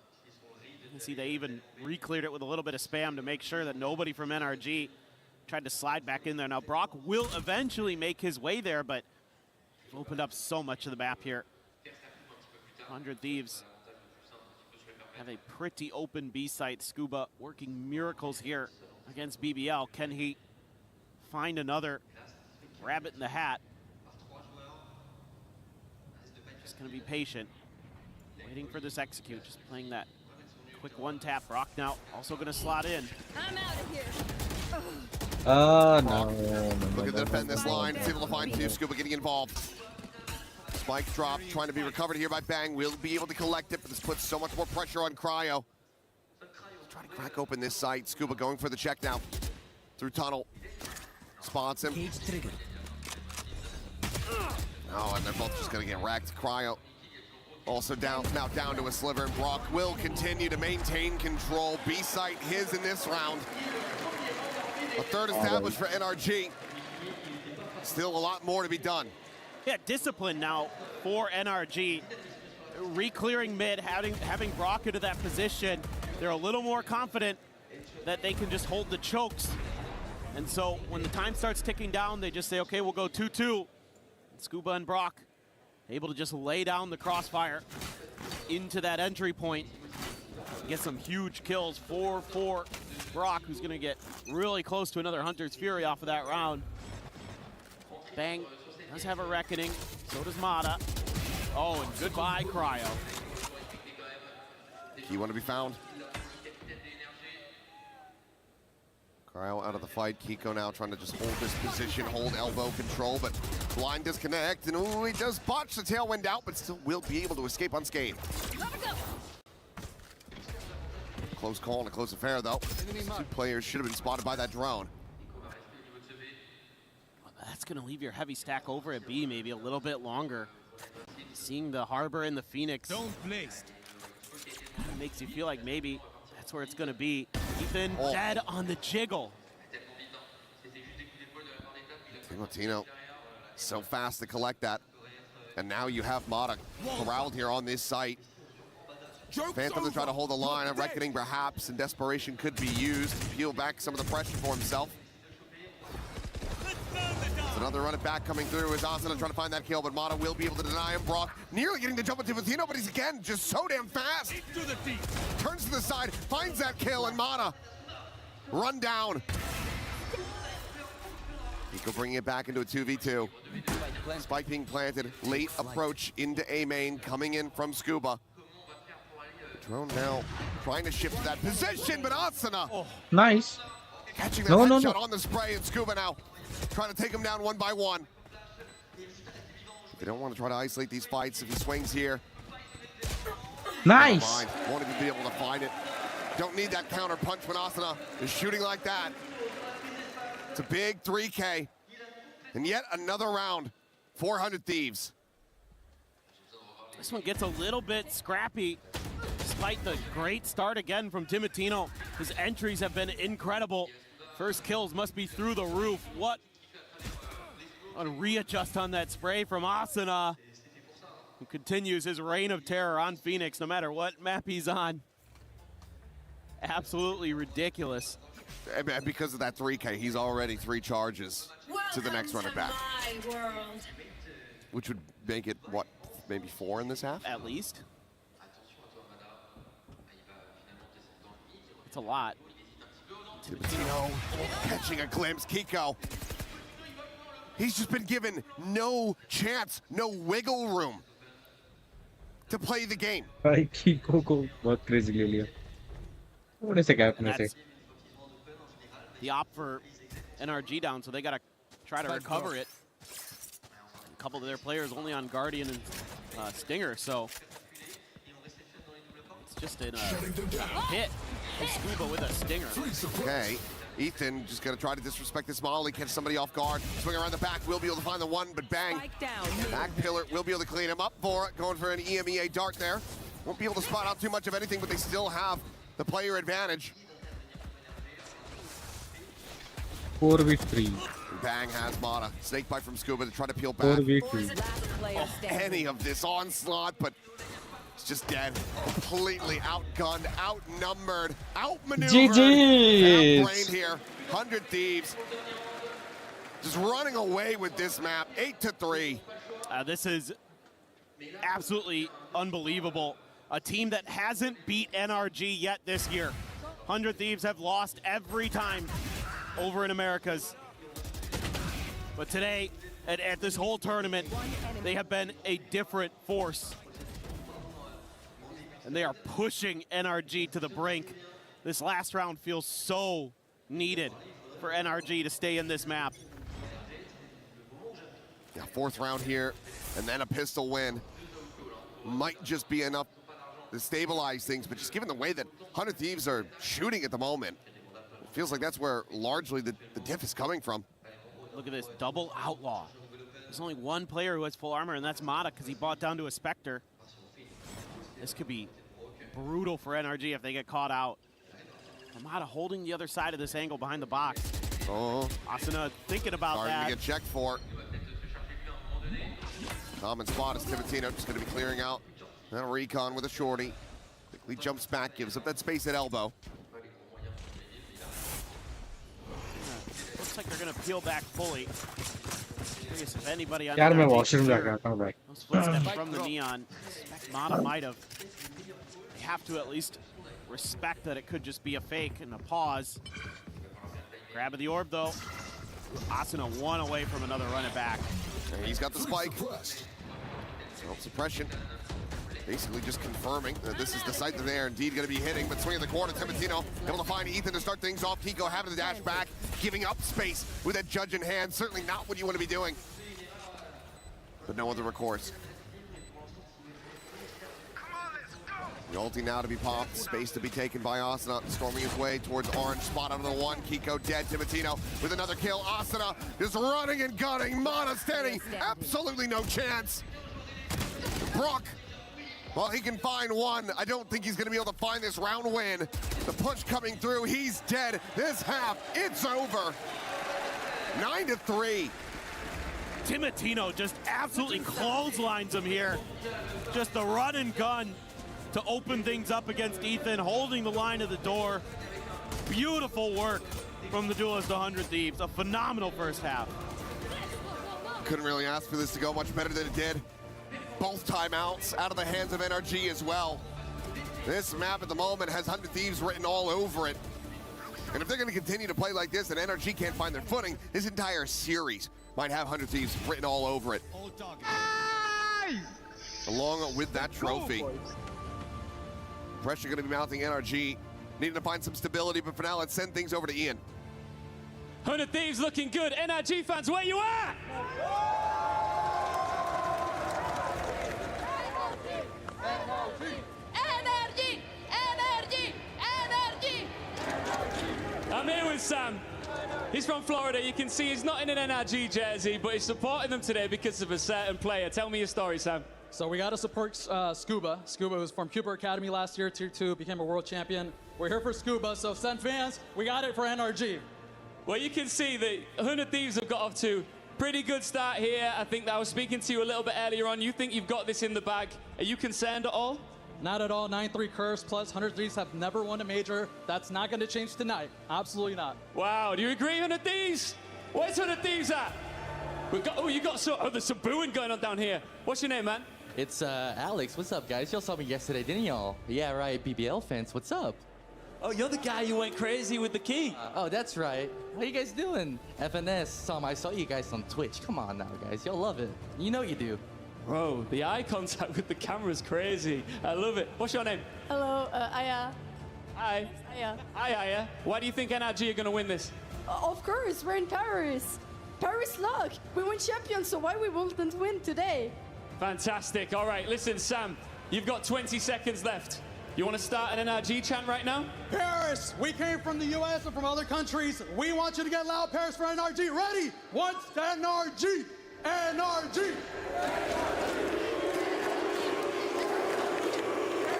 You can see they even re-cleared it with a little bit of spam to make sure that nobody from NRG tried to slide back in there. Now, Brock will eventually make his way there, but opened up so much of the map here. 100 Thieves have a pretty open B site. Scuba working miracles here against BBL. Can he find another rabbit in the hat? Just gonna be patient, waiting for this execute, just playing that quick one tap. Brock now also going to slot in. I'm out of here. Looking to defend this line. It's able to find two. Scuba getting involved. Spike drop trying to be recovered here by Bang. We'll be able to collect it, but this puts so much more pressure on Cryo. Trying to crack open this site. Scuba going for the check now. Through tunnel. Spots him. Oh, and they're both just going to get wrecked. Cryo also down, now down to a sliver, and Brock will continue to maintain control. B site his in this round. A third established for NRG. Still a lot more to be done. Yeah, discipline now for NRG. Re-clearing mid, having Brock into that position. They're a little more confident that they can just hold the chokes. And so when the time starts ticking down, they just say, okay, we'll go 2-2. Scuba and Brock able to just lay down the crossfire into that entry point. Get some huge kills. 4-4 Brock, who's going to get really close to another Hunter's Fury off of that round. Bang does have a reckoning. So does Mata. Oh, and goodbye, Cryo. You want to be found? Cryo out of the fight. Kiko now trying to just hold this position, hold elbow control, but blind disconnect. And ooh, he does botch the tailwind out, but still will be able to escape unscathed. Close call and a close affair, though. Two players should have been spotted by that drone. That's going to leave your heavy stack over at B maybe a little bit longer. Seeing the Harbor and the Phoenix makes you feel like maybe that's where it's going to be. Ethan dead on the jiggle. Timotino so fast to collect that. And now you have Mata corralled here on this site. Phantom to try to hold the line. A reckoning perhaps in desperation could be used to peel back some of the pressure for himself. It's another run it back coming through as Asuna trying to find that kill, but Mata will be able to deny him. Brock nearly getting the jump on Timotino, but he's again just so damn fast. Turns to the side, finds that kill, and Mata run down. Nico bringing it back into a 2v2. Spike being planted, late approach into A main, coming in from Scuba. Drone now trying to shift to that position, but Asuna Nice. catching that headshot on the spray, and Scuba now trying to take him down one by one. They don't want to try to isolate these fights if he swings here. Nice. Won't even be able to find it. Don't need that counter punch when Asuna is shooting like that. It's a big 3K. And yet another round. 400 Thieves. This one gets a little bit scrappy despite the great start again from Timotino. His entries have been incredible. First kills must be through the roof. What a readjust on that spray from Asuna, who continues his reign of terror on Phoenix no matter what map he's on. Absolutely ridiculous. And because of that 3K, he's already 3 charges to the next running back. Which would make it, what, maybe 4 in this half? At least. It's a lot. Timotino catching a glimpse. Kiko. He's just been given no chance, no wiggle room to play the game. भाई कीको को बहुत crazy ले लिया. थोड़े से gap में से. The op for NRG down, so they got to try to recover it. A couple of their players only on Guardian and Stinger, so it's just a hit. Scuba with a Stinger. Okay, Ethan just gonna try to disrespect this Molly, catch somebody off guard, swing around the back, will be able to find the one, but Bang. Back pillar will be able to clean him up for it, going for an EMEA dart there. Won't be able to spot out too much of anything, but they still have the player advantage. 4v3. Bang has Mata. Snake bite from Scuba to try to peel back. 4v3. Any of this onslaught, but it's just dead. Completely outgunned, outnumbered, outmaneuvered, GG's. outbrained here. 100 Thieves. Just running away with this map, 8-3. This is absolutely unbelievable. A team that hasn't beat NRG yet this year. 100 Thieves have lost every time over in Americas. But today, at this whole tournament, they have been a different force. and they are pushing NRG to the brink. This last round feels so needed for NRG to stay in this map. Yeah, 4th round here, and then a pistol win. Might just be enough to stabilize things, but just given the way that 100 Thieves are shooting at the moment, it feels like that's where largely the diff is coming from. Look at this, double outlaw. There's only one player who has full armor, and that's Mata, because he bought down to a Spectre. This could be brutal for NRG if they get caught out. Mata holding the other side of this angle behind the box. Oh. Asuna thinking about that. Starting to get checked for. Common spot is Timotino just going to be clearing out. Now recon with a shorty. Quickly jumps back, gives up that space at elbow. Looks like they're going to peel back fully. Curious if anybody on यार मैं NRG washroom can जाके आता हूँ भाई. those footsteps from the neon. Expect Mata might have. They have to at least respect that it could just be a fake and a pause. Grab of the orb though. Asuna one away from another run it back. And he's got the spike. Self-suppression. Basically just confirming that this is the site that they are indeed going to be hitting. But swinging the corner, Timotino able to find Ethan to start things off. Kiko having the dash back, giving up space with that judge in hand. Certainly not what you want to be doing. But no other recourse. The ulti now to be popped, space to be taken by Asuna, storming his way towards orange, spot out of the one, Kiko dead, Timotino with another kill, Asuna is running and gunning, Mata standing, absolutely no chance. Brock, well, he can find one. I don't think he's gonna be able to find this round win. The push coming through, he's dead. This half, it's over. 9-3. Timotino just absolutely clotheslines him here. Just the run and gun to open things up against Ethan, holding the line of the door. Beautiful work from the duelist 100 Thieves. A phenomenal first half. Couldn't really ask for this to go much better than it did. Both timeouts out of the hands of NRG as well. This map at the moment has 100 Thieves written all over it. And if they're going to continue to play like this and NRG can't find their footing, this entire series might have 100 Thieves written all over it. Along with that trophy. Pressure going to be mounting NRG, needing to find some stability, but for now, let's send things over to Ian. 100 Thieves looking good. NRG fans, where you at? Energy! Energy! Energy! I'm here with Sam. He's from Florida. You can see he's not in an NRG jersey, but he's supporting them today because of a certain player. Tell me your story, Sam. So we got to support Scuba. Scuba was from Cooper Academy last year, Tier 2, became a world champion. We're here for Scuba, so send fans. We got it for NRG. Well, you can see that 100 Thieves have got off to pretty good start here. I think that I was speaking to you a little bit earlier on. You think you've got this in the bag. Are you concerned at all? Not at all. 9-3 curse plus 100 Thieves have never won a major. That's not going to change tonight. Absolutely not. Wow, do you agree, 100 Thieves? Where's 100 Thieves at? There's some booing going on down here. What's your name, man? It's Alex. What's up, guys? Y'all saw me yesterday, didn't y'all? Yeah, right. BBL fans. What's up? Oh, you're the guy who went crazy with the key. Oh, that's right. How you guys doing? FNS. I saw you guys on Twitch. Come on now, guys. Y'all love it. You know you do. Bro, the eye contact with the camera is crazy. I love it. What's your name? Hello, Aya. Hi. Aya. Hi, Aya. Why do you think NRG are going to win this? Of course, we're in Paris. Paris luck. We win champions, so why we wouldn't win today? Fantastic. All right, listen, Sam, you've got 20 seconds left. You want to start an NRG chant right now? Paris, we came from the US and from other countries. We want you to get loud. Paris for NRG. Ready? Once NRG. NRG.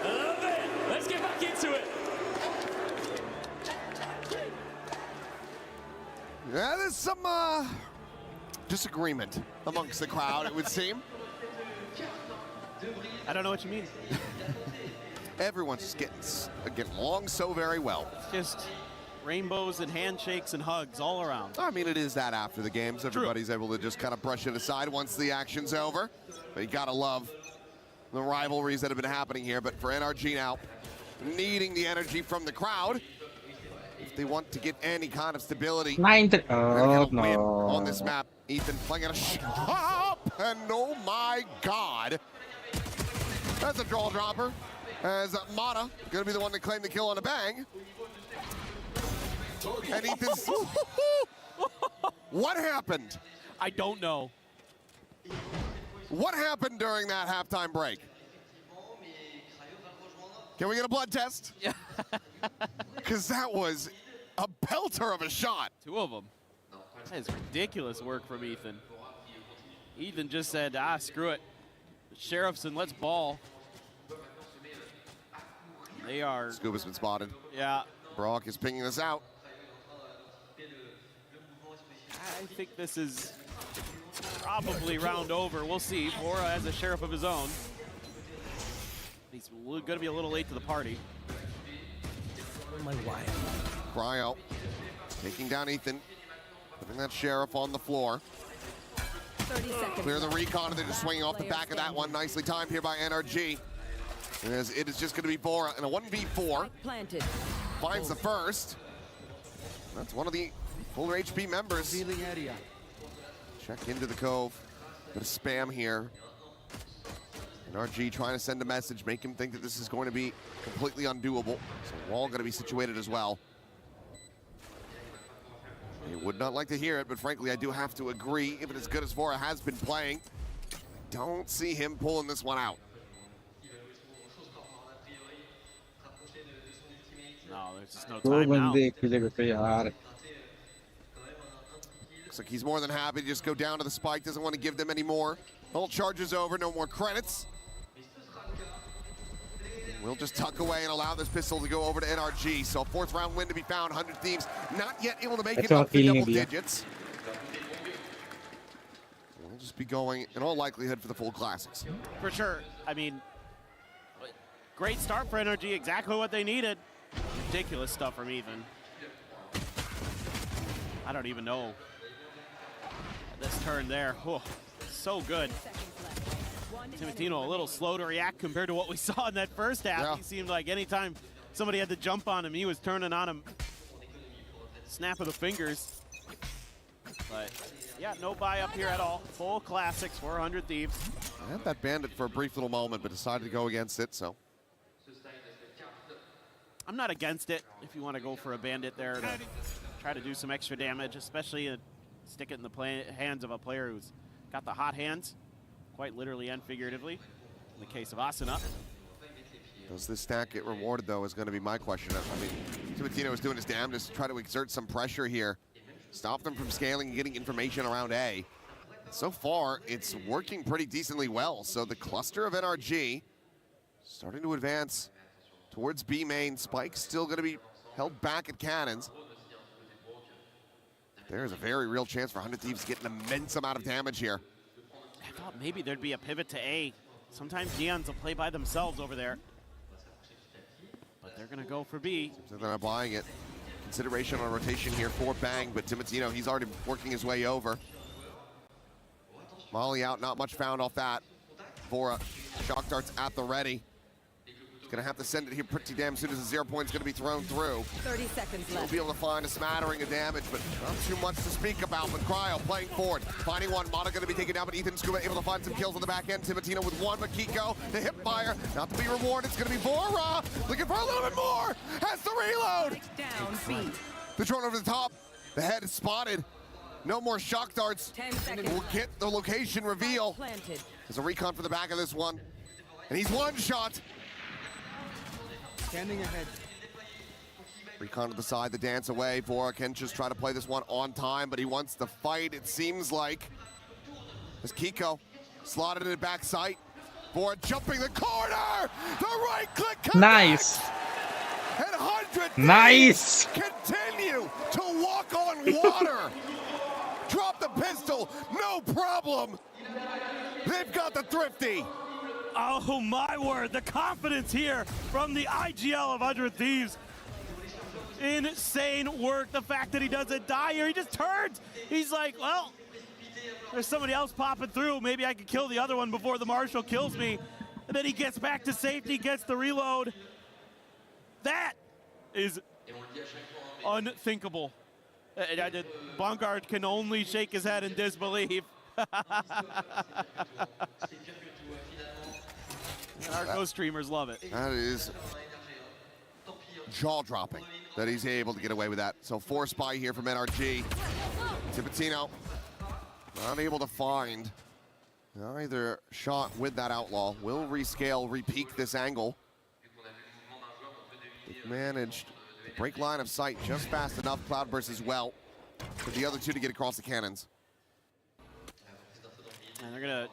I love it. Let's get back into it. Yeah, there's some disagreement amongst the crowd, it would seem. I don't know what you mean. Everyone's just getting along so very well. Just rainbows and handshakes and hugs all around. I mean, it is that after the games. Everybody's able to just kind of brush it aside once the action's over. But you gotta love the rivalries that have been happening here. But for NRG now, needing the energy from the crowd, if they want to get any kind of stability, 9-3. Oh, no. win on this map. Ethan playing at a shot, and oh my God. That's a draw dropper. As Mata going to be the one to claim the kill on a bang. And Ethan's... What happened? I don't know. What happened during that halftime break? Can we get a blood test? Yeah. Because that was a pelter of a shot. 2 of them. That is ridiculous work from Ethan. Ethan just said, screw it. Sheriffs and let's ball. They are... Scuba's been spotted. Yeah. Brock is pinging this out. I think this is probably round over. We'll see. Bora has a sheriff of his own. He's going to be a little late to the party. My wife. Cryo taking down Ethan. Putting that sheriff on the floor. 30 seconds. Clear the recon, and they're just swinging off the back of that one. Nicely timed here by NRG. As it is just going to be Bora in a 1v4. Planted. Finds the first. That's one of the fuller HP members. Revealing area. Check into the cove. Bit of spam here. NRG trying to send a message, make him think that this is going to be completely undoable. So wall going to be situated as well. I would not like to hear it, but frankly, I do have to agree. Even as good as Vora has been playing, don't see him pulling this one out. No, there's just no time now. Looks like he's more than happy to just go down to the spike. Doesn't want to give them any more. Whole charge is over, no more credits. We'll just tuck away and allow this pistol to go over to NRG. So 4th round win to be found. 100 Thieves not yet able to make it up to double digits. We'll just be going, in all likelihood, for the full classics. For sure. I mean, great start for NRG. Exactly what they needed. Ridiculous stuff from Ethan. I don't even know. This turn there. Oh, so good. Timotino a little slow to react compared to what we saw in that first half. Yeah. He seemed like anytime somebody had to jump on him, he was turning on him. Snap of the fingers. But yeah, no buy up here at all. Full classics, 400 Thieves. I had that bandit for a brief little moment, but decided to go against it, so. I'm not against it if you want to go for a bandit there to try to do some extra damage, especially stick it in the hands of a player who's got the hot hands, quite literally and figuratively, in the case of Asuna. Does this stack get rewarded, though, is going to be my question. I mean, Timotino is doing his damnedest to try to exert some pressure here, stop them from scaling and getting information around A. So far, it's working pretty decently well. So the cluster of NRG starting to advance towards B main. Spike's still going to be held back at cannons. There's a very real chance for 100 Thieves to get an immense amount of damage here. I thought maybe there'd be a pivot to A. Sometimes Neons will play by themselves over there. But they're going to go for B. So they're not buying it. Consideration on rotation here for Bang, but Timotino, he's already working his way over. Molly out, not much found off that. Vora, shock darts at the ready. Gonna have to send it here pretty damn soon as the 0 point's gonna be thrown through. 30 seconds left. We'll be able to find a smattering of damage, but not too much to speak about. But Cryo playing forward, finding one. Mata gonna be taken down, but Ethan Scuba able to find some kills on the back end. Timotino with one, but Kiko, the hip fire, not to be rewarded. It's gonna be Vora, looking for a little bit more. Has the reload. Down, B. The drone over the top. The head is spotted. No more shock darts. 10 seconds. We'll get the location reveal. Planted. There's a recon for the back of this one, and he's one shot. Scanning ahead. Recon to the side, the dance away. Vora can just try to play this one on time, but he wants to fight, it seems like. As Kiko slotted in the back sight. Vora jumping the corner! The right click connects! Nice! And 100 Nice! Continue to walk on water! Drop the pistol, no problem! They've got the thrifty! Oh my word, the confidence here from the IGL of 100 Thieves. Insane work. The fact that he doesn't die here, he just turns. He's like, well, there's somebody else popping through. Maybe I could kill the other one before the Marshal kills me. And then he gets back to safety, gets the reload. That is unthinkable. Bongard can only shake his head in disbelief. Our Ghost streamers love it. That is jaw-dropping that he's able to get away with that. So force buy here from NRG. Tipitino not able to find either shot with that outlaw. Will rescale, repeak this angle. Managed to break line of sight just fast enough. Cloudburst as well for the other two to get across the cannons. And they're gonna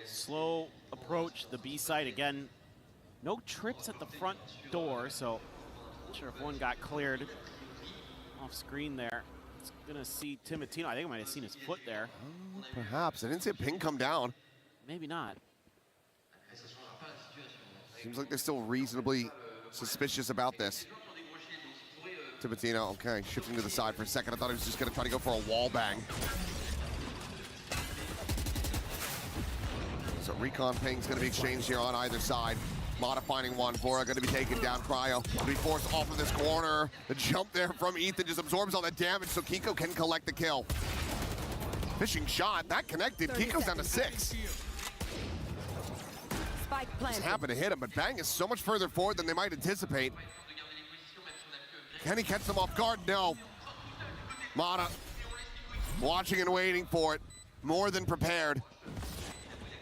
slow approach the B site again. No trips at the front door, so not sure if one got cleared off screen there. It's gonna see Timotino. I think I might have seen his foot there. Perhaps. I didn't see a ping come down. Maybe not. Seems like they're still reasonably suspicious about this. Timotino, okay, shifting to the side for a second. I thought he was just gonna try to go for a wall bang. So recon ping's gonna be exchanged here on either side. Mata finding one. Vora gonna be taken down. Cryo to be forced off of this corner. The jump there from Ethan just absorbs all that damage, so Kiko can collect the kill. Fishing shot, that connected. Kiko's down to 6. Just happened to hit him, but Bang is so much further forward than they might anticipate. Can he catch them off guard? No. Mata watching and waiting for it. More than prepared.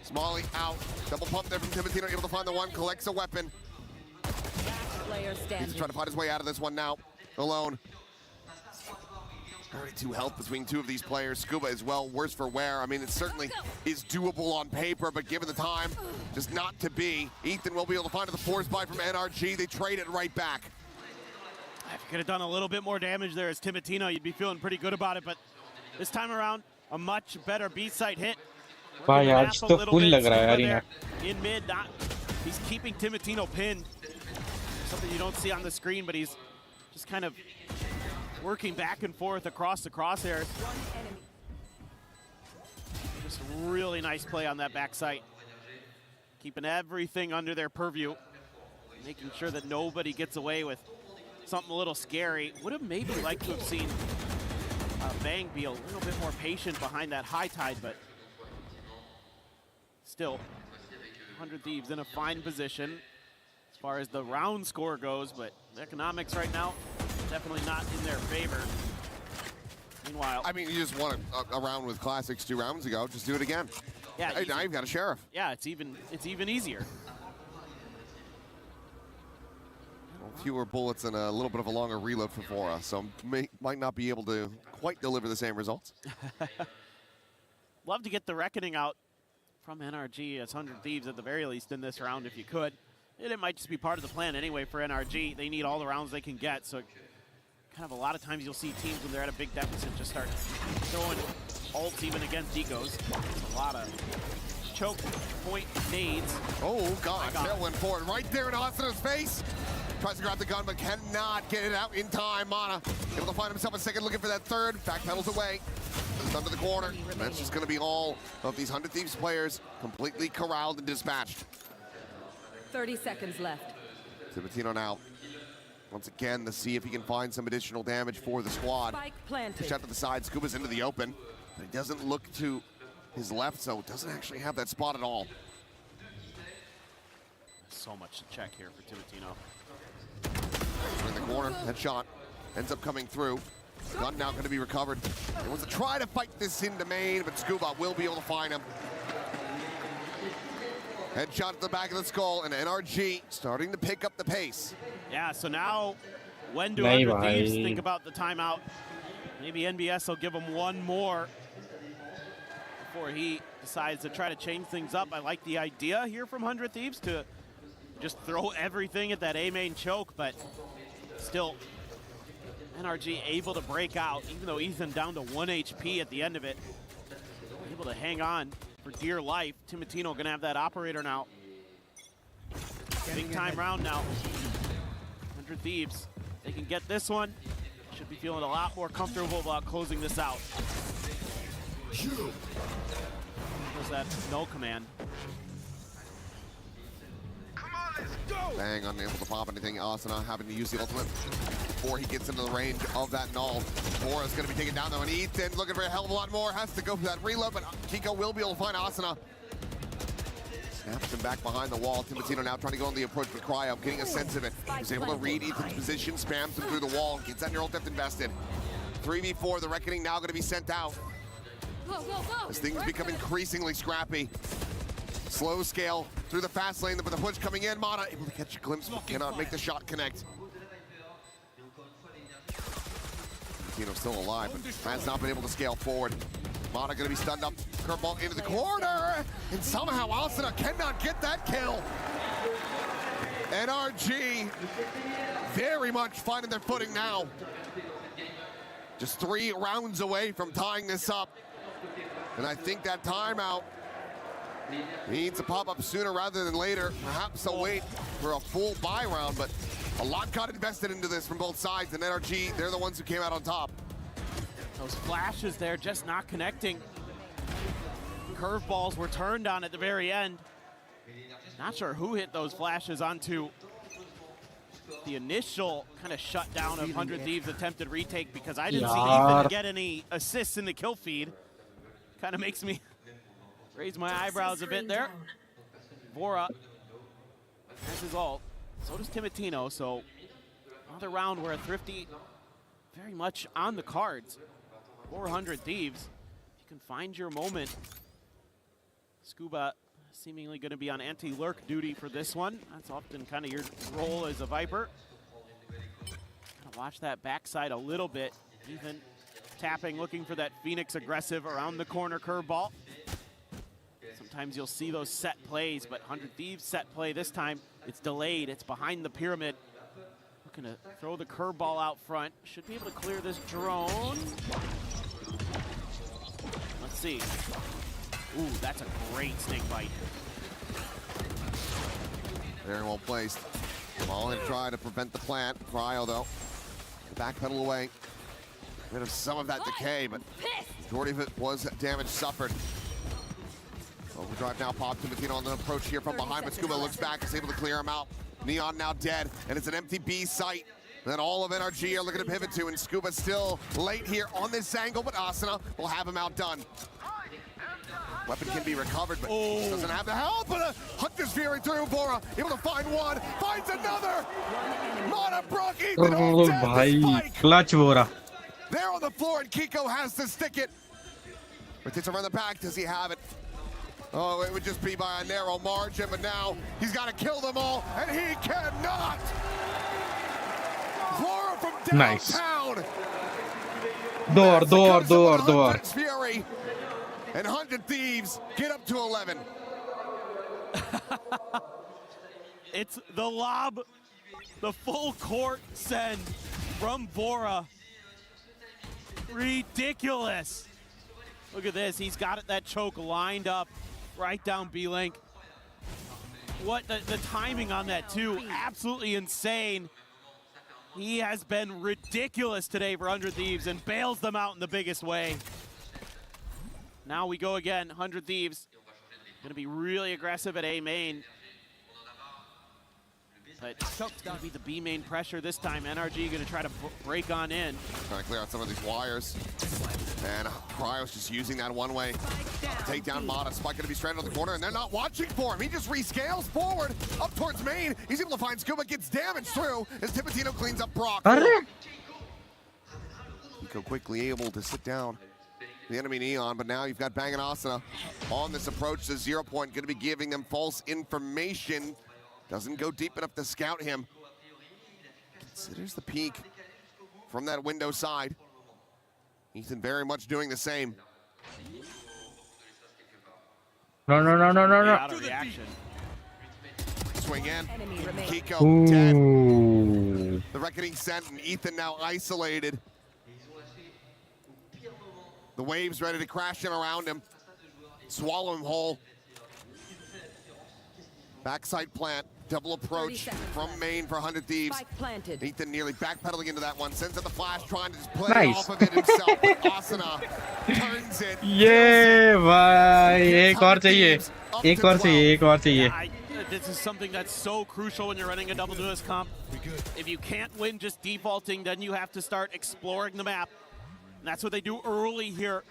Smalley out. Double pump there from Timotino, able to find the one, collects a weapon. He's trying to find his way out of this one now. Alone. 32 health between two of these players. Scuba as well, worse for wear. I mean, it certainly is doable on paper, but given the time, just not to be. Ethan will be able to find the force buy from NRG. They trade it right back. If you could have done a little bit more damage there as Timotino, you'd be feeling pretty good about it, but this time around, a much better B-side hit. भाई आज तो full लग रहा है यार यहाँ. In mid, he's keeping Timotino pinned. Something you don't see on the screen, but he's just kind of working back and forth across the crosshairs. Just a really nice play on that backside. Keeping everything under their purview. Making sure that nobody gets away with something a little scary. Would have maybe liked to have seen Bang be a little bit more patient behind that high tide, but still, 100 Thieves in a fine position as far as the round score goes, but the economics right now, definitely not in their favor. Meanwhile, I mean, you just won a round with Classics 2 rounds ago. Just do it again. Yeah, hey, now you've got a sheriff. Yeah, it's even easier. Fewer bullets and a little bit of a longer reload for Vora, so might not be able to quite deliver the same results. Love to get the reckoning out from NRG as 100 Thieves at the very least in this round if you could. And it might just be part of the plan anyway for NRG. They need all the rounds they can get, so kind of a lot of times you'll see teams when they're at a big deficit just start throwing ults even against Decos. A lot of choke point nades. Oh God, tailwind forward right there in Asana's face. Tries to grab the gun, but cannot get it out in time. Mana able to find himself a second, looking for that third. Back pedals away. Under the corner. And that's just going to be all of these 100 Thieves players completely corralled and dispatched. 30 seconds left. Timotino now. Once again, to see if he can find some additional damage for the squad. Push out to the side. Scuba's into the open. But he doesn't look to his left, so doesn't actually have that spot at all. So much to check here for Timotino. In the corner, headshot ends up coming through. Gun now going to be recovered. He wants to try to fight this into main, but Scuba will be able to find him. Headshot to the back of the skull, and NRG starting to pick up the pace. Yeah, so now when do 100 Thieves think about the timeout? Maybe NBS will give him one more before he decides to try to change things up. I like the idea here from 100 Thieves to just throw everything at that A main choke, but still NRG able to break out, even though Ethan down to 1 HP at the end of it. Able to hang on for dear life. Timotino gonna have that operator now. Big time round now. 100 Thieves, they can get this one. Should be feeling a lot more comfortable about closing this out. There's that no command. Bang, unable to pop anything. Asana having to use the ultimate before he gets into the range of that null. Bora's going to be taken down though, and Ethan looking for a hell of a lot more. Has to go for that reload, but Kiko will be able to find Asana. Snaps him back behind the wall. Timotino now trying to go on the approach with Cryo, getting a sense of it. He's able to read Ethan's position, spams him through the wall, gets that neural depth invested. 3v4, the Reckoning now going to be sent out. As things become increasingly scrappy. Slow scale through the fast lane, but the push coming in. Mana able to catch a glimpse, but cannot make the shot connect. Timotino still alive, but has not been able to scale forward. Mana going to be stunned up. Curveball into the corner, and somehow Asuna cannot get that kill. NRG very much finding their footing now. Just 3 rounds away from tying this up. And I think that timeout needs to pop up sooner rather than later. Perhaps they'll wait for a full buy round, but a lot got invested into this from both sides, and NRG, they're the ones who came out on top. Those flashes there just not connecting. Curveballs were turned on at the very end. Not sure who hit those flashes onto the initial kind of shutdown of 100 Thieves' attempted retake, because I didn't see Ethan get any assists in the kill feed. Kind of makes me raise my eyebrows a bit there. Vora has his ult. So does Timotino. So another round where Thrifty very much on the cards. 400 Thieves. If you can find your moment. Scuba seemingly going to be on anti-lurk duty for this one. That's often kind of your role as a Viper. Gotta watch that backside a little bit. Even tapping, looking for that Phoenix aggressive around the corner curveball. Sometimes you'll see those set plays, but 100 Thieves set play this time, it's delayed, it's behind the pyramid. Looking to throw the curveball out front. Should be able to clear this drone. Let's see. Ooh, that's a great snake bite. Very well placed. Ball in try to prevent the plant. Cryo, though, backpedal away. Rid of some of that decay, but majority of it was damage suffered. Overdrive now popped. Timotino on the approach here from behind, but Scuba looks back, is able to clear him out. Neon now dead, and it's an empty B site that all of NRG are looking to pivot to, and Scuba still late here on this angle, but Asuna will have him outdone. Weapon can be recovered, but doesn't have the help, but a Hunter's Fury through. Vora able to find one, finds another. Mana Brock Ethan on death. Clutch Vora. There on the floor, and Kiko has to stick it. Rotates around the back, does he have it? Oh, it would just be by a narrow margin, but now he's got to kill them all, and he cannot! Vora from downtown! Nice. Door. Fury, and 100 Thieves get up to 11. It's the lob, the full court send from Vora. Ridiculous. Look at this, he's got that choke lined up right down B-Link. What the timing on that too, absolutely insane. He has been ridiculous today for 100 Thieves and bails them out in the biggest way. Now we go again, 100 Thieves. Gonna be really aggressive at A main. But it's gonna be the B main pressure this time. NRG gonna try to break on in. Trying to clear out some of these wires. And Cryo's just using that one way. Take down Mata. Spike gonna be stranded on the corner, and they're not watching for him. He just rescales forward up towards main. He's able to find Scuba, gets damaged through as Timotino cleans up Brock. Nico quickly able to sit down the enemy Neon, but now you've got Bang and Asuna on this approach to 0 point, gonna be giving them false information. Doesn't go deep enough to scout him. Considers the peek from that window side. Ethan very much doing the same. No. Out of reaction. Swing in. Kiko dead. The Reckoning sent, and Ethan now isolated. The waves ready to crash in around him. Swallow him whole. Backside plant. Double approach from main for 100 Thieves. Ethan nearly backpedaling into that one. Sends out the flash, trying to just play off of it himself. But Asuna turns it. Yeah, bhai. Ek aur chahiye. This is something that's so crucial when you're running a double duelist comp. If you can't win just defaulting, then you have to start exploring the map. And that's what they do early here,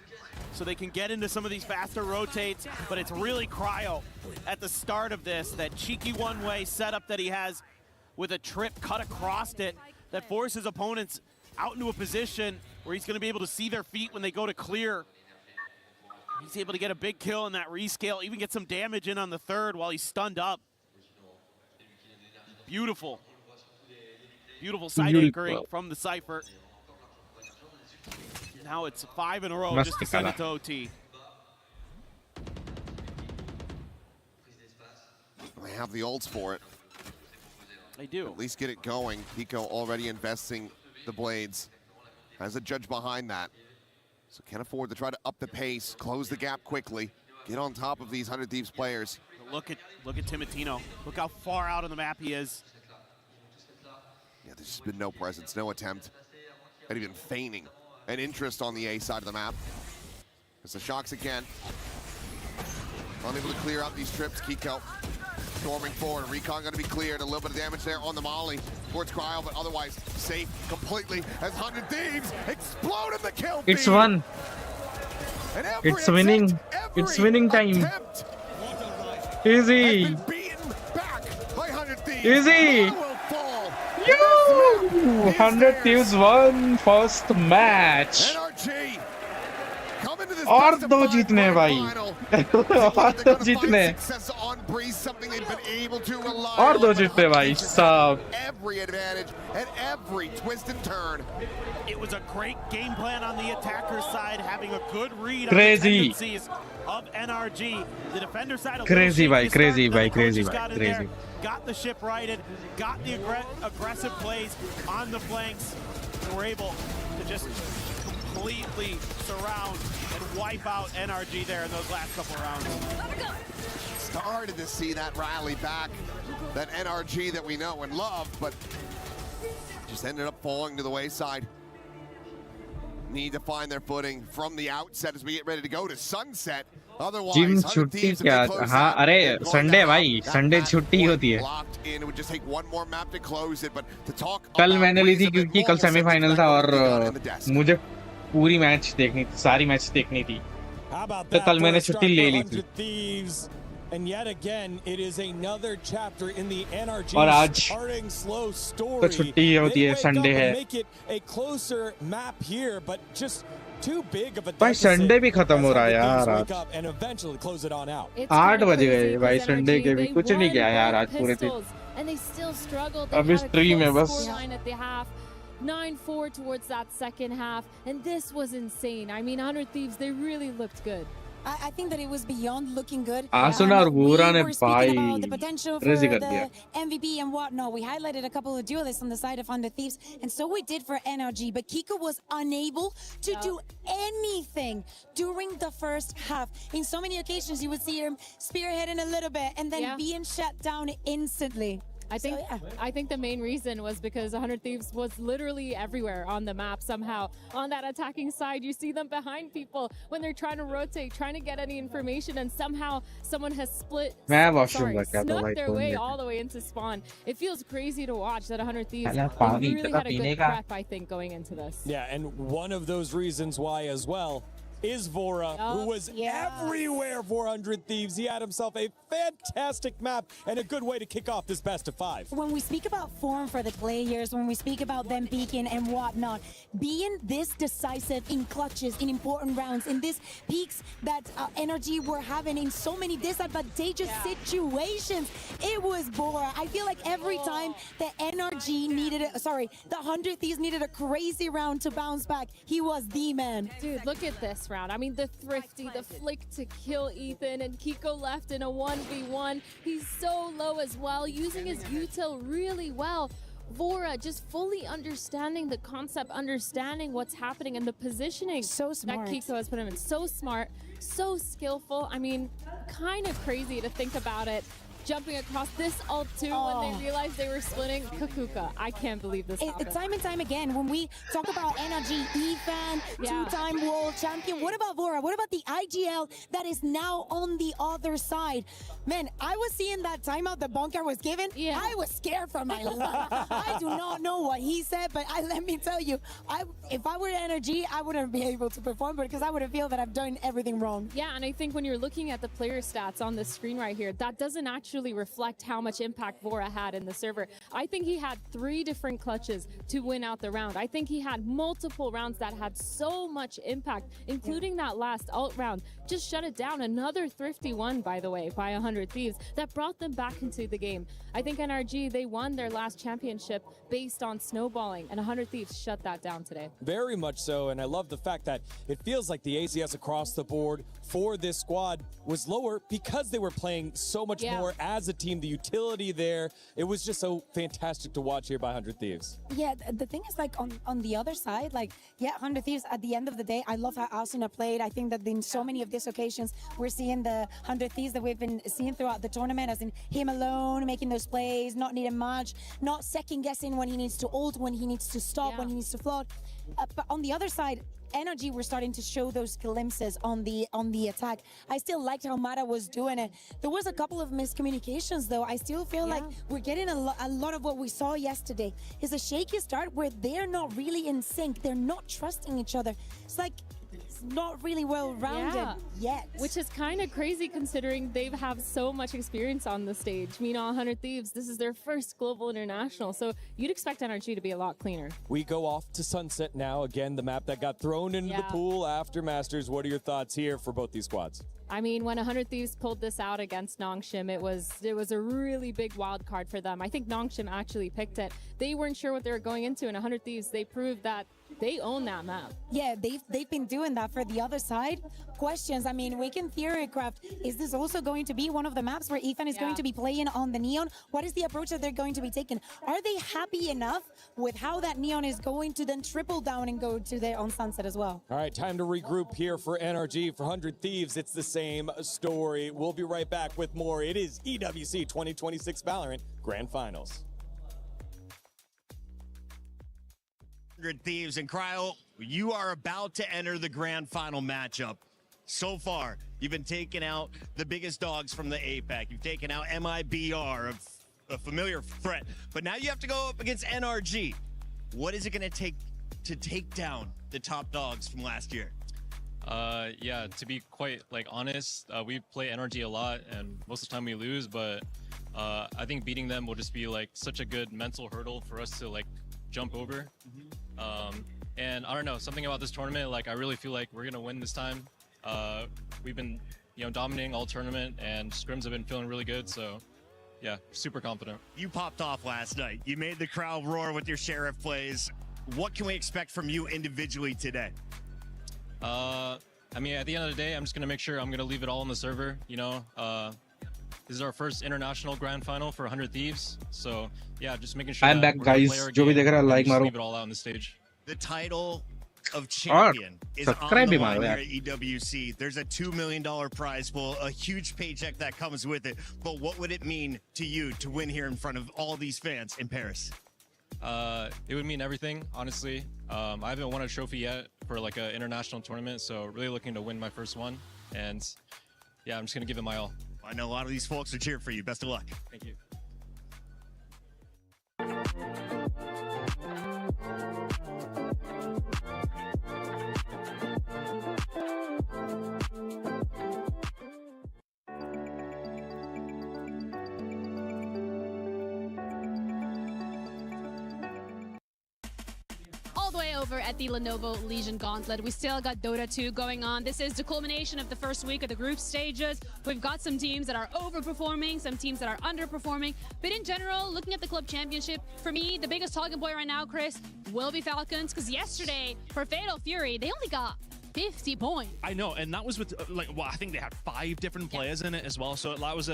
so they can get into some of these faster rotates. But it's really Cryo at the start of this, that cheeky one-way setup that he has with a trip cut across it that forces opponents out into a position where he's going to be able to see their feet when they go to clear. He's able to get a big kill in that rescale, even get some damage in on the third while he's stunned up. Beautiful. Beautiful side anchoring from the Cypher. Now it's 5 in a row just to send it to OT. They have the ults for it. They do. At least get it going. Pico already investing the blades. Has a judge behind that. So can afford to try to up the pace, close the gap quickly, get on top of these 100 Thieves players. Look at Timotino. Look how far out on the map he is. Yeah, there's just been no presence, no attempt at even feigning an interest on the A side of the map. It's the shocks again. Unable to clear out these trips. Kiko storming forward. Recon going to be cleared. A little bit of damage there on the molly towards Cryo, but otherwise safe completely as 100 Thieves explode in the kill feed. It's one. It's winning. It's winning time. Easy. Easy. Yoo! 100 Thieves won first match. और दो जीतने भाई और दो जीतने और दो जीतने भाई सब. Every advantage and every twist and turn. It was a great game plan on the attacker side, having a good read Crazy. on the tendencies of NRG. The defender side of Crazy भाई, crazy Leoscape, भाई, crazy just भाई, got in crazy. there, got the ship righted, got the aggressive plays on the flanks, and were able to just completely surround and wipe out NRG there in those last couple rounds. Started to see that rally back, that NRG that we know and love, but just ended up falling to the wayside. Need to find their footing from the outset as we get ready to go to sunset. Otherwise, gym छुट्टी क्या? हाँ अरे Sunday भाई, Sunday छुट्टी होती है. कल मैंने ली थी क्योंकि कल सेमीफाइनल था और मुझे पूरी मैच देखनी थी, सारी मैच देखनी थी, तो कल मैंने छुट्टी ले ली थी. And yet again, it is another chapter in the NRG starting slow story. तो छुट्टी होती है, संडे है. Make it a closer map here, but just too big of a भाई संडे भी खत्म हो रहा है यार आज. and eventually close it on out. 8 बज गए भाई, संडे के भी कुछ नहीं किया यार आज पूरे दिन. And they still struggled. अभी स्ट्रीम है बस. 9-4 towards that second half, and this was insane. I mean, 100 Thieves, they really looked good. I think that it was beyond looking good. आसुना और गोरा ने speaking about the potential for crazy कर the दिया. MVP and whatnot. We highlighted a couple of duelists on the side of 100 Thieves, and so we did for NRG. But Kiko was unable to do anything during the first half. In so many occasions, you would see him spearheading a little bit and then being shut down instantly. I think the main reason was because 100 Thieves was literally everywhere on the map somehow. On that attacking side, you see them behind people when they're trying to rotate, trying to get any information, and somehow someone has snuck their way all the way into spawn. It feels crazy to watch that 100 Thieves really had a good prep, I think, going into this. Yeah, and one of those reasons why as well is Vora, who was everywhere for 100 Thieves. He had himself a fantastic map and a good way to kick off this best of 5. When we speak about form for the players, when we speak about them peaking and whatnot, being this decisive in clutches, in important rounds, in these peaks that NRG were having in so many disadvantageous situations, it was Vora. I feel like every time the NRG needed it, the 100 Thieves needed a crazy round to bounce back, he was the man. Dude, look at this round. I mean, the thrifty, the flick to kill Ethan, and Kiko left in a 1v1. He's so low as well, using his util really well. Vora just fully understanding the concept, understanding what's happening and the positioning that Kiko has put him in. So smart, so skillful. I mean, kind of crazy to think about it. jumping across this ult too when they realized they were splitting. Kakuka, I can't believe this happened. Time and time again, when we talk about energy, Ethan, two-time world champion, what about Vora? What about the IGL that is now on the other side? Man, I was seeing that timeout that Bunker was given. I was scared for my life. I do not know what he said, but let me tell you, if I were energy, I wouldn't be able to perform because I would feel that I've done everything wrong. Yeah, and I think when you're looking at the player stats on the screen right here, that doesn't actually reflect how much impact Vora had in the server. I think he had 3 different clutches to win out the round. I think he had multiple rounds that had so much impact, including that last ult round. Just shut it down. Another thrifty one, by the way, by 100 Thieves that brought them back into the game. I think NRG, they won their last championship based on snowballing, and 100 Thieves shut that down today. Very much so, and I love the fact that it feels like the ACS across the board for this squad was lower because they were playing so much more as a team. The utility there, it was just so fantastic to watch here by 100 Thieves. Yeah, the thing is, like, on the other side, like, 100 Thieves, at the end of the day, I love how Asuna played. I think that in so many of these occasions, we're seeing the 100 Thieves that we've been seeing throughout the tournament, as in him alone, making those plays, not needing much, not second-guessing when he needs to ult, when he needs to stop, when he needs to float. But on the other side, energy, we're starting to show those glimpses on the attack. I still liked how Mara was doing it. There was a couple of miscommunications, though. I still feel like we're getting a lot of what we saw yesterday. Is a shaky start where they're not really in sync. They're not trusting each other. It's like it's not really well-rounded yet. Which is kind of crazy considering they have so much experience on the stage. Meanwhile, 100 Thieves, this is their first global international, so you'd expect NRG to be a lot cleaner. We go off to Sunset now. Again, the map that got thrown into the pool after Masters. What are your thoughts here for both these squads? I mean, when 100 Thieves pulled this out against Nongshim, it was a really big wild card for them. I think Nongshim actually picked it. They weren't sure what they were going into, and 100 Thieves, they proved that they own that map. Yeah, they've been doing that for the other side. Questions, I mean, we can theorycraft. Is this also going to be one of the maps where Ethan is going to be playing on the Neon? What is the approach that they're going to be taking? Are they happy enough with how that Neon is going to then triple down and go to on Sunset as well? All right, time to regroup here for NRG. For 100 Thieves, it's the same story. We'll be right back with more. It is EWC 2026 Valorant Grand Finals. 100 Thieves and Cryo, you are about to enter the grand final matchup. So far, you've been taking out the biggest dogs from the APAC. You've taken out MIBR, a familiar threat, but now you have to go up against NRG. What is it going to take down the top dogs from last year? Yeah, to be quite honest, we play NRG a lot, and most of the time we lose. But I think beating them will just be such a good mental hurdle for us to jump over. And I don't know, something about this tournament, I really feel like we're gonna win this time. We've been, dominating all tournament, and scrims have been feeling really good. So, yeah, super confident. You popped off last night. You made the crowd roar with your Sheriff plays. What can we expect from you individually today? I mean, at the end of the day, I'm just gonna make sure I'm gonna leave it all on the server. This is our first international grand final for 100 Thieves. So yeah, just making sure I'm back, guys. जो भी देख रहा है like मारो. Leave it all out on the stage. The title of champion is on the line here at EWC. There's a $2 million prize pool, a huge paycheck that comes with it. But what would it mean to you to win here in front of all these fans in Paris? It would mean everything, honestly. I haven't won a trophy yet for an international tournament, so really looking to win my first one. And yeah, I'm just gonna give it my all. I know a lot of these folks are cheering for you. Best of luck. Thank you. Over at the Lenovo Legion Gauntlet. We still got Dota 2 going on. This is the culmination of the first week of the group stages. We've got some teams that are overperforming, some teams that are underperforming. But in general, looking at the club championship, for me, the biggest talking point right now, Chris, will be Falcons. Because yesterday, for Fatal Fury, they only got 50 points. I know, and that was with I think they had 5 different players in it as well. So that was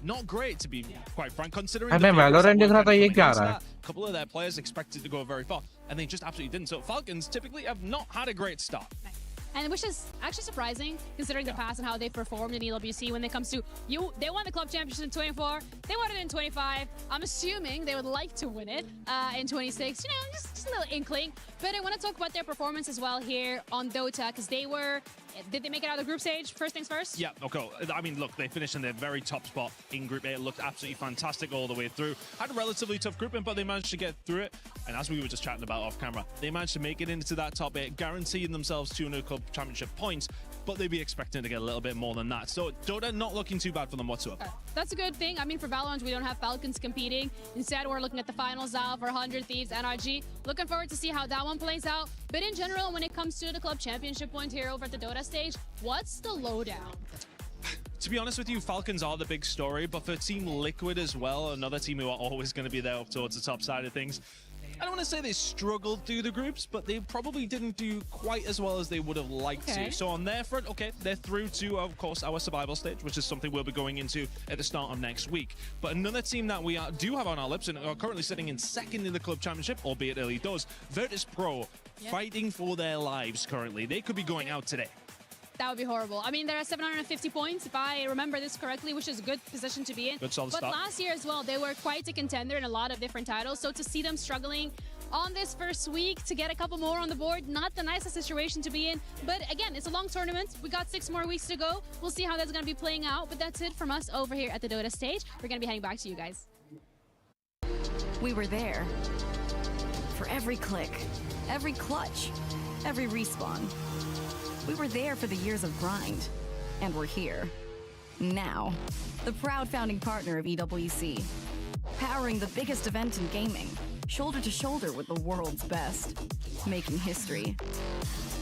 not great, to be quite frank, considering मैं Valorant देख रहा था ये क्या रहा है? A couple of their players expected to go very far, and they just absolutely didn't. So Falcons typically have not had a great start. and which is actually surprising considering the past and how they performed in EWC when it comes to they won the club championship in 24, they won it in 25. I'm assuming they would like to win it in 26. You know, just a little inkling. But I want to talk about their performance as well here on Dota, because did they make it out of the group stage? First things first? Yeah, okay. I mean, look, they finished in their very top spot in Group A. It looked absolutely fantastic all the way through. Had a relatively tough grouping, but they managed to get through it. And as we were just chatting about off camera, they managed to make it into that top 8, guaranteeing themselves 200 club championship points, but they'd be expecting to get a little bit more than that. So Dota not looking too bad for them whatsoever. That's a good thing. I mean, for Valorant, we don't have Falcons competing. Instead, we're looking at the finals now for 100 Thieves, NRG. Looking forward to see how that one plays out. But in general, when it comes to the club championship point here over at the Dota stage, what's the lowdown? To be honest with you, Falcons are the big story, but for Team Liquid as well, another team who are always going to be there up towards the top side of things, I don't want to say they struggled through the groups, but they probably didn't do quite as well as they would have liked to. So on their front, okay, they're through to, of course, our survival stage, which is something we'll be going into at the start of next week. But another team that we do have on our lips and are currently sitting in second in the club championship, albeit early doors, Virtus Pro, fighting for their lives currently. They could be going out today. That would be horrible. I mean, they're at 750 points, if I remember this correctly, which is a good position to be in. Good solid but start. Last year as well, they were quite a contender in a lot of different titles. So to see them struggling on this first week to get a couple more on the board, not the nicest situation to be in. But again, it's a long tournament. We got 6 more weeks to go. We'll see how that's going to be playing out. But that's it from us over here at the Dota stage. We're going to be heading back to you guys. We were there for every click, every clutch, every respawn. We were there for the years of grind, and we're here. Now, the proud founding partner of EWC, powering the biggest event in gaming, shoulder to shoulder with the world's best, making history.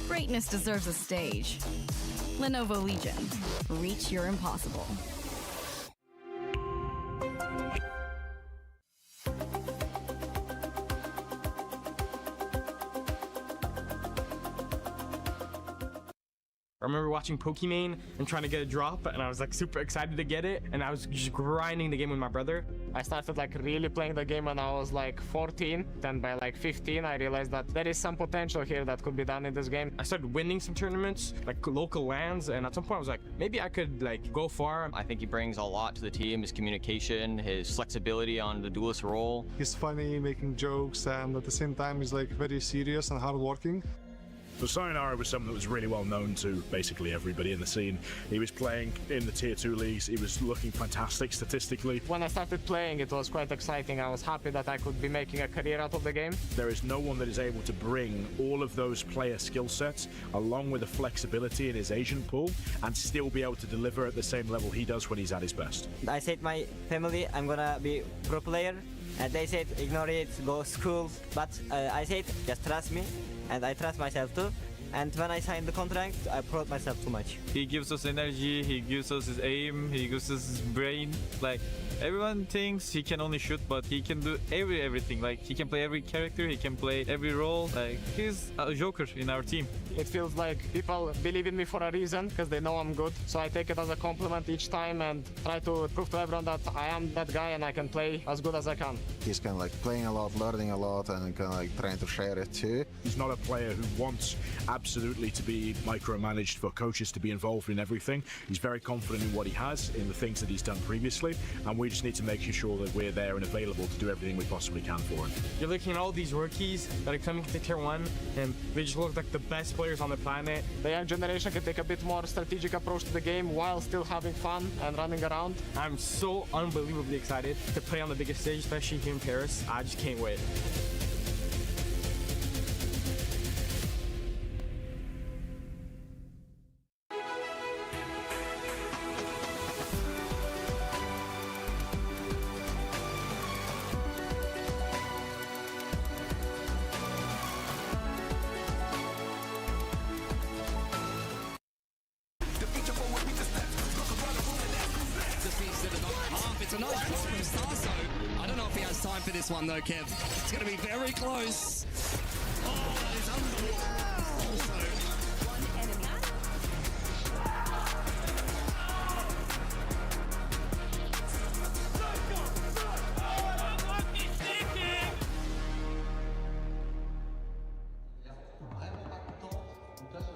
Greatness deserves a stage. Lenovo Legion, reach your impossible. I remember watching Pokimane and trying to get a drop, and I was like super excited to get it, and I was just grinding the game with my brother. I started like really playing the game when I was like 14. Then by like 15, I realized that there is some potential here that could be done in this game. I started winning some tournaments, like local lands, and at some point I was like, maybe I could like go far. I think he brings a lot to the team, his communication, his flexibility on the duelist role. He's funny, making jokes, and at the same time he's like very serious and hardworking. So Sayonara was someone that was really well known to basically everybody in the scene. He was playing in the Tier 2 leagues. He was looking fantastic statistically. When I started playing, it was quite exciting. I was happy that I could be making a career out of the game. There is no one that is able to bring all of those player skill sets along with the flexibility in his agent pool and still be able to deliver at the same level he does when he's at his best. I said my family, I'm gonna be pro player. And they said, ignore it, go school. But I said, just trust me. And I trust myself too. And when I signed the contract, I proud myself too much. He gives us energy, he gives us his aim, he gives us his brain. Like, everyone thinks he can only shoot, but he can do everything. Like, he can play every character, he can play every role. Like, he's a joker in our team. It feels like people believe in me for a reason, because they know I'm good. So I take it as a compliment each time and try to prove to everyone that I am that guy and I can play as good as I can. He's kind of like playing a lot, learning a lot, and kind of like trying to share it too. He's not a player who wants absolutely to be micromanaged, for coaches to be involved in everything. He's very confident in what he has, in the things that he's done previously, and we just need to make sure that we're there and available to do everything we possibly can for him. You're looking at all these rookies that are coming to Tier 1, and they just look like the best players on the planet. The young generation can take a bit more strategic approach to the game while still having fun and running around. I'm so unbelievably excited to play on the biggest stage, especially here in Paris. I just can't wait. It's a nice block from Starso. I don't know if he has time for this one though, Kev. It's going to be very close. Oh, that is unbelievable. Also,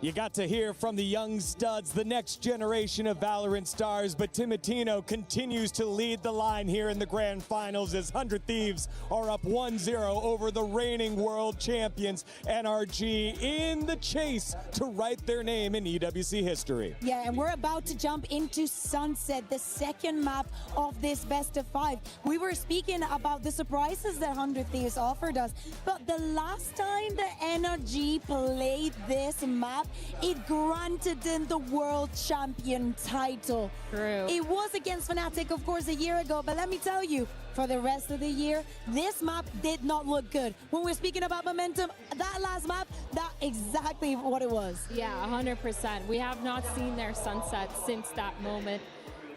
You got to hear from the young studs, the next generation of Valorant stars, but Timotino continues to lead the line here in the grand finals as 100 Thieves are up 1-0 over the reigning world champions NRG in the chase to write their name in EWC history. Yeah, and we're about to jump into Sunset, the second map of this best of 5. We were speaking about the surprises that 100 Thieves offered us, but the last time the NRG played this map, it granted them the world champion title. True. It was against Fnatic, of course, a year ago, but let me tell you, for the rest of the year, this map did not look good. When we're speaking about momentum, that last map, that's exactly what it was. Yeah, 100%. We have not seen their Sunset since that moment.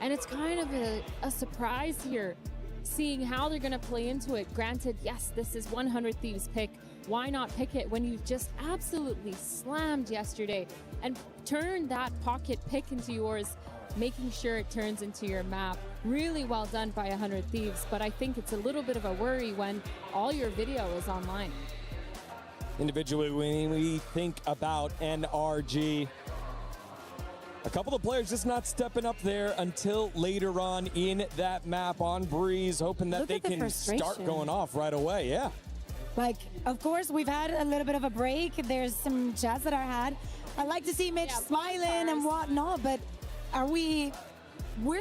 And it's kind of a surprise here, seeing how they're going to play into it. Granted, yes, this is 100 Thieves pick. Why not pick it when you just absolutely slammed yesterday and turned that pocket pick into yours, making sure it turns into your map? Really well done by 100 Thieves, but I think it's a little bit of a worry when all your video is online. Individually, when we think about NRG, a couple of players just not stepping up there until later on in that map on Breeze, hoping that they can start going off right away. Yeah. Like, of course, we've had a little bit of a break. There's some chats that I had. I like to see Mitch smiling and whatnot, but we're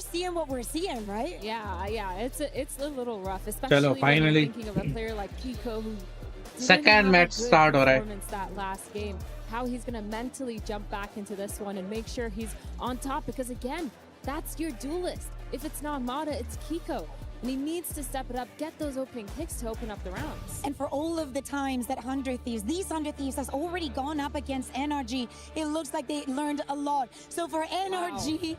seeing what we're seeing, right? Yeah, it's a little rough, especially when you're thinking of a player like Kiko who second match start हो रहा है. That last game, how he's gonna mentally jump back into this one and make sure he's on top, because again, that's your duelist. If it's not Mata, it's Kiko. And he needs to step it up, get those opening picks to open up the rounds. And for all of the times that 100 Thieves, these 100 Thieves has already gone up against NRG, it looks like they learned a lot. So for NRG,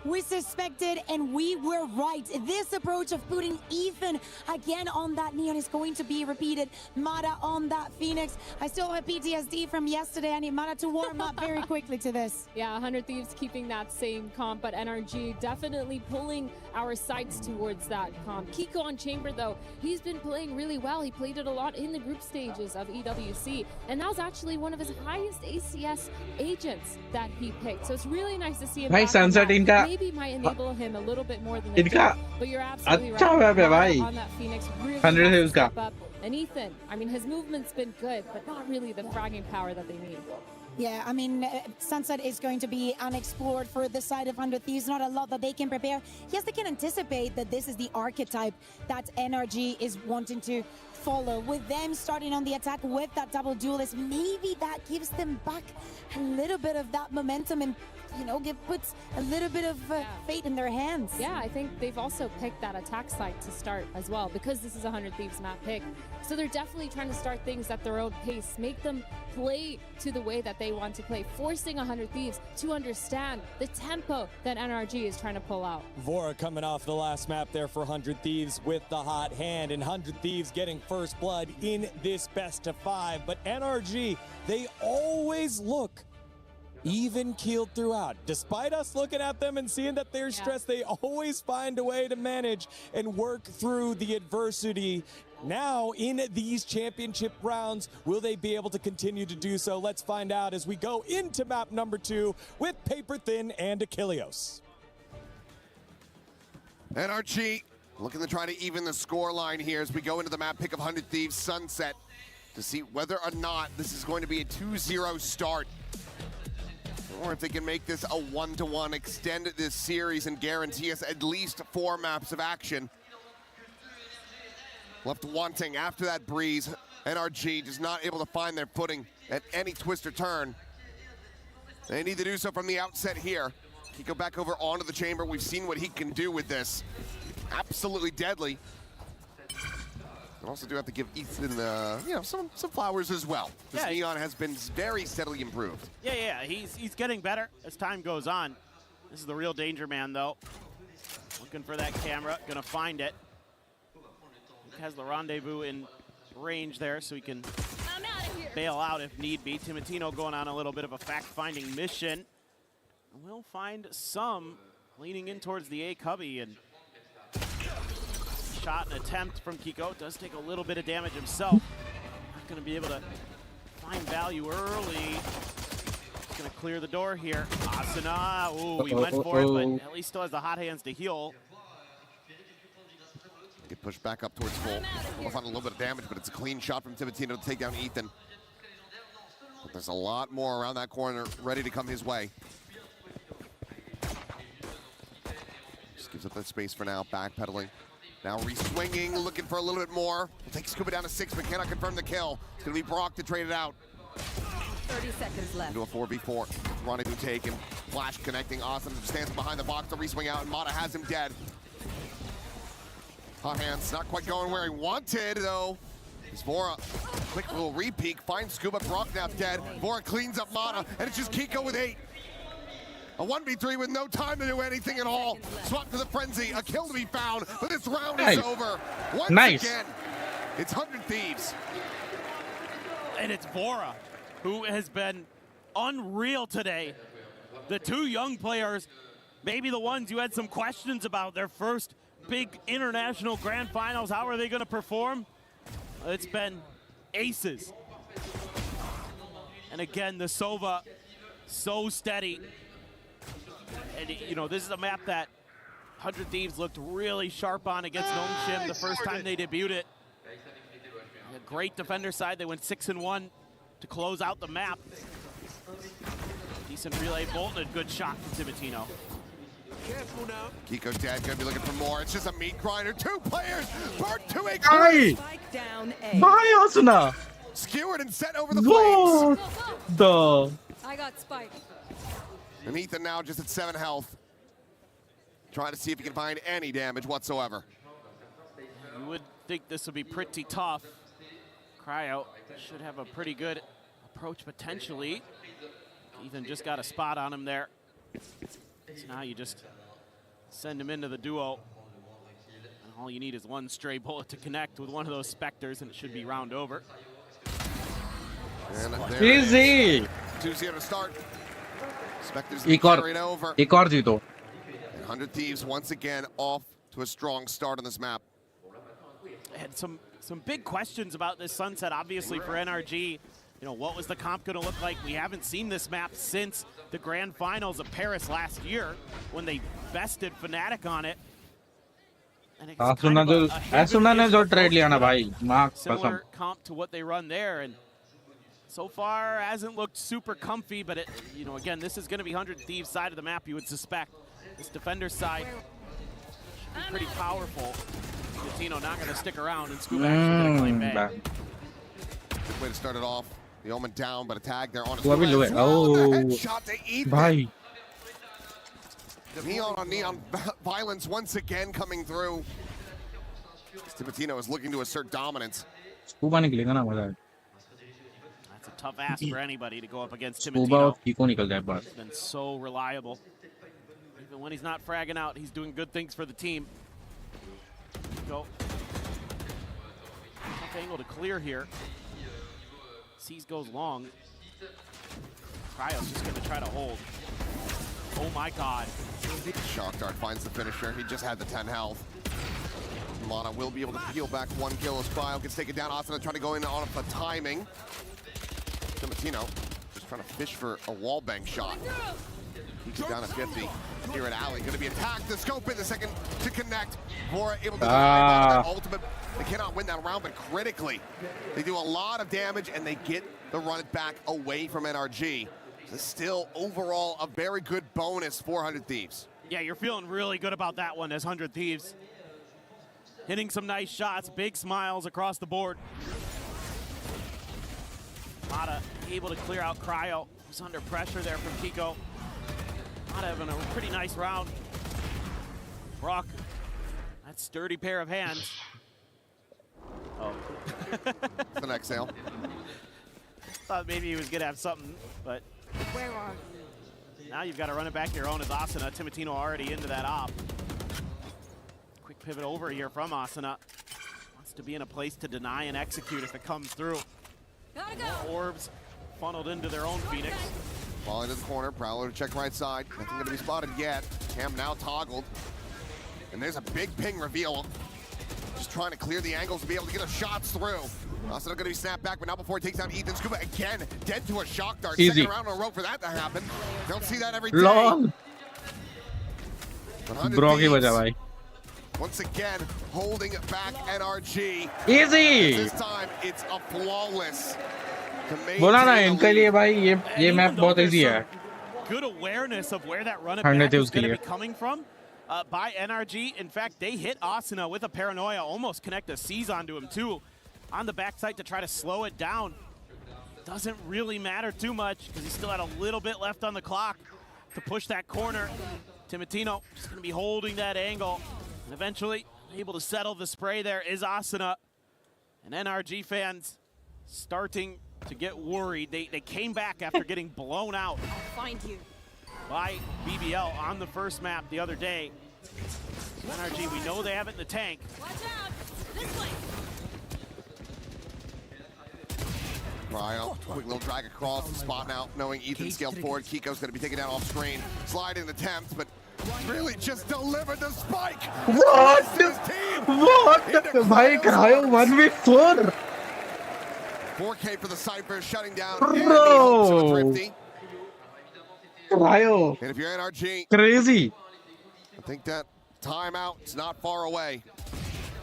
we suspected and we were right. This approach of putting Ethan again on that Neon is going to be repeated. Mata on that Phoenix. I still have PTSD from yesterday. I need Mata to warm up very quickly to this. Yeah, 100 Thieves keeping that same comp, but NRG definitely pulling our sights towards that comp. Kiko on Chamber, though, he's been playing really well. He played it a lot in the group stages of EWC, and that was actually one of his highest ACS agents that he picked. So it's really nice to see him. Maybe might enable him a little bit more than they did, but you're absolutely right. On that Phoenix, really step up. And Ethan, I mean, his movement's been good, but not really the fragging power that they need. Yeah, I mean, Sunset is going to be unexplored for the side of 100 Thieves. Not a lot that they can prepare. Yes, they can anticipate that this is the archetype that NRG is wanting to follow. With them starting on the attack with that double duelist, maybe that gives them back a little bit of that momentum and, you know, puts a little bit of fate in their hands. Yeah, I think they've also picked that attack site to start as well, because this is a 100 Thieves map pick. So they're definitely trying to start things at their own pace, make them play to the way that they want to play, forcing 100 Thieves to understand the tempo that NRG is trying to pull out. Vora coming off the last map there for 100 Thieves with the hot hand, and 100 Thieves getting first blood in this best of 5. But NRG, they always look even-keeled throughout. Despite us looking at them and seeing that they're stressed, they always find a way to manage and work through the adversity. Now, in these championship rounds, will they be able to continue to do so? Let's find out as we go into map number 2 with Paper Thin and Achilleos. NRG looking to try to even the score line here as we go into the map pick of 100 Thieves Sunset to see whether or not this is going to be a 2-0 start, or if they can make this a 1-1, extend this series and guarantee us at least 4 maps of action. Left wanting after that Breeze. NRG just not able to find their footing at any twist or turn. They need to do so from the outset here. Kiko back over onto the chamber. We've seen what he can do with this. Absolutely deadly. And also do have to give Ethan, you know, some flowers as well. This Neon has been very steadily improved. Yeah, he's getting better as time goes on. This is the real danger man, though. Looking for that camera, gonna find it. He has the rendezvous in range there, so he can bail out if need be. Timotino going on a little bit of a fact-finding mission. We'll find some leaning in towards the A cubby, and shot and attempt from Kiko. Does take a little bit of damage himself. Not going to be able to find value early. gonna clear the door here. Asuna, ooh, he went for it, but at least still has the hot hands to heal. Get pushed back up towards full. We'll find a little bit of damage, but it's a clean shot from Timatino to take down Ethan. But there's a lot more around that corner ready to come his way. Just gives up that space for now, backpedaling. Now re-swinging, looking for a little bit more. We'll take Scuba down to 6, but cannot confirm the kill. It's gonna be Brock to trade it out. 30 seconds left. Into a 4v4. Rendezvous taken. Flash connecting. Austin stands behind the box to re-swing out, and Mata has him dead. Hot hands not quite going where he wanted, though. It's Vora. Quick little re-peek. Finds Scuba. Brock now dead. Vora cleans up Mata, and it's just Kiko with 8. A 1v3 with no time to do anything at all. Swap to the frenzy. A kill to be found, but this round is over. Once again, it's 100 Thieves. And it's Vora, who has been unreal today. The two young players, maybe the ones you had some questions about, their first big international grand finals. How are they going to perform? It's been aces. And again, the Sova, so steady. And, you know, this is a map that 100 Thieves looked really sharp on against Gnome Shim the first time they debuted it. A great defender side. They went 6-1 to close out the map. Decent relay bolt and a good shot from Timatino. Careful now. Kiko dead, gonna be looking for more. It's just a meat grinder. 2 players burnt to a Ay! Bye, Asuna! Skewered and set over the flames. The I got Spike. And Ethan now just at 7 health. Trying to see if he can find any damage whatsoever. You would think this would be pretty tough. Cryo should have a pretty good approach potentially. Ethan just got a spot on him there. So now you just send him into the duo. And all you need is one stray bullet to connect with one of those Spectres, and it should be round over. And there easy. 2-0 to start. Spectres एक और carried over. एक और जीतो. And 100 Thieves once again off to a strong start on this map. Had some big questions about this sunset, obviously, for NRG. You know, what was the comp going to look like? We haven't seen this map since the grand finals of Paris last year when they bested Fnatic on it. And it's kind of Asuna ने जो trade लिया ना भाई, माँ कसम. similar comp to what they run there, and so far hasn't looked super comfy, but it, you know, again, this is going to be 100 Thieves side of the map, you would suspect. This defender side should be pretty powerful. Latino not going to stick around, and Scuba actually going to claim Bay. Good way to start it off. The Omen down, but a tag there on his headshot to Ethan. भाई. Neon on neon violence once again coming through. Timatino is looking to assert dominance. Scuba निकलेगा ना मजा. That's a tough ask for anybody to go up against Scuba और Timatino. Kiko निकल जाए बात. He's been so reliable. Even when he's not fragging out, he's doing good things for the team. Go. Tough angle to clear here. Seas goes long. Cryo's just going to try to hold. Oh my god. Shock Dart finds the finisher. He just had the 10 health. Mana will be able to peel back 1 kill as Cryo gets taken down. Asuna trying to go in on the timing. Timatino just trying to fish for a wallbang shot. He's down to 50. Here at Alley, going to be attacked. The scope in the second to connect. Vora able to deny that ultimate. They cannot win that round, but critically, they do a lot of damage and they get the run it back away from NRG. So still, overall, a very good bonus for 100 Thieves. Yeah, you're feeling really good about that one as 100 Thieves. Hitting some nice shots, big smiles across the board. Mata able to clear out Cryo, who's under pressure there from Kiko. Mata having a pretty nice round. Brock, that sturdy pair of hands. Oh. It's an exhale. Thought maybe he was gonna have something, but Where are you? now you've got to run it back your own as Asuna. Timatino already into that op. Quick pivot over here from Asuna. Wants to be in a place to deny and execute if it comes through. Gotta go. Orbs funneled into their own Phoenix. Ball into the corner. Prowler to check right side. Nothing going to be spotted yet. Cam now toggled. And there's a big ping reveal. Just trying to clear the angles to be able to get the shots through. Also going to be snapped back, but not before he takes down Ethan. Scuba again, dead to a shock dart. Easy. Second round in a row for that to happen. Don't see that every day. Long. Bro की वजह भाई. Once again, holding back NRG. Easy. This time, it's a flawless. बोला ना इनके लिए भाई ये map बहुत easy है. Good awareness of where that run back is going to be coming from by NRG. In fact, they hit Asuna with a paranoia, almost connect a seize onto him too on the backside to try to slow it down. Doesn't really matter too much because he still had a little bit left on the clock to push that corner. Timotino just going to be holding that angle and eventually able to settle the spray there is Asuna. And NRG fans starting to get worried. They came back after getting blown out Find you. by BBL on the first map the other day. So NRG, we know they have it in the tank. Watch out. This way. Cryo, quick little drag across the spot now, knowing Ethan scaled forward. Kiko's going to be taken down off screen. Sliding attempt, but really just delivered the spike. What? भाई Cryo 1v4. 4K for the Cypher, shutting down Bro. Thrifty. Cryo. And if you're NRG, Crazy. I think that timeout is not far away.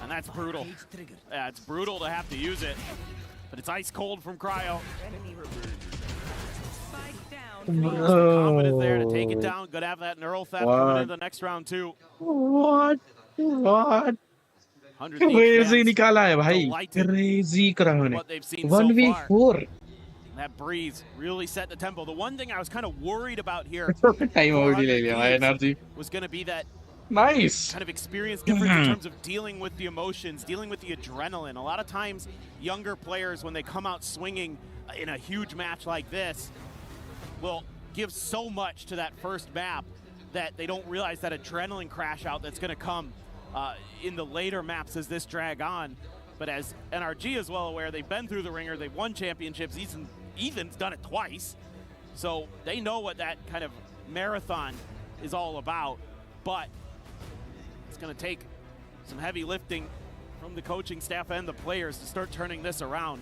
And that's brutal. Yeah, it's brutal to have to use it. But it's ice cold from Cryo. Confident there to take it down. Good to have that neural theft coming into the next round too. What? Crazy निकाला है भाई. Crazy Cryo ने. 1v4. That breeze really set the tempo. The one thing I was kind of worried about here Time out ले लिया भाई NRG. was going to be that Nice. kind of experience difference in terms of dealing with the emotions, dealing with the adrenaline. A lot of times, younger players, when they come out swinging in a huge match like this, will give so much to that first map that they don't realize that adrenaline crash out that's going to come in the later maps as this drag on. But as NRG is well aware, they've been through the ringer, they've won championships. Ethan's done it twice. So they know what that kind of marathon is all about. But it's going to take some heavy lifting from the coaching staff and the players to start turning this around.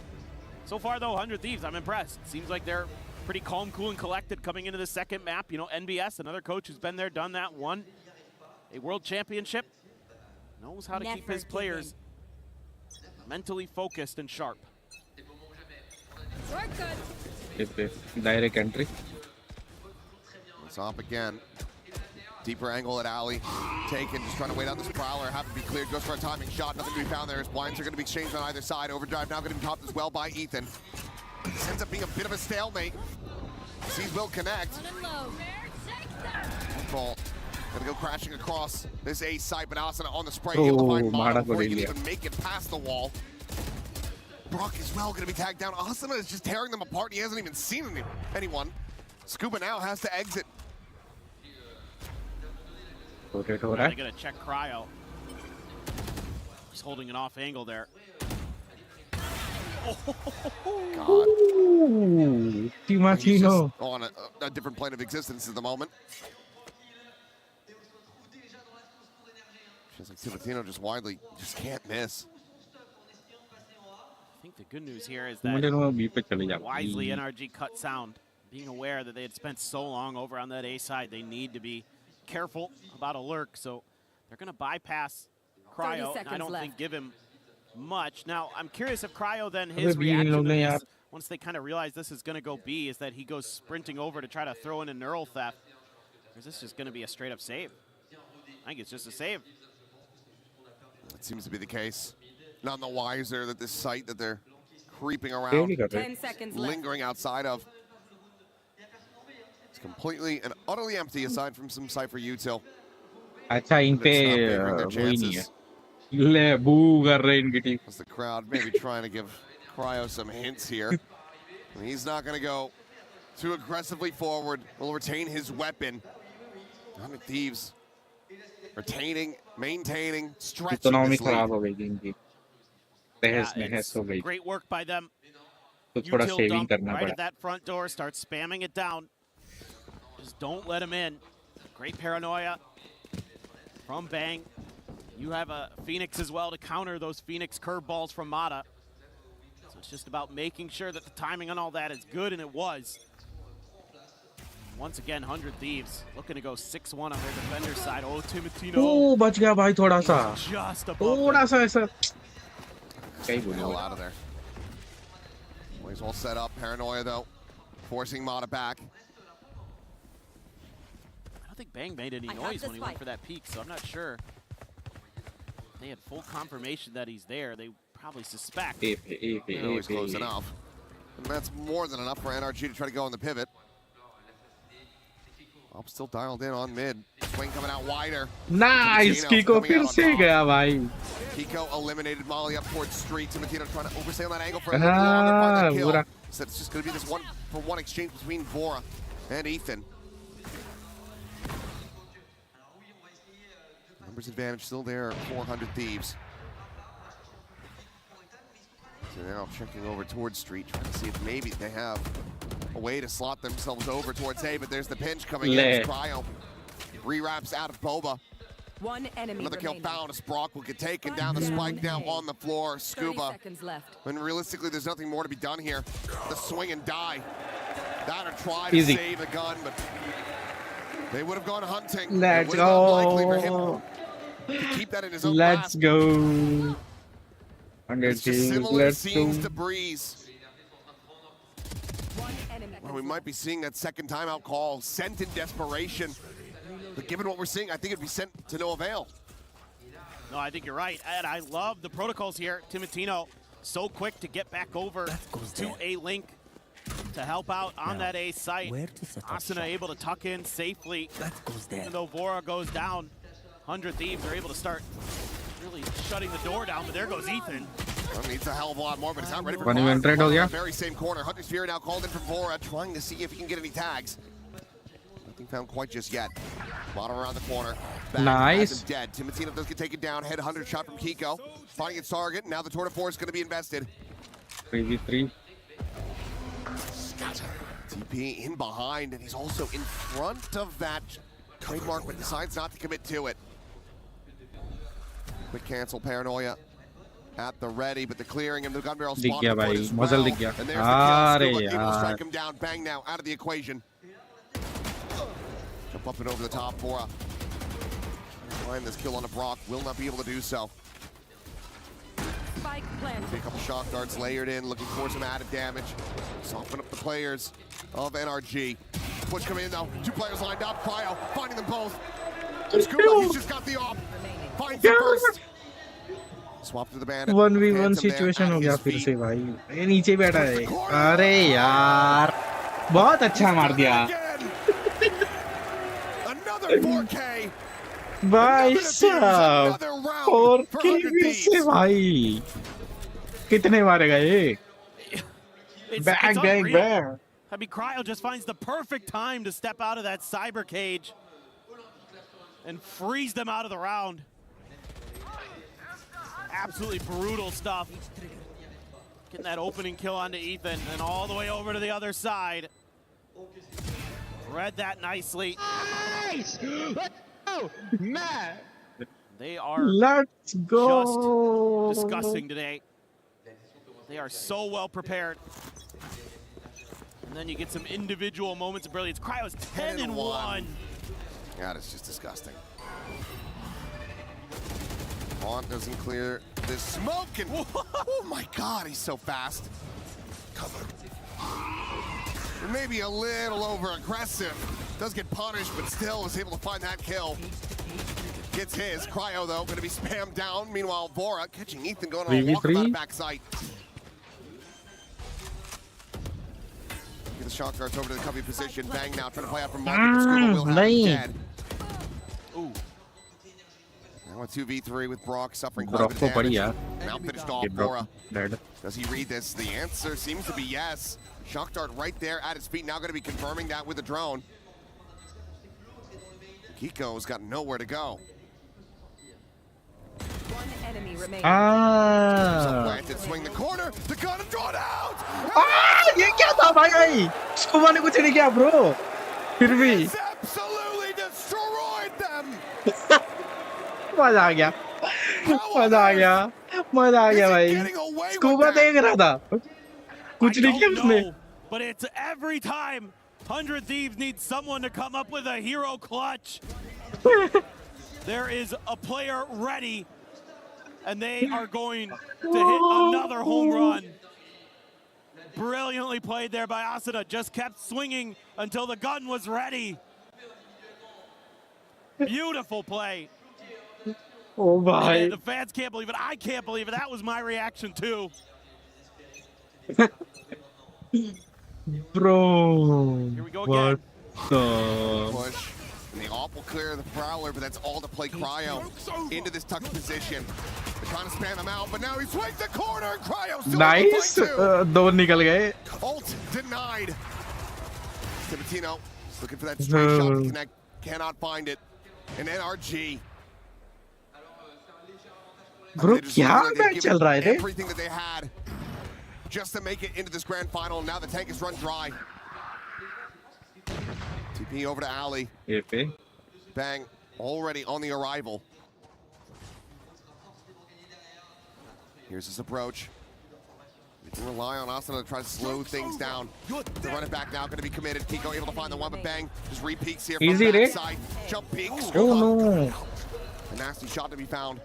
So far, though, 100 Thieves, I'm impressed. Seems like they're pretty calm, cool, and collected coming into the second map. You know, NBS, another coach who's been there, done that, won a world championship, knows how to keep his players mentally focused and sharp. Direct entry. It's up again. Deeper angle at Ali. Taken, just trying to wait out this Prowler. Have to be cleared. Goes for a timing shot. Nothing to be found there. His blinds are going to be exchanged on either side. Overdrive now going to be topped as well by Ethan. This ends up being a bit of a stalemate. Sees will connect. Control. Gonna go crashing across this A site, but Asuna on the spray. Able to find Mana before he can even make it past the wall. Brock as well gonna be tagged down. Asuna is just tearing them apart. He hasn't even seen anyone. Scuba now has to exit. They're gonna check Cryo. He's holding an off angle there. God. Timotino. On a different plane of existence at the moment. Feels like Timotino just can't miss. I think the good news here is that wisely NRG cut sound, being aware that they had spent so long over on that A side, they need to be careful about a lurk, so they're going to bypass Cryo. I don't think give him much. Now, I'm curious if Cryo then, his reaction to this, once they kind of realize this is going to go B, is that he goes sprinting over to try to throw in a neural theft. Or is this just going to be a straight up save? I think it's just a save. It seems to be the case. None the wiser that this site that they're creeping around, 10 seconds lingering outside of. It's completely and utterly empty aside from some Cypher util. अच्छा इन पे वही नहीं है ले बू कर रहे इनकी team. As the crowd maybe trying to give Cryo some hints here. And he's not going to go too aggressively forward. Will retain his weapon. 100 Thieves retaining, maintaining, stretching economy this lead. खराब हो गई इनकी. तहस हो गई. Great work by them. तो थोड़ा saving करना right पड़ा. at that front door, start spamming it down. Just don't let him in. Great paranoia from Bang. You have a Phoenix as well to counter those Phoenix curveballs from Mata. So it's just about making sure that the timing on all that is good, and it was. Once again, 100 Thieves looking to go 6-1 on their defender side. Oh, Timotino. Oh, बच गया भाई थोड़ा सा. Just थोड़ा सा ऐसा. Hell out of there. Well, he's all set up. Paranoia though, forcing Mata back. I don't think Bang made any noise when he went for that peek, so I'm not sure. They had full confirmation that he's there. They probably suspect. They're always close enough. And that's more than enough for NRG to try to go on the pivot. I'm still dialed in on mid. Swing coming out wider. Nice, Kiko फिर से गया भाई. Kiko eliminated Molly up towards street. Timotino trying to overstay on that angle for a little longer, find that kill. So it's just going to be this one-for-one exchange between Vora and Ethan. Numbers advantage still there, 400 Thieves. So now checking over towards street, trying to see if maybe they have a way to slot themselves over towards A, but there's the pinch coming in. Cryo re-wraps out of Boba. One enemy Another kill remaining. found. Sprock will get taken down. The spike now on the floor. Scuba. 30 seconds left. When realistically, there's nothing more to be done here. The swing and die. That or try Easy. to save the gun, but they would have gone hunting. Let's it would have been unlikely for go. him to keep that in his own Let's grasp. go. 100 It's just Thieves. similar Let's scenes go. to Breeze. Well, we might be seeing that second timeout call sent in desperation. But given what we're seeing, I think it'd be sent to no avail. No, I think you're right. And I love the protocols here. Timotino so quick to get back over to A Link to help out on that A site. Asuna able to tuck in safely. Even though Vora goes down, 100 Thieves are able to start really shutting the door down, but there goes Ethan. Well, needs a hell of a lot more, but it's not ready for One fire. event right, The yeah. very same corner. Hunter's Fury now called in from Vora, trying to see if he can get any tags. Nothing found quite just yet. Bottom around the corner. Back, Nice. has him dead. Timotino does get taken down. Head 100 shot from Kiko. Finding its target. Now the Tour de Force is going to be invested. 3v3. TP in behind, and he's also in front of that trademark, but decides not to commit to it. Quick cancel, Paranoia at the ready, but the clearing and the gun barrel दिख spot गया the foot भाई, as muzzle well. दिख गया. And there's the kill. अरे Scuba able to strike यार. him down. Bang now out of the equation. Jump up and over the top. Vora find this kill on a Brock. Will not be able to do so. Spike planted. See a couple shock darts layered in, looking for some added damage. Soften up the players of NRG. Push coming in though. Two players lined up. Cryo finding them both. Scuba, he's just got the op. Finds him first. Swap to the bandit. 1v1 situation हो गया फिर से भाई. ये नीचे बैठा है. अरे यार बहुत अच्छा मार दिया. Another 4K. भाई साहब 4K फिर से भाई. कितने मारेगा ये? Bang bang unreal. bang. I mean, Cryo just finds the perfect time to step out of that cyber cage and freeze them out of the round. Absolutely brutal stuff. Getting that opening kill onto Ethan and all the way over to the other side. Read that nicely. Nice! Let's go, man! They are Let's go. just disgusting today. They are so well prepared. And then you get some individual moments of brilliance. Cryo's 10-1. God, it's just disgusting. Vaughn doesn't clear this smoke, and oh my God, he's so fast. Cover. Maybe a little over-aggressive. Does get punished, but still is able to find that kill. Gets his. Cryo, though, going to be spammed down. Meanwhile, Vora catching Ethan going on a walkabout backside. Get the shock darts over to the cubby position. Bang now, trying to play out from Market. Scuba will have him dead. Ooh. Now a 2v3 with Brock suffering quite a bit of damage. Now finished off Vora. Does he read this? The answer seems to be yes. Shock dart right there at his feet. Now going to be confirming that with the drone. Kiko's got nowhere to go. One enemy remaining. Planted, swing the corner. The gun is drawn out. ये क्या था भाई? Scuba ने कुछ नहीं किया bro. फिर भी. Absolutely destroyed them. मजा आ गया. मजा आ गया भाई स्कूबा देख रहा था कुछ नहीं किया उसने But it's every time 100 Thieves needs someone to come up with a hero clutch. There is a player ready, and they are going to hit another home run. Brilliantly played there by Asuna. Just kept swinging until the gun was ready. Beautiful play. Oh my. And the fans can't believe it. I can't believe it. That was my reaction too. Bro. Here we go what again. Push. And the AWP will clear the Prowler, but that's all to play Cryo into this tucked position. They're trying to spam him out, but now he swings the corner, and Cryo still nice दो निकल गए ult denied. Tibatino is looking for that straight shot to connect, cannot find it. And NRG. Bro, क्या match चल रहा है रे? Everything that they had just to make it into this grand final. Now the tank is run dry. TP over to Ali. Bang, already on the arrival. Here's his approach. We can rely on Asuna to try to slow things down. The run it back now, going to be committed. Kiko able to find the one, but Bang just re-peeks here from the backside. Jump peeks. Oh no. A nasty shot to be found.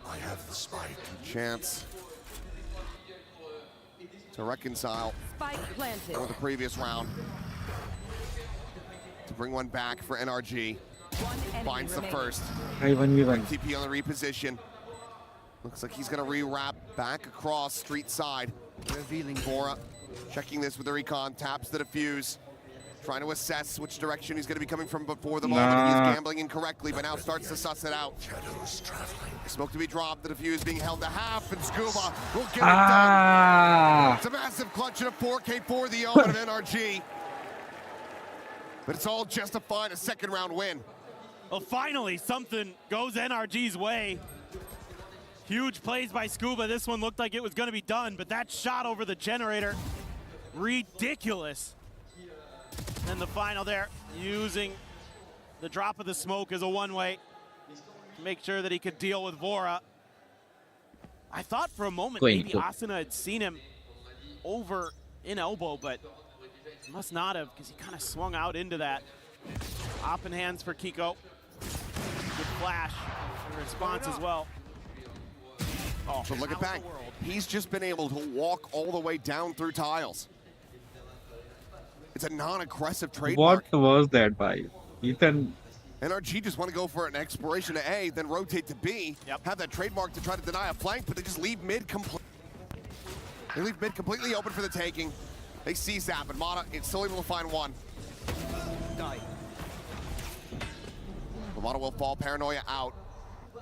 I have the spike. Chance to reconcile with the previous round. To bring one back for NRG. Finds the first. TP on the reposition. Looks like he's going to re-wrap back across street side. Revealing Bora. Checking this with the recon. Taps the defuse. Trying to assess which direction he's going to be coming from before the moment. He is gambling incorrectly, but now starts to suss it out. Smoke to be dropped. The defuse being held to half, and Scuba will get it done. It's a massive clutch and a 4K for the omen of NRG. But it's all just to find a second round win. Well, finally, something goes NRG's way. Huge plays by Scuba. This one looked like it was going to be done, but that shot over the generator, ridiculous. And the final there, using the drop of the smoke as a one-way to make sure that he could deal with Vora. I thought for a moment maybe Asuna had seen him over in elbow, but must not have, because he kind of swung out into that. Open hands for Kiko. Good flash in response as well. Oh, so look at that. He's just been able to walk all the way down through tiles. It's a non-aggressive trademark. What was that by Ethan? NRG just want to go for an exploration to A, then rotate to B, have that trademark to try to deny a flank, but they just leave mid completely. They leave mid completely open for the taking. They see Zap, and Mata is still able to find one. Mata will fall, Paranoia out.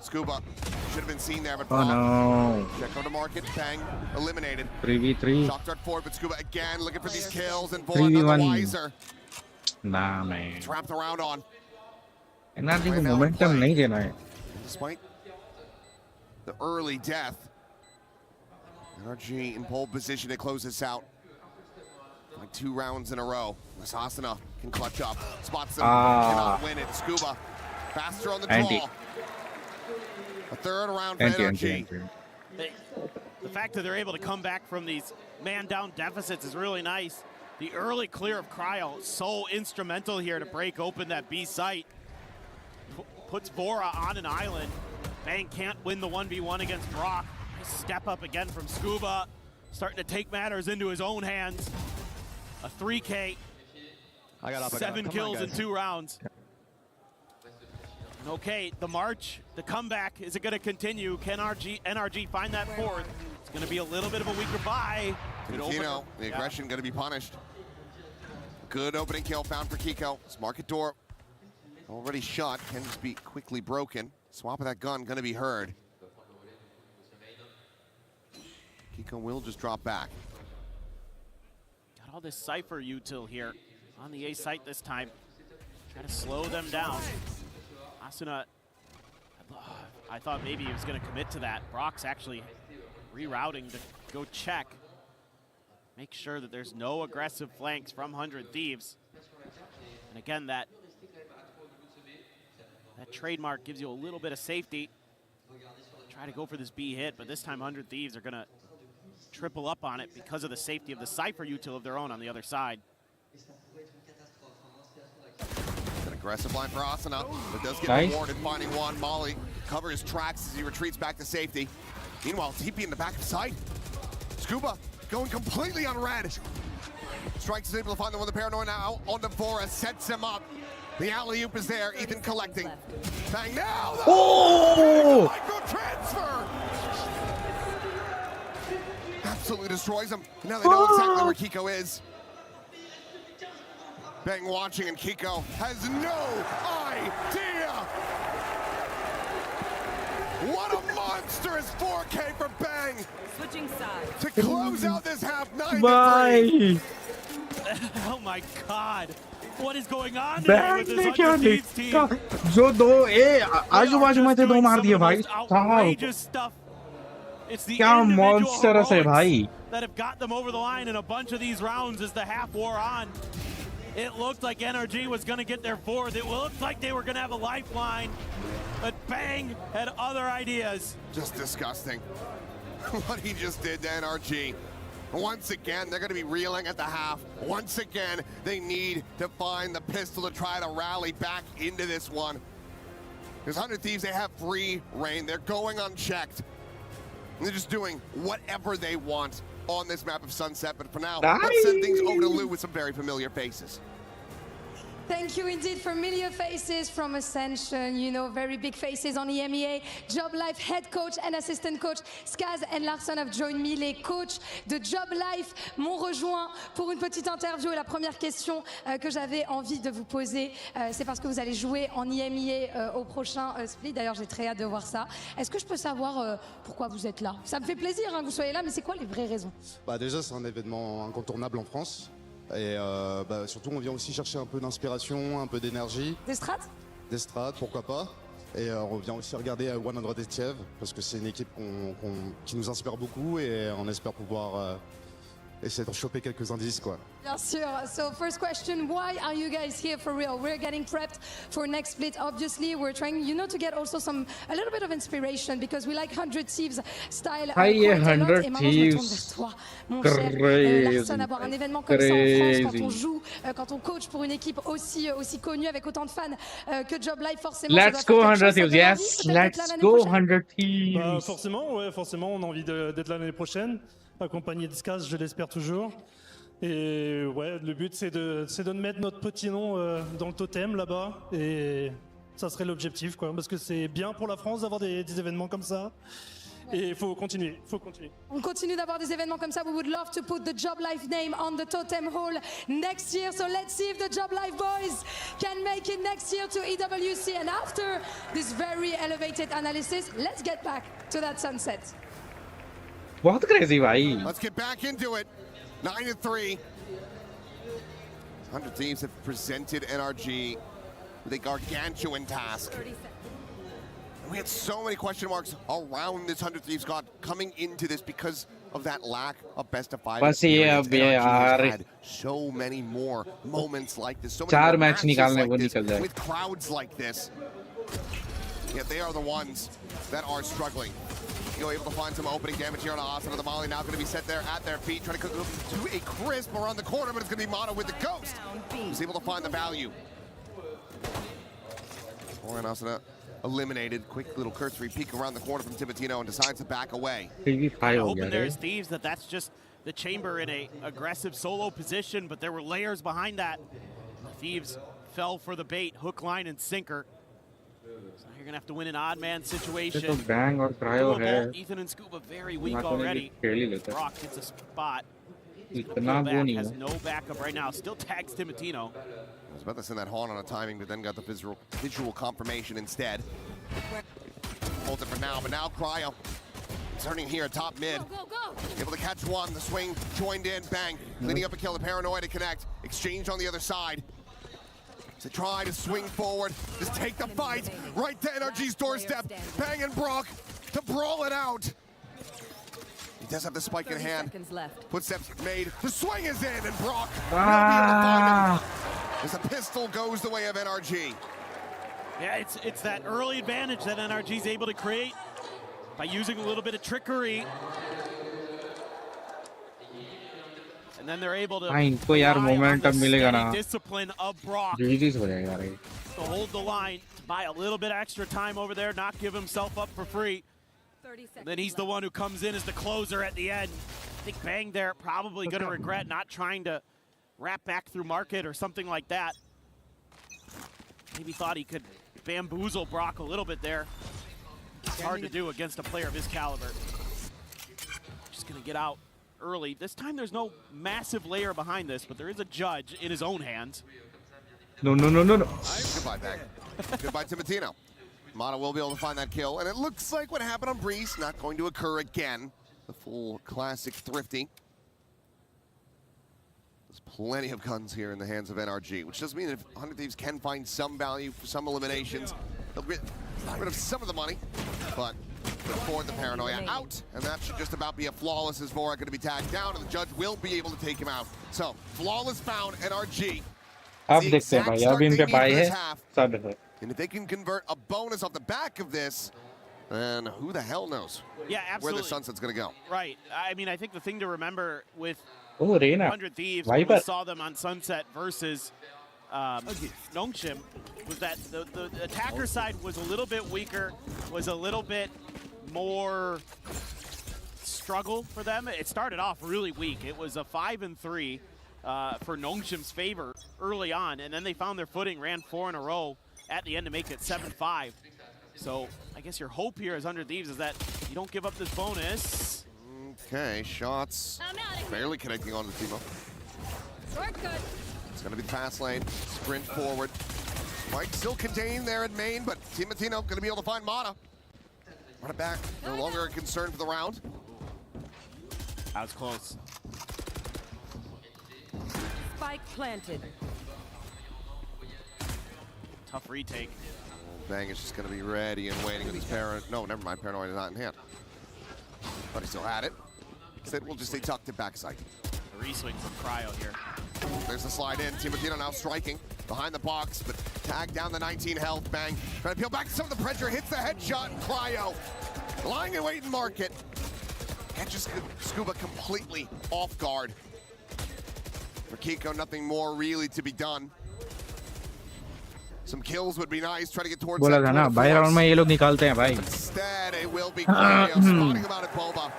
Scuba should have been seen there, but no. Check on the market, Bang, eliminated. 3v3. Shock dart forward, but Scuba again looking for these kills, and Bull another wiser. Nah, man. It's wrapped around on. NRG को momentum नहीं देना है. Despite the early death, NRG in pole position to close this out. Like 2 rounds in a row. Asuna can clutch up, spots them, cannot win it. Scuba faster on the draw. A third round for NRG. The fact that they're able to come back from these man-down deficits is really nice. The early clear of Cryo, so instrumental here to break open that B site. Puts Vora on an island. Bang can't win the 1v1 against Brock. Nice step up again from Scuba. Starting to take matters into his own hands. A 3K. 7 kills in 2 rounds. Okay, the march, the comeback, is it going to continue? Can NRG find that fourth? It's going to be a little bit of a weaker buy. Kino, the aggression going to be punished. Good opening kill found for Kiko. This market door already shut, can just be quickly broken. Swap of that gun going to be heard. Kiko will just drop back. Got all this Cypher util here on the A site this time. Try to slow them down. Asuna, I thought maybe he was going to commit to that. Brock's actually rerouting to go check. Make sure that there's no aggressive flanks from 100 Thieves. And again, that That trademark gives you a little bit of safety. Try to go for this B hit, but this time 100 Thieves are gonna triple up on it because of the safety of the Cypher util of their own on the other side. An aggressive line for Asuna, but does get rewarded finding one. Molly covers his tracks as he retreats back to safety. Meanwhile, TP in the back of sight. Scuba going completely on red. Strikes is able to find the one, the Paranoid now on Devora, sets him up. The alley-oop is there, Ethan collecting. Bang now! Oh! Micro transfer! Absolutely destroys him. Now they know exactly where Kiko is. Bang watching, and Kiko has no idea! What a monstrous 4K for Bang! Switching sides. To close out this half, 9-3. Bye! Oh my God! What is going on Bang today ने with क्या this 100 Thieves देखा team? जो दो आजू-बाजू में थे दो मार दिए भाई Outrageous stuff. It's the क्या individual monstrous है भाई heroics that have got them over the line in a bunch of these rounds as the half wore on. It looked like NRG was going to get their fourth. It looked like they were going to have a lifeline, but Bang had other ideas. Just disgusting. What he just did to NRG. Once again, they're going to be reeling at the half. Once again, they need to find the pistol to try to rally back into this one. There's 100 Thieves, they have free reign. They're going unchecked. And they're just doing whatever they want on this map of Sunset. But for now, let's send things over to Lou with some very familiar faces. Thank you indeed. Familiar faces from Ascension, you know, very big faces on EMEA. Job Life head coach and assistant coach Skaz and Larson have joined me. Les coachs de Job Life m'ont rejoint pour une petite interview. Et la première question que j'avais envie de vous poser, c'est parce que vous allez jouer en EMEA au prochain split. D'ailleurs, j'ai très hâte de voir ça. Est-ce que je peux savoir pourquoi vous êtes là? Ça me fait plaisir que vous soyez là, mais c'est quoi les vraies raisons? Déjà, c'est un événement incontournable en France. Et surtout, on vient aussi chercher un peu d'inspiration, un peu d'énergie. Des strats? Des strats, pourquoi pas. Et on vient aussi regarder 100 Etiev, parce que c'est une équipe qui nous inspire beaucoup et on espère pouvoir essayer de choper quelques indices, quoi. Bien sûr. So first question, why are you guys here for real? We're getting prepped for next split. Obviously, we're trying, you know, to get also a little bit of inspiration because we like 100 Thieves style quite a lot. 100 Thieves. Mon cher Larson, avoir un événement comme ça en France quand on joue, quand on coach pour une équipe aussi connue avec autant de fans que Job Life, forcément. Let's go 100 Thieves, yes. Let's go 100 Thieves. Forcément, on a envie d'être là l'année prochaine, accompagné de Skaz, je l'espère toujours. Et ouais, le but c'est de mettre notre petit nom dans le totem là-bas et ça serait l'objectif, quoi, parce que c'est bien pour la France d'avoir des événements comme ça. Et il faut continuer, On continue d'avoir des événements comme ça. We would love to put the Job Life name on the totem hall next year. So let's see if the Job Life boys can make it next year to EWC. And after this very elevated analysis, let's get back to that sunset. बहुत crazy भाई. Let's get back into it. 9-3. 100 Thieves have presented NRG with a gargantuan task. We had so many question marks around this 100 Thieves squad coming into this because of that lack of best of 5 experience. NRG has had so many more moments like this, so many more matches like this, with crowds like this. Yet they are the ones that are struggling. Able to find some opening damage here on Asuna. The Molly now going to be set there at their feet, trying to cook to a crisp around the corner, but it's going to be Mono with the ghost. He's able to find the value. Or Asuna eliminated. Quick little cursory peek around the corner from Timotino and decides to back away. Hoping there's Thieves that's just the chamber in a aggressive solo position, but there were layers behind that. Thieves fell for the bait, hook, line, and sinker. So you're gonna have to win an odd man situation. Bang or cryo hai. Ethan and Scuba very weak already. Brock gets a spot. Has no backup right now. Still tags Timotino. I was about to send that Haunt on a timing, but then got the visual confirmation instead. Hold it for now, but now Cryo turning here top mid. Able to catch one. The swing joined in. Bang. Cleaning up a kill. The Paranoid to connect. Exchange on the other side. To try to swing forward, just take the fight right to NRG's doorstep. Bang and Brock to brawl it out. He does have the spike in hand. Footsteps made. The swing is in, and Brock will be able to find him as the pistol goes the way of NRG. Yeah, it's that early advantage that NRG is able to create by using a little bit of trickery. And then they're able to इनको यार momentum मिलेगा ना discipline of Brock GG's हो जाएगा यार to hold the line, to buy a little bit extra time over there, not give himself up for free. And then he's the one who comes in as the closer at the end. I think Bang there probably going to regret not trying to wrap back through market or something like that. Maybe thought he could bamboozle Brock a little bit there. It's hard to do against a player of his caliber. Just going to get out early. This time there's no massive layer behind this, but there is a judge in his own hands. No. Goodbye, Bang. Goodbye, Timotino. Mata will be able to find that kill, and it looks like what happened on Breeze not going to occur again. The full classic thrifty. There's plenty of guns here in the hands of NRG, which does mean that if 100 Thieves can find some value for some eliminations, they'll get rid of some of the money, but afford the paranoia out, and that should just about be a flawless as Vora going to be tagged down, and the judge will be able to take him out. So, flawless found, NRG. अब देखते हैं भाई अब इनके पाई है सब है And if they can convert a bonus off the back of this, then who the hell knows where the Sunset's going to go. Right. I mean, I think the thing to remember with Oh, Reina. 100 Thieves, when we saw them on Sunset versus Nongshim, was that the attacker side was a little bit weaker, was a little bit more struggle for them. It started off really weak. It was a 5-3 for Nongshim's favor early on, and then they found their footing, ran 4 in a row at the end to make it 7-5. So I guess your hope here as 100 Thieves is that you don't give up this bonus. Okay, shots barely connecting on the Timo. It's going to be the pass lane, sprint forward. Mike still contained there in main, but Timotino going to be able to find Mata. Run it back, no longer a concern for the round. That was close. Spike planted. Tough retake. Bang is just going to be ready and waiting with his no, never mind, Paranoid is not in hand. But he still had it. Instead, we'll just say tucked it backside. The reswing from Cryo here. There's the slide in. Timotino now striking behind the box, but tagged down the 19 health. Bang. Trying to peel back some of the pressure. Hits the headshot. Cryo lying in wait and market. Catches Scuba completely off guard. For Kiko, nothing more really to be done. Some kills would be nice. Try to get towards बोला था ना by round में ये लोग निकालते हैं भाई. Instead, it will be Cryo spotting him out at Boba.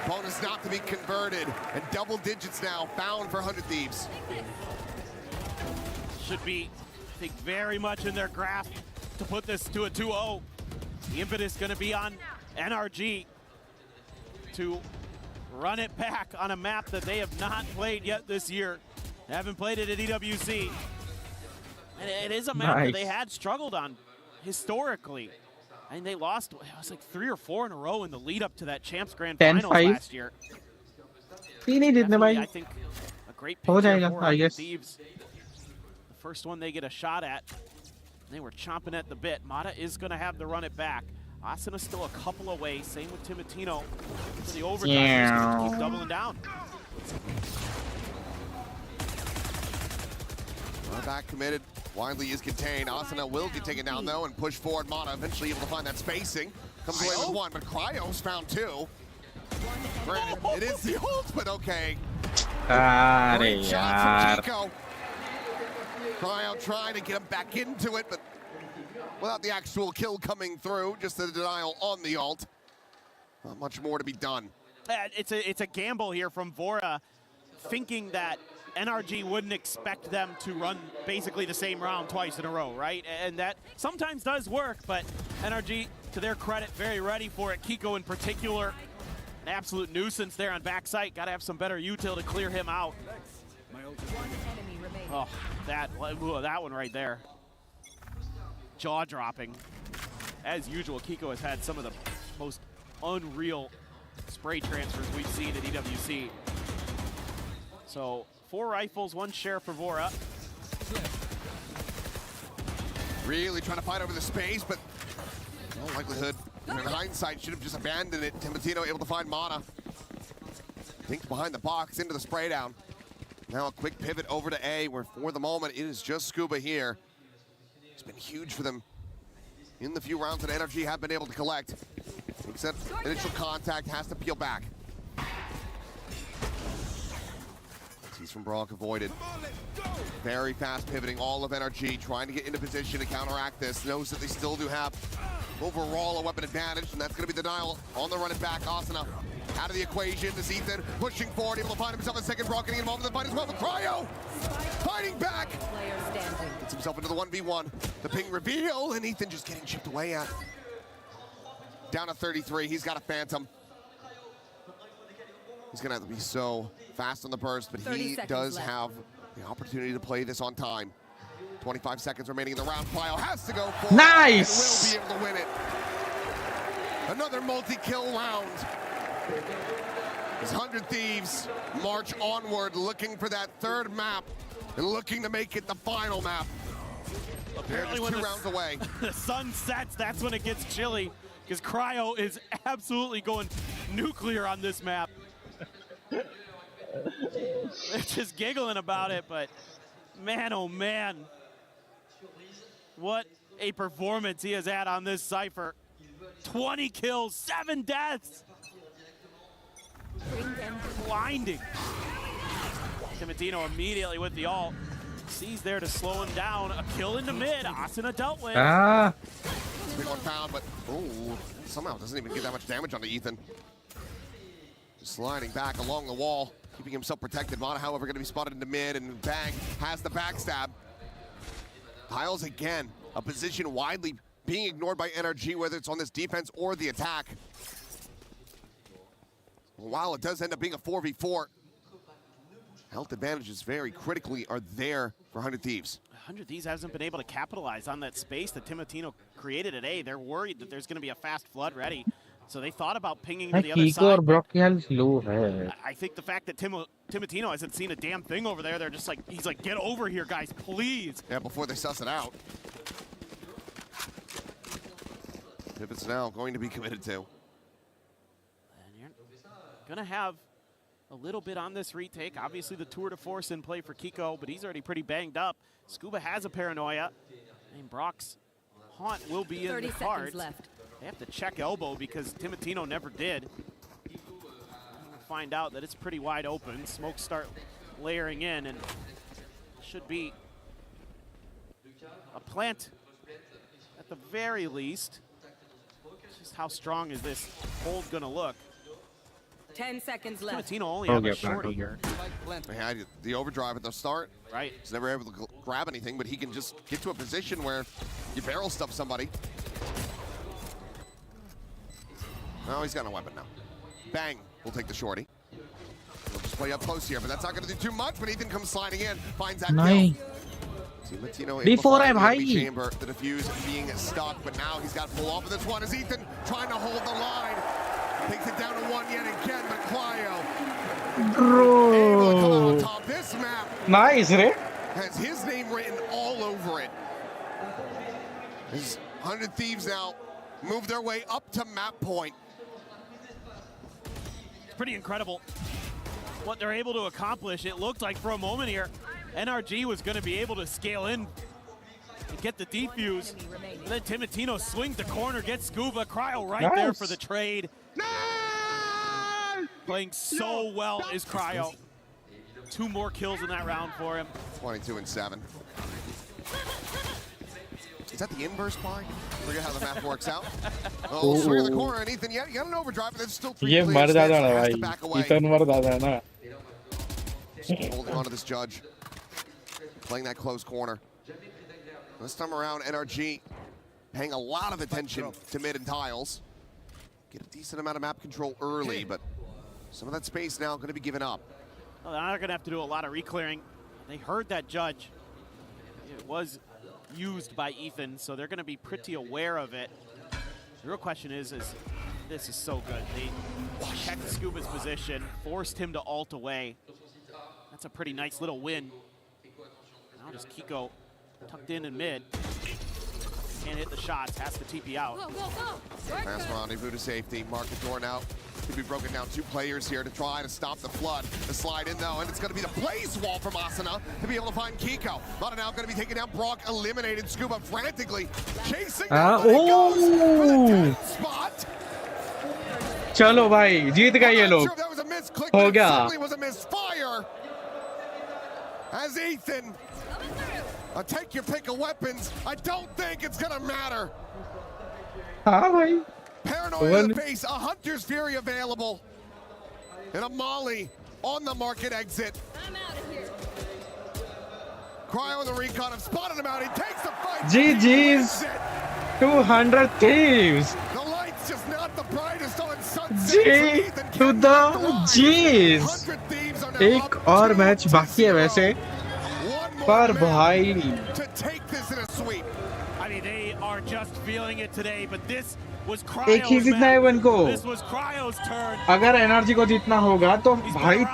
Bonus not to be converted, and double digits now found for 100 Thieves. Should be, I think, very much in their grasp to put this to a 2-0. The impetus going to be on NRG to run it back on a map that they have not played yet this year. They haven't played it at EWC. And it is a map that they had struggled on historically. And they lost, it was like 3 or 4 in a row in the lead up to that Champs Grand Finals last year. I think a great pick for Thieves. The first one they get a shot at. They were chomping at the bit. Mata is going to have to run it back. Asuna still a couple away. Same with Timotino for the overtime. He's going to keep doubling down. Run back committed. Widely is contained. Asuna will get taken down though and push forward. Mata eventually able to find that spacing. Comes away with 1, but Cryo's found 2. Granted, it is the ult, but okay. Great shot from Chico. Cryo trying to get him back into it, but without the actual kill coming through, just the denial on the ult. Not much more to be done. It's a gamble here from Vora, thinking that NRG wouldn't expect them to run basically the same round twice in a row, right? And that sometimes does work, but NRG, to their credit, very ready for it. Kiko in particular, an absolute nuisance there on backside. Got to have some better util to clear him out. Oh, that one right there. Jaw-dropping. As usual, Kiko has had some of the most unreal spray transfers we've seen at EWC. So 4 rifles, 1 share for Vora. Really trying to fight over the space, but no likelihood. In hindsight, should have just abandoned it. Timotino able to find Mata. Thinks behind the box into the spray down. Now a quick pivot over to A, where for the moment it is just Scuba here. It's been huge for them in the few rounds that NRG have been able to collect. Except initial contact has to peel back. He's from Brock avoided. Very fast pivoting, all of NRG trying to get into position to counteract this. Knows that they still do have overall a weapon advantage, and that's going to be denial on the run it back. Asuna out of the equation. This Ethan pushing forward, able to find himself a second. Brock getting involved in the fight as well with Cryo. Fighting back. Gets himself into the 1v1. The ping reveal, and Ethan just getting chipped away at. Down to 33, he's got a Phantom. He's gonna have to be so fast on the burst, but he does have the opportunity to play this on time. 25 seconds remaining in the round. Cryo has to go for Nice! and will be able to win it. Another multi-kill round. As 100 Thieves march onward, looking for that third map and looking to make it the final map. Apparently, when 2 rounds away. The sun sets, that's when it gets chilly, because Cryo is absolutely going nuclear on this map. They're just giggling about it, but man, oh man. What a performance he has had on this Cypher. 20 kills, 7 deaths. Blinding. Timotino immediately with the ult. Sees there to slow him down. A kill into mid. Asuna dealt with. Big one found, but somehow doesn't even get that much damage onto Ethan. Just sliding back along the wall, keeping himself protected. Mana, however, going to be spotted into mid, and Bang has the backstab. Tiles again, a position widely being ignored by NRG, whether it's on this defense or the attack. While it does end up being a 4v4, health advantages very critically are there for 100 Thieves. 100 Thieves hasn't been able to capitalize on that space that Timotino created at A. They're worried that there's going to be a fast flood ready. So they thought about pinging to the other side. I think the fact that Timotino hasn't seen a damn thing over there, they're just like, he's like, get over here, guys, please. Yeah, before they suss it out. Pivot's now going to be committed to. And you're going to have a little bit on this retake. Obviously, the tour de force in play for Kiko, but he's already pretty banged up. Scuba has a paranoia, and Brock's haunt will be in the cards. Left. They have to check elbow because Timotino never did. We'll find out that it's pretty wide open. Smokes start layering in, and should be a plant at the very least. Just how strong is this hold gonna look? 10 seconds left. Timotino only have a shorty here. They had the overdrive at the start. Right. He's never able to grab anything, but he can just get to a position where you barrel stuff somebody. No, he's got no weapon now. Bang will take the shorty. He'll just play up close here, but that's not going to do too much. But Ethan comes sliding in, finds that kill. Timotino able to find the enemy chamber, the defuse being stuck, but now he's got to pull off of this one as Ethan trying to hold the line. Takes it down to 1 yet again, but Cryo able to come out on top. This map Nice, right? has his name written all over it. His 100 Thieves now move their way up to map point. Pretty incredible what they're able to accomplish. It looked like for a moment here, NRG was going to be able to scale in and get the defuse. And then Timotino swings the corner, gets Scuba. Cryo right there for the trade. Playing so well is Cryo. 2 more kills in that round for him. 22 and 7. Is that the inverse pie? Forget how the math works out. Oh, swing in the corner, and Ethan, yeah, you got an overdrive, but there's still 3 ये clears. मर जाता है Has to भाई back away. इतन मर जाता है ना Just holding on to this judge. Playing that close corner. This time around, NRG paying a lot of attention to mid and tiles. Get a decent amount of map control early, but some of that space now going to be given up. Well, they're not going to have to do a lot of reclearing. They heard that judge. It was used by Ethan, so they're going to be pretty aware of it. The real question is this is so good. They checked Scuba's position, forced him to ult away. That's a pretty nice little win. Now just Kiko tucked in mid. Can't hit the shots, has to TP out. Fast rendezvous to safety. Mark the door now. He'll be broken down 2 players here to try to stop the flood. The slide in though, and it's going to be the blaze wall from Asuna to be able to find Kiko. Mata now going to be taking down Brock, eliminated Scuba frantically chasing down, but it goes for the 10th spot. चलो भाई जीत गए ये लोग हो गया Certainly was a misfire. As Ethan, take your pick of weapons. I don't think it's gonna matter. हाँ भाई Paranoia in the base, a Hunter's Fury available, and a Molly on the market exit. Cryo and the Recon have spotted him out. He takes the fight. GG's 200 Thieves. The light's just not the brightest on Sunset. G to the G's. एक और match बाकी है वैसे पर भाई to take this in a sweep. I mean, they are just feeling it today, but this was एक ही Cryo's जीतना है match. इनको This was Cryo's turn. अगर एनर्जी को जीतना होगा तो भाई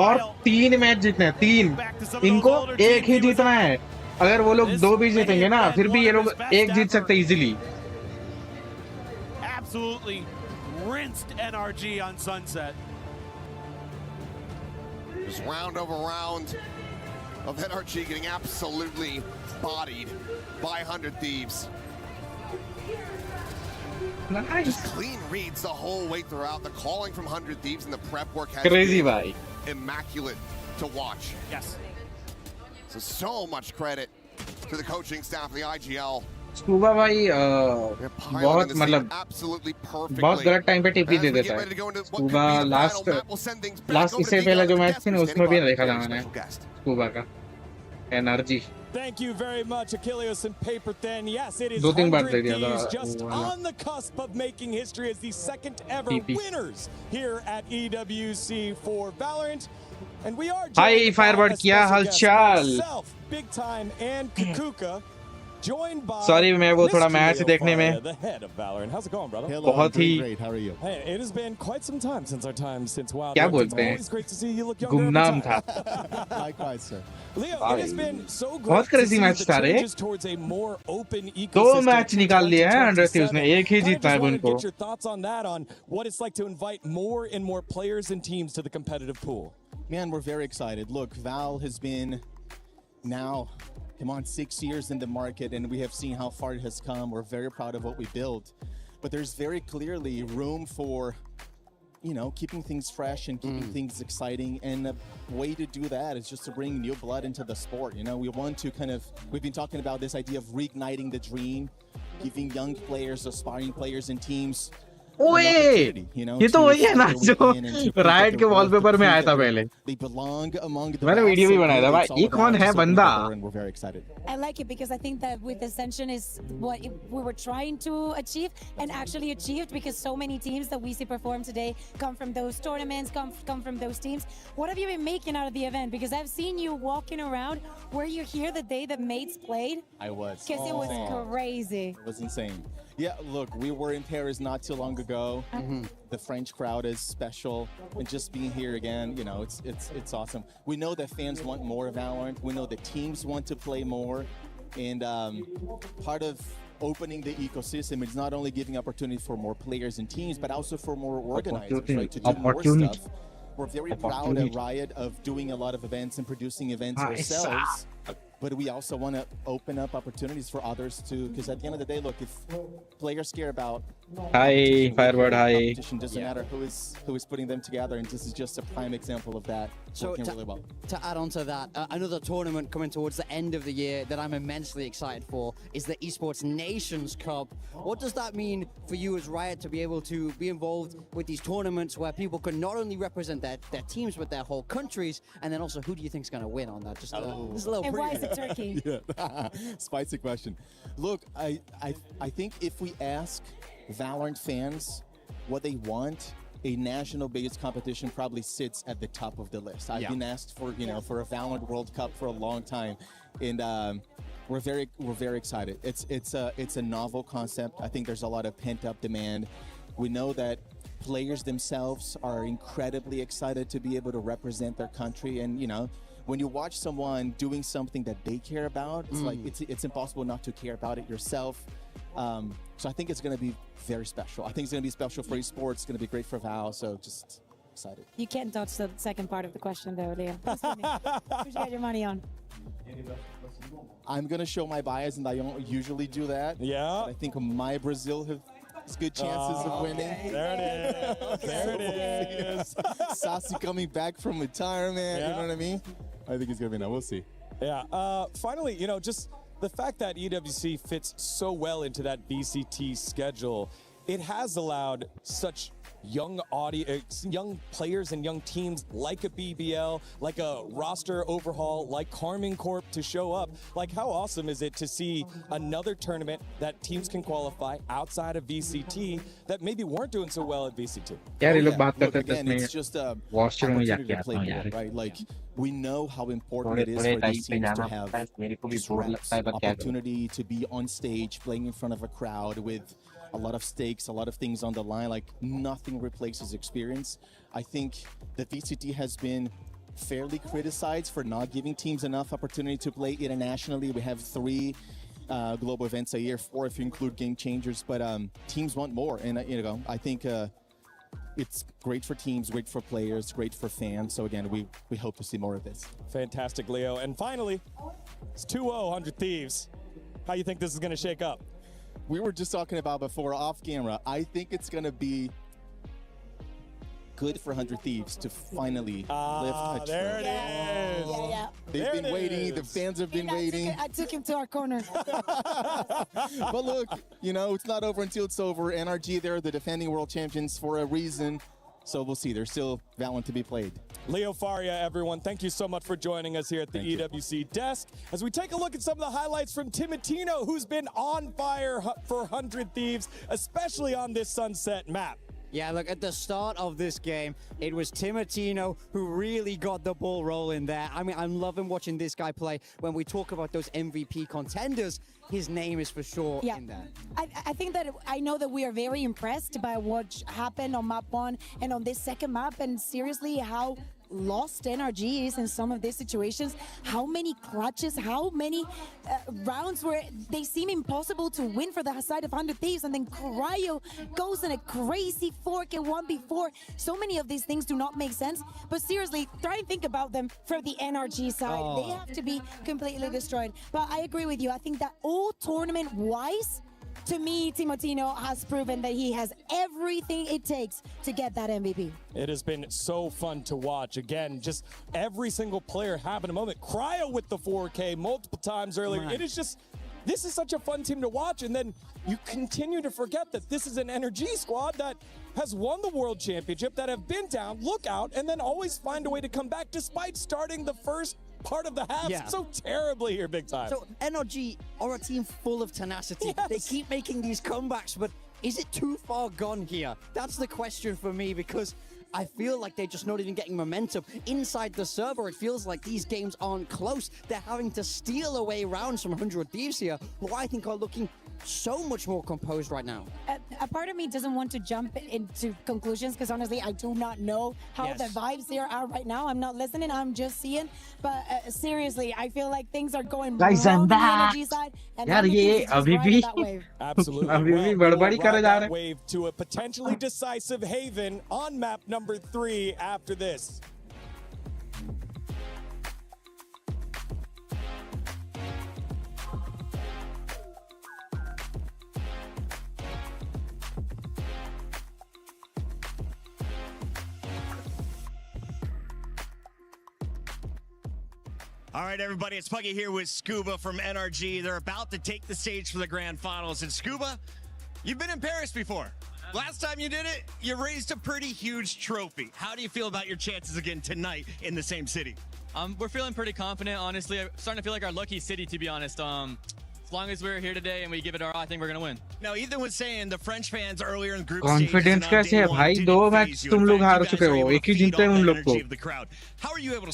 और 3 मैच जीतने हैं 3 इनको एक ही जीतना है अगर वो लोग 2 भी जीतेंगे ना फिर भी ये लोग एक जीत सकते हैं easily Absolutely rinsed NRG on Sunset. Just round over round of NRG getting absolutely bodied by 100 Thieves. Nice. Just clean reads the whole way throughout. The calling from 100 Thieves and the prep work has Crazy, been bhai. immaculate to watch. Yes. So much credit to the coaching staff of the IGL. Scuba भाई बहुत मतलब बहुत गलत time पे TP दे देता है scuba last इससे पहले जो मैच थी ना उसमें भी देखा था मैंने स्कूबा का energy Thank you very much, Achilles and Paper Thin. Yes, it is 100 Thieves just on the cusp of making history as the second ever winners here at EWC for Valorant. And we are Hi, Firebird, क्या हालचाल? Big Time and Kukuka. Joined by Sorry, मैं वो थोड़ा match देखने में the head of Valorant. How's it going, brother? बहुत ही Great. How are you? Hey, it has been quite some time since our time since WoW. क्या It's बोलते हैं? always great to see you look younger गुमनाम every था time. Likewise, sir. Leo, it has been so great बहुत to crazy see match the था रे changes towards a more open 2 ecosystem. Match निकाल लिया है 100 Thieves ने एक ही जीतना है Just उनको get your thoughts on that, on what it's like to invite more and more players and teams to the competitive pool. Man, we're very excited. Look, Val has been now, come on, 6 years in the market, and we have seen how far it has come. We're very proud of what we built. But there's very clearly room for, you know, keeping things fresh and keeping things exciting. And a way to do that is just to bring new blood into the sport. You know, we want to we've been talking about this idea of reigniting the dream, giving young players, aspiring players and teams ओए ये तो वही है ना जो right के wallpaper में आया था पहले मैंने वीडियो भी बनाया था भाई ये कौन है बंदा I like it because I think that with Ascension is what we were trying to achieve and actually achieved, because so many teams that we see perform today come from those tournaments, come from those teams. What have you been making out of the event? Because I've seen you walking around. Were you here the day that Mates played? I was. Because it was crazy. It was insane. Yeah, look, we were in Paris not too long ago. The French crowd is special, and just being here again, you know, it's awesome. We know that fans want more of Valorant. We know that teams want to play more, and part of opening the ecosystem is not only giving opportunity for more players and teams, but also for more organizers, right, to do more stuff. We're very proud at Riot of doing a lot of events and producing events ourselves. But we also want to open up opportunities for others too, because at the end of the day, look, if players care about Firebird, competition, doesn't matter who is putting them together, and this is just a prime example of that. So really well. To add on to that, another tournament coming towards the end of the year that I'm immensely excited for is the Esports Nations Cup. What does that mean for you as Riot to be able to be involved with these tournaments where people can not only represent their teams but their whole countries, and then also who do you think is going to win on that? Just a little And why is it Turkey? Yeah. Spicy question. Look, I think if we ask Valorant fans what they want, a national-based competition probably sits at the top of the list. I've been asked for for a Valorant World Cup for a long time, and we're very excited. It's a novel concept. I think there's a lot of pent-up demand. We know that players themselves are incredibly excited to be able to represent their country, and when you watch someone doing something that they care about, it's like it's impossible not to care about it yourself. So I think it's going to be very special. I think it's going to be special for esports. It's going to be great for Val. So just excited. You can't touch the second part of the question, though, Leo. Who'd you got your money on? I'm going to show my bias, and I don't usually do that. Yeah. But I think my Brazil has good chances of winning. There it is. There it is. Sassi coming back from retirement. You know what I mean? I think it's going to be now. We'll see. Yeah. Finally, just the fact that EWC fits so well into that VCT schedule, it has allowed such young players and young teams like a BBL, like a roster overhaul, like Carmine Corp to show up. Like, how awesome is it to see another tournament that teams can qualify outside of VCT that maybe weren't doing so well at VCT? Look, again, it's just a opportunity to play ball, right? Like, we know how important it is for these teams to have just reps, opportunity to be on stage, playing in front of a crowd with a lot of stakes, a lot of things on the line. Like, nothing replaces experience. I think the VCT has been fairly criticized for not giving teams enough opportunity to play internationally. We have 3 global events a year, 4 if you include Game Changers, but teams want more. And I think it's great for teams, great for players, great for fans. So again, we hope to see more of this. Fantastic, Leo. And finally, it's 2-0 100 Thieves. How you think this is going to shake up? We were just talking about before off camera. I think it's going to be good for 100 Thieves to finally lift a there trophy. it is. Yeah. They've been waiting. The fans have been waiting. I took him to our corner. But look, it's not over until it's over. NRG, they're the defending world champions for a reason. So we'll see. There's still Valorant to be played. Leo Faria, everyone, thank you so much for joining us here at the EWC desk as we take a look at some of the highlights from Timotino, who's been on fire for 100 Thieves, especially on this Sunset map. Yeah, look, at the start of this game, it was Timotino who really got the ball rolling there. I mean, I'm loving watching this guy play. When we talk about those MVP contenders, his name is for sure in there. I think that I know that we are very impressed by what happened on map 1 and on this second map, and seriously, how lost NRG is in some of these situations. How many clutches, how many rounds where they seem impossible to win for the side of 100 Thieves, and then Cryo goes in a crazy 4K 1v4. So many of these things do not make sense, but seriously, try and think about them from the NRG side. They have to be completely destroyed. But I agree with you. I think that all tournament-wise, to me, Timotino has proven that he has everything it takes to get that MVP. It has been so fun to watch. Again, just every single player having a moment. Cryo with the 4K multiple times earlier. Right. It is just, this is such a fun team to watch. And then you continue to forget that this is an NRG squad that has won the World Championship, that have been down, look out, and then always find a way to come back despite starting the first part of the half so terribly here, big time. So NRG are a team full of tenacity. Yes. They keep making these comebacks, but is it too far gone here? That's the question for me, because I feel like they're just not even getting momentum. Inside the server, it feels like these games aren't close. They're having to steal away rounds from 100 Thieves here, who I think are looking so much more composed right now. A part of me doesn't want to jump into conclusions, because honestly, I do not know how the vibes there are right now. I'm not listening, I'm just seeing. But seriously, I feel like things are going Guys, wrong I'm on the back. energy side. And यार everything ये is just अभी riding भी that wave. Absolutely. अभी भी Well, बड़बड़ी we'll करे ride जा that रहे हैं। wave to a potentially decisive haven on map number 3 after this. All right, everybody, it's Puggy here with Scuba from NRG. They're about to take the stage for the grand finals. And Scuba, you've been in Paris before. Last time you did it, you raised a pretty huge trophy. How do you feel about your chances again tonight in the same city? We're feeling pretty confident, honestly. I'm starting to feel like our lucky city, to be honest. As long as we're here today and we give it our all, I think we're going to win. Now, Ethan was saying the French fans earlier in group confidence कैसे है भाई? 2 match तुम लोग हार चुके हो, एक ही जीते हैं उन लोग को।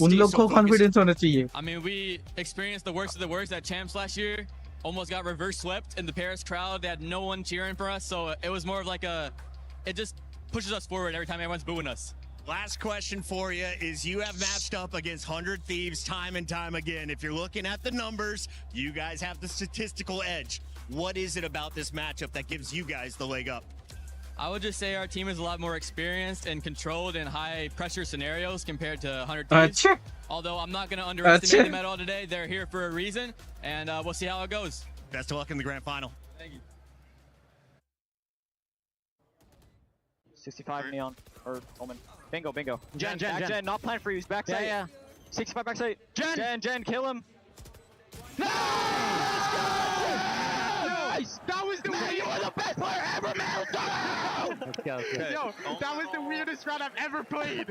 उन लोग को कॉन्फिडेंस होना चाहिए। I mean, we experienced the worst of the worst at Champs last year. Almost got reverse swept in the Paris crowd. They had no one cheering for us, so it was more of like it just pushes us forward every time everyone's booing us. Last question for you is, you have matched up against 100 Thieves time and time again. If you're looking at the numbers, you guys have the statistical edge. What is it about this matchup that gives you guys the leg up? I would just say our team is a lot more experienced and controlled in high pressure scenarios compared to 100 Thieves. Although I'm not going to underestimate them at all today. They're here for a reason, and we'll see how it goes. Best of luck in the grand final. Thank you. 65 Neon, or Omen. Bingo, bingo. Jen, Jen, not plan for you. He's backside. Yeah. 65 backside. Jen, kill him. Nice! That was the man, you are the best player ever, man! Let's go! Yo, that was the weirdest round I've ever played!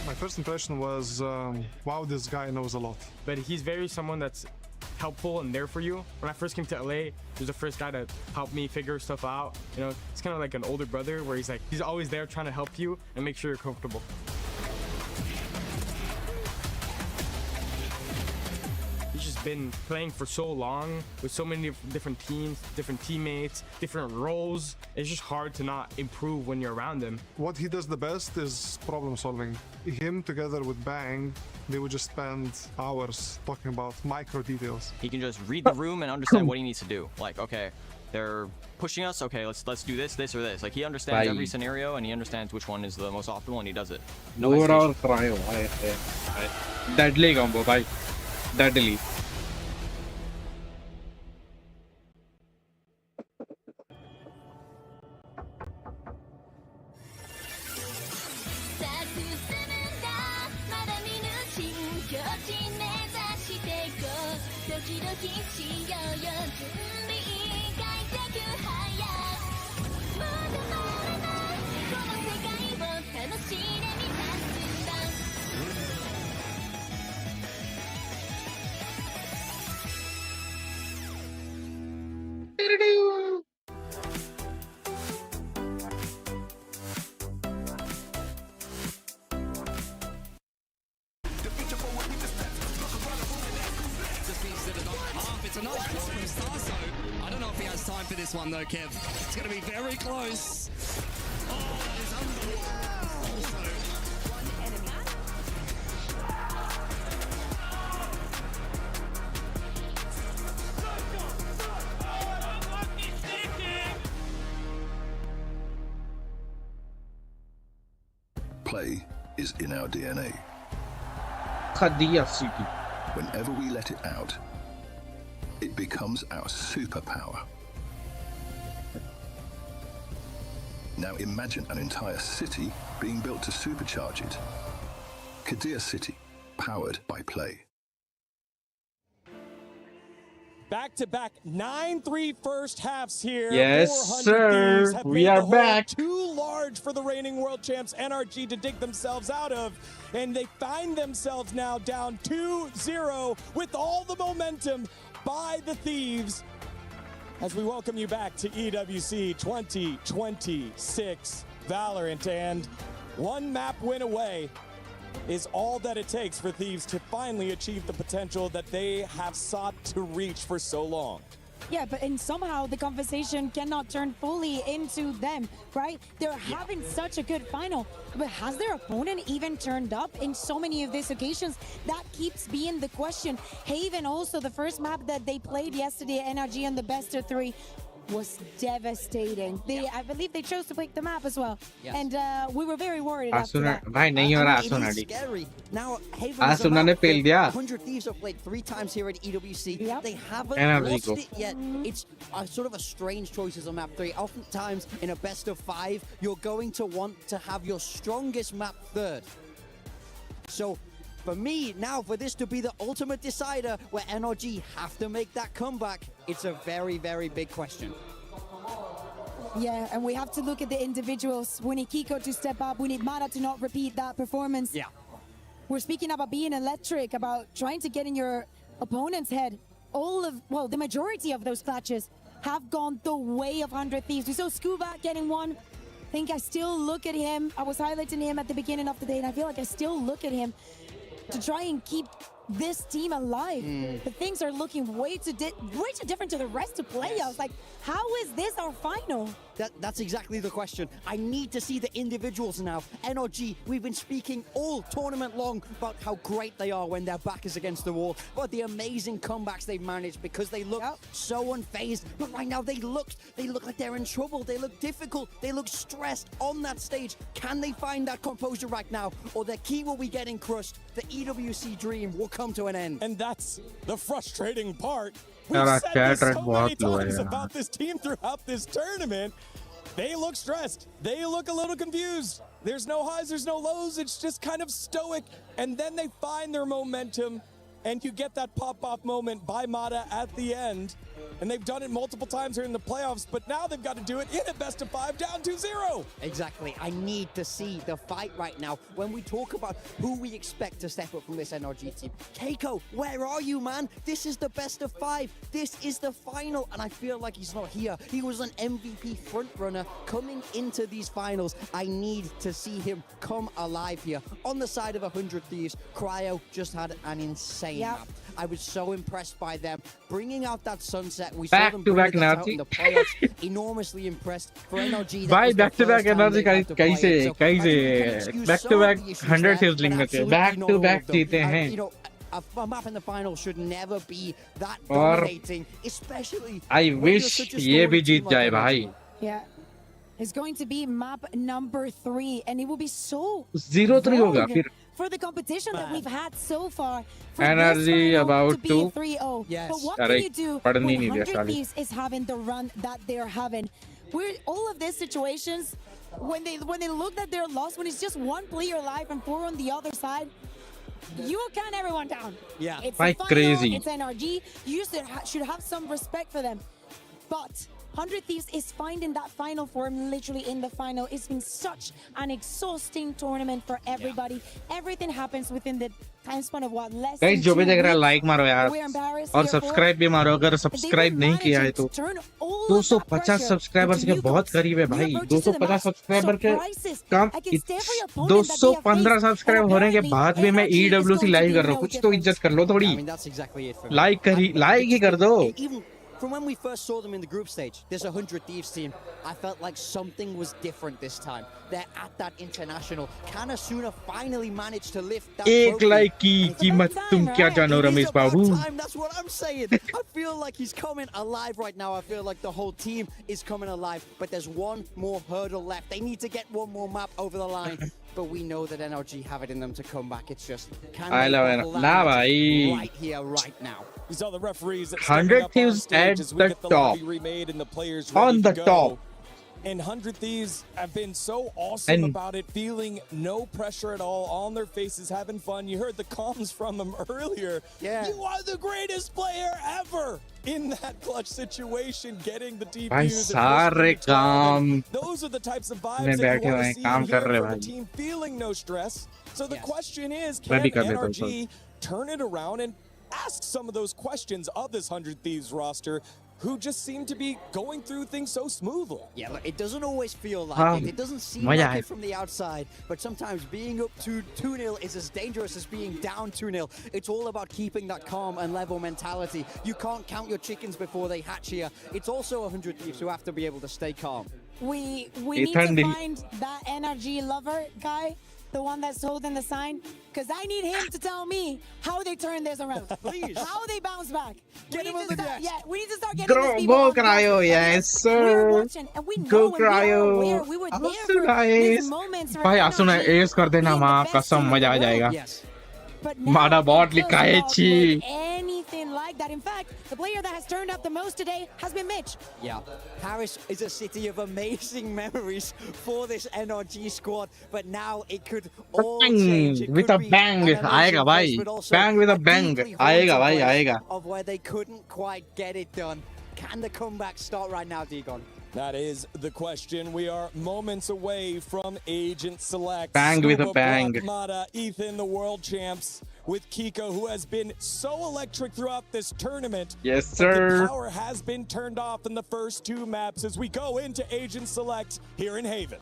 My first impression was, wow, this guy knows a lot. But he's very someone that's helpful and there for you. When I first came to LA, he was the first guy to help me figure stuff out. You know, it's kind of like an older brother where he's always there trying to help you and make sure you're comfortable. He's just been playing for so long with so many different teams, different teammates, different roles. It's just hard to not improve when you're around him. What he does the best is problem solving. Him together with Bang, they would just spend hours talking about micro details. He can just read the room and understand what he needs to do. Like, okay, they're pushing us. Okay, let's do this, or this. Like, he understands every scenario and he understands which one is the most optimal, and he does it. No hesitation. Deadly combo, bhai. Deadly. It's a nice shot from Starso. I don't know if he has time for this one though, Kev. It's going to be very close. Oh, that is unbelievable. Play is in our DNA. Whenever we let it out, it becomes our superpower. Now imagine an entire city being built to supercharge it. Kadir City, powered by Play. Back-to-back 9-3 first halves here. Yes, sir. We are back. Too large for the reigning world champs NRG to dig themselves out of, and they find themselves now down 2-0 with all the momentum by the Thieves as we welcome you back to EWC 2026 Valorant, and one map win away is all that it takes for Thieves to finally achieve the potential that they have sought to reach for so long. Yeah, and somehow the conversation cannot turn fully into them, right? They're having such a good final, but has their opponent even turned up in so many of these occasions? That keeps being the question. Haven also, the first map that they played yesterday at NRG on the best of 3 was devastating. I believe they chose to pick the map as well. Yes. And we were very worried after that. It is scary. Now, Haven 100 Thieves have played 3 times here at EWC. Yep. They haven't lost it yet. It's sort of a strange choice as a map 3. Oftentimes, in a best of 5, you're going to want to have your strongest map third. So, for me, now, for this to be the ultimate decider where NRG have to make that comeback, it's a very, very big question. Yeah, and we have to look at the individuals. We need Kiko to step up. We need Mara to not repeat that performance. Yeah. We're speaking about being electric, about trying to get in your opponent's head. The majority of those clutches have gone the way of 100 Thieves. We saw Scuba getting one. think I still look at him. I was highlighting him at the beginning of the day, and I feel like I still look at him to try and keep this team alive. But things are looking way too different to the rest of playoffs. Like, how is this our final? That's exactly the question. I need to see the individuals now. NRG, we've been speaking all tournament long about how great they are when their back is against the wall, about the amazing comebacks they've managed because they look so unfazed. But right now they look like they're in trouble. They look difficult. They look stressed on that stage. Can they find that composure right now, or their key will be getting crushed? The EWC dream will come to an end. And that's the frustrating part. We've said this so many times about this team throughout this tournament. They look stressed. They look a little confused. There's no highs, there's no lows. It's just kind of stoic. And then they find their momentum, and you get that pop-off moment by Mata at the end. And they've done it multiple times here in the playoffs, but now they've got to do it in a best-of-5 down 2-0. Exactly. I need to see the fight right now. When we talk about who we expect to step up from this NRG team, Keiko, where are you, man? This is the best-of-5. This is the final, and I feel like he's not here. He was an MVP frontrunner coming into these finals. I need to see him come alive here. On the side of 100 Thieves, Cryo just had an insane map. I was so impressed by them bringing out that sunset. We saw them bring it out in the playoffs. Enormously impressed for NRG. Why back-to-back energy? कैसे back-to-back 100 Thieves league में थे, back-to-back जीते हैं. You know, a map in the final should never be that dominating, especially. I wish ये भी जीत जाए भाई. Yeah. It's going to be map number 3, and it will be so 0-3 होगा फिर. For the competition that we've had so far, Energy about to be to. 3-0. Yes. But what can you do Pardon when me, 100 Thieves is having the run that they're having? All of these situations, when they look that they're lost, when it's just one player alive and 4 on the other side, you count everyone down. Yeah. It's Quite the final, crazy. It's NRG. You should have some respect for them. But 100 Thieves is finding that final form literally in the final. It's been such an exhausting tournament for everybody. Everything happens within the time span of what, less than Guys, जो भी 2 देख रहा है weeks. Like मारो यार We're embarrassed, और therefore, subscribe भी मारो. अगर सब्सक्राइब नहीं किया है तो 250 सब्सक्राइबर्स के बहुत करीब है भाई. 250 सब्सक्राइबर के काम 215 सब्सक्राइब होने के बाद भी मैं EWC लाइव कर रहा हूँ. कुछ तो इज्जत कर लो थोड़ी. I mean, that's exactly it for me. Like he कर दो. Even from when we first saw them in the group stage, this 100 Thieves team, I felt like something was different this time. They're at that international. Can Asuna finally manage to lift that एक trophy? Like की कीमत तुम क्या जानो रमेश बाबू. That's what I'm saying. I feel like he's coming alive right now. I feel like the whole team is coming alive. But there's one more hurdle left. They need to get one more map over the line. But we know that NRG have it in them to come back. It's just, can I they love it. battle that Nah, magic bhai. right here, right now? You saw the referees 100 Thieves at the top. Remade and the players On the top. And 100 Thieves have been so awesome about it, feeling no pressure at all, on their faces, having fun. You heard the comms from them earlier. Yeah. You are the greatest player ever in that clutch situation, getting the भाई defuse. सारे काम Those are the types of vibes में that बैठे you हुए want हैं, to see काम and कर hear रहे from a भाई. team feeling no stress. So the question is, मैं can भी कर लेता हूँ NRG turn it around and ask some of those questions of this 100 Thieves roster, who just seem to be going through things so smoothly? Yeah, look, it doesn't always feel like it. It doesn't seem like है. it from the outside, but sometimes being up 2-0 is as dangerous as being down 2-0. It's all about keeping that calm and level mentality. You can't count your chickens before they hatch here. It's also 100 Thieves who have to be able to stay calm. We need to find that NRG lover guy, the one that's holding the sign, because I need him to tell me how they turn this around. Please. How they bounce back. Get him on the desk. Yeah, we need to start getting these people Go on the Cryo, desk. yes We were sir. watching, and we know Go when we are Cryo. aware, we were there for Asuna these moments. भाई Asuna S कर देना माँ कसम मजा आ जाएगा. Yes. But मारा now bot it लिखा does है not छी. look anything like that. In fact, the player that has turned up the most today has been Mitch. Yeah. Paris is a city of amazing memories for this NRG squad, but now it could all change. It With could a be bang an amazing आएगा भाई. place, but also Bang with a bang deeply आएगा haunted भाई place आएगा. of where they couldn't quite get it done. Can the comeback start right now, Digon? That is the question. We are moments away from Agent Select. Bang with a Scuba, bang. Brock, Mata, Ethan, the world champs, with Kiko, who has been so electric throughout this tournament. Yes, But sir. the power has been turned off in the first 2 maps as we go into Agent Select here in Haven.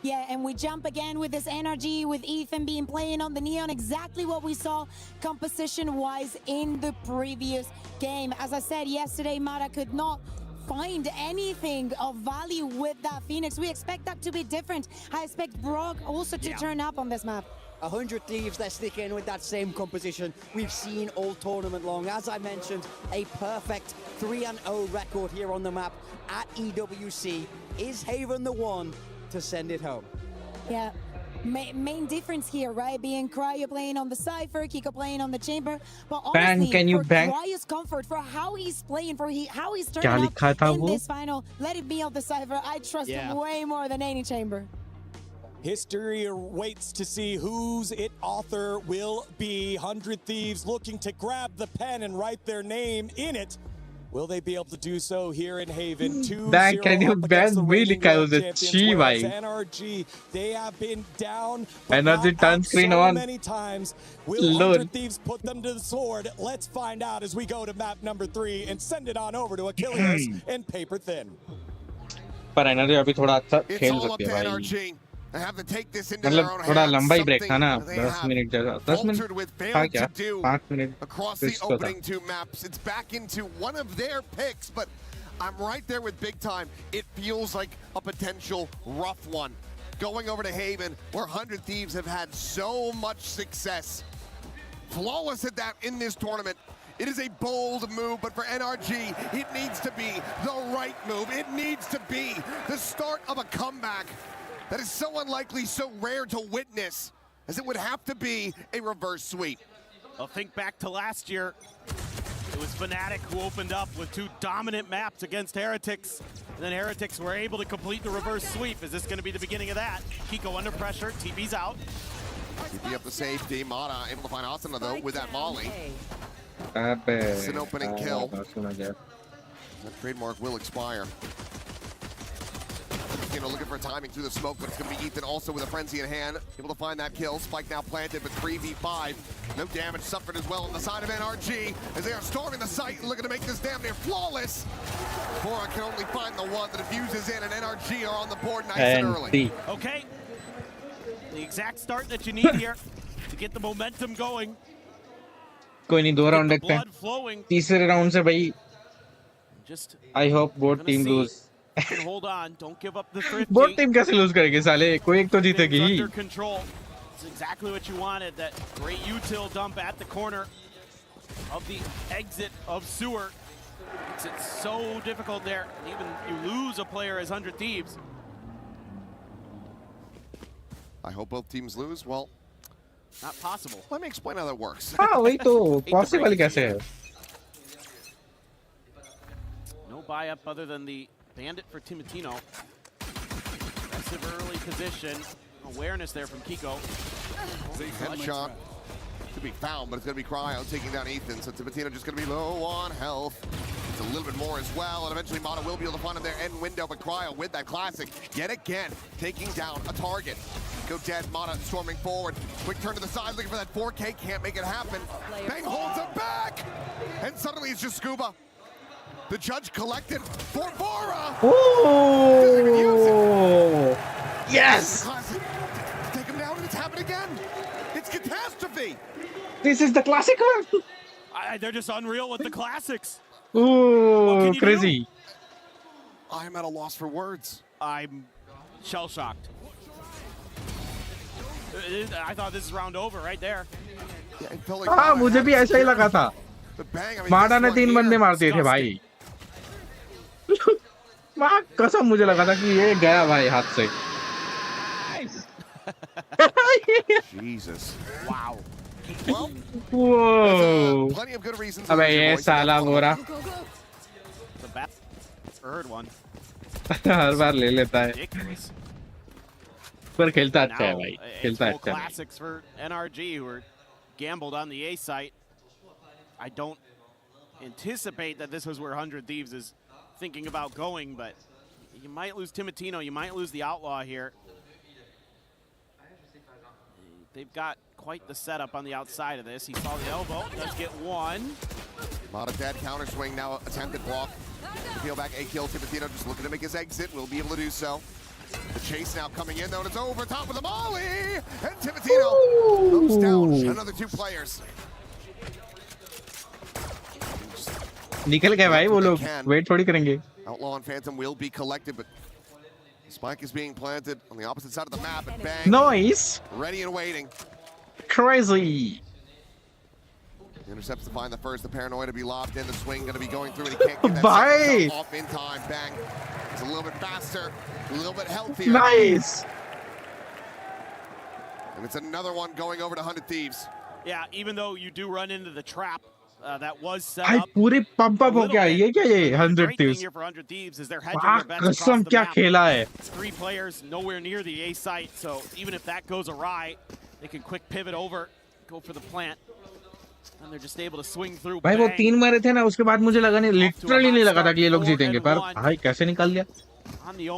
Yeah, and we jump again with this energy, with Ethan being playing on the Neon, exactly what we saw composition-wise in the previous game. As I said yesterday, Mara could not find anything of value with that Phoenix. We expect that to be different. I expect Brock also to turn up on this map. 100 Thieves, they're sticking with that same composition we've seen all tournament long. As I mentioned, a perfect 3-0 record here on the map at EWC. Is Haven the one to send it home? Yeah, main difference here, right? Being Cryo playing on the Cypher, Kiko playing on the Chamber. But honestly, can you for bang? Cryo's comfort, for how he's playing, for how he's turning up in this final, let it be on the Cypher. I trust him way more than any Chamber. History waits to see whose it author will be. 100 Thieves looking to grab the pen and write their name in it. Will they be able to do so here in Haven? 2-0 can you ban me लिखा उसे छी भाई. NRG, they have been down Energy turn screen so on. many times. Will 100 Thieves put them to the sword? Let's find out as we go to map number 3 and send it on over to Achilles and Paper Thin. पर energy अभी थोड़ा अच्छा It's खेल all up सकती to है भाई. NRG. They have to take this into their own मतलब थोड़ा hands. लंबा ही ब्रेक था ना. Something 10 मिनट जगह 10 faltered with मिनट था failing क्या? to do 5 minute across the switch तो था. opening two maps. It's back into one of their picks, but I'm right there with Big Time. It feels like a potential rough one. Going over to Haven, where 100 Thieves have had so much success. Flawless at that in this tournament. It is a bold move, but for NRG, it needs to be the right move. It needs to be the start of a comeback that is so unlikely, so rare to witness, as it would have to be a reverse sweep. Well, think back to last year. It was Fnatic who opened up with 2 dominant maps against Heretics. And then Heretics were able to complete the reverse sweep. Is this going to be the beginning of that? Kiko under pressure, TP's out. TP up the safety, Mata able to find Asuna though with that Molly. अबे It's an opening kill. सुना गया. That trademark will expire. You know, looking for timing through the smoke, but it's going to be Ethan also with a frenzy in hand. Able to find that kill. Spike now planted, but 3v5. No damage suffered as well on the side of NRG as they are storming the site and looking to make this damn near flawless. Bora can only find the one that diffuses in, and NRG are on the board nice and early. Okay. The exact start that you need here to get the momentum going. कोई नहीं 2 round देखते हैं. तीसरे round से भाई. I hope both team lose. Hold on, don't give up the thrifty. Both team कैसे loose करेंगे साले? कोई एक तो जीतेगी. Under control. It's exactly what you wanted. That great util dump at the corner of the exit of sewer. It's so difficult there. Even you lose a player as 100 Thieves. I hope both teams lose. Well, not possible. Let me explain how that works. हाँ वही तो possible कैसे है? No buy up other than the Bandit for Timatino. Aggressive early position. Awareness there from Kiko. Headshot to be found, but it's going to be Cryo taking down Ethan. So Timatino just going to be low on health. It's a little bit more as well, and eventually Mata will be able to find him there end window, but Cryo with that classic yet again taking down a target. Go dead, Mata storming forward. Quick turn to the side, looking for that 4K, can't make it happen. Bang holds him back, and suddenly it's just Scuba. The judge collected for Bora. Oh! Yes! Take him down and it's happened again. It's catastrophe. This is the classic one. They're just unreal with the classics. Ooh, crazy. I'm at a loss for words. I'm shell-shocked. I thought this is round over right there. Yeah, it felt like हाँ मुझे भी ऐसा ही लगा था. माडा ने 3 बंदे मार दिए थे भाई. माँ कसम मुझे लगा था कि ये गया भाई हाथ से. Jesus. Wow. Well, Whoa. plenty of good reasons. अबे ये साला बोरा. The best heard one. हर बार ले लेता है. पर खेलता अच्छा है भाई. खेलता अच्छा है. Classics for NRG who were gambled on the A site. I don't anticipate that this was where 100 Thieves is thinking about going, but you might lose Timatino, you might lose the Outlaw here. They've got quite the setup on the outside of this. He saw the elbow, does get one. Mata dead, counter swing now, attempted block. To peel back a kill, Timatino just looking to make his exit, will be able to do so. The chase now coming in, though, and it's over top of the Molly! And Timotino goes down another 2 players. निकल गए भाई वो लोग, wait थोड़ी करेंगे. Outlaw and Phantom will be collected, but Spike is being planted on the opposite side of the map, and bang. Nice. Ready and waiting. Crazy. Intercepts to find the first, the paranoia to be lobbed in, the swing going to be going through, and he can't get that second shot off in time. Bang. It's a little bit faster, a little bit healthier. Nice. And it's another one going over to 100 Thieves. Yeah, even though you do run into the trap that was set भाई up. पूरे pump up हो गया. ये क्या ये 100 Thieves. Here for 100 Thieves is they're hedging their bets across कसम the क्या map. खेला है. 3 players nowhere near the A site, so even if that goes awry, they can quick pivot over, go for the plant, and they're just able to swing through. भाई वो 3 मारे थे ना, उसके बाद मुझे लगा नहीं, लिटरली नहीं लगा था कि ये लोग जीतेंगे, पर भाई कैसे निकाल लिया.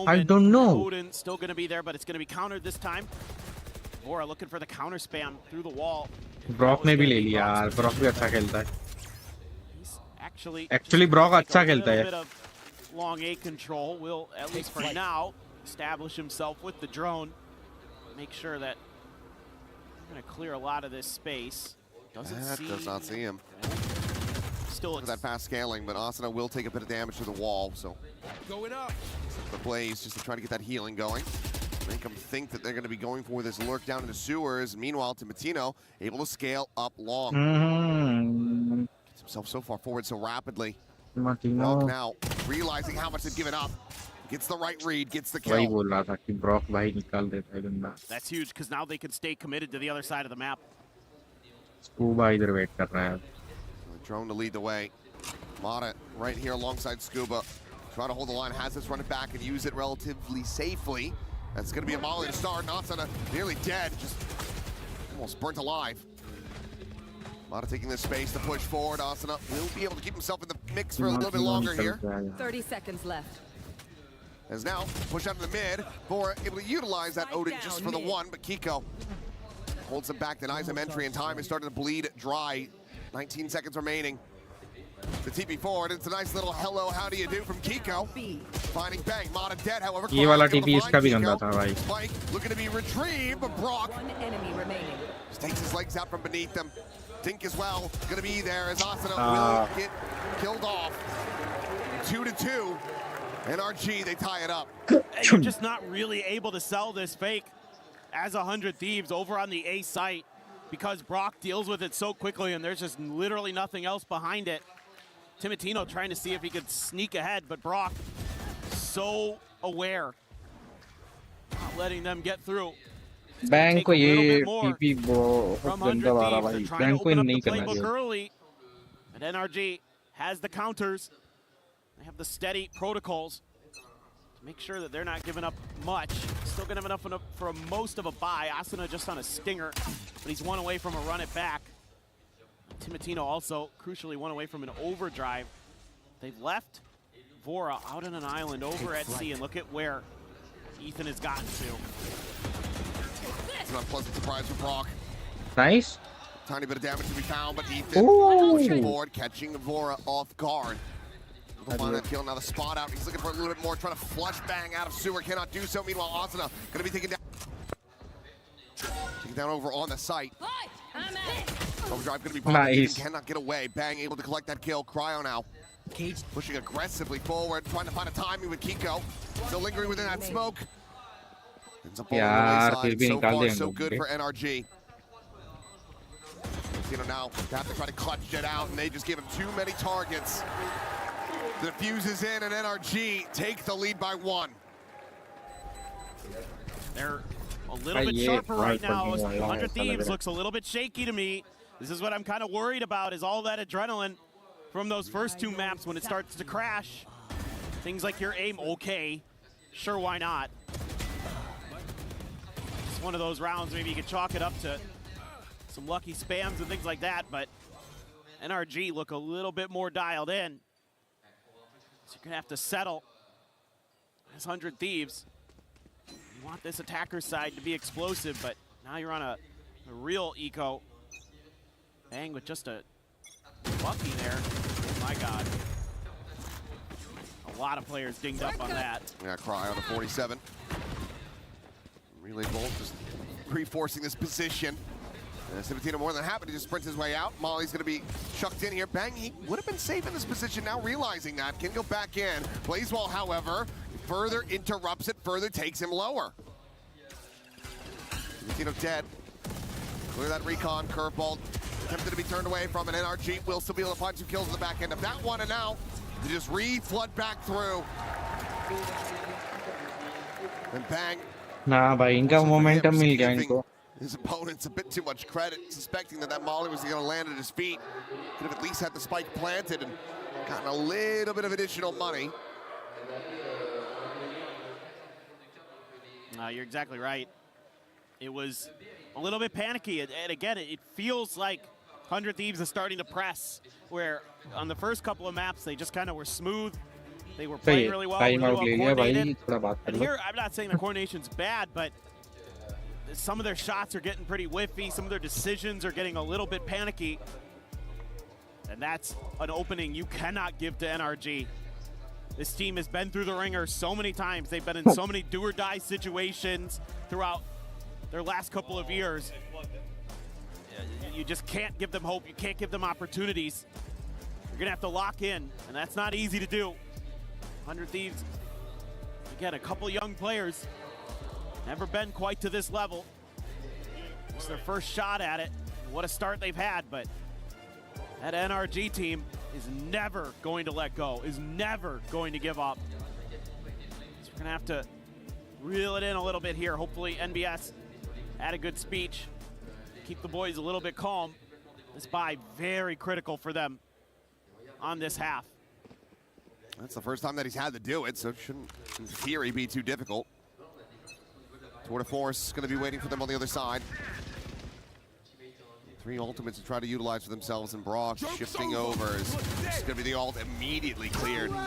I don't know. Odin still going to be there, but it's going to be countered this time. Vora looking for the counter spam through the wall. Brock ने भी ले लिया यार. ब्रॉक भी अच्छा खेलता है. Actually, ब्रॉक अच्छा खेलता है. bit of long A control will, at least for now, establish himself with the drone. Make sure that he's going to clear a lot of this space. Does not see him. Still that fast scaling, but Asuna will take a bit of damage to the wall, so going up. The Blaze just to try to get that healing going. Make them think that they're going to be going for this lurk down in the sewers. Meanwhile, Timotino able to scale up long. Gets himself so far forward so rapidly. Rock now realizing how much they've given up. Gets the right read, gets the kill. वही बोल रहा था कि Brock भाई निकाल देता है बंदा. That's huge because now they can stay committed to the other side of the map. Scuba इधर वेट कर रहा है. Drone to lead the way. Mata right here alongside Scuba. Trying to hold the line, has this run it back and use it relatively safely. That's going to be a molly to start. Natsuna nearly dead, just almost burnt alive. Mata taking this space to push forward. Asuna will be able to keep himself in the mix for a little bit longer here. 30 seconds left. As now, push out to the mid. Vora able to utilize that Odin just for the one, but Kiko holds him back, denies him entry, and time is starting to bleed dry. 19 seconds remaining. The TP forward, it's a nice little hello, how do you do from Kiko. Finding Bang, Mata dead, however. ये वाला TP इसका भी गंदा था भाई. Spike looking to be retrieved, but Brock One enemy remaining. just takes his legs out from beneath them. Dink as well, gonna be there as Asuna will get killed off. 2-2. NRG, they tie it up. You're just not really able to sell this fake as 100 Thieves over on the A site because Brock deals with it so quickly and there's just literally nothing else behind it. Timotino trying to see if he could sneak ahead, but Brock so aware, not letting them get through. Bank को ये TP बहुत गंदा आ रहा भाई. Bank को नहीं करना चाहिए. Early, but NRG has the counters. They have the steady protocols to make sure that they're not giving up much. Still gonna have enough for most of a buy. Asuna just on a stinger, but he's one away from a run it back. Timotino also crucially one away from an overdrive. They've left Vora out on an island over at sea, and look at where Ethan has gotten to. It's an unpleasant surprise for Brock. Nice. Tiny bit of damage to be found, but Ethan pushing forward, catching Vora off guard. We'll find that kill. Now the spot out. He's looking for a little bit more, trying to flush Bang out of sewer. Cannot do so. Meanwhile, Asuna going to be taken down over on the site. Overdrive going to be popped. Nice. Cannot get away. Bang able to collect that kill. Cryo now pushing aggressively forward, trying to find a timing with Kiko. Still lingering within that smoke. Ends up falling on the wayside. So far, so good for NRG. Now they have to try to clutch it out, and they just give him too many targets. The fuse is in, and NRG take the lead by 1. They're a little bit sharper right now. 100 Thieves looks a little bit shaky to me. This is what I'm kind of worried about, is all that adrenaline from those first 2 maps when it starts to crash. Things like your aim, okay, sure, why not? It's one of those rounds, maybe you could chalk it up to some lucky spams and things like that, but NRG look a little bit more dialed in. So you're gonna have to settle as 100 Thieves. You want this attacker side to be explosive, but now you're on a real eco. Bang with just a lucky there. Oh my God. A lot of players dinged up on that. Yeah, Cry on a 47. Relay Bolt just pre-forcing this position. Cimatino more than happy to just sprint his way out. Molly's gonna be chucked in here. Bang, he would have been safe in this position, now realizing that. Can go back in. Blazewall, however, further interrupts it, further takes him lower. Cimatino dead. Clear that recon, curveball. Attempted to be turned away from an NRG. Will still be able to find 2 kills in the back end of that one, and now they just re-flood back through. And Bang. Nah, भाई इनका momentum मिल गया इनको. His opponent's a bit too much credit, suspecting that Molly was going to land at his feet. Could have at least had the spike planted and gotten a little bit of additional money. You're exactly right. It was a little bit panicky, and again, it feels like 100 Thieves is starting to press, where on the first couple of maps, they just kind of were smooth. They were playing really well, really well coordinated. And here, I'm not saying the coordination's bad, but some of their shots are getting pretty whiffy. Some of their decisions are getting a little bit panicky. And that's an opening you cannot give to NRG. This team has been through the ringer so many times. They've been in so many do-or-die situations throughout their last couple of years. You just can't give them hope. You can't give them opportunities. You're going to have to lock in, and that's not easy to do. 100 Thieves, again, a couple young players. Never been quite to this level. It's their first shot at it. What a start they've had, but that NRG team is never going to let go, is never going to give up. So we're gonna have to reel it in a little bit here. Hopefully NBS had a good speech. Keep the boys a little bit calm. This bye very critical for them on this half. That's the first time that he's had to do it, so it shouldn't, in theory, be too difficult. Tour de Force going to be waiting for them on the other side. 3 ultimates to try to utilize for themselves, and Brock shifting over is just going to be the ult immediately cleared. No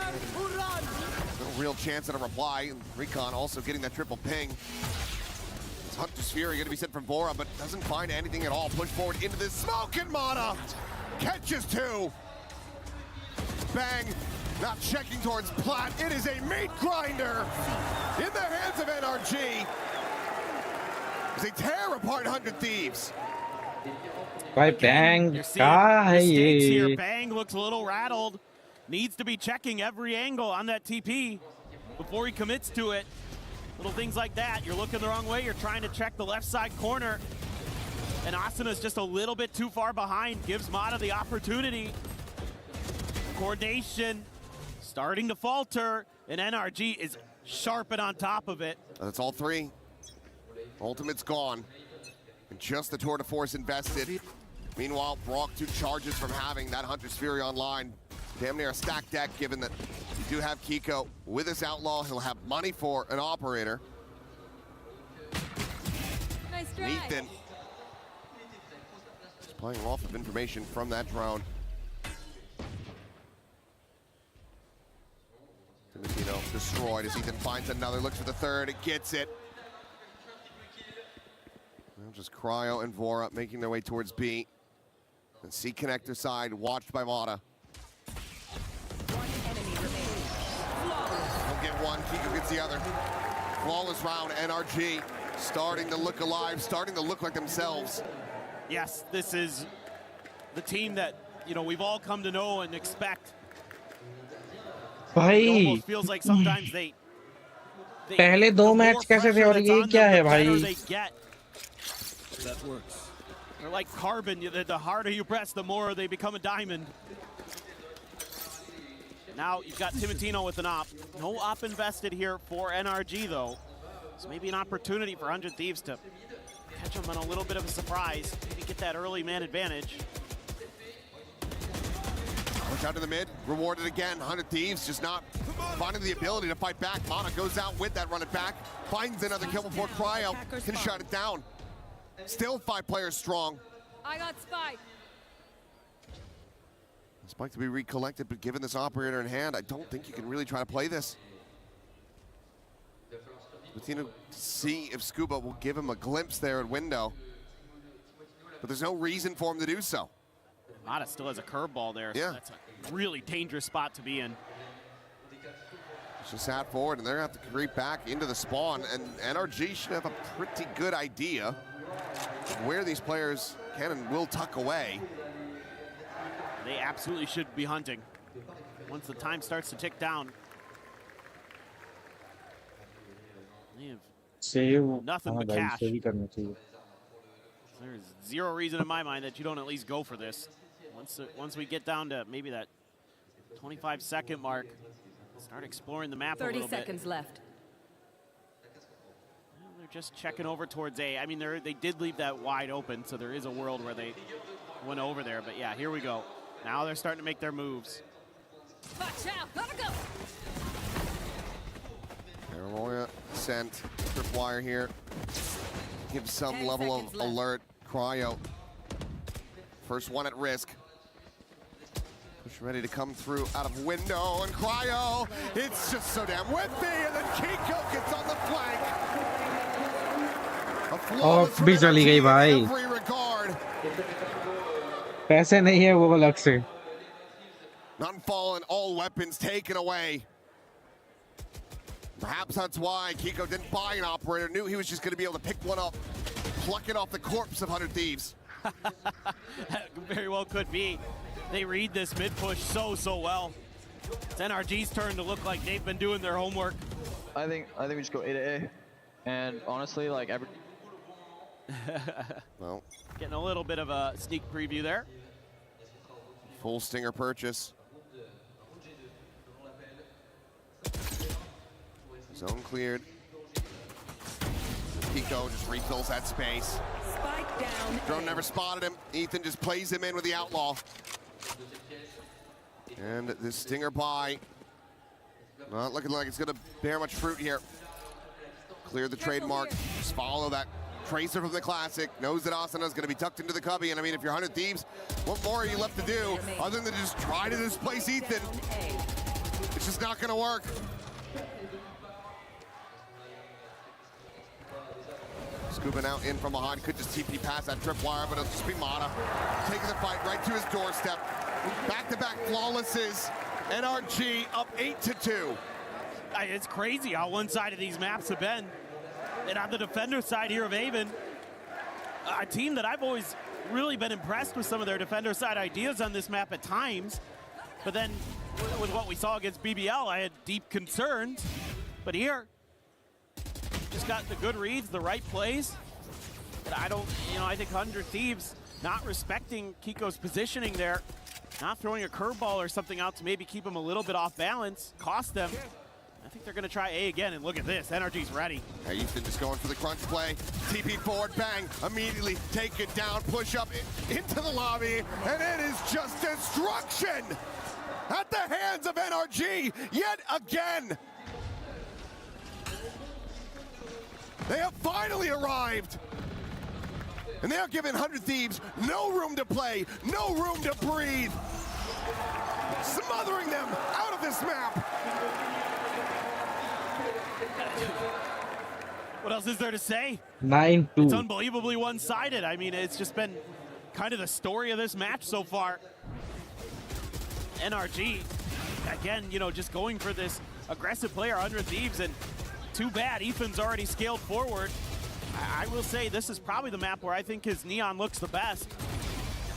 real chance at a reply. Recon also getting that triple ping. It's Hunter's Fury going to be sent from Vora, but doesn't find anything at all. Push forward into this smoke, and Mana catches 2. Bang, not checking towards Plat. It is a meat grinder in the hands of NRG. They tear apart 100 Thieves. भाई Bang कहाँ है ये? Bang looks a little rattled. Needs to be checking every angle on that TP before he commits to it. Little things like that. You're looking the wrong way. You're trying to check the left side corner. And Asana's just a little bit too far behind. Gives Mata the opportunity. Coordination starting to falter. And NRG is sharp and on top of it. That's all 3. Ultimate's gone. And just the Tour de Force invested. Meanwhile, Brock 2 charges from having that Hunter's Fury online. Damn near a stacked deck, given that you do have Kiko with his Outlaw. He'll have money for an operator. Nice try. Ethan just playing off of information from that drone. Timotino destroyed as Ethan finds another, looks for the third, it gets it. Well, just Cryo and Vora making their way towards B. And C connector side, watched by Mata. Don't get one, Kiko gets the other. Flawless round, NRG starting to look alive, starting to look like themselves. Yes, this is the team that, you know, we've all come to know and expect. भाई It almost feels like sometimes they पहले 2 match कैसे थे और ये क्या है भाई? That works. They're like carbon. The harder you press, the more they become a diamond. Now you've got Timotino with an op. No op invested here for NRG though. So maybe an opportunity for 100 Thieves to catch them on a little bit of a surprise. Maybe get that early man advantage. Push out to the mid, rewarded again. 100 Thieves just not finding the ability to fight back. Mana goes out with that run it back. Finds another kill before Cryo can shut it down. Still 5 players strong. I got Spike. Spike to be recollected, but given this operator in hand, I don't think you can really try to play this. Martino, see if Scuba will give him a glimpse there at window. But there's no reason for him to do so. Mata still has a curveball there. So yeah. That's a really dangerous spot to be in. Just sat forward, and they're going to have to creep back into the spawn, and NRG should have a pretty good idea of where these players can and will tuck away. They absolutely should be hunting once the time starts to tick down. They have nothing but cash. There's zero reason in my mind that you don't at least go for this. Once we get down to maybe that 25-second mark, start exploring the map a little bit. 30 seconds left. Well, they're just checking over towards A. I mean, they did leave that wide open, so there is a world where they went over there. But yeah, here we go. Now they're starting to make their moves. Watch out, gotta go. Paranoia sent tripwire here. Give some level of alert. Cryo, first one at risk. Push ready to come through out of window, and Cryo, it's just so damn whippy, and then Kiko gets on the flank. A flawless भी चली गई भाई. in every regard. पैसे नहीं है वो अलग से. None fallen, all weapons taken away. Perhaps that's why Kiko didn't buy an operator, knew he was just going to be able to pick one up, pluck it off the corpse of 100 Thieves. Very well could be. They read this mid push so well. It's NRG's turn to look like they've been doing their homework. I think we just go A to A, and honestly, like every. Well, getting a little bit of a sneak preview there. Full Stinger purchase. Zone cleared. Kiko just refills that space. Spike down. Drone never spotted him. Ethan just plays him in with the Outlaw. And this Stinger buy, not looking like it's gonna bear much fruit here. Clear the trademark, just follow that tracer from the Classic, knows that Asana's gonna be tucked into the cubby, and I mean, if you're 100 Thieves, what more are you left to do other than just try to displace Ethan? It's just not gonna work. Scuba now in from behind, could just TP past that tripwire, but it'll just be Mata taking the fight right to his doorstep. Back-to-back flawlesses. NRG up 8-2. It's crazy how one-sided these maps have been. And on the defender side here of Haven, a team that I've always really been impressed with some of their defender side ideas on this map at times. But then with what we saw against BBL, I had deep concerns. But here, just got the good reads, the right plays. But I don't, I think 100 Thieves not respecting Kiko's positioning there, not throwing a curveball or something out to maybe keep him a little bit off balance, cost them. I think they're going to try A again, and look at this, NRG's ready. Hey, Ethan just going for the crunch play. TP forward, bang, immediately take it down, push up into the lobby, and it is just destruction at the hands of NRG yet again. They have finally arrived. And they are giving 100 Thieves no room to play, no room to breathe. Smothering them out of this map. What else is there to say? 9-2. It's unbelievably one-sided. I mean, it's just been kind of the story of this match so far. NRG, again, just going for this aggressive player, 100 Thieves, and too bad Ethan's already scaled forward. I will say this is probably the map where I think his Neon looks the best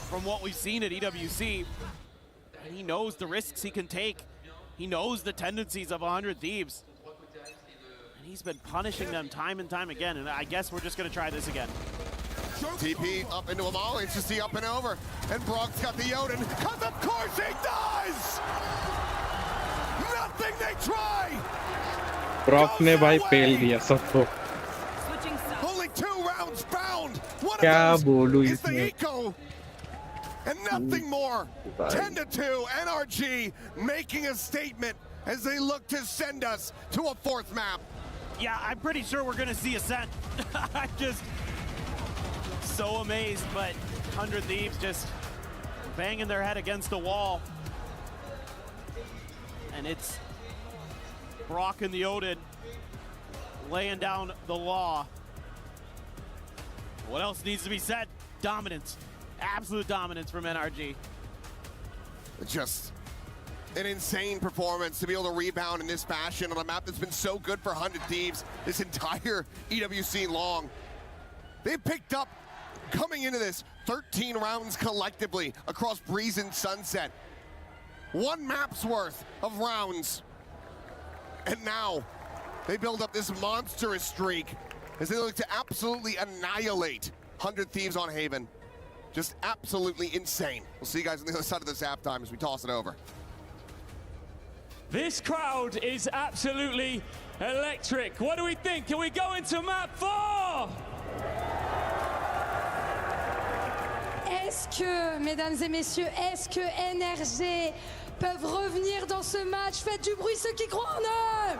from what we've seen at EWC. And he knows the risks he can take. He knows the tendencies of 100 Thieves. And he's been punishing them time and time again, and I guess we're just going to try this again. TP up into a molly, it's just the up and over. And Brock's got the Yoden, because of course he does! Nothing they try! Brock ने भाई fail दिया सबको. Only 2 rounds found. One क्या of बोलूं those is the इसमें. eco. And nothing more. 10-2, NRG making a statement as they look to send us to a 4th map. Yeah, I'm pretty sure we're going to see Ascent. I'm just so amazed, but 100 Thieves just banging their head against the wall. And it's Brock and the Odin laying down the law. What else needs to be said? Dominance. Absolute dominance from NRG. Just an insane performance to be able to rebound in this fashion on a map that's been so good for 100 Thieves this entire EWC long. They picked up, coming into this, 13 rounds collectively across Breeze and Sunset. 1 map's worth of rounds. And now they build up this monstrous streak as they look to absolutely annihilate 100 Thieves on Haven. Just absolutely insane. We'll see you guys on the other side of this halftime as we toss it over. This crowd is absolutely electric. What do we think? Can we go into map 4? Est-ce que, mesdames et messieurs, est-ce que NRG peuvent revenir dans ce match? Faites du bruit ceux qui croient en eux!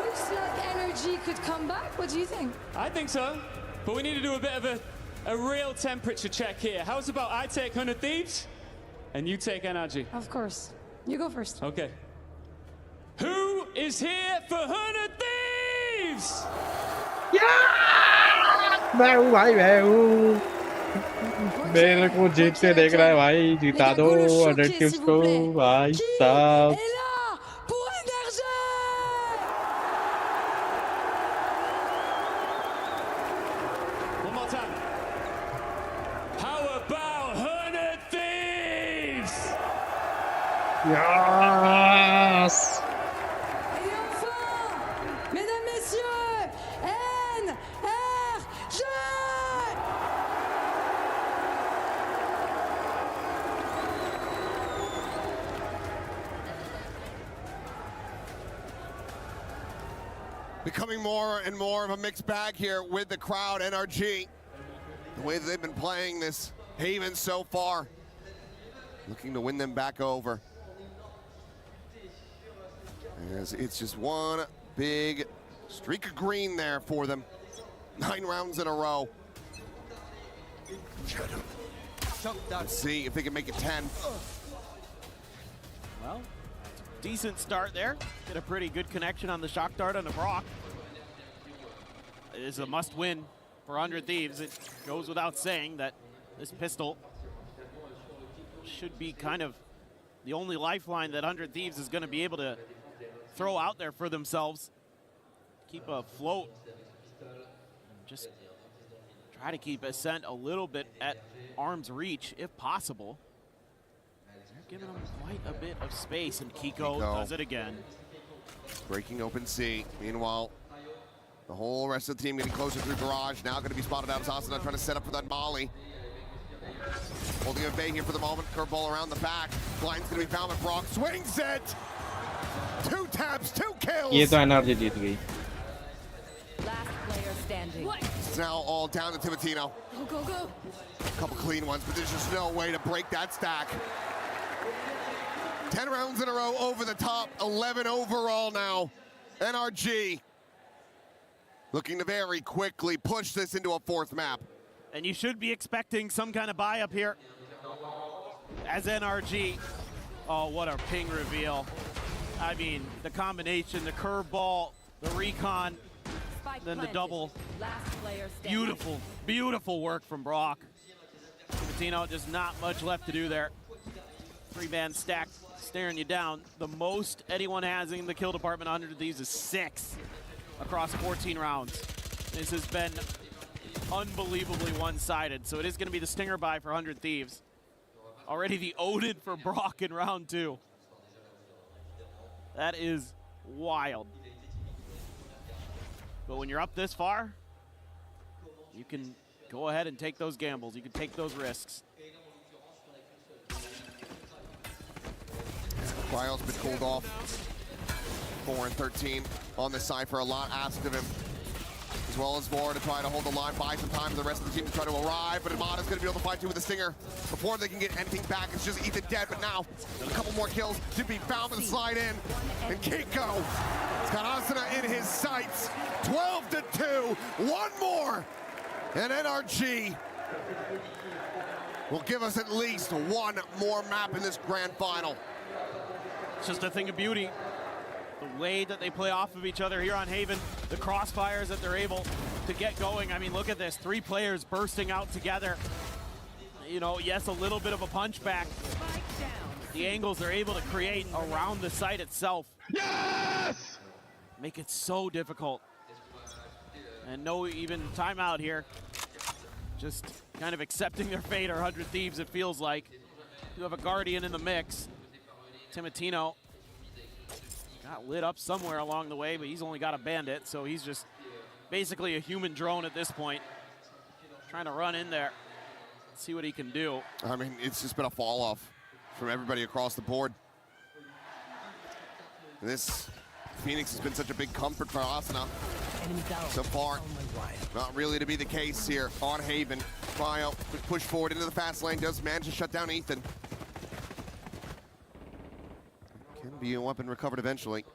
Looks like energy could come back. What do you think? I think so, but we need to do a bit of a real temperature check here. How's about I take 100 Thieves and you take NRG? Of course. You go first. Okay. Who is here for 100 Thieves? मैं हूँ भाई, मैं हूँ। मेरे को जीतते देख रहा है भाई, जिता दो 100 टीम्स को भाई साहब। One more time. How about 100 Thieves? Yes. Et enfin, mesdames, messieurs, NRG! Becoming more and more of a mixed bag here with the crowd, NRG. The way that they've been playing this Haven so far. Looking to win them back over. As it's just one big streak of green there for them. 9 rounds in a row. Let's see if they can make it 10. Well, decent start there. Get a pretty good connection on the shock dart on the Brock. It is a must win for 100 Thieves. It goes without saying that this pistol should be kind of the only lifeline that 100 Thieves is going to be able to throw out there for themselves. Keep afloat. Just try to keep Ascent a little bit at arm's reach if possible. They're giving them quite a bit of space, and Kiko does it again. Breaking open C. Meanwhile, the whole rest of the team getting closer through garage. Now going to be spotted out as Asana trying to set up for that Molly. Holding a bay here for the moment. Curveball around the back. Blind's going to be found, but Brock swings it. 2 taps, 2 kills. ये तो energy जीत गई। Last player standing. It's now all down to Timatino. Go, go, go. A couple clean ones, but there's just no way to break that stack. 10 rounds in a row over the top, 11 overall now. NRG looking to very quickly push this into a 4th map. And you should be expecting some kind of buy up here as NRG. Oh, what a ping reveal. I mean, the combination, the curveball, the recon, then the double. Beautiful, beautiful work from Brock. Timatino, just not much left to do there. 3-man stack staring you down. The most anyone has in the kill department 100 of these is 6 across 14 rounds. This has been unbelievably one-sided, so it is going to be the stinger buy for 100 Thieves. Already the Odin for Brock in round 2. That is wild. But when you're up this far, you can go ahead and take those gambles. You can take those risks. Cryo's been cooled off. 4 and 13 on this side for a lot asked of him. As well as Vor to try to hold the line, buy some time for the rest of the team to try to arrive, but Amada's going to be able to fight through with the Stinger before they can get anything back. It's just Ethan dead, but now a couple more kills to be found and slide in. And Kiko has got Asuna in his sights. 12-2, 1 more. And NRG will give us at least 1 more map in this grand final. It's just a thing of beauty. The way that they play off of each other here on Haven, the crossfires that they're able to get going. I mean, look at this, 3 players bursting out together. You know, yes, a little bit of a punch back. the angles they're able to create around the site itself. Yes! Make it so difficult. And no even timeout here. Just kind of accepting their fate, or 100 Thieves, it feels like. You have a Guardian in the mix. Timotino got lit up somewhere along the way, but he's only got a Bandit, so he's just basically a human drone at this point. Trying to run in there, see what he can do. I mean, it's just been a fall off from everybody across the board. This Phoenix has been such a big comfort for Asuna so far. Not really to be the case here on Haven. Cryo push forward into the fast lane, does manage to shut down Ethan. Can be a weapon recovered eventually.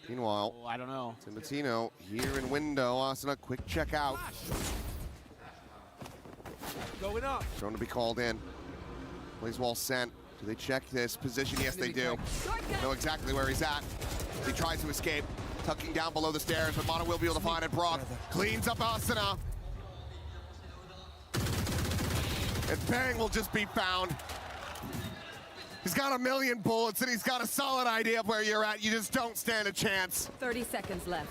Meanwhile, I don't know. Timotino here in window. Asuna, quick check out. Going up. Shown to be called in. Plays wall sent. Do they check this position? Yes, they do. Know exactly where he's at. He tries to escape, tucking down below the stairs, but Mana will be able to find it. Brock cleans up Asuna. And Bang will just be found. He's got 1,000,000 bullets, and he's got a solid idea of where you're at. You just don't stand a chance. 30 seconds left.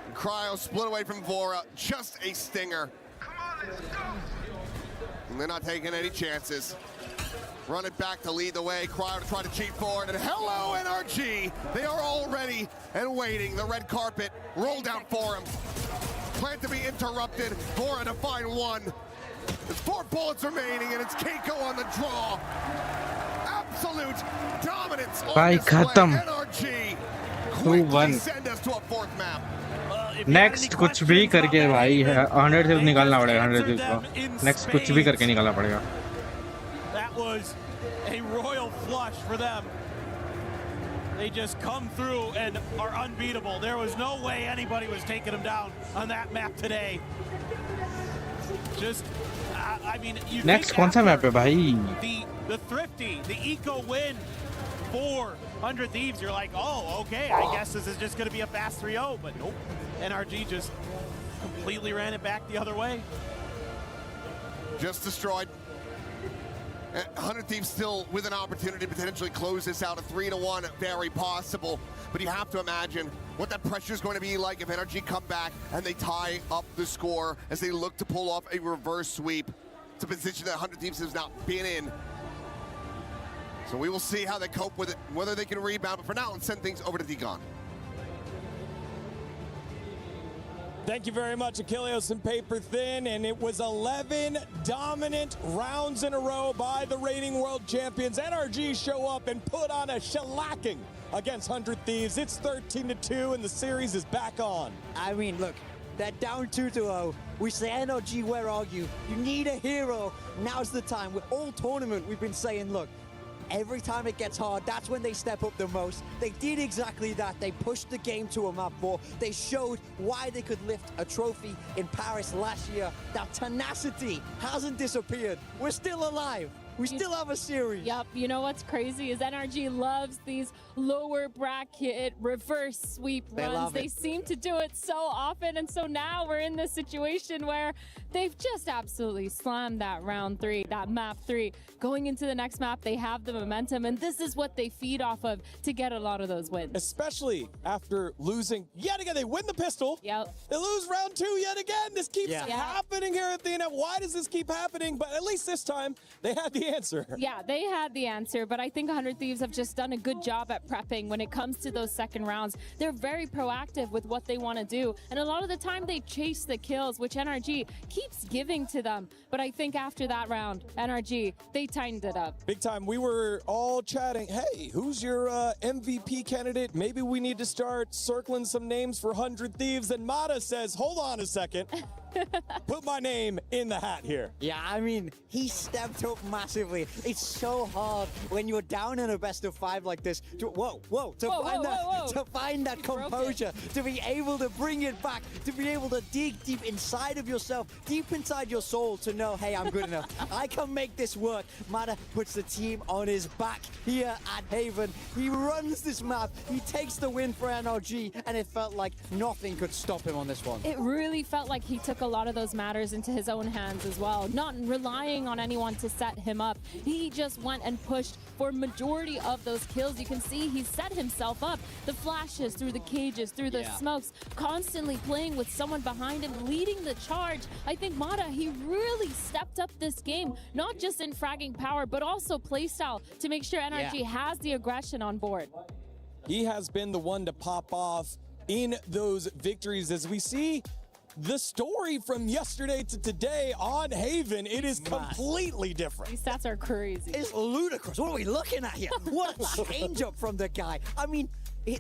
And Cryo split away from Vora, just a stinger. And they're not taking any chances. Run it back to lead the way. Cryo to try to cheat forward, and hello NRG. They are all ready and waiting. The red carpet rolled out for him. Plan to be interrupted. Vora to find one. There's 4 bullets remaining, and it's Keiko on the draw. Absolute dominance on display. NRG quickly send us to a 4th map. Next कुछ भी करके भाई 100 से निकालना पड़ेगा 100 को next कुछ भी करके निकालना पड़ेगा. That was a royal flush for them. They just come through and are unbeatable. There was no way anybody was taking them down on that map today. Just, I mean, you next कौन सा map है भाई? The Thrifty, the eco win for 100 Thieves, you're like, oh, okay, I guess this is just going to be a fast 3-0, but nope. NRG just completely ran it back the other way. Just destroyed. 100 Thieves still with an opportunity to potentially close this out. A 3-1, very possible. But you have to imagine what that pressure is going to be like if NRG come back and they tie up the score as they look to pull off a reverse sweep. It's a position that 100 Thieves has not been in. So we will see how they cope with it, whether they can rebound. But for now, let's send things over to Degon. Thank you very much, Achilleos and Paper Thin. And it was 11 dominant rounds in a row by the reigning world champions. NRG show up and put on a shellacking against 100 Thieves. It's 13-2, and the series is back on. I mean, look, they're down 2-0. We say, NRG, where are you? You need a hero. Now's the time. With all tournament, we've been saying, look, every time it gets hard, that's when they step up the most. They did exactly that. They pushed the game to a map 4. They showed why they could lift a trophy in Paris last year. That tenacity hasn't disappeared. We're still alive. We still have a series. Yep. You know what's crazy is NRG loves these lower bracket reverse sweep runs. They seem to do it so often, and so now we're in this situation where they've just absolutely slammed that round 3, that map 3. Going into the next map, they have the momentum, and this is what they feed off of to get a lot of those wins. Especially after losing yet again. They win the pistol. Yep. They lose round 2 yet again. This keeps happening here at the end. Why does this keep happening? But at least this time, they had the answer. Yeah, they had the answer, but I think 100 Thieves have just done a good job at prepping when it comes to those second rounds. They're very proactive with what they want to do, and a lot of the time they chase the kills, which NRG keeps giving to them. But I think after that round, NRG, they tightened it up. Big time. We were all chatting, hey, who's your MVP candidate? Maybe we need to start circling some names for 100 Thieves. And Mata says, hold on a second. Put my name in the hat here. Yeah, I mean, he stepped up massively. It's so hard when you're down in a best of 5 like this to find that composure, to be able to bring it back, to be able to dig deep inside of yourself, deep inside your soul, to know, hey, I'm good enough. I can make this work. Mata puts the team on his back here at Haven. He runs this map. He takes the win for NRG, and it felt like nothing could stop him on this one. It really felt like he took a lot of those matters into his own hands as well, not relying on anyone to set him up. He just went and pushed for majority of those kills. You can see he set himself up. The flashes through the cages, through the smokes, constantly playing with someone behind him, leading the charge. I think Mata, he really stepped up this game, not just in fragging power, but also playstyle to make sure NRG has the aggression on board. He has been the one to pop off in those victories. As we see the story from yesterday to today on Haven, it is completely different. These stats are crazy. It's ludicrous. What are we looking at here? What a change up from the guy. I mean,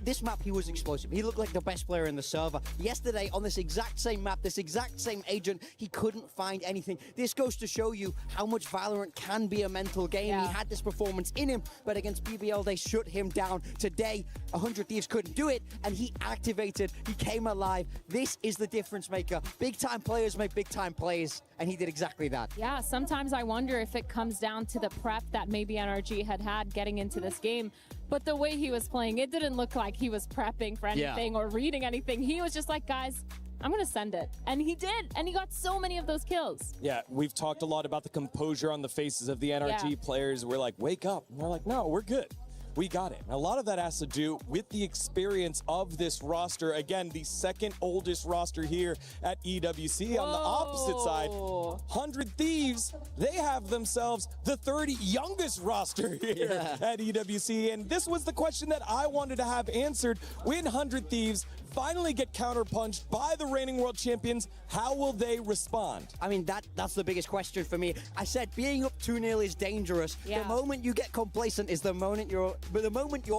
this map, he was explosive. He looked like the best player in the server. Yesterday, on this exact same map, this exact same agent, he couldn't find anything. This goes to show you how much Valorant can be a mental game. He had this performance in him, but against BBL, they shut him down. Today, 100 Thieves couldn't do it, and he activated. He came alive. This is the difference maker. Big-time players make big-time plays, and he did exactly that. Yeah, sometimes I wonder if it comes down to the prep that maybe NRG had getting into this game. But the way he was playing, it didn't look like he was prepping for anything or reading anything. He was just like, guys, I'm going to send it. And he did. And he got so many of those kills. Yeah, we've talked a lot about the composure on the faces of the NRG players. We're like, wake up. And we're like, no, we're good. We got it. And a lot of that has to do with the experience of this roster. Again, the second oldest roster here at EWC. On the opposite side, 100 Thieves, they have themselves the third youngest roster here at EWC. And this was the question that I wanted to have answered. When 100 Thieves finally get counterpunched by the reigning world champions, how will they respond? I mean, that's the biggest question for me. I said being up 2-0 is dangerous. The moment you get complacent is the moment your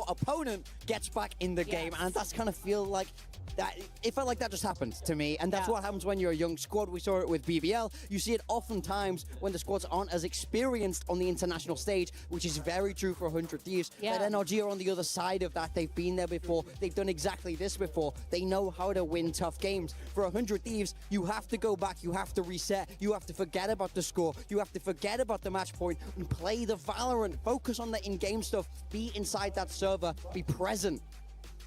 opponent gets back in the game, and that's kind of feel like that. It felt like that just happened to me, and that's what happens when you're a young squad. We saw it with BBL. You see it oftentimes when the squads aren't as experienced on the international stage, which is very true for 100 Thieves. But NRG are on the other side of that. They've been there before. They've done exactly this before. They know how to win tough games. For 100 Thieves, you have to go back. You have to reset. You have to forget about the score. You have to forget about the match point and play the Valorant. Focus on the in-game stuff. Be inside that server. Be present.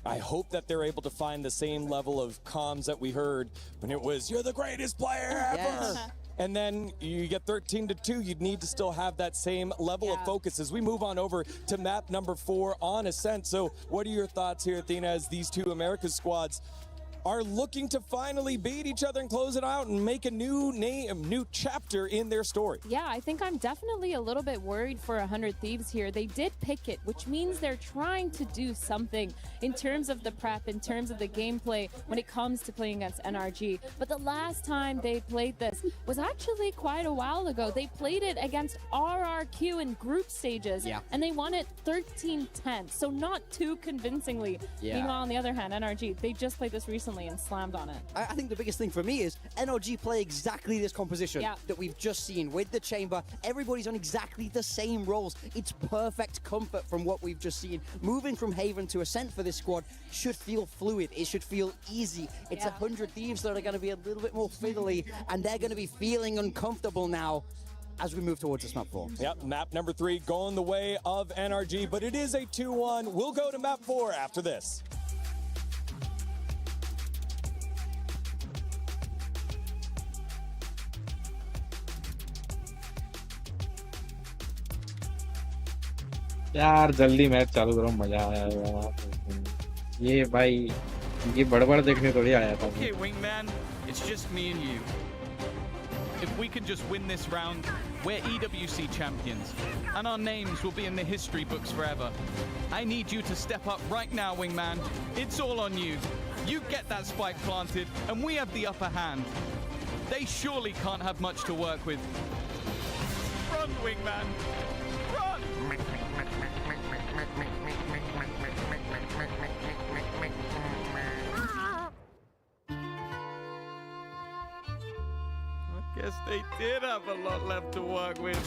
I hope that they're able to find the same level of comms that we heard when it was, you're the greatest player ever. And then you get 13-2, you'd need to still have that same level of focus. As we move on over to map number 4 on Ascent. So what are your thoughts here, Athena, as these two Americas squads are looking to finally beat each other and close it out and make a new chapter in their story? Yeah, I think I'm definitely a little bit worried for 100 Thieves here. They did pick it, which means they're trying to do something in terms of the prep, in terms of the gameplay when it comes to playing against NRG. But the last time they played this was actually quite a while ago. They played it against RRQ in group stages, and they won it 13-10, so not too convincingly. Meanwhile, on the other hand, NRG, they just played this recently and slammed on it. I think the biggest thing for me is NRG play exactly this composition that we've just seen with the chamber. Everybody's on exactly the same roles. It's perfect comfort from what we've just seen. Moving from Haven to Ascent for this squad should feel fluid. It should feel easy. It's 100 Thieves that are going to be a little bit more fiddly, and they're going to be feeling uncomfortable now as we move towards this map 4. Yep, map number 3 going the way of NRG, but it is a 2-1. We'll go to map 4 after this. यार जल्दी match चालू करो मजा आया यार ये भाई ये बड़बड़ देखने थोड़ी आया था Okay, Wingman, it's just me and you. If we can just win this round, we're EWC champions, and our names will be in the history books forever. I need you to step up right now, Wingman. It's all on you. You get that spike planted, and we have the upper hand. They surely can't have much to work with. Run, Wingman. Run! I guess they did have a lot left to work with.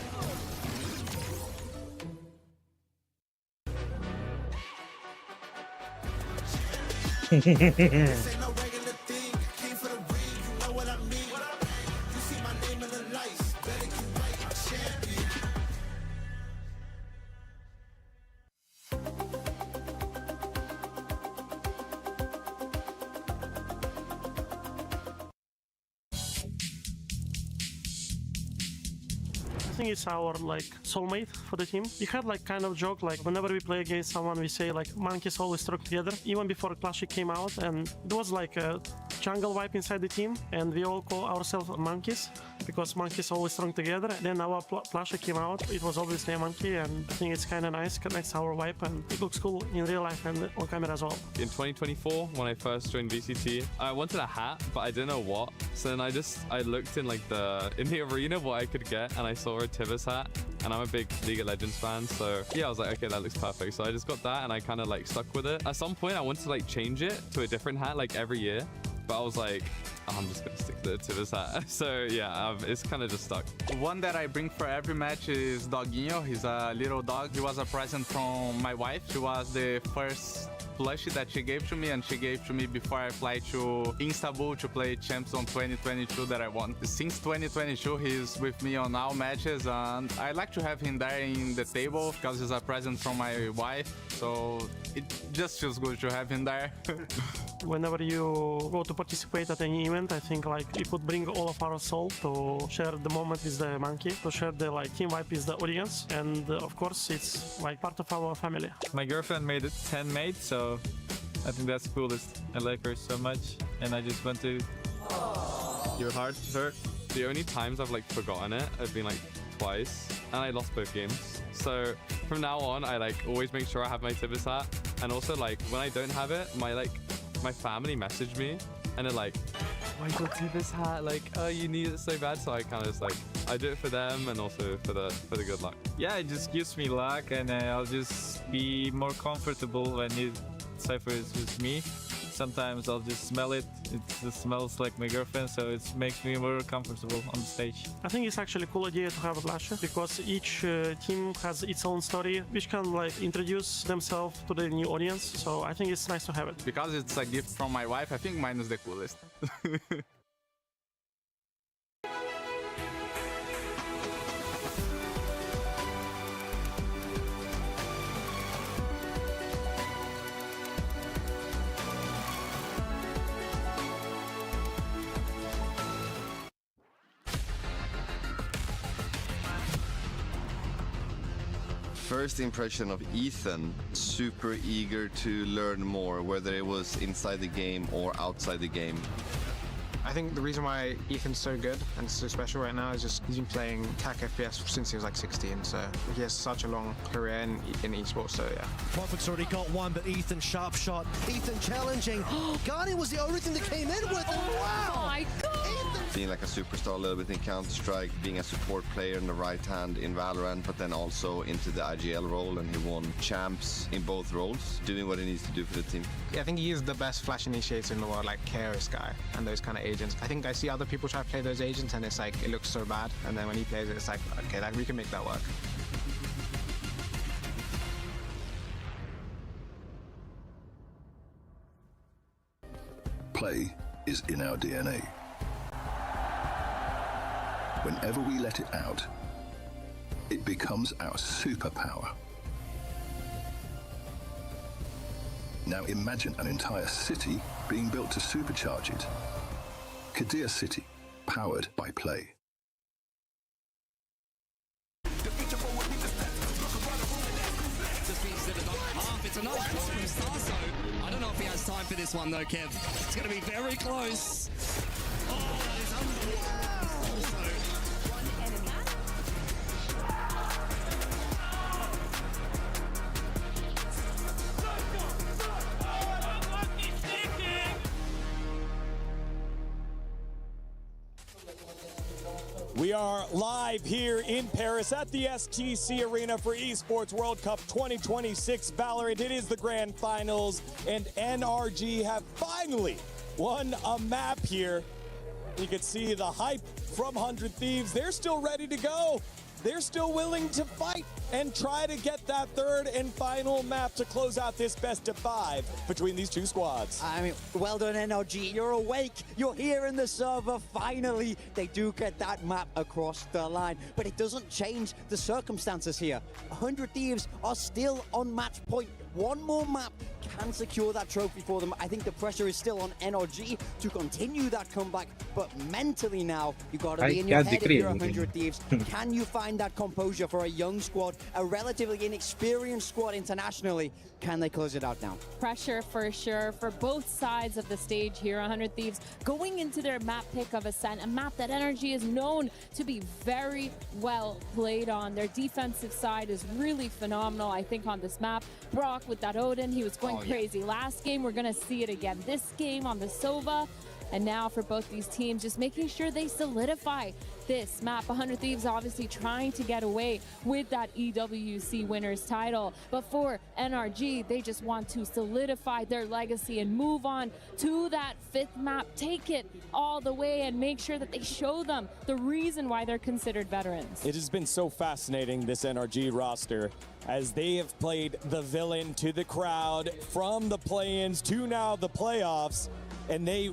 I think it's our like soulmate for the team. We had like kind of joke like whenever we play against someone, we say like monkeys always stuck together. Even before Clash came out, and it was like a jungle vibe inside the team, and we all call ourselves monkeys because monkeys always strung together. Then our Clash came out, it was obviously a monkey, and I think it's kind of nice, connects our vibe, and it looks cool in real life and on camera as well. In 2024, when I first joined VCT, I wanted a hat, but I didn't know what. So then I looked in like in the arena what I could get, and I saw a Tivus hat, and I'm a big League of Legends fan, so yeah, I was like, okay, that looks perfect. So I just got that, and I kind of like stuck with it. At some point, I wanted to like change it to a different hat like every year, but I was like, oh, I'm just gonna stick to the Tivus hat. So yeah, it's kind of just stuck. One that I bring for every match is Doguinho. He's a little dog. He was a present from my wife. She was the first plushie that she gave to me, and she gave to me before I fly to Istanbul to play Champs on 2022 that I won. Since 2022, he's with me on all matches, and I like to have him there in the table because he's a present from my wife, so it just feels good to have him there. Whenever you go to participate at any event, I think like it would bring all of our soul to share the moment with the monkey, to share the like team vibe with the audience, and of course it's like part of our family. My girlfriend made it handmade, so I think that's coolest. I like her so much, and I just want to give a heart to her. The only times I've like forgotten it, I've been like twice, and I lost both games. So from now on, I like always make sure I have my Tivus hat, and also like when I don't have it, my family message me, and they're like, why do you Tivus hat? Like, oh, you need it so bad. So I kind of just like, I do it for them and also for the good luck. Yeah, it just gives me luck, and I'll just be more comfortable when it ciphers with me. Sometimes I'll just smell it. It just smells like my girlfriend, so it makes me more comfortable on the stage. I think it's actually a cool idea to have a Flash because each team has its own story, which can like introduce themselves to the new audience. So I think it's nice to have it. Because it's a gift from my wife, I think mine is the coolest. First impression of Ethan, super eager to learn more, whether it was inside the game or outside the game. I think the reason why Ethan's so good and so special right now is just he's been playing CAC FPS since he was like 16, so he has such a long career in esports, so yeah. Prophet's already got one, but Ethan, sharp shot. Ethan challenging. Guardian was the only thing that came in with. Wow! Oh my God! Being like a superstar a little bit in Counter-Strike, being a support player in the right hand in Valorant, but then also into the IGL role, and he won champs in both roles, doing what he needs to do for the team. Yeah, I think he is the best flash initiator in the world, like Keras guy and those kind of agents. I think I see other people try to play those agents and it's like, it looks so bad. And then when he plays it, it's like, okay, like, we can make that work. Play is in our DNA. Whenever we let it out, it becomes our superpower. Now imagine an entire city being built to supercharge it. Kadir City, powered by play. It's a nice shot from Starso. I don't know if he has time for this one though, Kev. It's going to be very close. Oh, that is unbelievable. Also, We are live here in Paris at the STC Arena for Esports World Cup 2026 Valorant. It is the grand finals, and NRG have finally won a map here. You can see the hype from 100 Thieves. They're still ready to go. They're still willing to fight and try to get that third and final map to close out this best of 5 between these two squads. I mean, well done, NRG. You're awake. You're here in the server. Finally, they do get that map across the line. But it doesn't change the circumstances here. 100 Thieves are still on match point. one more map can secure that trophy for them. I think the pressure is still on NRG to continue that comeback, but mentally now, you got to be in your head if you're 100 Thieves. Can you find that composure for a young squad, a relatively inexperienced squad internationally? Can they close it out now? Pressure for sure for both sides of the stage here. 100 Thieves going into their map pick of Ascent, a map that NRG is known to be very well played on. Their defensive side is really phenomenal, I think, on this map. Brock with that Odin, he was going crazy last game. We're going to see it again this game on the Sova. And now for both these teams, just making sure they solidify this map. 100 Thieves obviously trying to get away with that EWC winners title. But for NRG, they just want to solidify their legacy and move on to that 5th map, take it all the way and make sure that they show them the reason why they're considered veterans. It has been so fascinating, this NRG roster, as they have played the villain to the crowd from the play-ins to now the playoffs, and they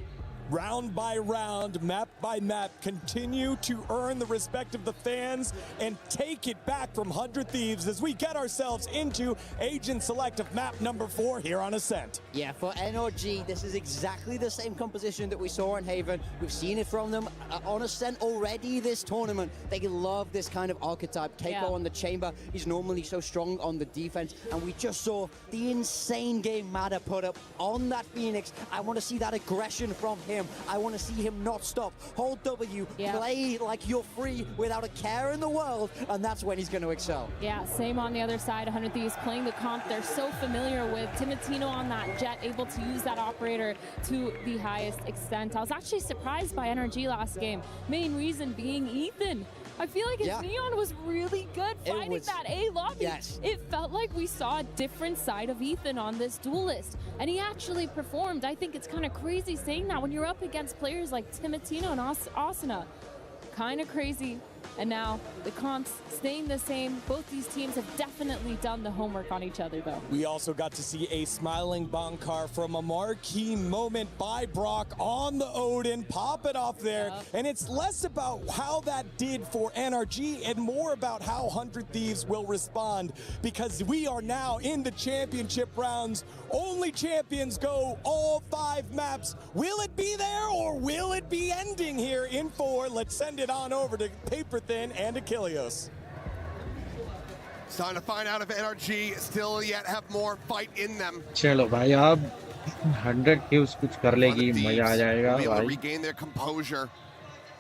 round by round, map by map, continue to earn the respect of the fans and take it back from 100 Thieves as we get ourselves into Agent Select of map number 4 here on Ascent. Yeah, for NRG, this is exactly the same composition that we saw in Haven. We've seen it from them on Ascent already this tournament. They love this kind of archetype. Keiko on the chamber, he's normally so strong on the defense, and we just saw the insane game Mada put up on that Phoenix. I want to see that aggression from him. I want to see him not stop. Hold W, play like you're free without a care in the world, and that's when he's going to excel. Yeah, same on the other side. 100 Thieves playing the comp they're so familiar with. Timotino on that Jet, able to use that operator to the highest extent. I was actually surprised by NRG last game. Main reason being Ethan. I feel like his Neon was really good fighting that A lobby. Yes. It felt like we saw a different side of Ethan on this duelist, and he actually performed. I think it's kind of crazy saying that when you're up against players like Timotino and Asuna. Kind of crazy. And now the comps staying the same. Both these teams have definitely done the homework on each other, though. We also got to see a smiling Bankar from a marquee moment by Brock on the Odin. Pop it off there. And it's less about how that did for NRG and more about how 100 Thieves will respond, because we are now in the championship rounds. Only champions go all 5 maps. Will it be there or will it be ending here in 4? Let's send it on over to Paper Thin and Achilles. It's time to find out if NRG still yet have more fight in them. चलो भाई अब 100 Thieves कुछ कर लेगी, मजा आ जाएगा भाई. Regain their composure,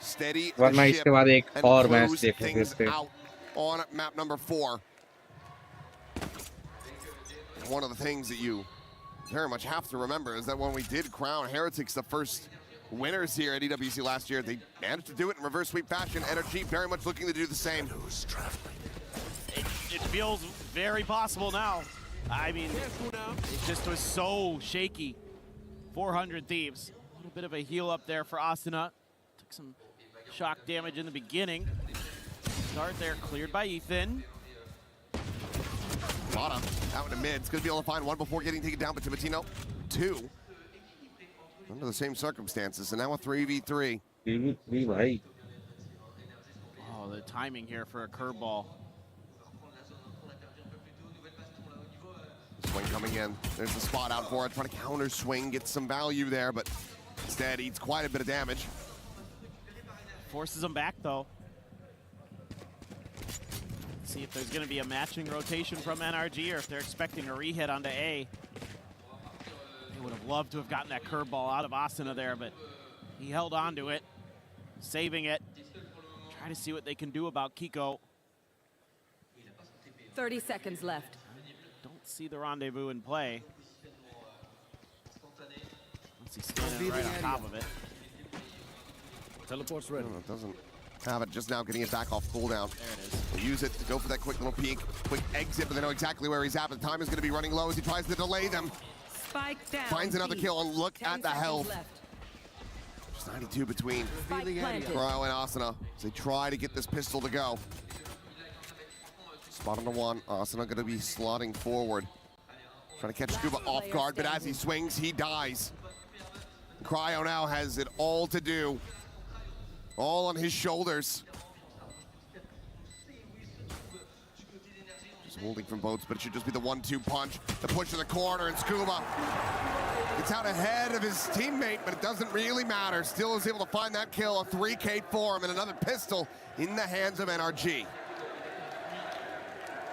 steady the वरना ship, इसके बाद एक and और मैच close देखेंगे things इस पे. out on map number 4. One of the things that you very much have to remember is that when we did crown Heretics the first winners here at EWC last year, they managed to do it in reverse sweep fashion. NRG very much looking to do the same. It feels very possible now. I mean, it just was so shaky. 400 Thieves. A little bit of a heal up there for Asuna. Took some shock damage in the beginning. Start there cleared by Ethan. Mata out in the mid. It's going to be able to find one before getting taken down, but Timotino, 2. Under the same circumstances, and now a 3v3. 3v3 भाई. Oh, the timing here for a curveball. Swing coming in. There's the spot out for it. Trying to counter swing, get some value there, but instead eats quite a bit of damage. Forces them back, though. See if there's going to be a matching rotation from NRG or if they're expecting a re-hit onto A. They would have loved to have gotten that curveball out of Asuna there, but he held on to it, saving it. Try to see what they can do about Kiko. 30 seconds left. Don't see the rendezvous in play. Once he's standing right on top of it. Teleport's ready. No, it doesn't have it just now, getting it back off cooldown. There it is. We'll use it to go for that quick little peek, quick exit, but they know exactly where he's at. But the time is going to be running low as he tries to delay them. Spike down. Finds another kill, and look at the health. Left. Just 92 between Cryo and Asuna as they try to get this pistol to go. Spot on the 1. Asuna going to be slotting forward. Trying to catch Scuba off guard, but as he swings, he dies. Cryo now has it all to do. All on his shoulders. Just holding from boats, but it should just be the 1-2 punch. The push to the corner, and Scuba gets out ahead of his teammate, but it doesn't really matter. Still is able to find that kill, a 3K for him, and another pistol in the hands of NRG.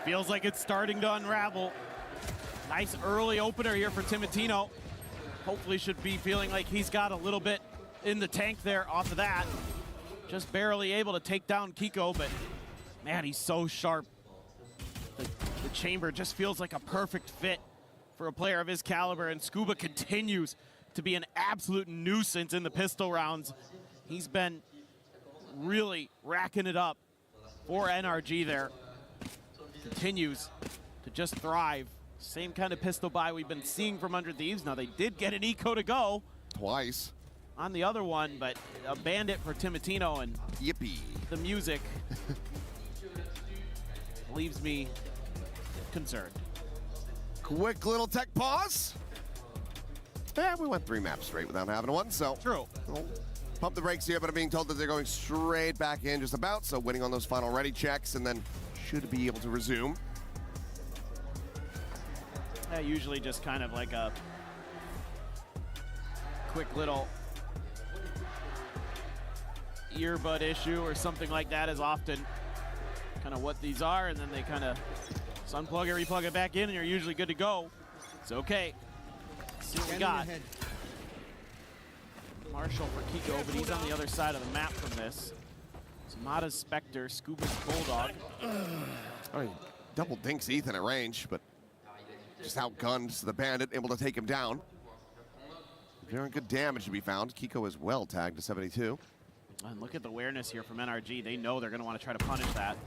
Feels like it's starting to unravel. Nice early opener here for Timotino. Hopefully should be feeling like he's got a little bit in the tank there off of that. Just barely able to take down Kiko, but man, he's so sharp. The chamber just feels like a perfect fit for a player of his caliber, and Scuba continues to be an absolute nuisance in the pistol rounds. He's been really racking it up for NRG there. Continues to just thrive. Same kind of pistol buy we've been seeing from Under Thieves. Now, they did get an eco to go. Twice. On the other one, but a bandit for Timotino, and yippee. The music leaves me concerned. Quick little tech pause. Yeah, we went 3 maps straight without having one, so. True. We'll pump the brakes here, but I'm being told that they're going straight back in just about, so winning on those final ready checks, and then should be able to resume. Yeah, usually just kind of like a quick little earbud issue or something like that is often kind of what these are, and then they kind of unplug it, replug it back in, and you're usually good to go. It's okay. Let's see what we got. Marshall for Kiko, but he's on the other side of the map from this. Zamada's Spectre, Scuba's Bulldog. I mean, double dinks Ethan at range, but just outgunned the bandit, able to take him down. Very good damage to be found. Kiko is well tagged to 72. And look at the awareness here from NRG. They know they're going to want to try to punish that.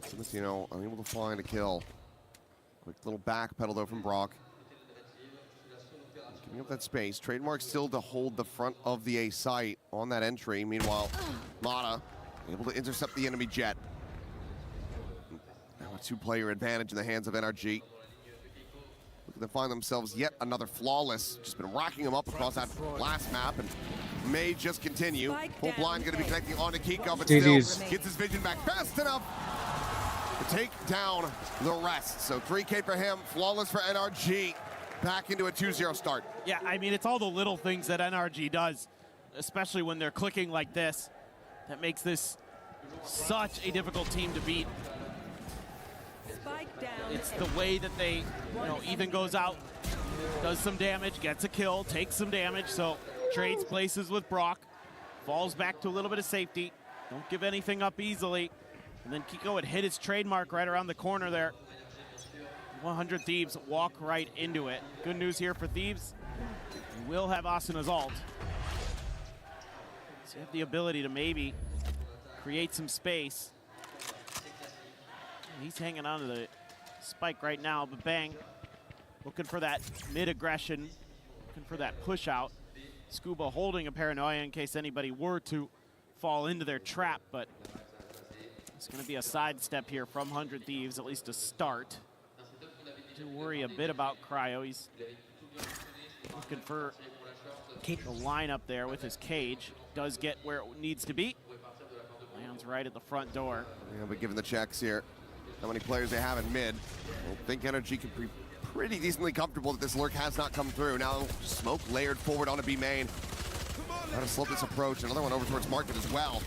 Timotino unable to find a kill. Quick little back pedal though from Brock. Giving up that space. Trademarks still to hold the front of the A site on that entry. Meanwhile, Mata able to intercept the enemy jet. Now a 2-player advantage in the hands of NRG. Looking to find themselves yet another flawless. Just been racking them up across that last map, and may just continue. Full blind going to be connecting onto Kiko, but still gets his vision back fast enough to take down the rest. So 3K for him, flawless for NRG. Back into a 2-0 start. Yeah, I mean, it's all the little things that NRG does, especially when they're clicking like this, that makes this such a difficult team to beat. It's the way that they, Ethan goes out, does some damage, gets a kill, takes some damage, so trades places with Brock, falls back to a little bit of safety, don't give anything up easily, and then Kiko had hit his trademark right around the corner there. 100 Thieves walk right into it. Good news here for Thieves, you will have Asana's ult. So you have the ability to maybe create some space. He's hanging on to the spike right now, but Bang looking for that mid-aggression, looking for that push out. Scuba holding a paranoia in case anybody were to fall into their trap, but it's going to be a sidestep here from 100 Thieves, at least to start. To worry a bit about Cryo. He's looking for the lineup there with his cage. Does get where it needs to be. Lands right at the front door. Yeah, but given the checks here, how many players they have in mid, I think NRG can be pretty decently comfortable that this lurk has not come through. Now smoke layered forward onto B main. Trying to slow this approach. Another one over towards market as well.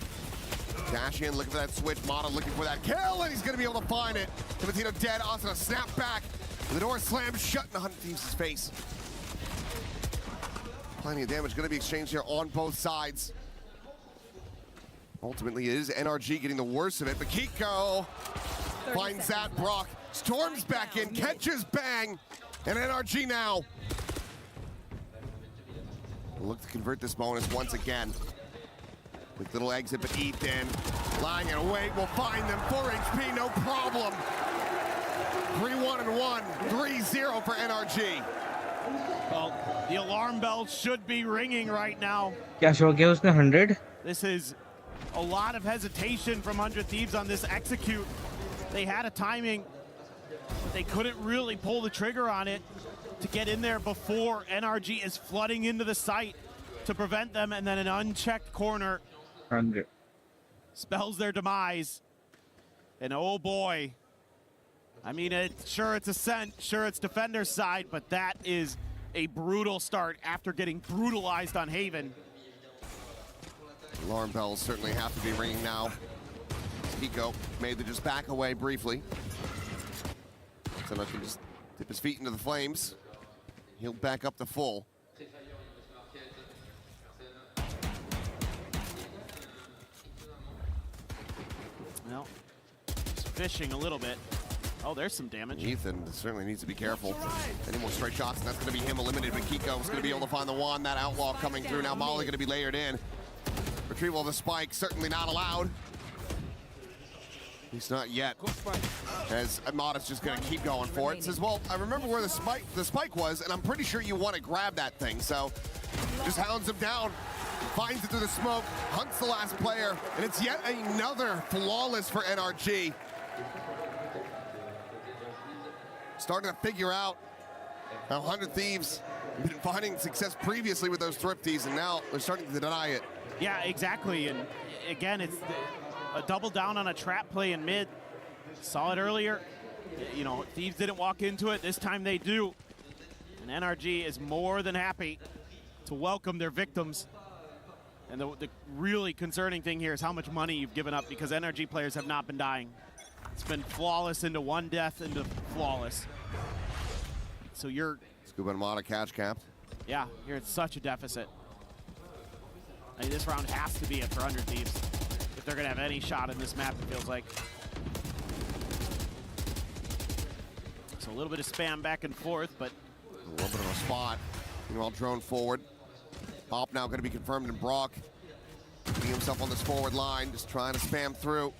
Dash in, looking for that switch. Mata looking for that kill, and he's going to be able to find it. Timotino dead. Asana snap back. The door slams shut in 100 Thieves' face. Plenty of damage going to be exchanged here on both sides. Ultimately, it is NRG getting the worst of it, but Kiko finds that. Brock storms back in, catches Bang, and NRG now look to convert this bonus once again. With little exit, but Ethan lying in wait will find them. 4 HP, no problem. 3-1-1, 3-0 for NRG. Well, the alarm bells should be ringing right now. क्या show किया उसने 100? This is a lot of hesitation from 100 Thieves on this execute. They had a timing, but they couldn't really pull the trigger on it to get in there before NRG is flooding into the site to prevent them, and then an unchecked corner 100. spells their demise. And oh boy, I mean, sure it's Ascent, sure it's Defender's side, but that is a brutal start after getting brutalized on Haven. Alarm bells certainly have to be ringing now. Pico made the just back away briefly. So now can just dip his feet into the flames. He'll back up to full. Well, just fishing a little bit. Oh, there's some damage. Ethan certainly needs to be careful. Any more straight shots, and that's going to be him eliminated, but Kiko's going to be able to find the one. That outlaw coming through. Now Molly going to be layered in. Retrieval of the spike, certainly not allowed. He's not yet. As Amada's just going to keep going for it. Says, well, I remember where the spike was, and I'm pretty sure you want to grab that thing. So just hounds him down, finds it through the smoke, hunts the last player, and it's yet another flawless for NRG. Starting to figure out how 100 Thieves have been finding success previously with those thrifties, and now they're starting to deny it. Yeah, exactly. And again, it's a double down on a trap play in mid. Saw it earlier. You know, Thieves didn't walk into it. This time they do. And NRG is more than happy to welcome their victims. And the really concerning thing here is how much money you've given up, because NRG players have not been dying. It's been flawless into one death into flawless. So you're... Scuba and Amada catch capped. Yeah, you're at such a deficit. I mean, this round has to be it for 100 Thieves if they're going to have any shot in this map, it feels like. So a little bit of spam back and forth, but... A little bit of a spot. Meanwhile, drone forward. Op now going to be confirmed in Brock. Putting himself on this forward line, just trying to spam through.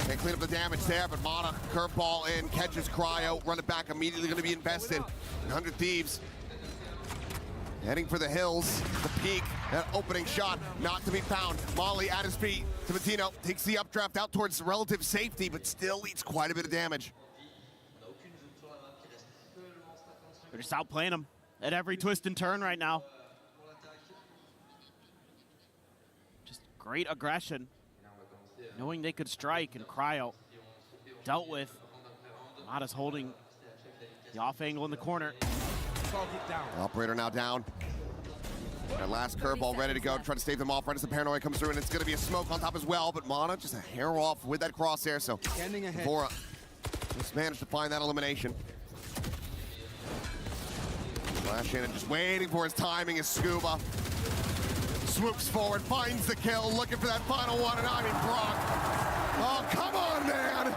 Can't clean up the damage there, but Mata, curveball in, catches Cryo, run it back, immediately going to be invested. 100 Thieves heading for the hills, the peak, that opening shot, not to be found. Molly at his feet, Timatino takes the updraft out towards relative safety, but still eats quite a bit of damage. They're just outplaying him at every twist and turn right now. Just great aggression. Knowing they could strike, and Cryo dealt with. Mata's holding the off angle in the corner. Operator now down. That last curveball ready to go, try to stave them off right as the paranoia comes through, and it's going to be a smoke on top as well, but Mana just a hair off with that crosshair, so Vora just managed to find that elimination. Flash in and just waiting for his timing is Scuba. Swoops forward, finds the kill, looking for that final one, and I mean Brock. Oh, come on, man!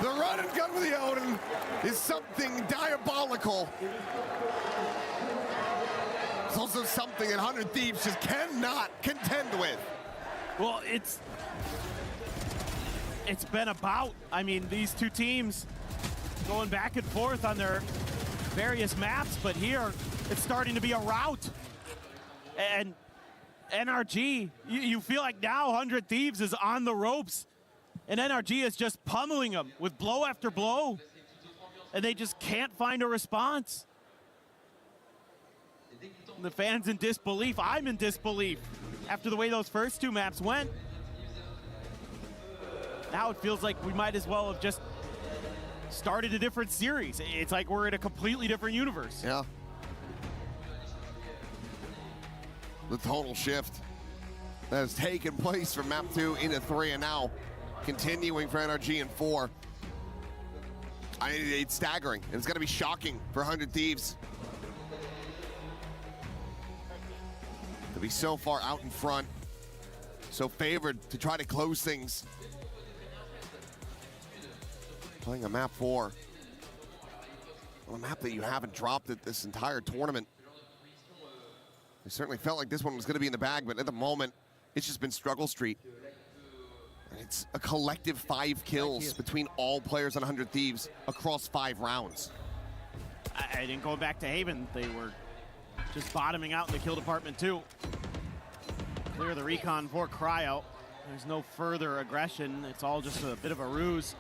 The run and gun with the Odin is something diabolical. It's also something that 100 Thieves just cannot contend with. Well, it's been about, I mean, these two teams going back and forth on their various maps, but here it's starting to be a rout. And NRG, you feel like now 100 Thieves is on the ropes, and NRG is just pummeling them with blow after blow, and they just can't find a response. The fans in disbelief. I'm in disbelief after the way those first two maps went. Now it feels like we might as well have just started a different series. It's like we're in a completely different universe. Yeah. The total shift that has taken place from map 2 into 3, and now continuing for NRG in 4. It's staggering, and it's going to be shocking for 100 Thieves to be so far out in front, so favored to try to close things. Playing a map 4, on a map that you haven't dropped at this entire tournament. It certainly felt like this one was going to be in the bag, but at the moment, it's just been struggle street. And it's a collective 5 kills between all players on 100 Thieves across 5 rounds. I didn't go back to Haven. They were just bottoming out in the kill department too. Clear the recon for Cryo. There's no further aggression. It's all just a bit of a ruse.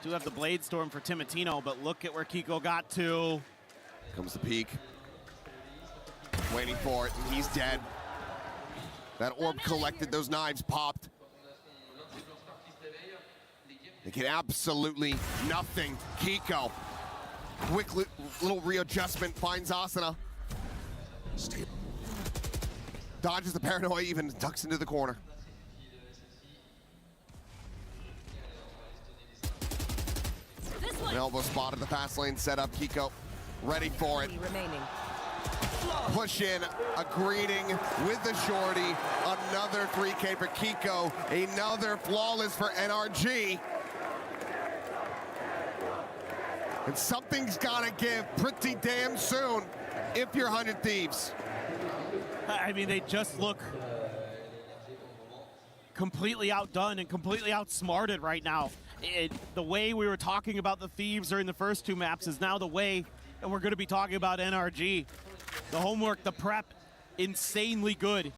Do have the Blade Storm for Timatino, but look at where Kiko got to. Comes the peak. Waiting for it, and he's dead. That orb collected, those knives popped. They get absolutely nothing. Kiko, quick little readjustment, finds Asuna. Dodges the paranoia, even ducks into the corner. An elbow spot at the fast lane setup. Kiko ready for it. Push in, a greeting with the shorty. Another 3K for Kiko. Another flawless for NRG. And something's gotta give pretty damn soon if you're 100 Thieves. I mean, they just look completely outdone and completely outsmarted right now. The way we were talking about the Thieves during the first two maps is now the way that we're going to be talking about NRG. The homework, the prep, insanely good.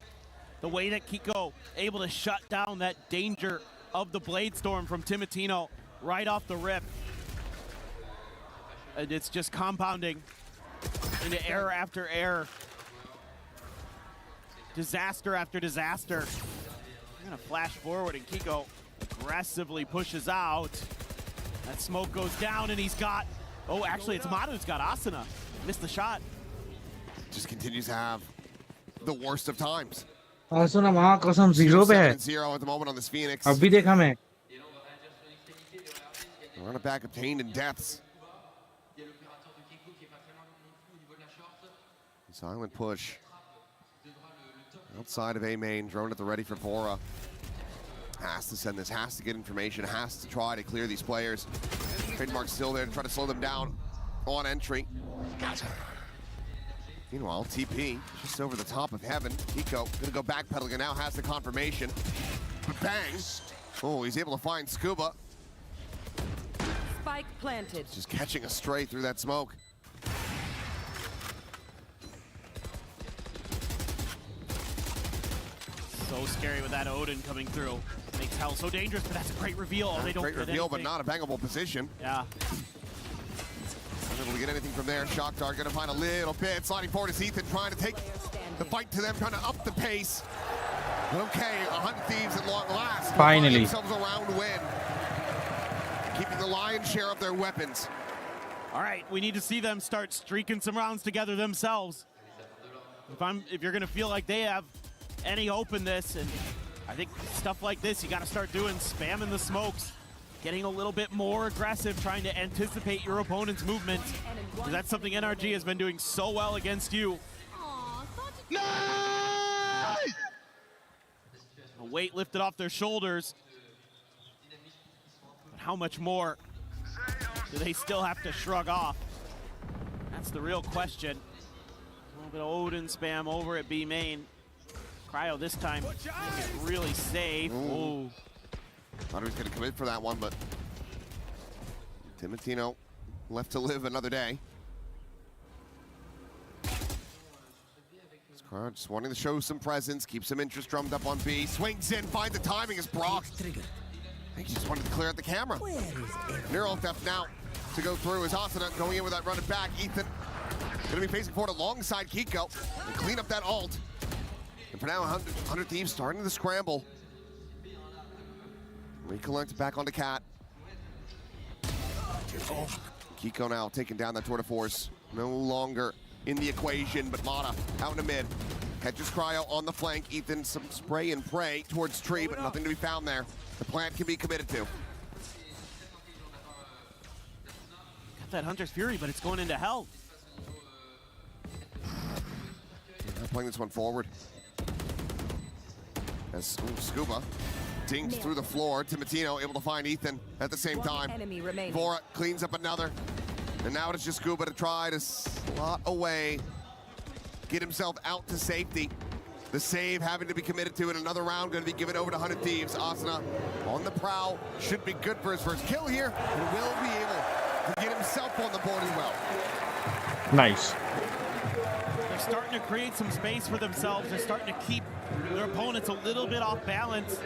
The way that Kiko able to shut down that danger of the Blade Storm from Timotino right off the rip. And it's just compounding into error after error. Disaster after disaster. I'm gonna flash forward and Kiko aggressively pushes out. That smoke goes down and he's got, oh, actually it's Mata who's got Asuna. Missed the shot. Just continues to have the worst of times. Asuna वहाँ कसम 0 पे है. 7-0 at the moment on this Phoenix. अभी देखा मैं. Run it back obtained in deaths. Silent push. Outside of A main, drone at the ready for Bora. Has to send this, has to get information, has to try to clear these players. Trademarks still there to try to slow them down on entry. Meanwhile, TP just over the top of heaven. Kiko gonna go backpedaling and now has the confirmation. Bang! Oh, he's able to find Scuba. Spike planted. Just catching a stray through that smoke. So scary with that Odin coming through. Makes hell so dangerous, but that's a great reveal. Oh, they don't great get reveal, anything. but not a bangable position. Yeah. Unable to get anything from there. Shockdart gonna find a little bit. Sliding forward is Ethan trying to take the fight to them, trying to up the pace. But okay, 100 Thieves at long last. Finally. Themselves a round win. Keeping the lion's share of their weapons. All right, we need to see them start streaking some rounds together themselves. If you're gonna feel like they have any hope in this, and I think stuff like this, you gotta start doing, spamming the smokes, getting a little bit more aggressive, trying to anticipate your opponent's movement. Because that's something NRG has been doing so well against you. Nice! A weight lifted off their shoulders. But how much more do they still have to shrug off? That's the real question. A little bit of Odin spam over at B main. Cryo this time really safe. Ooh. Thought he was going to commit for that one, but Timotino left to live another day. Cryo just wanting to show some presence, keep some interest drummed up on B. Swings in, finds the timing is Brock. I think he just wanted to clear out the camera. Neural theft now to go through is Asuna going in with that run it back. Ethan going to be facing forward alongside Kiko and clean up that ult. And for now, 100 Thieves starting the scramble. Recollect back onto Cat. Kiko now taking down that tour de force. No longer in the equation, but Mata out in the mid. Catches Cryo on the flank. Ethan some spray and pray towards Tree, but nothing to be found there. The plant can be committed to. Got that Hunter's Fury, but it's going into hell. Not playing this one forward. As Scuba dings through the floor. Timotino able to find Ethan at the same time. Vora cleans up another. And now it's just Scuba to try to slot away, get himself out to safety. The save having to be committed to in another round, going to be given over to 100 Thieves. Asuna on the prowl, should be good for his first kill here, and will be able to get himself on the board as well. Nice. They're starting to create some space for themselves. They're starting to keep their opponents a little bit off balance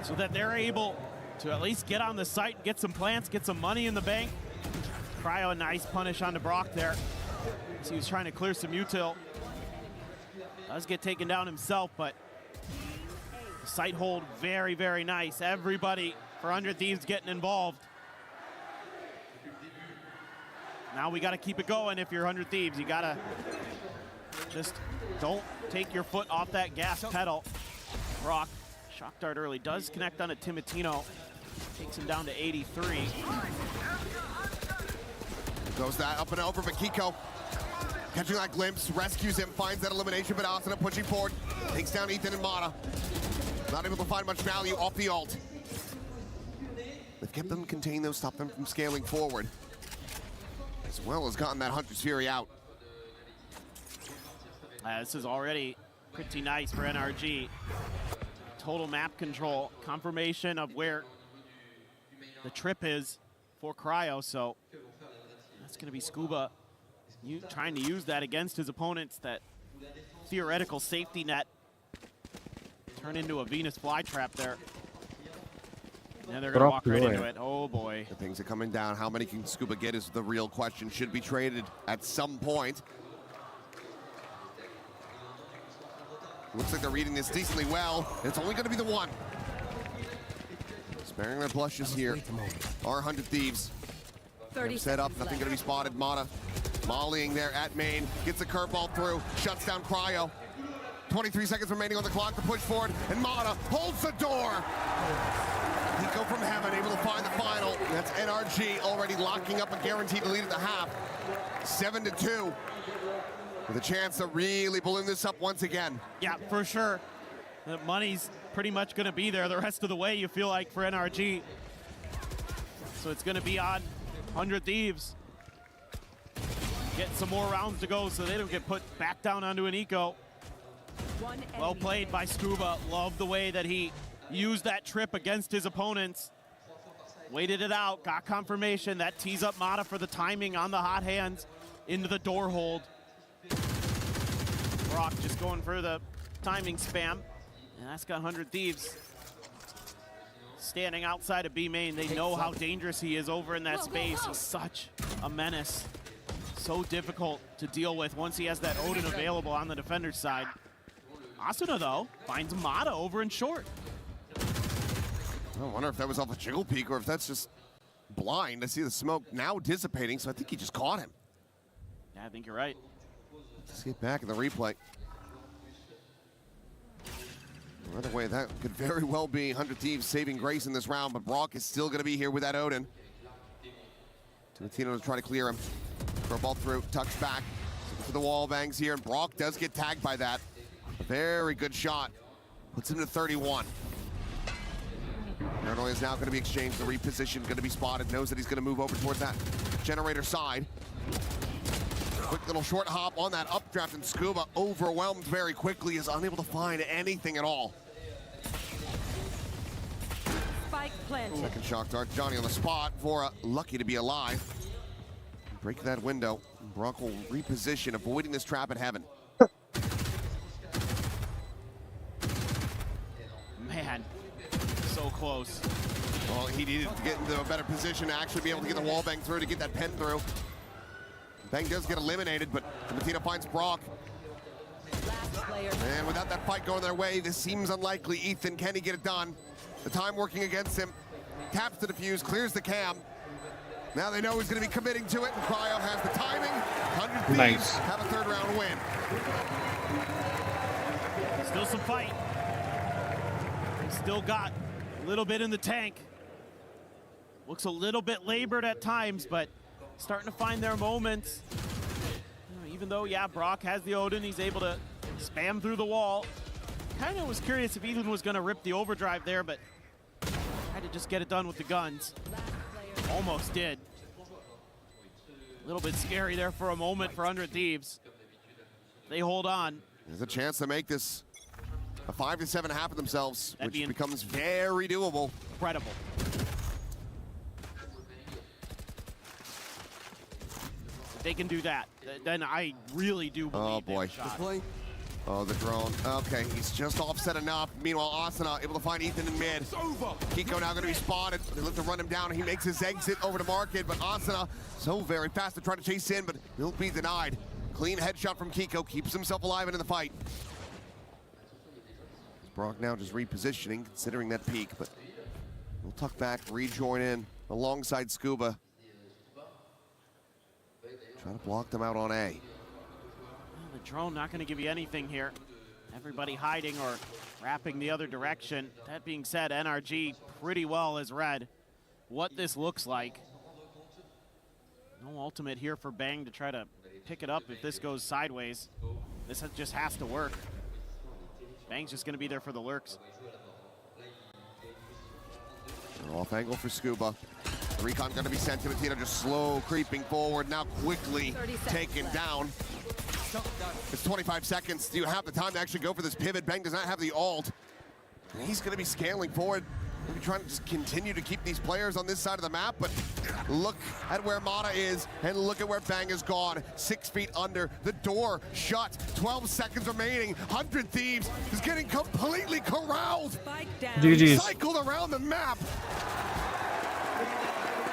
so that they're able to at least get on the site, get some plants, get some money in the bank. Cryo, a nice punish onto Brock there. So he was trying to clear some util. Does get taken down himself, but the site hold very, very nice. Everybody for 100 Thieves getting involved. Now we got to keep it going if you're 100 Thieves. You got to just don't take your foot off that gas pedal. Brock, shock dart early, does connect on a Timatino. Takes him down to 83. Goes that up and over, but Kiko catching that glimpse, rescues him, finds that elimination, but Asuna pushing forward, takes down Ethan and Mata. Not able to find much value off the ult. They've kept them contained though, stopped them from scaling forward, as well as gotten that Hunter's Fury out. This is already pretty nice for NRG. Total map control, confirmation of where the trip is for Cryo, so that's going to be Scuba trying to use that against his opponents, that theoretical safety net. Turn into a Venus flytrap there. And they're going to walk right into it. Oh boy. The things are coming down. How many can Scuba get is the real question. Should be traded at some point. Looks like they're reading this decently well. It's only going to be the one. Sparing their blushes here. Our 100 Thieves. Set up, nothing going to be spotted. Mata volleying there at main. Gets a curveball through. Shuts down Cryo. 23 seconds remaining on the clock to push forward. And Mata holds the door. Nico from heaven able to find the final. That's NRG already locking up a guaranteed lead at the half. 7-2. With a chance to really balloon this up once again. Yeah, for sure. The money's pretty much going to be there the rest of the way, you feel like, for NRG. So it's going to be on 100 Thieves. Get some more rounds to go so they don't get put back down onto an eco. Well played by Scuba. Love the way that he used that trip against his opponents. Waited it out, got confirmation. That tees up Mata for the timing on the hot hands into the door hold. Brock just going for the timing spam. And that's got 100 Thieves standing outside of B main. They know how dangerous he is over in that space. He's such a menace. So difficult to deal with once he has that Odin available on the defender's side. Asuna, though, finds Mata over in short. I wonder if that was off a jiggle peek or if that's just blind to see the smoke now dissipating, so I think he just caught him. Yeah, I think you're right. Let's get back in the replay. Another way, that could very well be 100 Thieves saving grace in this round, but Brock is still going to be here with that Odin. Timatino to try to clear him. Throw ball through, tucks back. For the wall bangs here, and Brock does get tagged by that. A very good shot. Puts him to 31. Paranoia is now going to be exchanged. The reposition going to be spotted. Knows that he's going to move over towards that generator side. Quick little short hop on that updraft, and Scuba, overwhelmed very quickly, is unable to find anything at all. Spike planted. Second shock dart. Johnny on the spot. Vora lucky to be alive. Break that window. Brock will reposition, avoiding this trap at heaven. Man, so close. Well, he needed to get into a better position to actually be able to get the wall bang through, to get that pen through. Bang does get eliminated, but Timatino finds Brock. And without that fight going their way, this seems unlikely. Ethan, can he get it done? The time working against him. Taps the defuse, clears the cam. Now they know he's going to be committing to it, and Cryo has the timing. 100 Thieves have a third round win. Still some fight. Still got a little bit in the tank. Looks a little bit labored at times, but starting to find their moments. Even though, yeah, Brock has the Odin, he's able to spam through the wall. Kind of was curious if Ethan was going to rip the overdrive there, but had to just get it done with the guns. Almost did. A little bit scary there for a moment for 100 Thieves. They hold on. There's a chance to make this a 5-7 half of themselves, which becomes very doable. Incredible. If they can do that, then I really do believe they have a shot. Oh, the drone. Okay, he's just offset enough. Meanwhile, Asuna able to find Ethan in mid. Kiko now going to be spotted. They look to run him down. He makes his exit over to Market, but Asuna so very fast to try to chase in, but he'll be denied. Clean headshot from Kiko, keeps himself alive and in the fight. Brock now just repositioning, considering that peak, but We'll tuck back, rejoin in alongside Scuba. Trying to block them out on A. Well, the drone not going to give you anything here. Everybody hiding or wrapping the other direction. That being said, NRG pretty well has read what this looks like. No ultimate here for Bang to try to pick it up if this goes sideways. This just has to work. Bang's just going to be there for the lurks. Off angle for Scuba. The recon going to be sent to Matino, just slow creeping forward, now quickly taken down. It's 25 seconds. Do you have the time to actually go for this pivot? Bang does not have the ult. And he's going to be scaling forward. Maybe trying to just continue to keep these players on this side of the map, but look at where Mata is and look at where Bang has gone. 6 feet under, the door shut, 12 seconds remaining. 100 Thieves is getting completely corralled. GG's. Cycled around the map.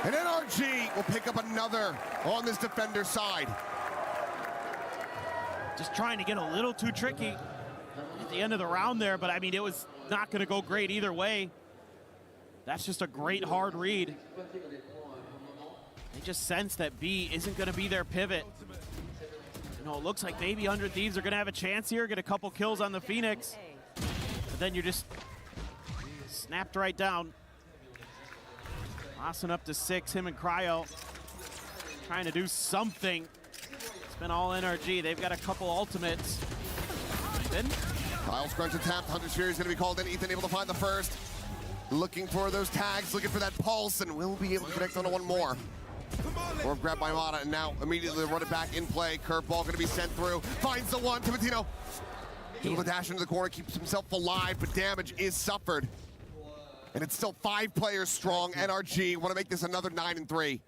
And NRG will pick up another on this defender side. Just trying to get a little too tricky at the end of the round there, but I mean, it was not going to go great either way. That's just a great hard read. They just sense that B isn't going to be their pivot. You know, it looks like maybe 100 Thieves are going to have a chance here, get a couple kills on the Phoenix. But then you're just snapped right down. Lawson up to 6, him and Cryo trying to do something. It's been all NRG. They've got a couple ultimates. Ethan. Kyle Scrunch tapped. Hunter's Fury is going to be called in. Ethan able to find the first. Looking for those tags, looking for that pulse, and will be able to connect onto one more. Or grabbed by Mata, and now immediately run it back in play. Curveball going to be sent through. Finds the one. Timatino able to dash into the corner, keeps himself alive, but damage is suffered. And it's still 5 players strong. NRG want to make this another 9-3.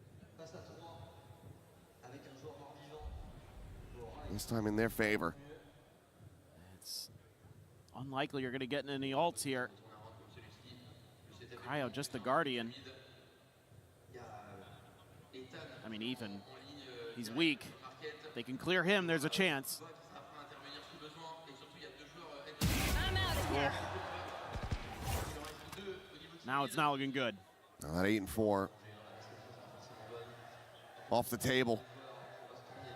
This time in their favor. It's unlikely you're going to get any ults here. Cryo, just the Guardian. I mean, Ethan, he's weak. If they can clear him, there's a chance. Oh. Now it's not looking good. That 8-4. Off the table.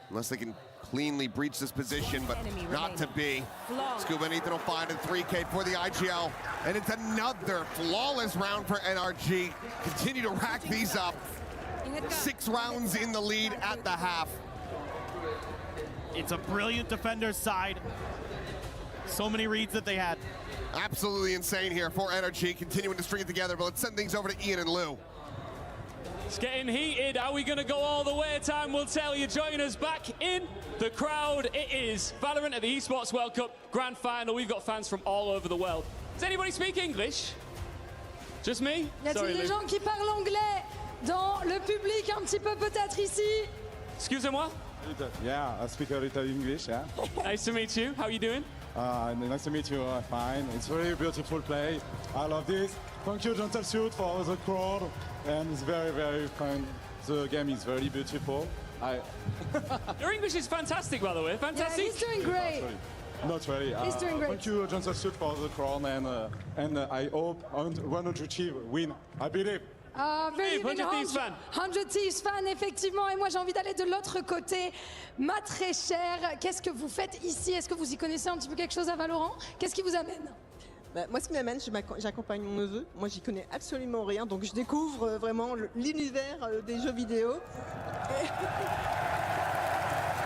Unless they can cleanly breach this position, but not to be. Scuba and Ethan will find a 3K for the IGL. And it's another flawless round for NRG. Continue to rack these up. 6 rounds in the lead at the half. It's a brilliant defender's side. So many reads that they had. Absolutely insane here for NRG, continuing to string it together, but let's send things over to Ian and Lou. It's getting heated. Are we going to go all the way? Time will tell you. Join us back in the crowd. It is Valorant at the Esports World Cup Grand Final. We've got fans from all over the world. Does anybody speak English? Just me? Y a-t-il des gens qui parlent anglais dans le public un petit peu peut-être ici? Excusez-moi? Yeah, I speak a little English, yeah. Nice to meet you. How are you doing? Nice to meet you, fine. It's very beautiful play. I love this. Thank you, Gentle Suit, for the crowd. And it's very, very fun. The game is very beautiful. Your English is fantastic, by the way. Fantastic. Yeah, he's doing great. Not really. He's doing great. Thank you, Gentle Suit, for the crown. And I hope 100 Thieves win. I believe. Very 100 Thieves fan. 100 Thieves fan, effectivement. Et moi, j'ai envie d'aller de l'autre côté. Ma très chère, qu'est-ce que vous faites ici? Est-ce que vous y connaissez un petit peu quelque chose à Valorant? Qu'est-ce qui vous amène? Bah, moi, ce qui m'amène, j'accompagne mon neveu. Moi, j'y connais absolument rien, donc je découvre vraiment l'univers des jeux vidéo.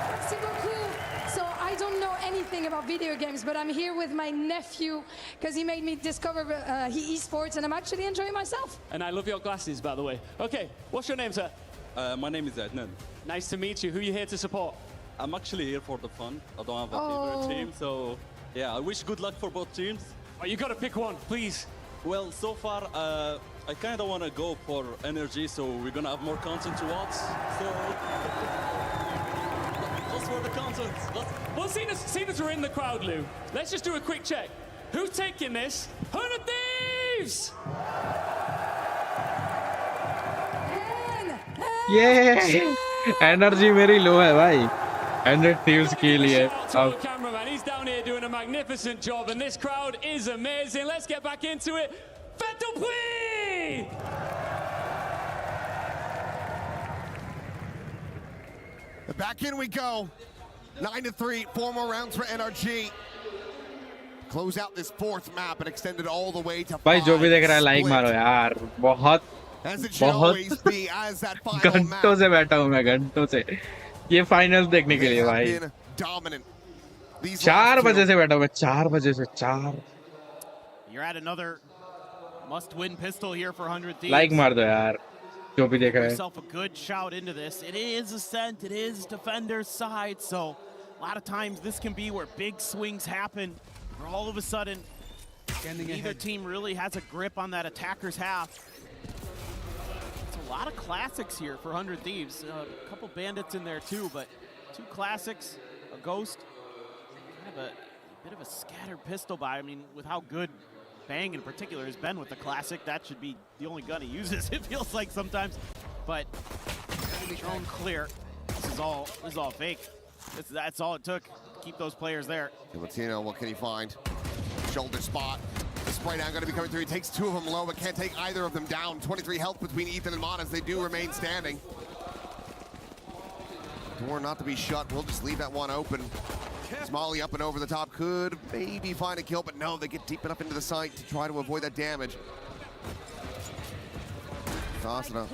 Merci beaucoup. So I don't know anything about video games, but I'm here with my nephew because he made me discover esports, and I'm actually enjoying myself. And I love your glasses, by the way. Okay, what's your name, sir? My name is Adnan. Nice to meet you. Who are you here to support? I'm actually here for the fun. I don't have a favorite team, so yeah, I wish good luck for both teams. Oh, you got to pick one, please. Well, so far, I kind of want to go for energy, so we're going to have more content to watch. So, just for the content. Well, seeing as we're in the crowd, Lou, let's just do a quick check. Who's taking this? 100 Thieves! ये energy मेरी लो है भाई 100 Thieves के लिए Our cameraman, he's down here doing a magnificent job, and this crowd is amazing. Let's get back into it. Faites-le! But back in we go. 9-3, 4 more rounds for NRG. Close out this fourth map and extend it all the way to 5. भाई जो भी देख रहा है like मारो यार बहुत घंटों से बैठा हूँ मैं घंटों से ये फाइनल्स देखने के लिए भाई 4 बजे से बैठा हूँ मैं 4 बजे से 4 You're at another must-win pistol here for 100 Thieves. Like मार दो यार जो भी देख रहा है Yourself a good shout into this. It is Ascent, it is Defender's side, so a lot of times this can be where big swings happen, where all of a sudden neither team really has a grip on that attacker's half. It's a lot of classics here for 100 Thieves. A couple bandits in there too, but 2 classics, a ghost, kind of a bit of a scattered pistol buy. I mean, with how good Bang in particular has been with the classic, that should be the only gun he uses, it feels like sometimes. But shown clear. This is all fake. That's all it took to keep those players there. Latino, what can he find? Shoulder spot. The spray down going to be coming through. He takes 2 of them low, but can't take either of them down. 23 health between Ethan and Mon as they do remain standing. Door not to be shut. We'll just leave that one open. Smalley up and over the top could maybe find a kill, but no, they get deep enough into the site to try to avoid that damage. Asana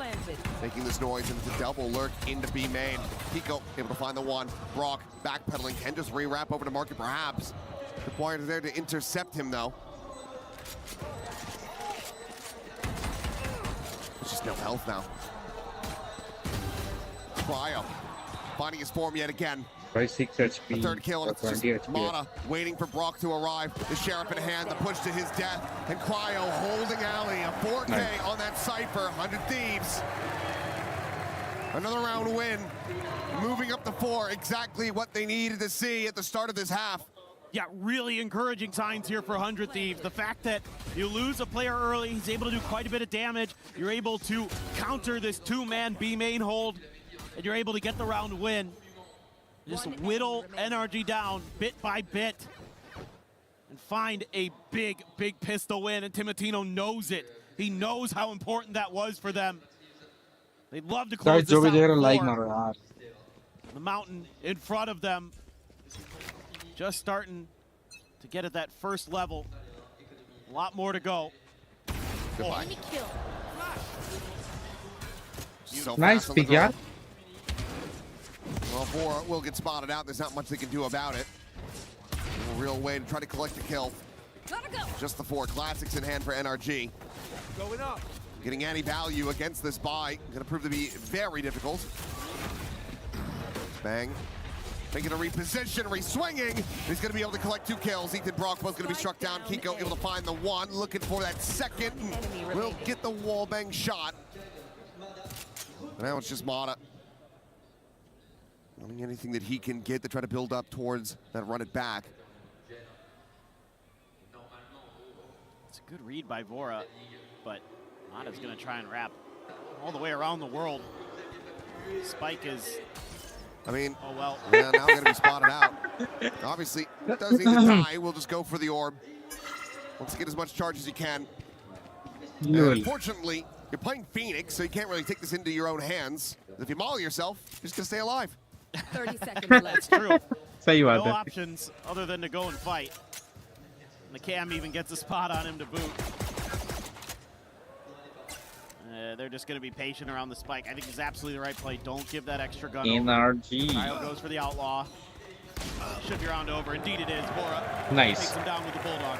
making this noise, and it's a double lurk into B main. Pico able to find the one. Brock backpedaling, can just re-wrap over to market perhaps. Required there to intercept him though. There's just no health now. Cryo finding his form yet again. By 6 HP. The third kill, and it's just Mata waiting for Brock to arrive. The Sheriff in hand, the push to his death, and Cryo holding alley. A 4K on that Cypher, 100 Thieves. Another round win, moving up to 4, exactly what they needed to see at the start of this half. Yeah, really encouraging signs here for 100 Thieves. The fact that you lose a player early, he's able to do quite a bit of damage. You're able to counter this 2-man B main hold, and you're able to get the round win. Just whittle NRG down bit by bit and find a big, big pistol win, and Timotino knows it. He knows how important that was for them. They'd love to close this out. The mountain in front of them, just starting to get at that first level. A lot more to go. Goodbye. So nice pick, yeah. Well, Bora will get spotted out. There's not much they can do about it. A real way to try to collect the kill. Just the 4 classics in hand for NRG. Going up. Getting any value against this buy. Going to prove to be very difficult. Bang. Making a reposition, re-swinging. He's going to be able to collect 2 kills. Ethan Brock both going to be struck down. Kiko able to find the 1. Looking for that second. Will get the wall bang shot. Now it's just Mata. Wanting anything that he can get to try to build up towards that run it back. It's a good read by Vora, but Mata's going to try and wrap all the way around the world. Spike is... I mean, oh well. Yeah, now going to be spotted out. Obviously, doesn't need to die. We'll just go for the orb. Wants to get as much charge as you can. Unfortunately, you're playing Phoenix, so you can't really take this into your own hands. If you maul yourself, you're just going to stay alive. 30 seconds left. That's true. Same no options other than to go and fight. And the Cam even gets a spot on him to boot. They're just going to be patient around the spike. I think it's absolutely the right play. Don't give that extra gun NRG. over. Kyle goes for the outlaw. Should be round over. Indeed it is. Bora nice. Takes him down with the bulldog.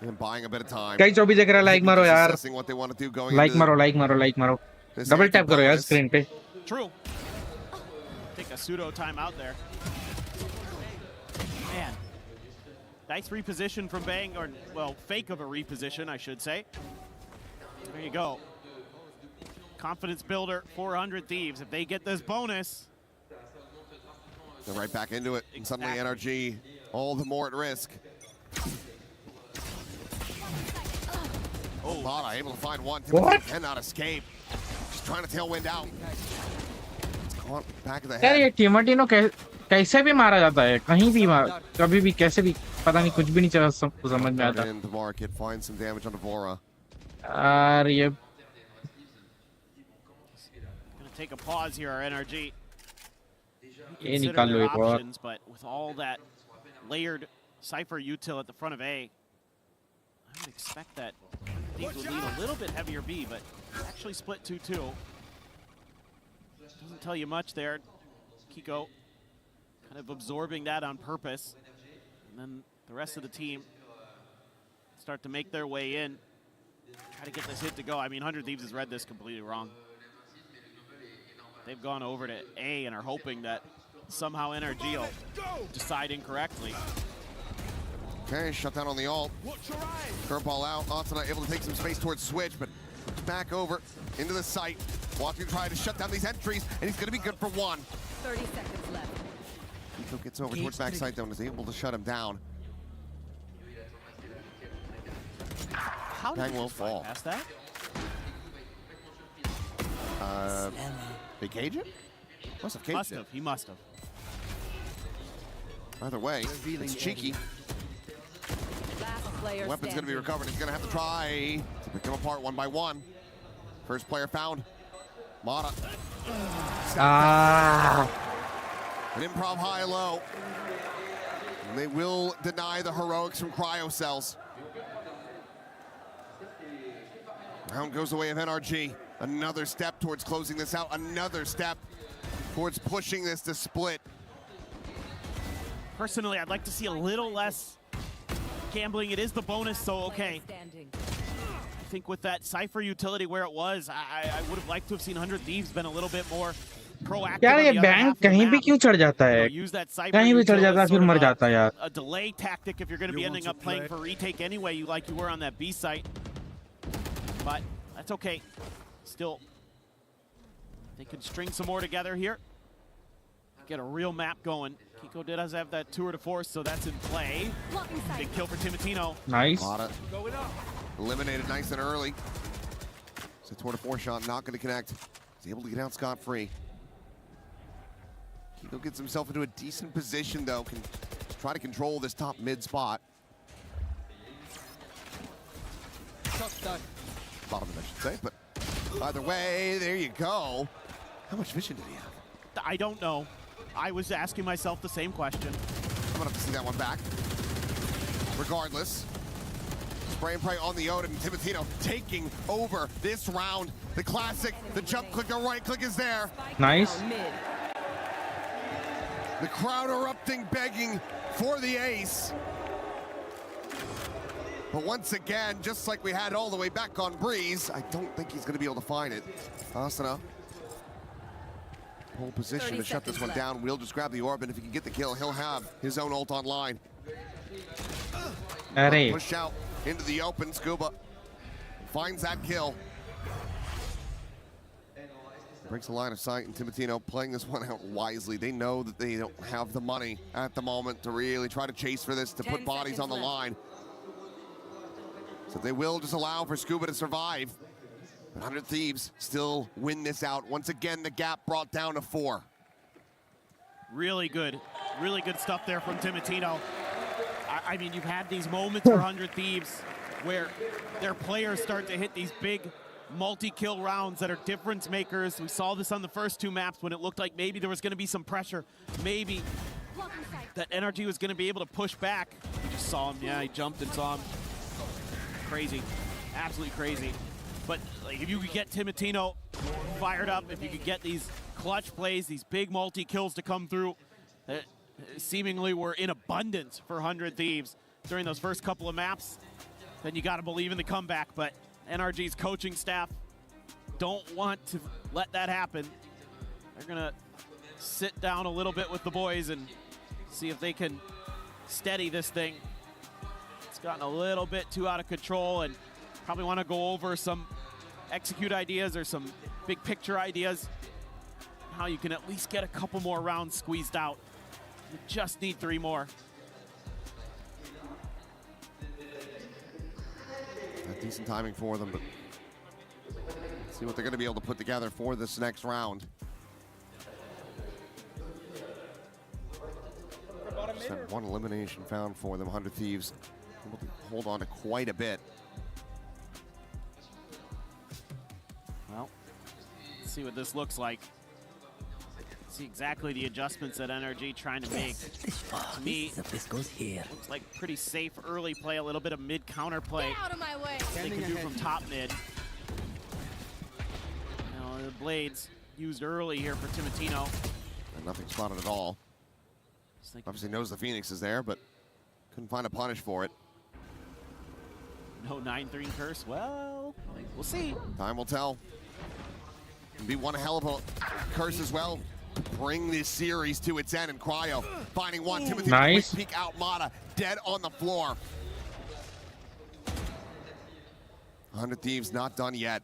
And buying a bit of time. कई 24 देख रहा like मारो यार. What they want to do going like मारो. Double tap करो यार screen पे. True. Take a pseudo timeout there. Man. Nice reposition from Bang, or, well, fake of a reposition, I should say. There you go. Confidence builder, 400 Thieves. If they get this bonus. They're right back into it. And suddenly NRG all the more at risk. Oh, Mata able to find one. What? Cannot escape. Just trying to tailwind out. Caught back of the यार head. ये टिमोटिनो कैसे भी मारा जाता है कहीं भी कभी भी कैसे भी पता नहीं कुछ भी नहीं चला समझ में आता In the market, find some damage on Vora. यार ये take a pause here, our NRG. ये Consider निकाल लो their एक और options, but with all that layered Cypher util at the front of A, I would expect that these would lead a little bit heavier B, but actually split 2-2. Doesn't tell you much there. Kiko kind of absorbing that on purpose. And then the rest of the team start to make their way in. Try to get this hit to go. I mean, 100 Thieves has read this completely wrong. They've gone over to A and are hoping that somehow NRG will decide incorrectly. Okay, shut down on the ult. Curveball out. Asuna able to take some space towards Switch, but back over into the site. Walking to try to shut down these entries, and he's going to be good for one. 30 seconds left. Kiko gets over towards backside though and is able to shut him down. How did Bang he will just fly fall. past that? They cage it? Must have caged it. He must have. Either way, it's cheeky. Last player Weapon's going to be recovered. He's going to have to try to pick them apart one by one. First player found. Mata. An improv high-low. And they will deny the heroics from Cryo Cells. Round goes the way of NRG. Another step towards closing this out. Another step towards pushing this to split. Personally, I'd like to see a little less gambling. It is the bonus, so okay. I think with that Cypher utility where it was, I would have liked to have seen 100 Thieves been a little bit more proactive. यार ये on the other half bank of the कहीं भी map. क्यों चढ़ जाता है Use that Cypher कहीं भी चढ़ util जाता है as फिर sort मर of जाता है यार a delay tactic if you're going to be ending up playing for retake anyway, like you were on that B site. But that's okay. Still, they could string some more together here. Get a real map going. Kiko does have that tour de force, so that's in play. Big kill for Timotino. Nice. Eliminated nice and early. So tour de force shot not going to connect. He's able to get out scot-free. Kiko gets himself into a decent position though. Can try to control this top mid spot. Bottom of it, I should say, but either way, there you go. How much vision did he have? I don't know. I was asking myself the same question. I'm gonna have to see that one back. Regardless, spray and pray on the Odin. Timotino taking over this round. The classic, the jump click, the right click is there. Nice. The crowd erupting, begging for the ace. But once again, just like we had all the way back on Breeze, I don't think he's gonna be able to find it. Asuna. Pole position to shut this one down. We'll just grab the orb, and if he can get the kill, he'll have his own ult online. Push out into the open. Scuba finds that kill. Breaks the line of sight, and Timotino playing this one out wisely. They know that they don't have the money at the moment to really try to chase for this, to put bodies on the line. So they will just allow for Scuba to survive. 100 Thieves still win this out. Once again, the gap brought down to 4. Really good stuff there from Timotino. I mean, you've had these moments for 100 Thieves where their players start to hit these big multi-kill rounds that are difference makers. We saw this on the first 2 maps when it looked like maybe there was going to be some pressure. Maybe that NRG was going to be able to push back. You just saw him. Yeah, he jumped and saw him. Crazy. Absolutely crazy. But like, if you could get Timotino fired up, if you could get these clutch plays, these big multi-kills to come through, seemingly were in abundance for 100 Thieves during those first couple of maps, then you got to believe in the comeback. But NRG's coaching staff don't want to let that happen. They're going to sit down a little bit with the boys and see if they can steady this thing. It's gotten a little bit too out of control, and probably want to go over some execute ideas or some big picture ideas, how you can at least get a couple more rounds squeezed out. You just need 3 more. Decent timing for them, but let's see what they're going to be able to put together for this next round. Just had 1 elimination found for them. 100 Thieves able to hold on to quite a bit. Well, let's see what this looks like. See exactly the adjustments that NRG trying to make. To me, this goes here. Looks like pretty safe early play, a little bit of mid counter play. Get out of my way. They can do from top mid. Now the blades used early here for Timotino. And nothing spotted at all. Obviously knows the Phoenix is there, but couldn't find a punish for it. No 9-3 curse. Well, we'll see. Time will tell. It'd be one hell of a curse as well. Bring this series to its end, and Cryo finding one. Timothy Nice. peek out Mata, dead on the floor. 100 Thieves not done yet.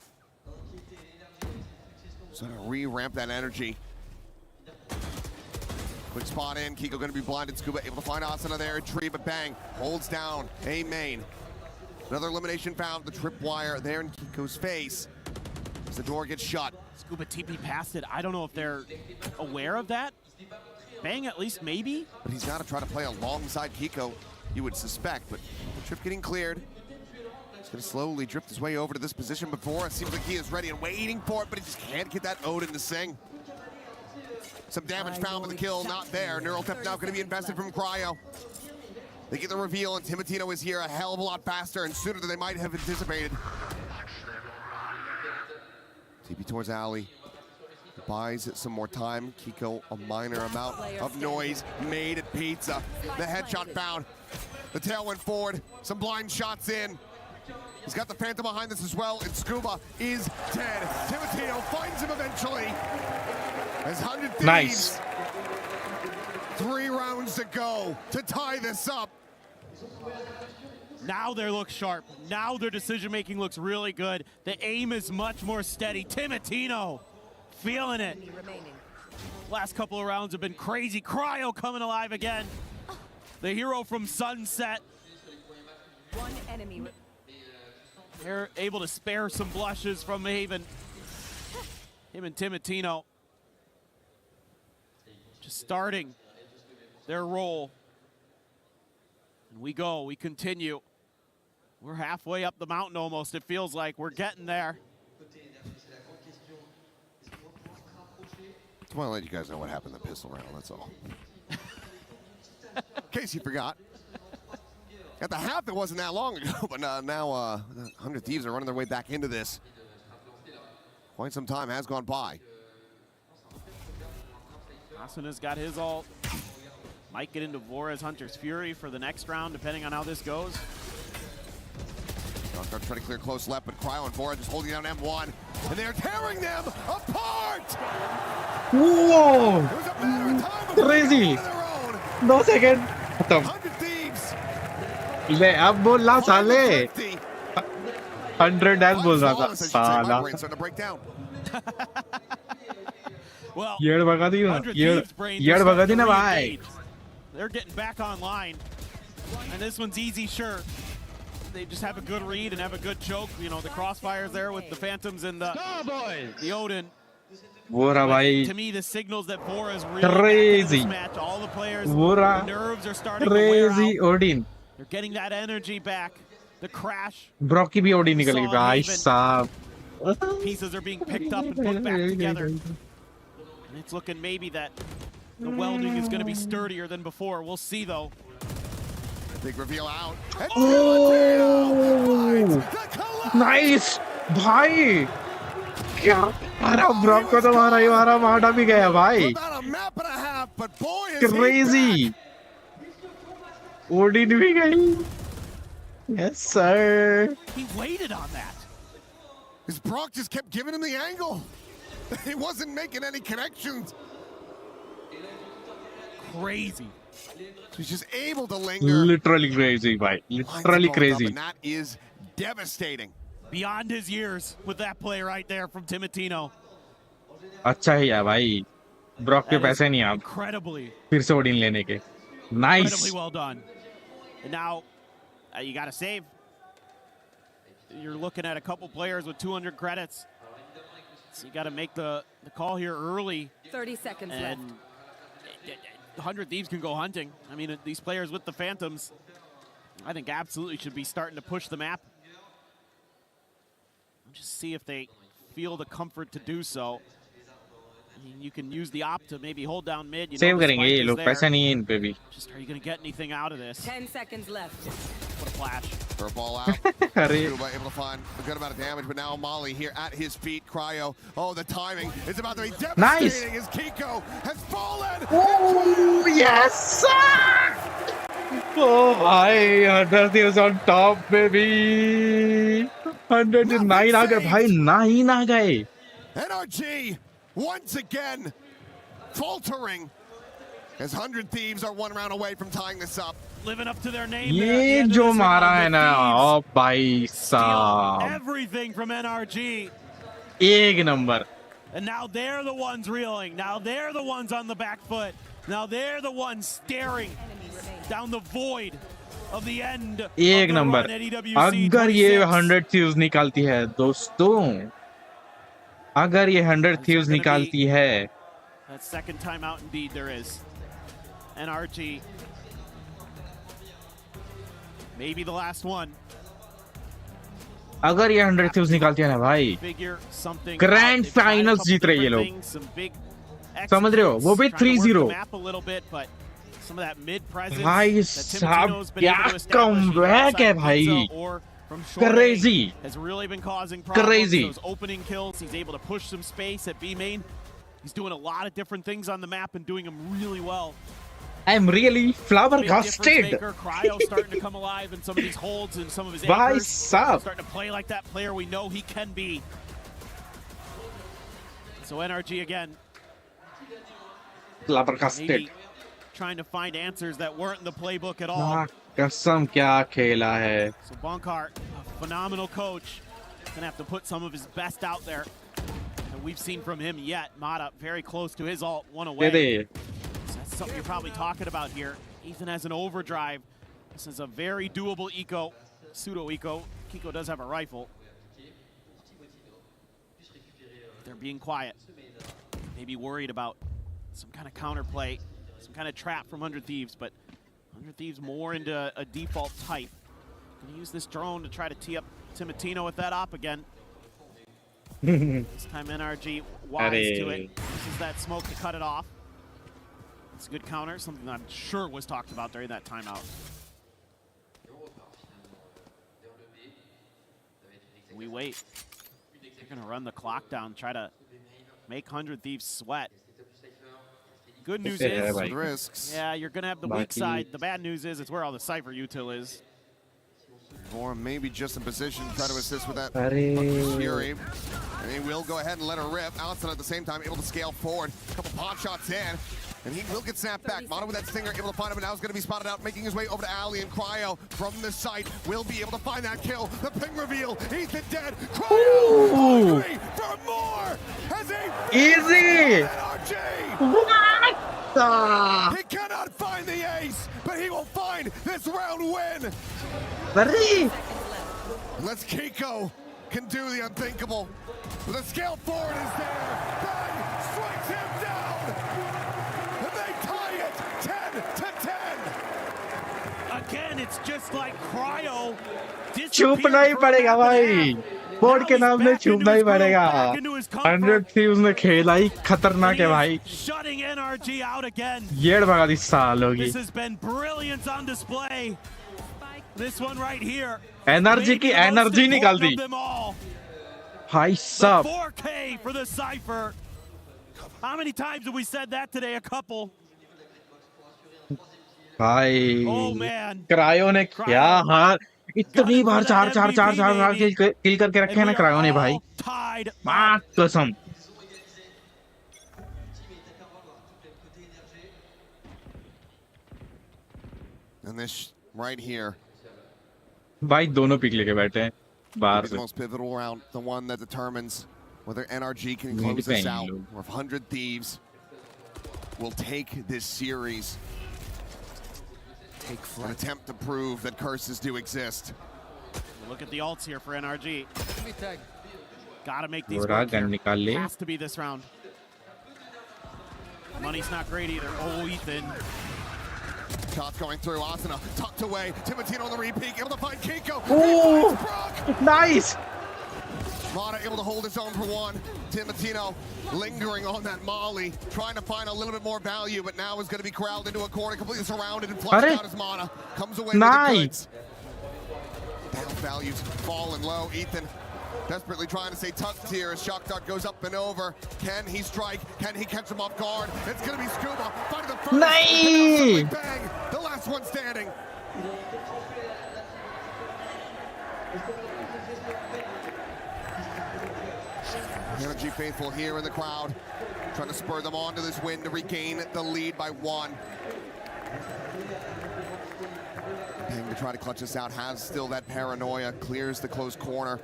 So to re-ramp that energy. Quick spot in, Kiko gonna be blinded. Scuba able to find Asuna there, tree, but bang, holds down A main. Another elimination found, the tripwire there in Kiko's face. As the door gets shut. Scuba TP past it. I don't know if they're aware of that. Bang at least, maybe. But he's got to try to play alongside Kiko, you would suspect. But the trip getting cleared. He's going to slowly drift his way over to this position before. It seems like he is ready and waiting for it, but he just can't get that Odin to sing. Some damage found, but the kill not there. Neural Theft now going to be invested from Cryo. They get the reveal, and Timotino is here a hell of a lot faster and sooner than they might have anticipated. TP towards Alley. Buys some more time. Kiko, a minor amount of noise made at Pizza. The headshot found. The tail went forward. Some blind shots in. He's got the Phantom behind this as well, and Scuba is dead. Timotino finds him eventually. As 100 Thieves. Nice. 3 rounds to go to tie this up. Now they look sharp. Now their decision-making looks really good. The aim is much more steady. Timotino feeling it. Last couple of rounds have been crazy. Cryo coming alive again. The hero from Sunset. One enemy. They're able to spare some blushes from Haven. Him and Timotino just starting their role. And we go, we continue. We're halfway up the mountain almost, it feels like. We're getting there. Just want to let you guys know what happened in the pistol round, that's all. In case you forgot. At the half, it wasn't that long ago, but now 100 Thieves are running their way back into this. Quite some time has gone by. Asuna's got his ult. Might get into Vora's Hunter's Fury for the next round, depending on how this goes. Trying to clear close left, but Cryo and Vora just holding down M1, and they're tearing them apart! Whoa! Crazy! 2 second खत्म 100 Thieves! ले अब बोल रहा साले 100 dash बोल रहा था साला Well, येड़ भगा दी ना 100 Thieves' brains are येड़ भगा दी starting ना to भाई re-engage. They're getting back online, and this one's easy, sure. They just have a good read and have a good choke. You know, the crossfires there with the Phantoms and the Odin. Vora भाई To me, this signals that Vora is really Crazy. back into this match. All the players, Vora the nerves are starting to wear out. crazy Odin They're getting that energy back. The crash. Bro की भी Odin निकल गई भाई साहब Pieces are being picked up and put back together. And it's looking maybe that the welding is going to be sturdier than before. We'll see, though. Big reveal out. Oh, nice भाई क्या अरे bro को तो मारा माटा भी गया भाई About a map and a half, but boy is crazy Odin भी गई yes sir He waited on that. His Brock just kept giving him the angle. He wasn't making any connections. Crazy. So he's just able to linger. literally crazy भाई literally crazy And that is devastating. Beyond his years with that play right there from Timotino. अच्छा ही है भाई Brock के पैसे नहीं आप Incredibly. फिर से Odin लेने के nice Incredibly well done. And now you got to save. You're looking at a couple players with 200 credits. So you got to make the call here early. 30 seconds left. 100 Thieves can go hunting. I mean, these players with the Phantoms, I think absolutely should be starting to push the map. Just see if they feel the comfort to do so. I mean, you can use the op to maybe hold down mid. You save know the करेंगे spike ये is लोग, there. पैसा नहीं है इन पे भी. Just are you going to get anything out of this? 10 seconds left. What a flash. For a ball out. अरे Cuba able to find a good amount of damage, but now Molly here at his feet. Cryo. Oh, the timing is about to be devastating as Kiko has fallen. Oh, yes! Oh, भाई 100 is on top, baby. 109 आ गए भाई, 9 आ गए. NRG once again faltering as 100 Thieves are one round away from tying this up. Living up to their name. ये जो मारा है ना, ओ भाई साहब. Everything from NRG. एक number. And now they're the ones reeling. Now they're the ones on the back foot. Now they're the ones staring down the void of the end. एक number. अगर ये 100 Thieves निकालती है दोस्तों, अगर ये 100 Thieves निकालती है, That second time out indeed there is. NRG. Maybe the last one. अगर ये 100 Thieves निकालती है ना भाई, Figure something ग्रैंड फाइनल्स जीत रहे ये लोग. समझ रहे हो? वो भी 3-0. भाई साहब क्या कमबैक है भाई. Crazy. Has really been causing problems. Crazy. Those opening kills, he's able to push some space at B main. He's doing a lot of different things on the map and doing them really well. I'm really flabbergasted. Cryo starting to come alive in some of these holds and some of his भाई anchors. साहब. Starting to play like that player we know he can be. So NRG again. Flabbergasted. Maybe trying to find answers that weren't in the playbook at all. कसम क्या खेला है. So Bonkart, a phenomenal coach, gonna have to put some of his best out there. And we've seen from him yet. Mata very close to his ult, one away. So that's something you're probably talking about here. Ethan has an overdrive. This is a very doable eco, pseudo eco. Kiko does have a rifle. They're being quiet. Maybe worried about some kind of counterplay, some kind of trap from 100 Thieves, but 100 Thieves more into a default type. Gonna use this drone to try to tee up Timotino with that op again. This time NRG wise to it. This is that smoke to cut it off. It's a good counter, something that I'm sure was talked about during that timeout. We wait. They're gonna run the clock down, try to make 100 Thieves sweat. Good news is, the risks. Yeah, you're gonna have the weak side. The bad news is, it's where all the Cypher util is. Or maybe just in position to try to assist with that Arey. Fury. And he will go ahead and let her rip. Allison at the same time able to scale forward. A couple pot shots in. And he will get snapped back. Mono with that stinger able to find him, but now he's going to be spotted out, making his way over to Ali, and Cryo from the site will be able to find that kill. The ping reveal. Ethan dead. Cryo hungry for more. Has he? Easy. He cannot find the ace, but he will find this round win. Let's Kiko can do the unthinkable. The scale forward is there. Bang strikes him down. And they tie it 10-10. Again, it's just like Cryo. छुपना ही पड़ेगा भाई. Board के नाम में छुपना ही पड़ेगा. 100 Thieves ने खेला ही खतरनाक है भाई. Shutting NRG out again. येड़ भगा दी सालों की. This has been brilliance on display. This one right here. Energy की एनर्जी निकाल दी. भाई साहब. 4K for the Cypher. How many times have we said that today? A couple. भाई. Oh man. क्रायो ने क्या हार. इतनी बार चार किल करके रखे हैं ना क्रायो ने भाई. मां कसम. And this right here. भाई दोनों पिक लेके बैठे हैं बाहर The से. most pivotal round, the one that determines whether NRG can close this out, or if 100 Thieves will take this series. An attempt to prove that curses do exist. Look at the ults here for NRG. Gotta make these पूरा work gun here. निकाल ले. Has to be this round. Money's not great either. Oh, Ethan. Shots going through. Asuna tucked away. Timotino on the repeat, able to find Kiko. Oh, nice. Mata able to hold his own for one. Timatino lingering on that molly, trying to find a little bit more value, but now is going to be corralled into a corner, completely surrounded and flushed out as Mata comes away with the goods. Battle values falling low. Ethan desperately trying to stay tucked here as Shock Dart goes up and over. Can he strike? Can he catch him off guard? It's going to be Scuba finding the first. Nice! Bang! The last one standing. NRG faithful here in the crowd, trying to spur them on to this win to regain the lead by one. Bang to try to clutch this out, has still that paranoia, clears the close corner.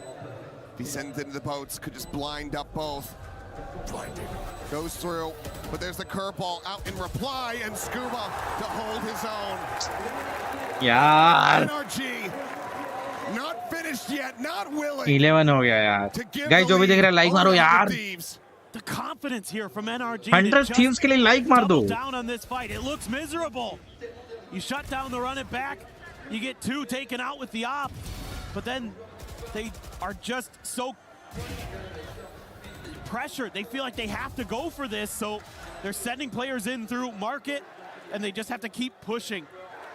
If he sends it into the boats, could just blind up both. Goes through, but there's the curveball out in reply, and Scuba to hold his own. यार NRG not finished yet, not willing. 11 हो गया यार. Guys जो भी देख रहे हैं like मारो यार. The confidence here from NRG. 100 Thieves के लिए like मार दो. Down on this fight. It looks miserable. You shut down the run it back. You get two taken out with the op, but then they are just so pressured. They feel like they have to go for this, so they're sending players in through market, and they just have to keep pushing.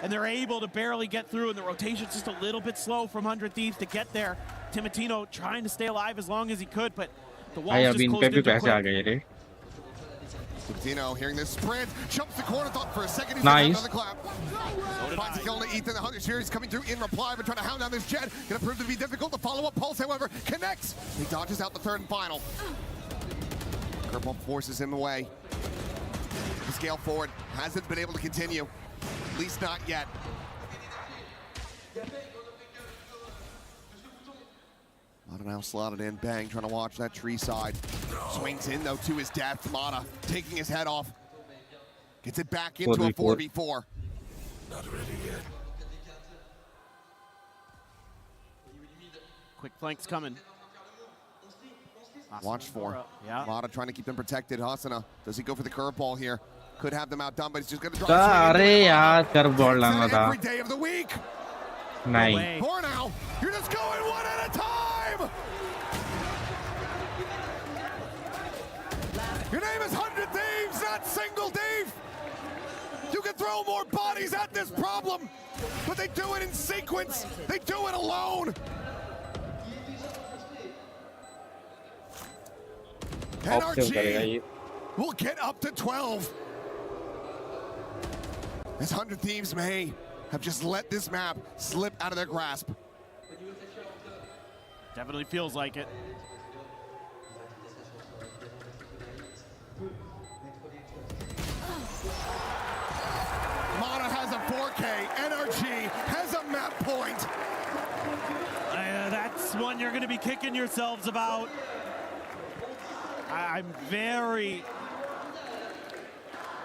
And they're able to barely get through, and the rotation's just a little bit slow from 100 Thieves to get there. Timatino trying to stay alive as long as he could, but the wall just closed in too quick. Timatino hearing this sprint, jumps the corner, thought for a second he's nice. another clap. Finds a kill to Ethan, the Hunger Series coming through in reply, but trying to hound down this Jet. Gonna prove to be difficult. The follow-up pulse, however, connects. He dodges out the third and final. Curveball forces him away. The scale forward, hasn't been able to continue. At least not yet. Mata now slotted in, Bang trying to watch that tree side. Swings in though to his death. Mata taking his head off. Gets it back into a 4v4. Not ready yet. Quick flanks coming. Watch for. Yeah. Mata trying to keep them protected. Hasana, does he go for the curveball here? Could have them outdone, but he's just going to drive. अरे यार curveball डालना था. Every day of the week. नहीं. For now, you're just going one at a time. Your name is 100 Thieves, not single thief. You can throw more bodies at this problem, but they do it in sequence. They do it alone. NRG will get up to 12. As 100 Thieves may have just let this map slip out of their grasp. Definitely feels like it. Mata has a 4K, NRG has a map point. That's one you're going to be kicking yourselves about. I'm very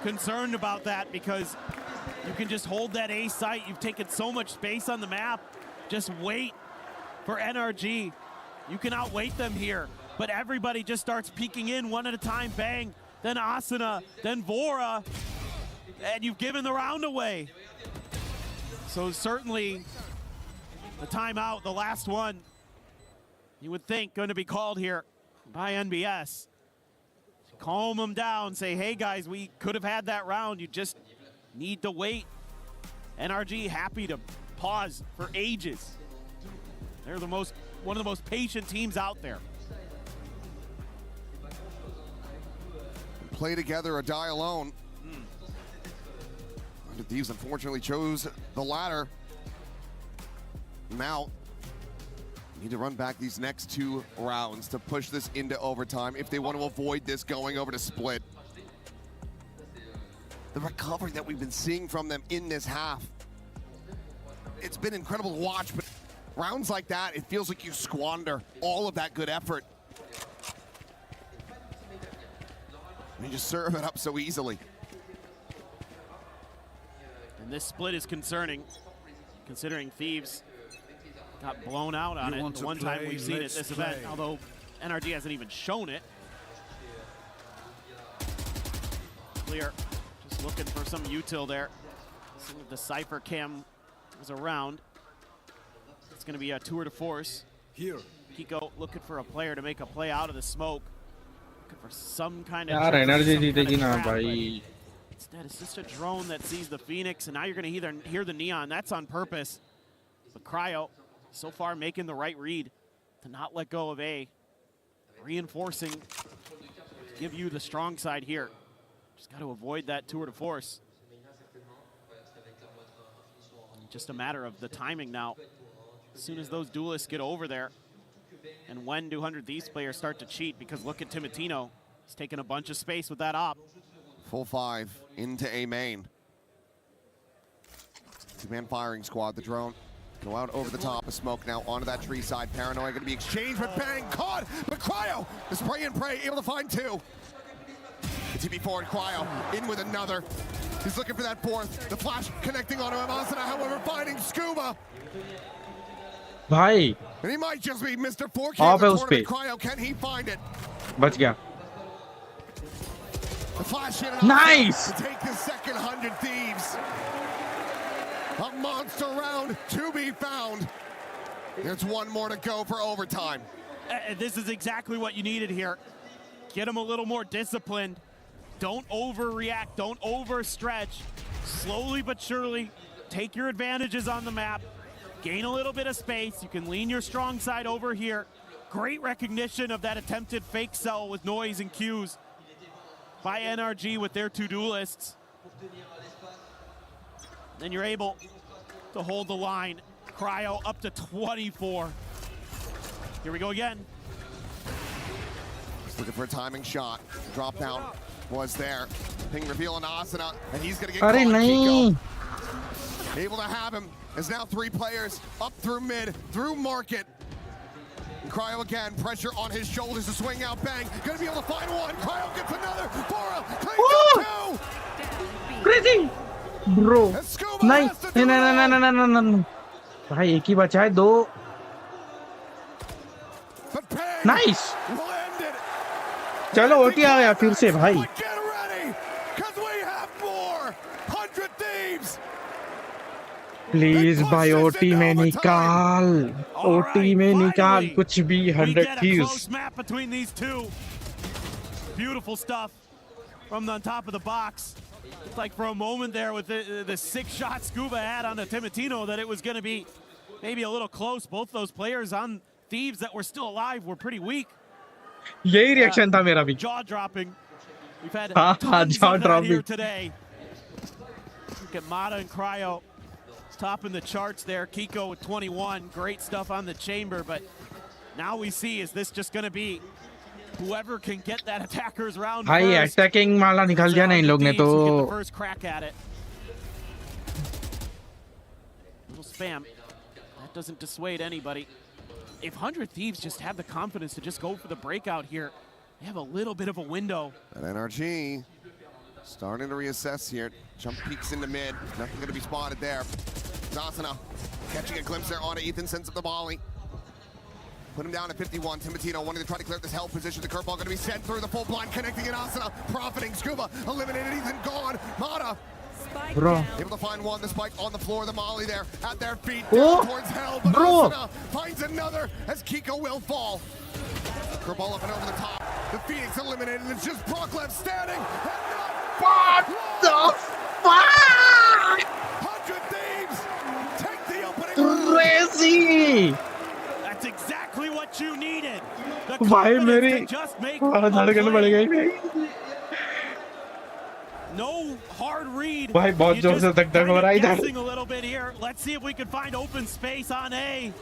concerned about that because you can just hold that A site. You've taken so much space on the map. Just wait for NRG. You can outweight them here, but everybody just starts peeking in one at a time. Bang, then Asuna, then Vora, and you've given the round away. So certainly the timeout, the last one, you would think going to be called here by NBS. Calm them down, say, hey guys, we could have had that round. You just need to wait. NRG happy to pause for ages. They're one of the most patient teams out there. Play together or die alone. 100 Thieves unfortunately chose the latter. Now, need to run back these next 2 rounds to push this into overtime if they want to avoid this going over to split. The recovery that we've been seeing from them in this half, it's been incredible to watch, but rounds like that, it feels like you squander all of that good effort. And you just serve it up so easily. And this split is concerning, considering Thieves got blown out on it the one time we've seen it this event, although NRG hasn't even shown it. Clear, just looking for some util there. See if the Cypher cam was around. It's gonna be a tour de force. Here, Kiko looking for a player to make a play out of the smoke. Looking for some kind of यार energy जीतेगी ना भाई. Instead, it's just a drone that sees the Phoenix, and now you're going to hear the neon. That's on purpose. But Cryo, so far, making the right read to not let go of A. Reinforcing, give you the strong side here. Just got to avoid that tour de force. Just a matter of the timing now. As soon as those duelists get over there, and when do 100 Thieves players start to cheat? Because look at Timotino. He's taking a bunch of space with that op. Full 5 into A main. Two-man firing squad, the drone. Go out over the top of smoke now onto that tree side. Paranoia going to be exchanged, but bang, caught. But Cryo, the spray and pray, able to find 2. The TP forward, Cryo in with another. He's looking for that 4th. The flash connecting onto Amasana, however, finding Scuba. भाई. And he might just be Mr. 4K of of the है उस पे. tournament. Cryo, can he find it? बच गया. The flash hit Nice! to take the second 100 Thieves. A monster round to be found. There's one more to go for overtime. This is exactly what you needed here. Get them a little more disciplined. Don't overreact. Don't overstretch. Slowly but surely, take your advantages on the map. Gain a little bit of space. You can lean your strong side over here. Great recognition of that attempted fake sell with noise and cues by NRG with their 2 duelists. Then you're able to hold the line. Cryo up to 24. Here we go again. Just looking for a timing shot. Drop down was there. Ping reveal on Asana, and he's gonna get caught. Kiko able to have him. As now 3 players up through mid, through market. And Cryo again, pressure on his shoulders to swing out. Bang, gonna be able to find 1. Cryo gets another. Bora cleans up 2. Crazy, bro. नहीं नहीं नहीं नहीं नहीं नहीं नहीं. भाई एक ही बचा है 2. Nice. चलो ओटी आ गया फिर से भाई. प्लीज भाई ओटी में निकाल. ओटी में निकाल कुछ भी. 100 Thieves. Between these 2. Beautiful stuff from the top of the box. It's like for a moment there with the 6-shot Scuba had on the Timotino that it was going to be maybe a little close. Both those players on Thieves that were still alive were pretty weak. यही reaction था मेरा भी. Jaw dropping. We've had हाँ tons jaw of that dropping here today. Look at Mata and Cryo topping the charts there. Kiko with 21. Great stuff on the chamber, but now we see, is this just going to be whoever can get that attacker's round भाई first? Attacking माला निकाल दिया ना इन लोग ने तो. Get the first crack at it. Little spam. That doesn't dissuade anybody. If 100 Thieves just have the confidence to just go for the breakout here, they have a little bit of a window. And NRG starting to reassess here. Jump peeks into mid. Nothing going to be spotted there. Zasana catching a glimpse there onto Ethan, sends up the volley. Put him down at 51. Timotino wanting to try to clear this held position. The curveball going to be sent through the full blind, connecting in Asana. Profiting. Scuba eliminated. Ethan gone. Mata Bro. able to find 1. The spike on the floor. The molly there at their feet. Oh. Down towards hell. But Bro. Asana finds another as Kiko will fall. Curveball up and over the top. The Phoenix eliminated. It's just Brocklev standing. What the fuck? 100 Thieves take the opening. Crazy. That's exactly what you needed. The भाई मेरी confidence to just make धड़कन बढ़ गई. No hard read. भाई बहुत जोर से धक-धक हो रहा है इधर. Guessing a little bit here. Let's see if we can find open space on A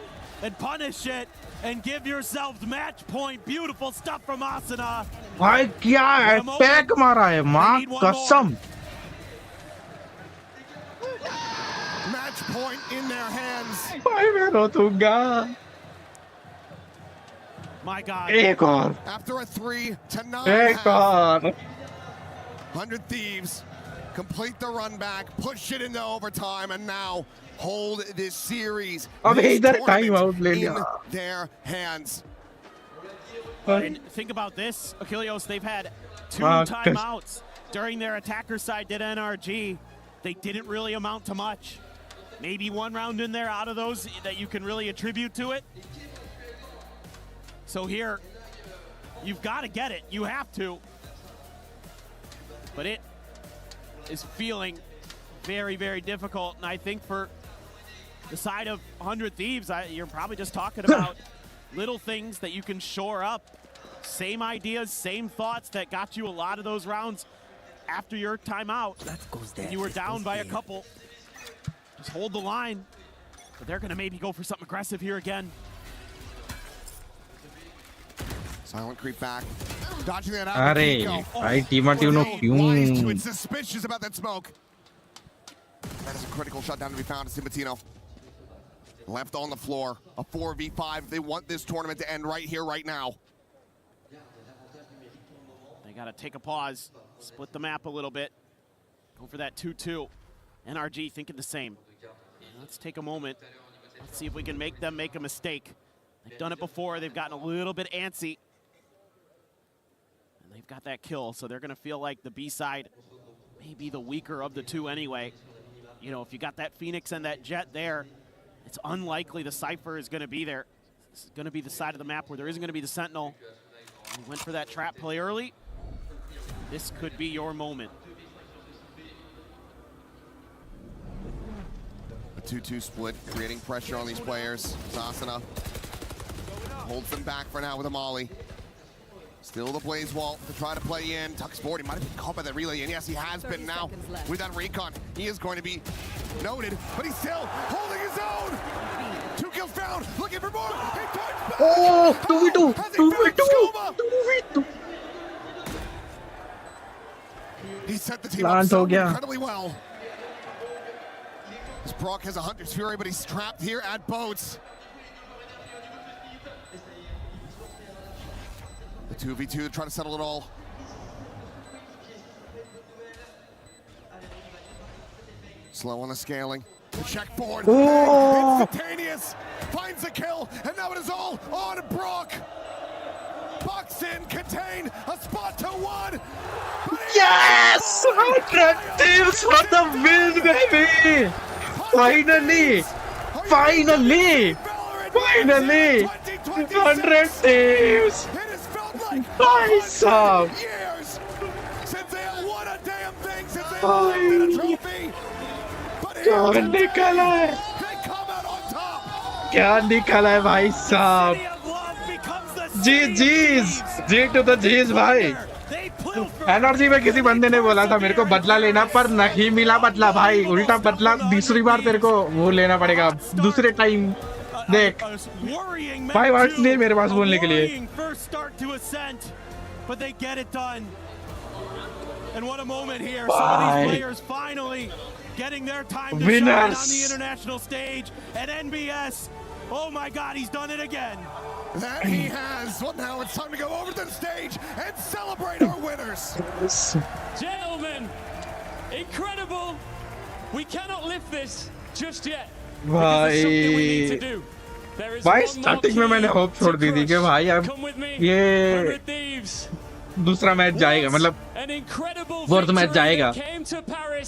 and punish it and give yourselves match point. Beautiful stuff from Asana. भाई क्या अटैक मारा है माँ कसम. Match point in their hands. भाई मैं रो दूंगा. My God. एक और. After a 3-9 एक और. 100 Thieves complete the run back, push it into overtime, and now hold this series. अबे This इधर टाइम tournament आउट ले in लिया. their hands. And think about this, Achilleos, they've had 2 timeouts during their attacker side did NRG. They didn't really amount to much. Maybe 1 round in there out of those that you can really attribute to it. So here, you've got to get it. You have to. But it is feeling very, very difficult. And I think for the side of 100 Thieves, you're probably just talking about little things that you can shore up. Same ideas, same thoughts that got you a lot of those rounds after your timeout. You were down by a couple. Just hold the line. But they're going to maybe go for something aggressive here again. Silent creep back. Dodging that out. अरे भाई टीमोटिनो क्यों? Suspicious about that smoke. That is a critical shutdown to be found to Simatino. Left on the floor. A 4v5. They want this tournament to end right here, right now. They got to take a pause. Split the map a little bit. Go for that 2-2. NRG thinking the same. Let's take a moment. Let's see if we can make them make a mistake. They've done it before. They've gotten a little bit antsy. And they've got that kill, so they're going to feel like the B side may be the weaker of the two anyway. You know, if you got that Phoenix and that Jet there, it's unlikely the Cypher is going to be there. This is going to be the side of the map where there isn't going to be the Sentinel. He went for that trap play early. This could be your moment. A 2-2 split, creating pressure on these players. Zasana holds them back for now with a molly. Still the Blaze Wall to try to play in. Tuck's forward. He might have been caught by that relay, and yes, he has been now with that recon. He is going to be noted, but he's still holding his own. 2 kills found, looking for more. He turns back. Oh, 2v2. He set the team up so incredibly well. This Brock has a Hunter's Fury, but he's trapped here at boats. The 2v2 to try to settle it all. Slow on the scaling. The check forward. Oh. Instantaneous. Finds the kill, and now it is all on Brock. Box in, contain, a spot to 1. Yes! 100 Thieves for the win, baby! Finally! Finally! Finally! 100 Thieves! Bhai sahab! Years since they have won a damn thing, since they have won a trophy. क्या निकला है? क्या निकला है भाई साहब? जी to the जीज भाई। Energy में किसी बंदे ने बोला था मेरे को बदला लेना, पर नहीं मिला बदला भाई। उल्टा बदला दूसरी बार तेरे को वो लेना पड़ेगा दूसरे टाइम। देख 5 वर्ड्स नहीं मेरे पास बोलने के लिए। But they get it done. And what a moment here. Some of these players finally getting their time to shine on the international stage. And NBS, oh my God, he's done it again. That he has. Well, now it's time to go over to the stage and celebrate our winners. Gentlemen, incredible. We cannot lift this just yet. भाई भाई starting में मैंने hope छोड़ दी थी कि भाई अब ये दूसरा मैच जाएगा, मतलब फोर्थ मैच जाएगा,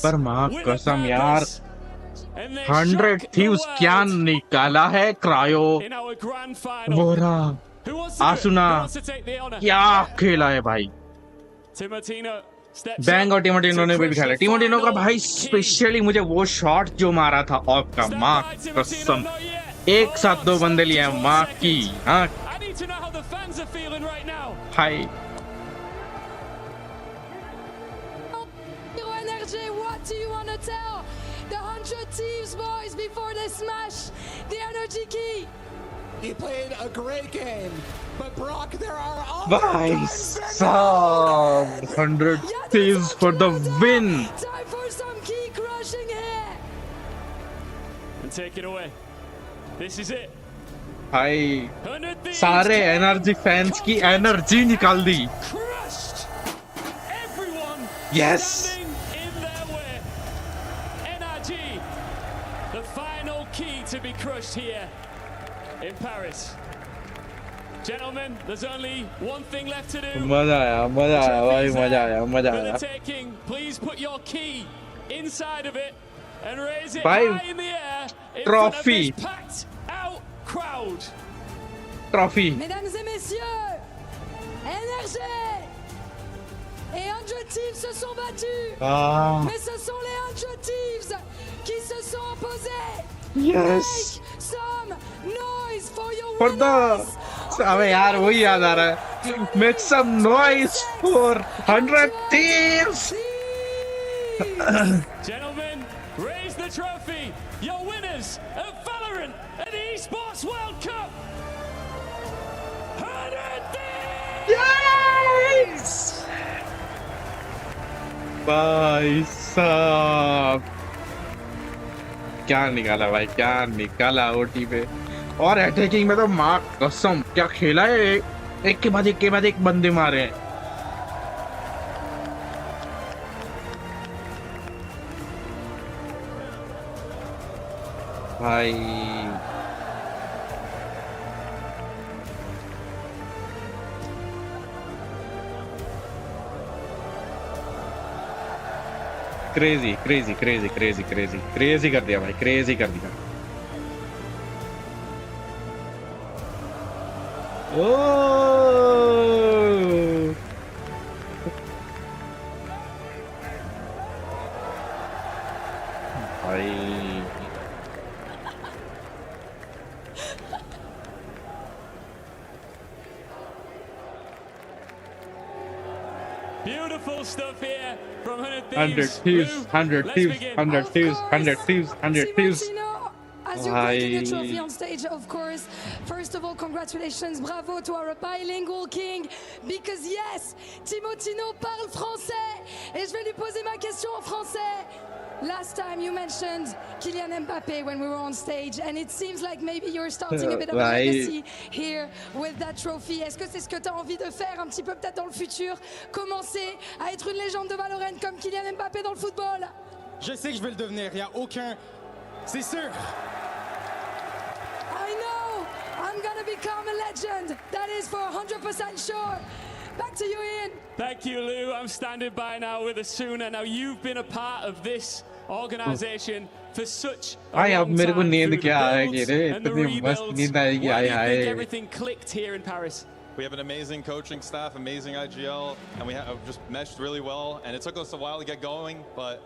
पर माँ कसम यार 100 Thieves क्या निकाला है। क्रायो, बोरा, आसुना क्या खेला है भाई। बैंग और टीमोटिनो ने भी खेला। टीमोटिनो का भाई स्पेशली मुझे वो शॉट जो मारा था ऑफ का, माँ कसम एक साथ 2 बंदे लिए हैं माँ की। हाँ भाई what do you want to tell the 100 Thieves boys before they smash the energy key? He played a great game, but Brock, there are all भाई साहब 100 Thieves for the win. Time for some key crushing here. And take it away. This is it. भाई सारे energy fans की energy निकाल दी। Yes the final key to be crushed here in Paris. Gentlemen, there's only one thing left to do. मजा आया भाई, मजा आया। Taking, please put your key inside of it and raise it भाई high in the air in trophy front of this packed out crowd. Trophy. Mesdames et messieurs, NRG et 100 Thieves se sont battus. Mais ce sont les 100 Thieves qui se sont opposés. Yes. Make some noise for your For the. अबे यार वही याद आ रहा है. Make some noise for 100 Thieves. Gentlemen, raise the trophy. Your winners of Valorant at the Esports World Cup. 100 Thieves. Yes. भाई साहब क्या निकाला भाई, क्या निकाला ओटी पे. और अटैकिंग में तो माँ कसम क्या खेला है. एक के बाद एक बंदे मारे हैं. भाई क्रेजी कर दिया भाई, क्रेजी कर दिया. भाई Beautiful stuff here from 100 Thieves, 100 Thieves, 100 Thieves, 100 Thieves, 100 Thieves. As you're taking the trophy on stage, of course, first of all, congratulations, bravo to our bilingual king, because yes, Timotino parle français, et je vais lui poser ma question en français. Last time you mentioned Kylian Mbappé when we were on stage, and it seems like maybe you're starting a bit of a legacy here with that trophy. Est-ce que c'est ce que tu as envie de faire un petit peu peut-être dans le futur? Commencer à être une légende de Valorant comme Kylian Mbappé dans le football? Je sais que je vais le devenir, il n'y a aucun... C'est sûr. I know, I'm gonna become a legend. That is for 100% sure. Back to you, Ian. Thank you, Lou. I'm standing by now with Asuna. Now, you've been a part of this organization for such a long मेरे को time नींद through the क्या आएगी builds रे, and the इतनी मस्त rebuilds. नींद आएगी. Why do you hi think hi. everything clicked here in Paris? We have an amazing coaching staff, amazing IGL, and we have just meshed really well. And it took us a while to get going, but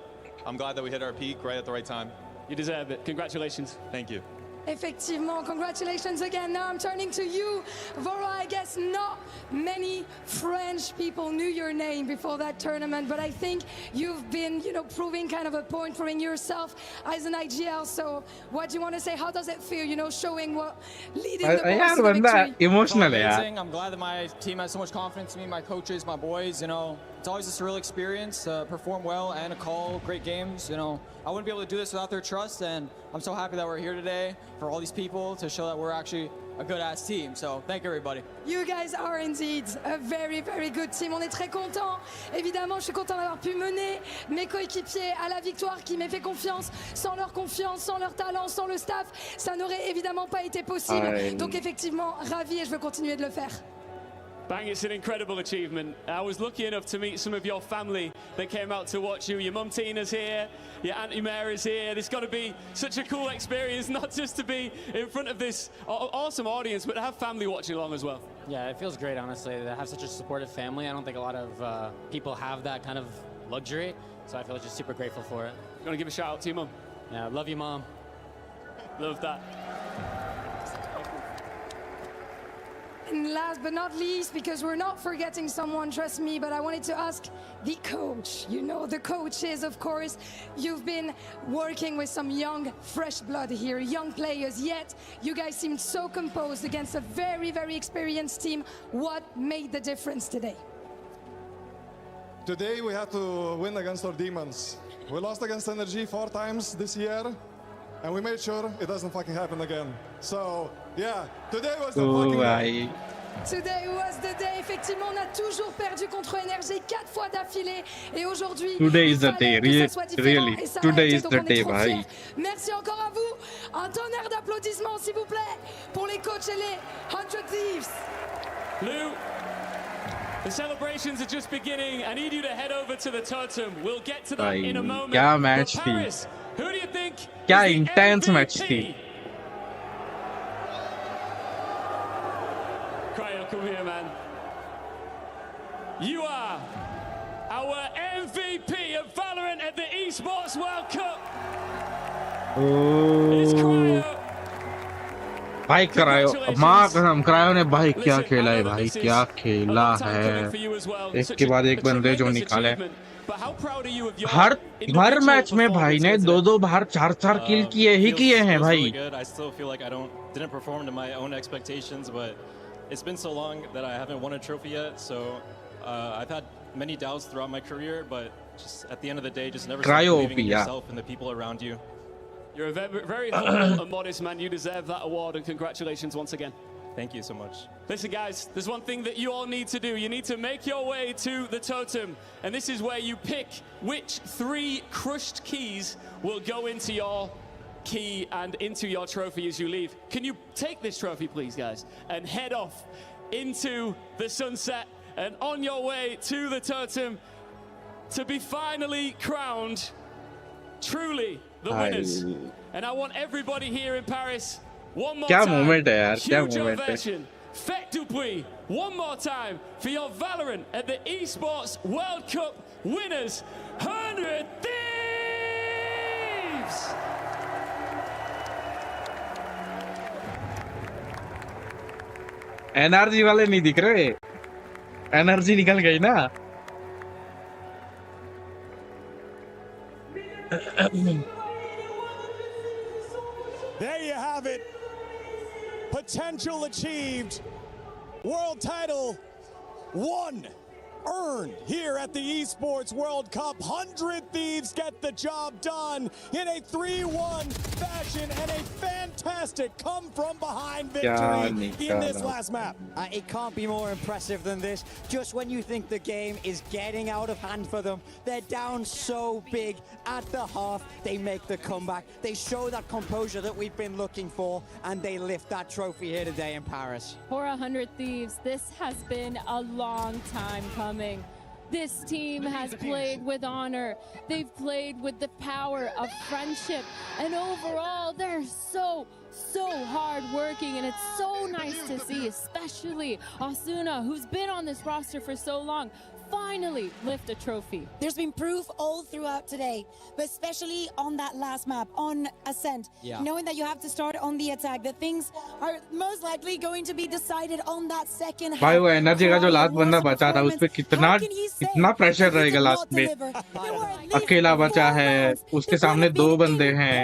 I'm glad that we hit our peak right at the right time. You deserve it. Congratulations. Thank you. Effectivement, congratulations again. Now I'm turning to you, Vora. I guess not many French people knew your name before that tournament, but I think you've been, proving kind of a point, proving yourself as an IGL. So what do you want to say? How does it feel, showing what leading the boys to the victory? Emotional Amazing. I'm glad that my team has so much confidence in me, my coaches, my boys, It's always a surreal experience, perform well and call great games, I wouldn't be able to do this without their trust, and I'm so happy that we're here today for all these people to show that we're actually a good-ass team. So thank you, everybody. You guys are indeed a very, very good team. On est très contents. Évidemment, je suis content d'avoir pu mener mes coéquipiers à la victoire qui m'ait fait confiance. Sans leur confiance, sans leur talent, sans le staff, ça n'aurait évidemment pas été possible. Donc effectivement, ravi et je veux continuer de le faire. Bang, it's an incredible achievement. I was lucky enough to meet some of your family that came out to watch you. Your mum Tina's here, your auntie Mary's here. It's got to be such a cool experience, not just to be in front of this awesome audience, but to have family watching along as well. Yeah, it feels great, honestly, to have such a supportive family. I don't think a lot of people have that kind of luxury, so I feel just super grateful for it. You want to give a shout out to your mum? Yeah, love you, Mom. Love that. And last but not least, because we're not forgetting someone, trust me, but I wanted to ask the coach. The coaches, of course. You've been working with some young, fresh blood here, young players, yet you guys seemed so composed against a very, very experienced team. What made the difference today? Today we had to win against our demons. We lost against Energy 4 times this year, and we made sure it doesn't fucking happen again. So, yeah, today was the fucking day. Today was the day. Effectivement, on a toujours perdu contre NRG 4 fois d'affilée. Et aujourd'hui, Today is the day, really. Today is the day, bhai. Merci encore à vous. Un tonnerre d'applaudissements, s'il vous plaît, pour les coachs et les 100 Thieves. Lou, the celebrations are just beginning. I need you to head over to the totem. We'll get to that in a moment. क्या match But Paris, who do you think क्या is the intense MVP? match थी. Cryo, come here, man. You are our MVP of Valorant at the Esports World Cup. It's Cryo. भाई cryo माँ कसम cryo ने भाई क्या खेला है भाई क्या खेला है एक के बाद एक बंदे जो निकाले हर मैच में भाई ने दो बार 4 किल किए हैं भाई I still feel like didn't perform to my own expectations, but it's been so long that I haven't won a trophy yet, so I've had many doubts throughout my career, but just at the end of the day, just never stop believing in yourself and the people around you. You're a very humble and modest man. You deserve that award, and congratulations once again. Thank you so much. Listen, guys, there's one thing that you all need to do. You need to make your way to the totem, and this is where you pick which 3 crushed keys will go into your key and into your trophy as you leave. Can you take this trophy, please, guys, and head off into the sunset and on your way to the totem to be finally crowned truly the winners. And I want everybody here in Paris one more क्या time. Moment है यार क्या Huge moment है ovation. Faites du bruit one more time for your Valorant at the Esports World Cup winners, 100 Thieves! Energy वाले नहीं दिख रहे energy निकल गई ना There you have it. Potential achieved. World title won. Earned here at the Esports World Cup. 100 Thieves get the job done in a 3-1 fashion and a fantastic come-from-behind victory in this last map. It can't be more impressive than this. Just when you think the game is getting out of hand for them, they're down so big at the half. They make the comeback. They show that composure that we've been looking for, and they lift that trophy here today in Paris. For 100 Thieves, this has been a long time coming. This team has played with honor. They've played with the power of friendship. And overall, they're so hard-working, and it's so nice to see, especially Asuna, who's been on this roster for so long, finally lift a trophy. There's been proof all throughout today, but especially on that last map, on Ascent, knowing that you have to start on the attack, that things are most likely going to be decided on that second half. भाई वो energy का जो last बंदा बचा था उस पे कितना प्रेशर रहेगा लास्ट में अकेला बचा है उसके सामने 2 बंदे हैं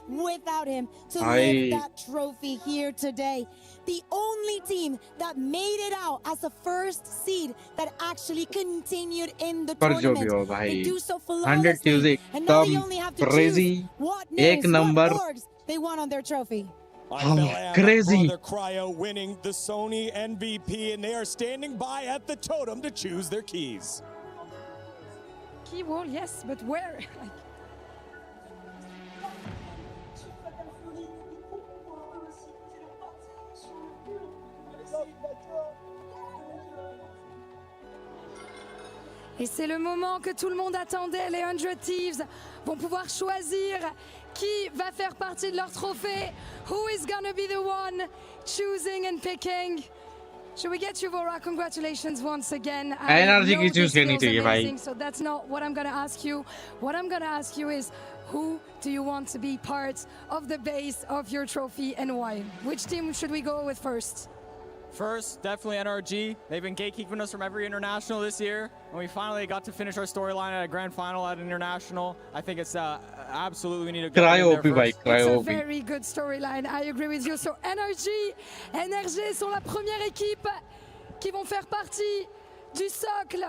without him to lift that trophy here today. The only team that made it out as the first seed that actually continued in the tournament. They do so flawlessly, and now they only have to choose what names, what orgs they want on their trophy. Crazy. Cryo winning the Sony MVP, and they are standing by at the totem to choose their keys. Key wall, yes, but where? Et c'est le moment que tout le monde attendait. Les 100 Thieves vont pouvoir choisir qui va faire partie de leur trophée. Who is gonna be the one choosing and picking? Should we get you, Vora? Congratulations once again. Energy की choose करनी चाहिए भाई So that's not what I'm gonna ask you. What I'm gonna ask you is, who do you want to be part of the base of your trophy and why? Which team should we go with first? First, definitely NRG. They've been gatekeeping us from every international this year, and we finally got to finish our storyline at a grand final at an international. I think it's absolutely we need to go there first. It's a very good storyline. I agree with you. So NRG sont la première équipe qui vont faire partie du socle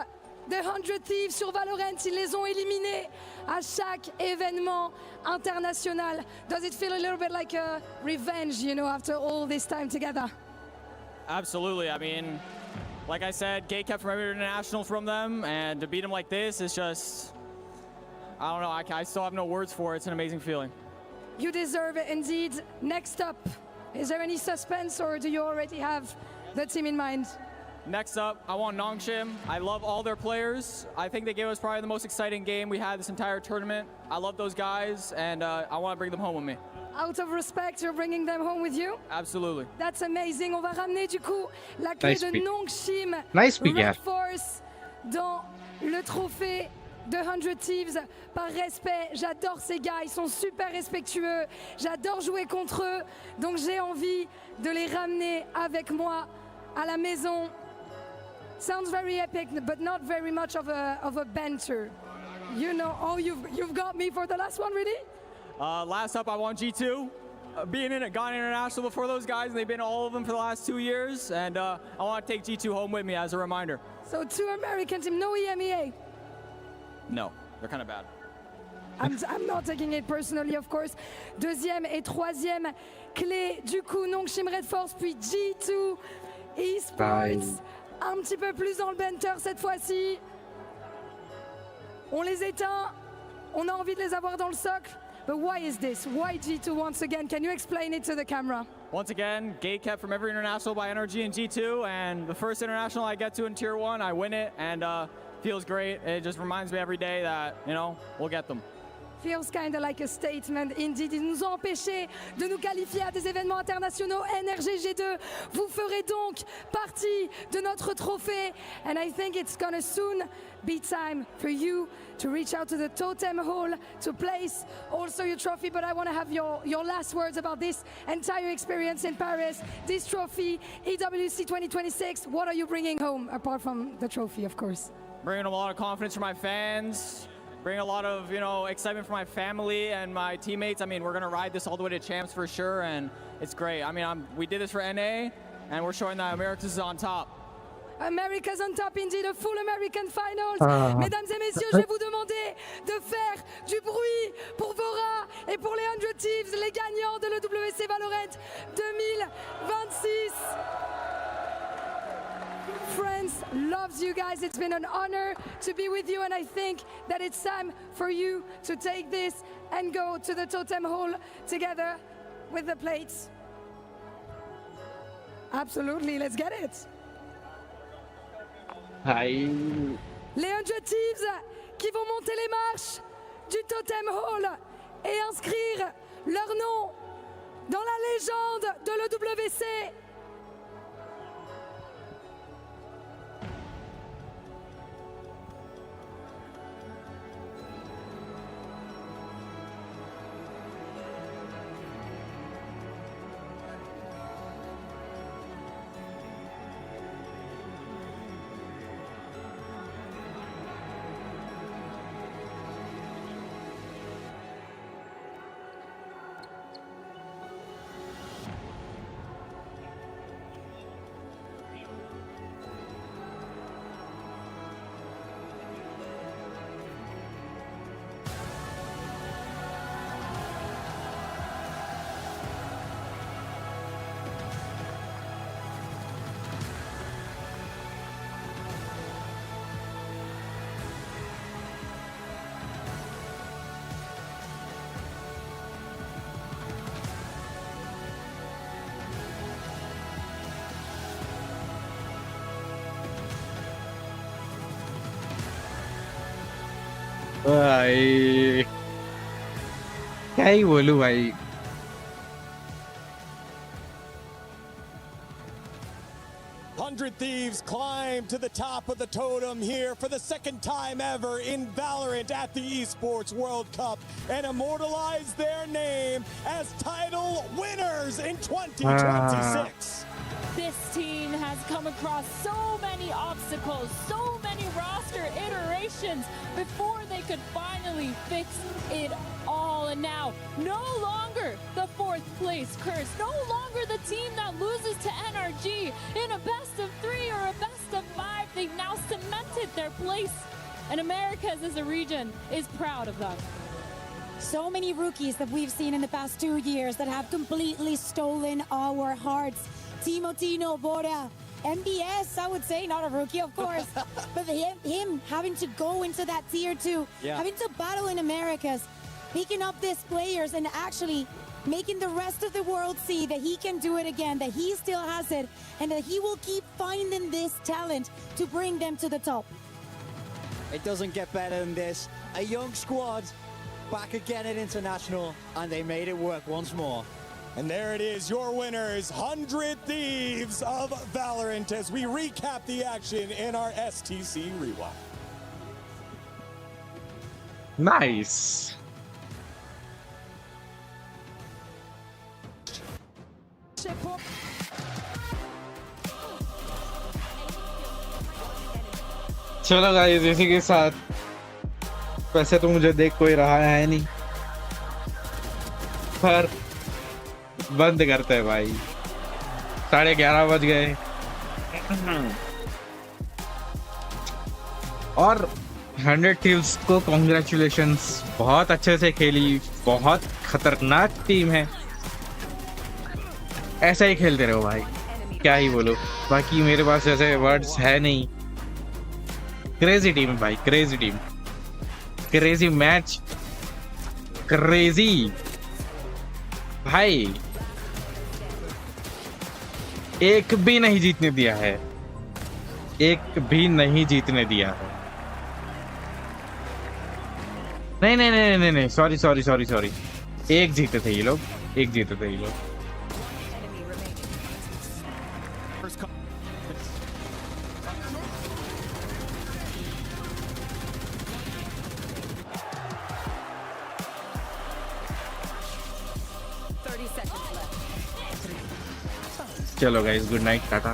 des 100 Thieves sur Valorant. Ils les ont éliminés à chaque événement international. Does it feel a little bit like a revenge, you know, after all this time together? Absolutely. I mean, like I said, gate kept from every international from them, and to beat them like this is just, I don't know, I still have no words for it. It's an amazing feeling. You deserve it indeed. Next up, is there any suspense, or do you already have the team in mind? Next up, I want Nongshim. I love all their players. I think they gave us probably the most exciting game we had this entire tournament. I love those guys, and I want to bring them home with me. Out of respect, you're bringing them home with you? Absolutely. That's amazing. On va ramener du coup la clé de Nongshim Red Force dans le trophée de 100 Thieves. Par respect, j'adore ces gars, ils sont super respectueux. J'adore jouer contre eux, donc j'ai envie de les ramener avec moi à la maison. Sounds very epic, but not very much of a banter. You know, oh, you've got me for the last one, really? Last up, I won G2. Gone international before those guys, and they've been all of them for the last 2 years. And I want to take G2 home with me as a reminder. So 2 American teams, no EMEA? No, they're kind of bad. I'm not taking it personally, of course. Deuxième et troisième clé, du coup, Nongshim Red Force, puis G2 Esports. Un petit peu plus dans le banter cette fois-ci. On les éteint, on a envie de les avoir dans le socle. But why is this? Why G2 once again? Can you explain it to the camera? Once again, gate kept from every international by NRG and G2, and the first international I get to in Tier 1, I win it, and feels great. It just reminds me every day that, you know, we'll get them. Feels kind of like a statement, indeed. Ils nous ont empêchés de nous qualifier à des événements internationaux. NRG G2, vous ferez donc partie de notre trophée. And I think it's gonna soon be time for you to reach out to the totem hall to place also your trophy. But I want to have your last words about this entire experience in Paris. This trophy, EWC 2026, what are you bringing home, apart from the trophy, of course? Bringing a lot of confidence for my fans. Bring a lot of, you know, excitement for my family and my teammates. I mean, we're gonna ride this all the way to champs for sure, and it's great. I mean, we did this for NA, and we're showing that America's on top. America's on top, indeed, a full American finals. Mesdames et messieurs, je vais vous demander de faire du bruit pour Vora et pour les 100 Thieves, les gagnants de l'EWC Valorant 2026. France loves you guys. It's been an honor to be with you, and I think that it's time for you to take this and go to the totem hall together with the plates. Absolutely, let's get it. Hi. Les 100 Thieves qui vont monter les marches du totem hall et inscrire leur nom dans la légende de l'EWC. भाई क्या ही बोलूं भाई 100 Thieves climb to the top of the totem here for the second time ever in Valorant at the Esports World Cup and immortalize their name as title winners in 2026. This team has come across so many obstacles, so many roster iterations before they could finally fix it all. And now, no longer the 4th place curse, no longer the team that loses to NRG in a best of 3 or a best of 5. They've now cemented their place, and Americas as a region is proud of them. So many rookies that we've seen in the past 2 years that have completely stolen our hearts. Timotino, Bora, MBS, I would say, not a rookie, of course, but him having to go into that tier 2, having to battle in Americas, picking up these players and actually making the rest of the world see that he can do it again, that he still has it, and that he will keep finding this talent to bring them to the top. It doesn't get better than this. A young squad back again at International, and they made it work once more. And there it is, your winners, 100 Thieves of Valorant, as we recap the action in our STC Rewind. Nice. चलो guys, इसी के साथ वैसे तो मुझे देख कोई रहा है नहीं, पर बंद करते हैं भाई, 11:30 बज गए। और 100 Thieves को कॉन्ग्रेचुलेशंस, बहुत अच्छे से खेली, बहुत खतरनाक टीम है, ऐसा ही खेलते रहो भाई, क्या ही बोलो, बाकी मेरे पास ऐसे वर्ड्स है नहीं। क्रेजी टीम है भाई, crazy team, crazy match, crazy भाई, एक भी नहीं जीतने दिया है, एक भी नहीं जीतने दिया है। नहीं नहीं नहीं नहीं नहीं, सॉरी सॉरी सॉरी सॉरी, एक जीते थे ये लोग, एक जीते थे ये लोग। चलो गाइस, गुड नाइट, टाटा।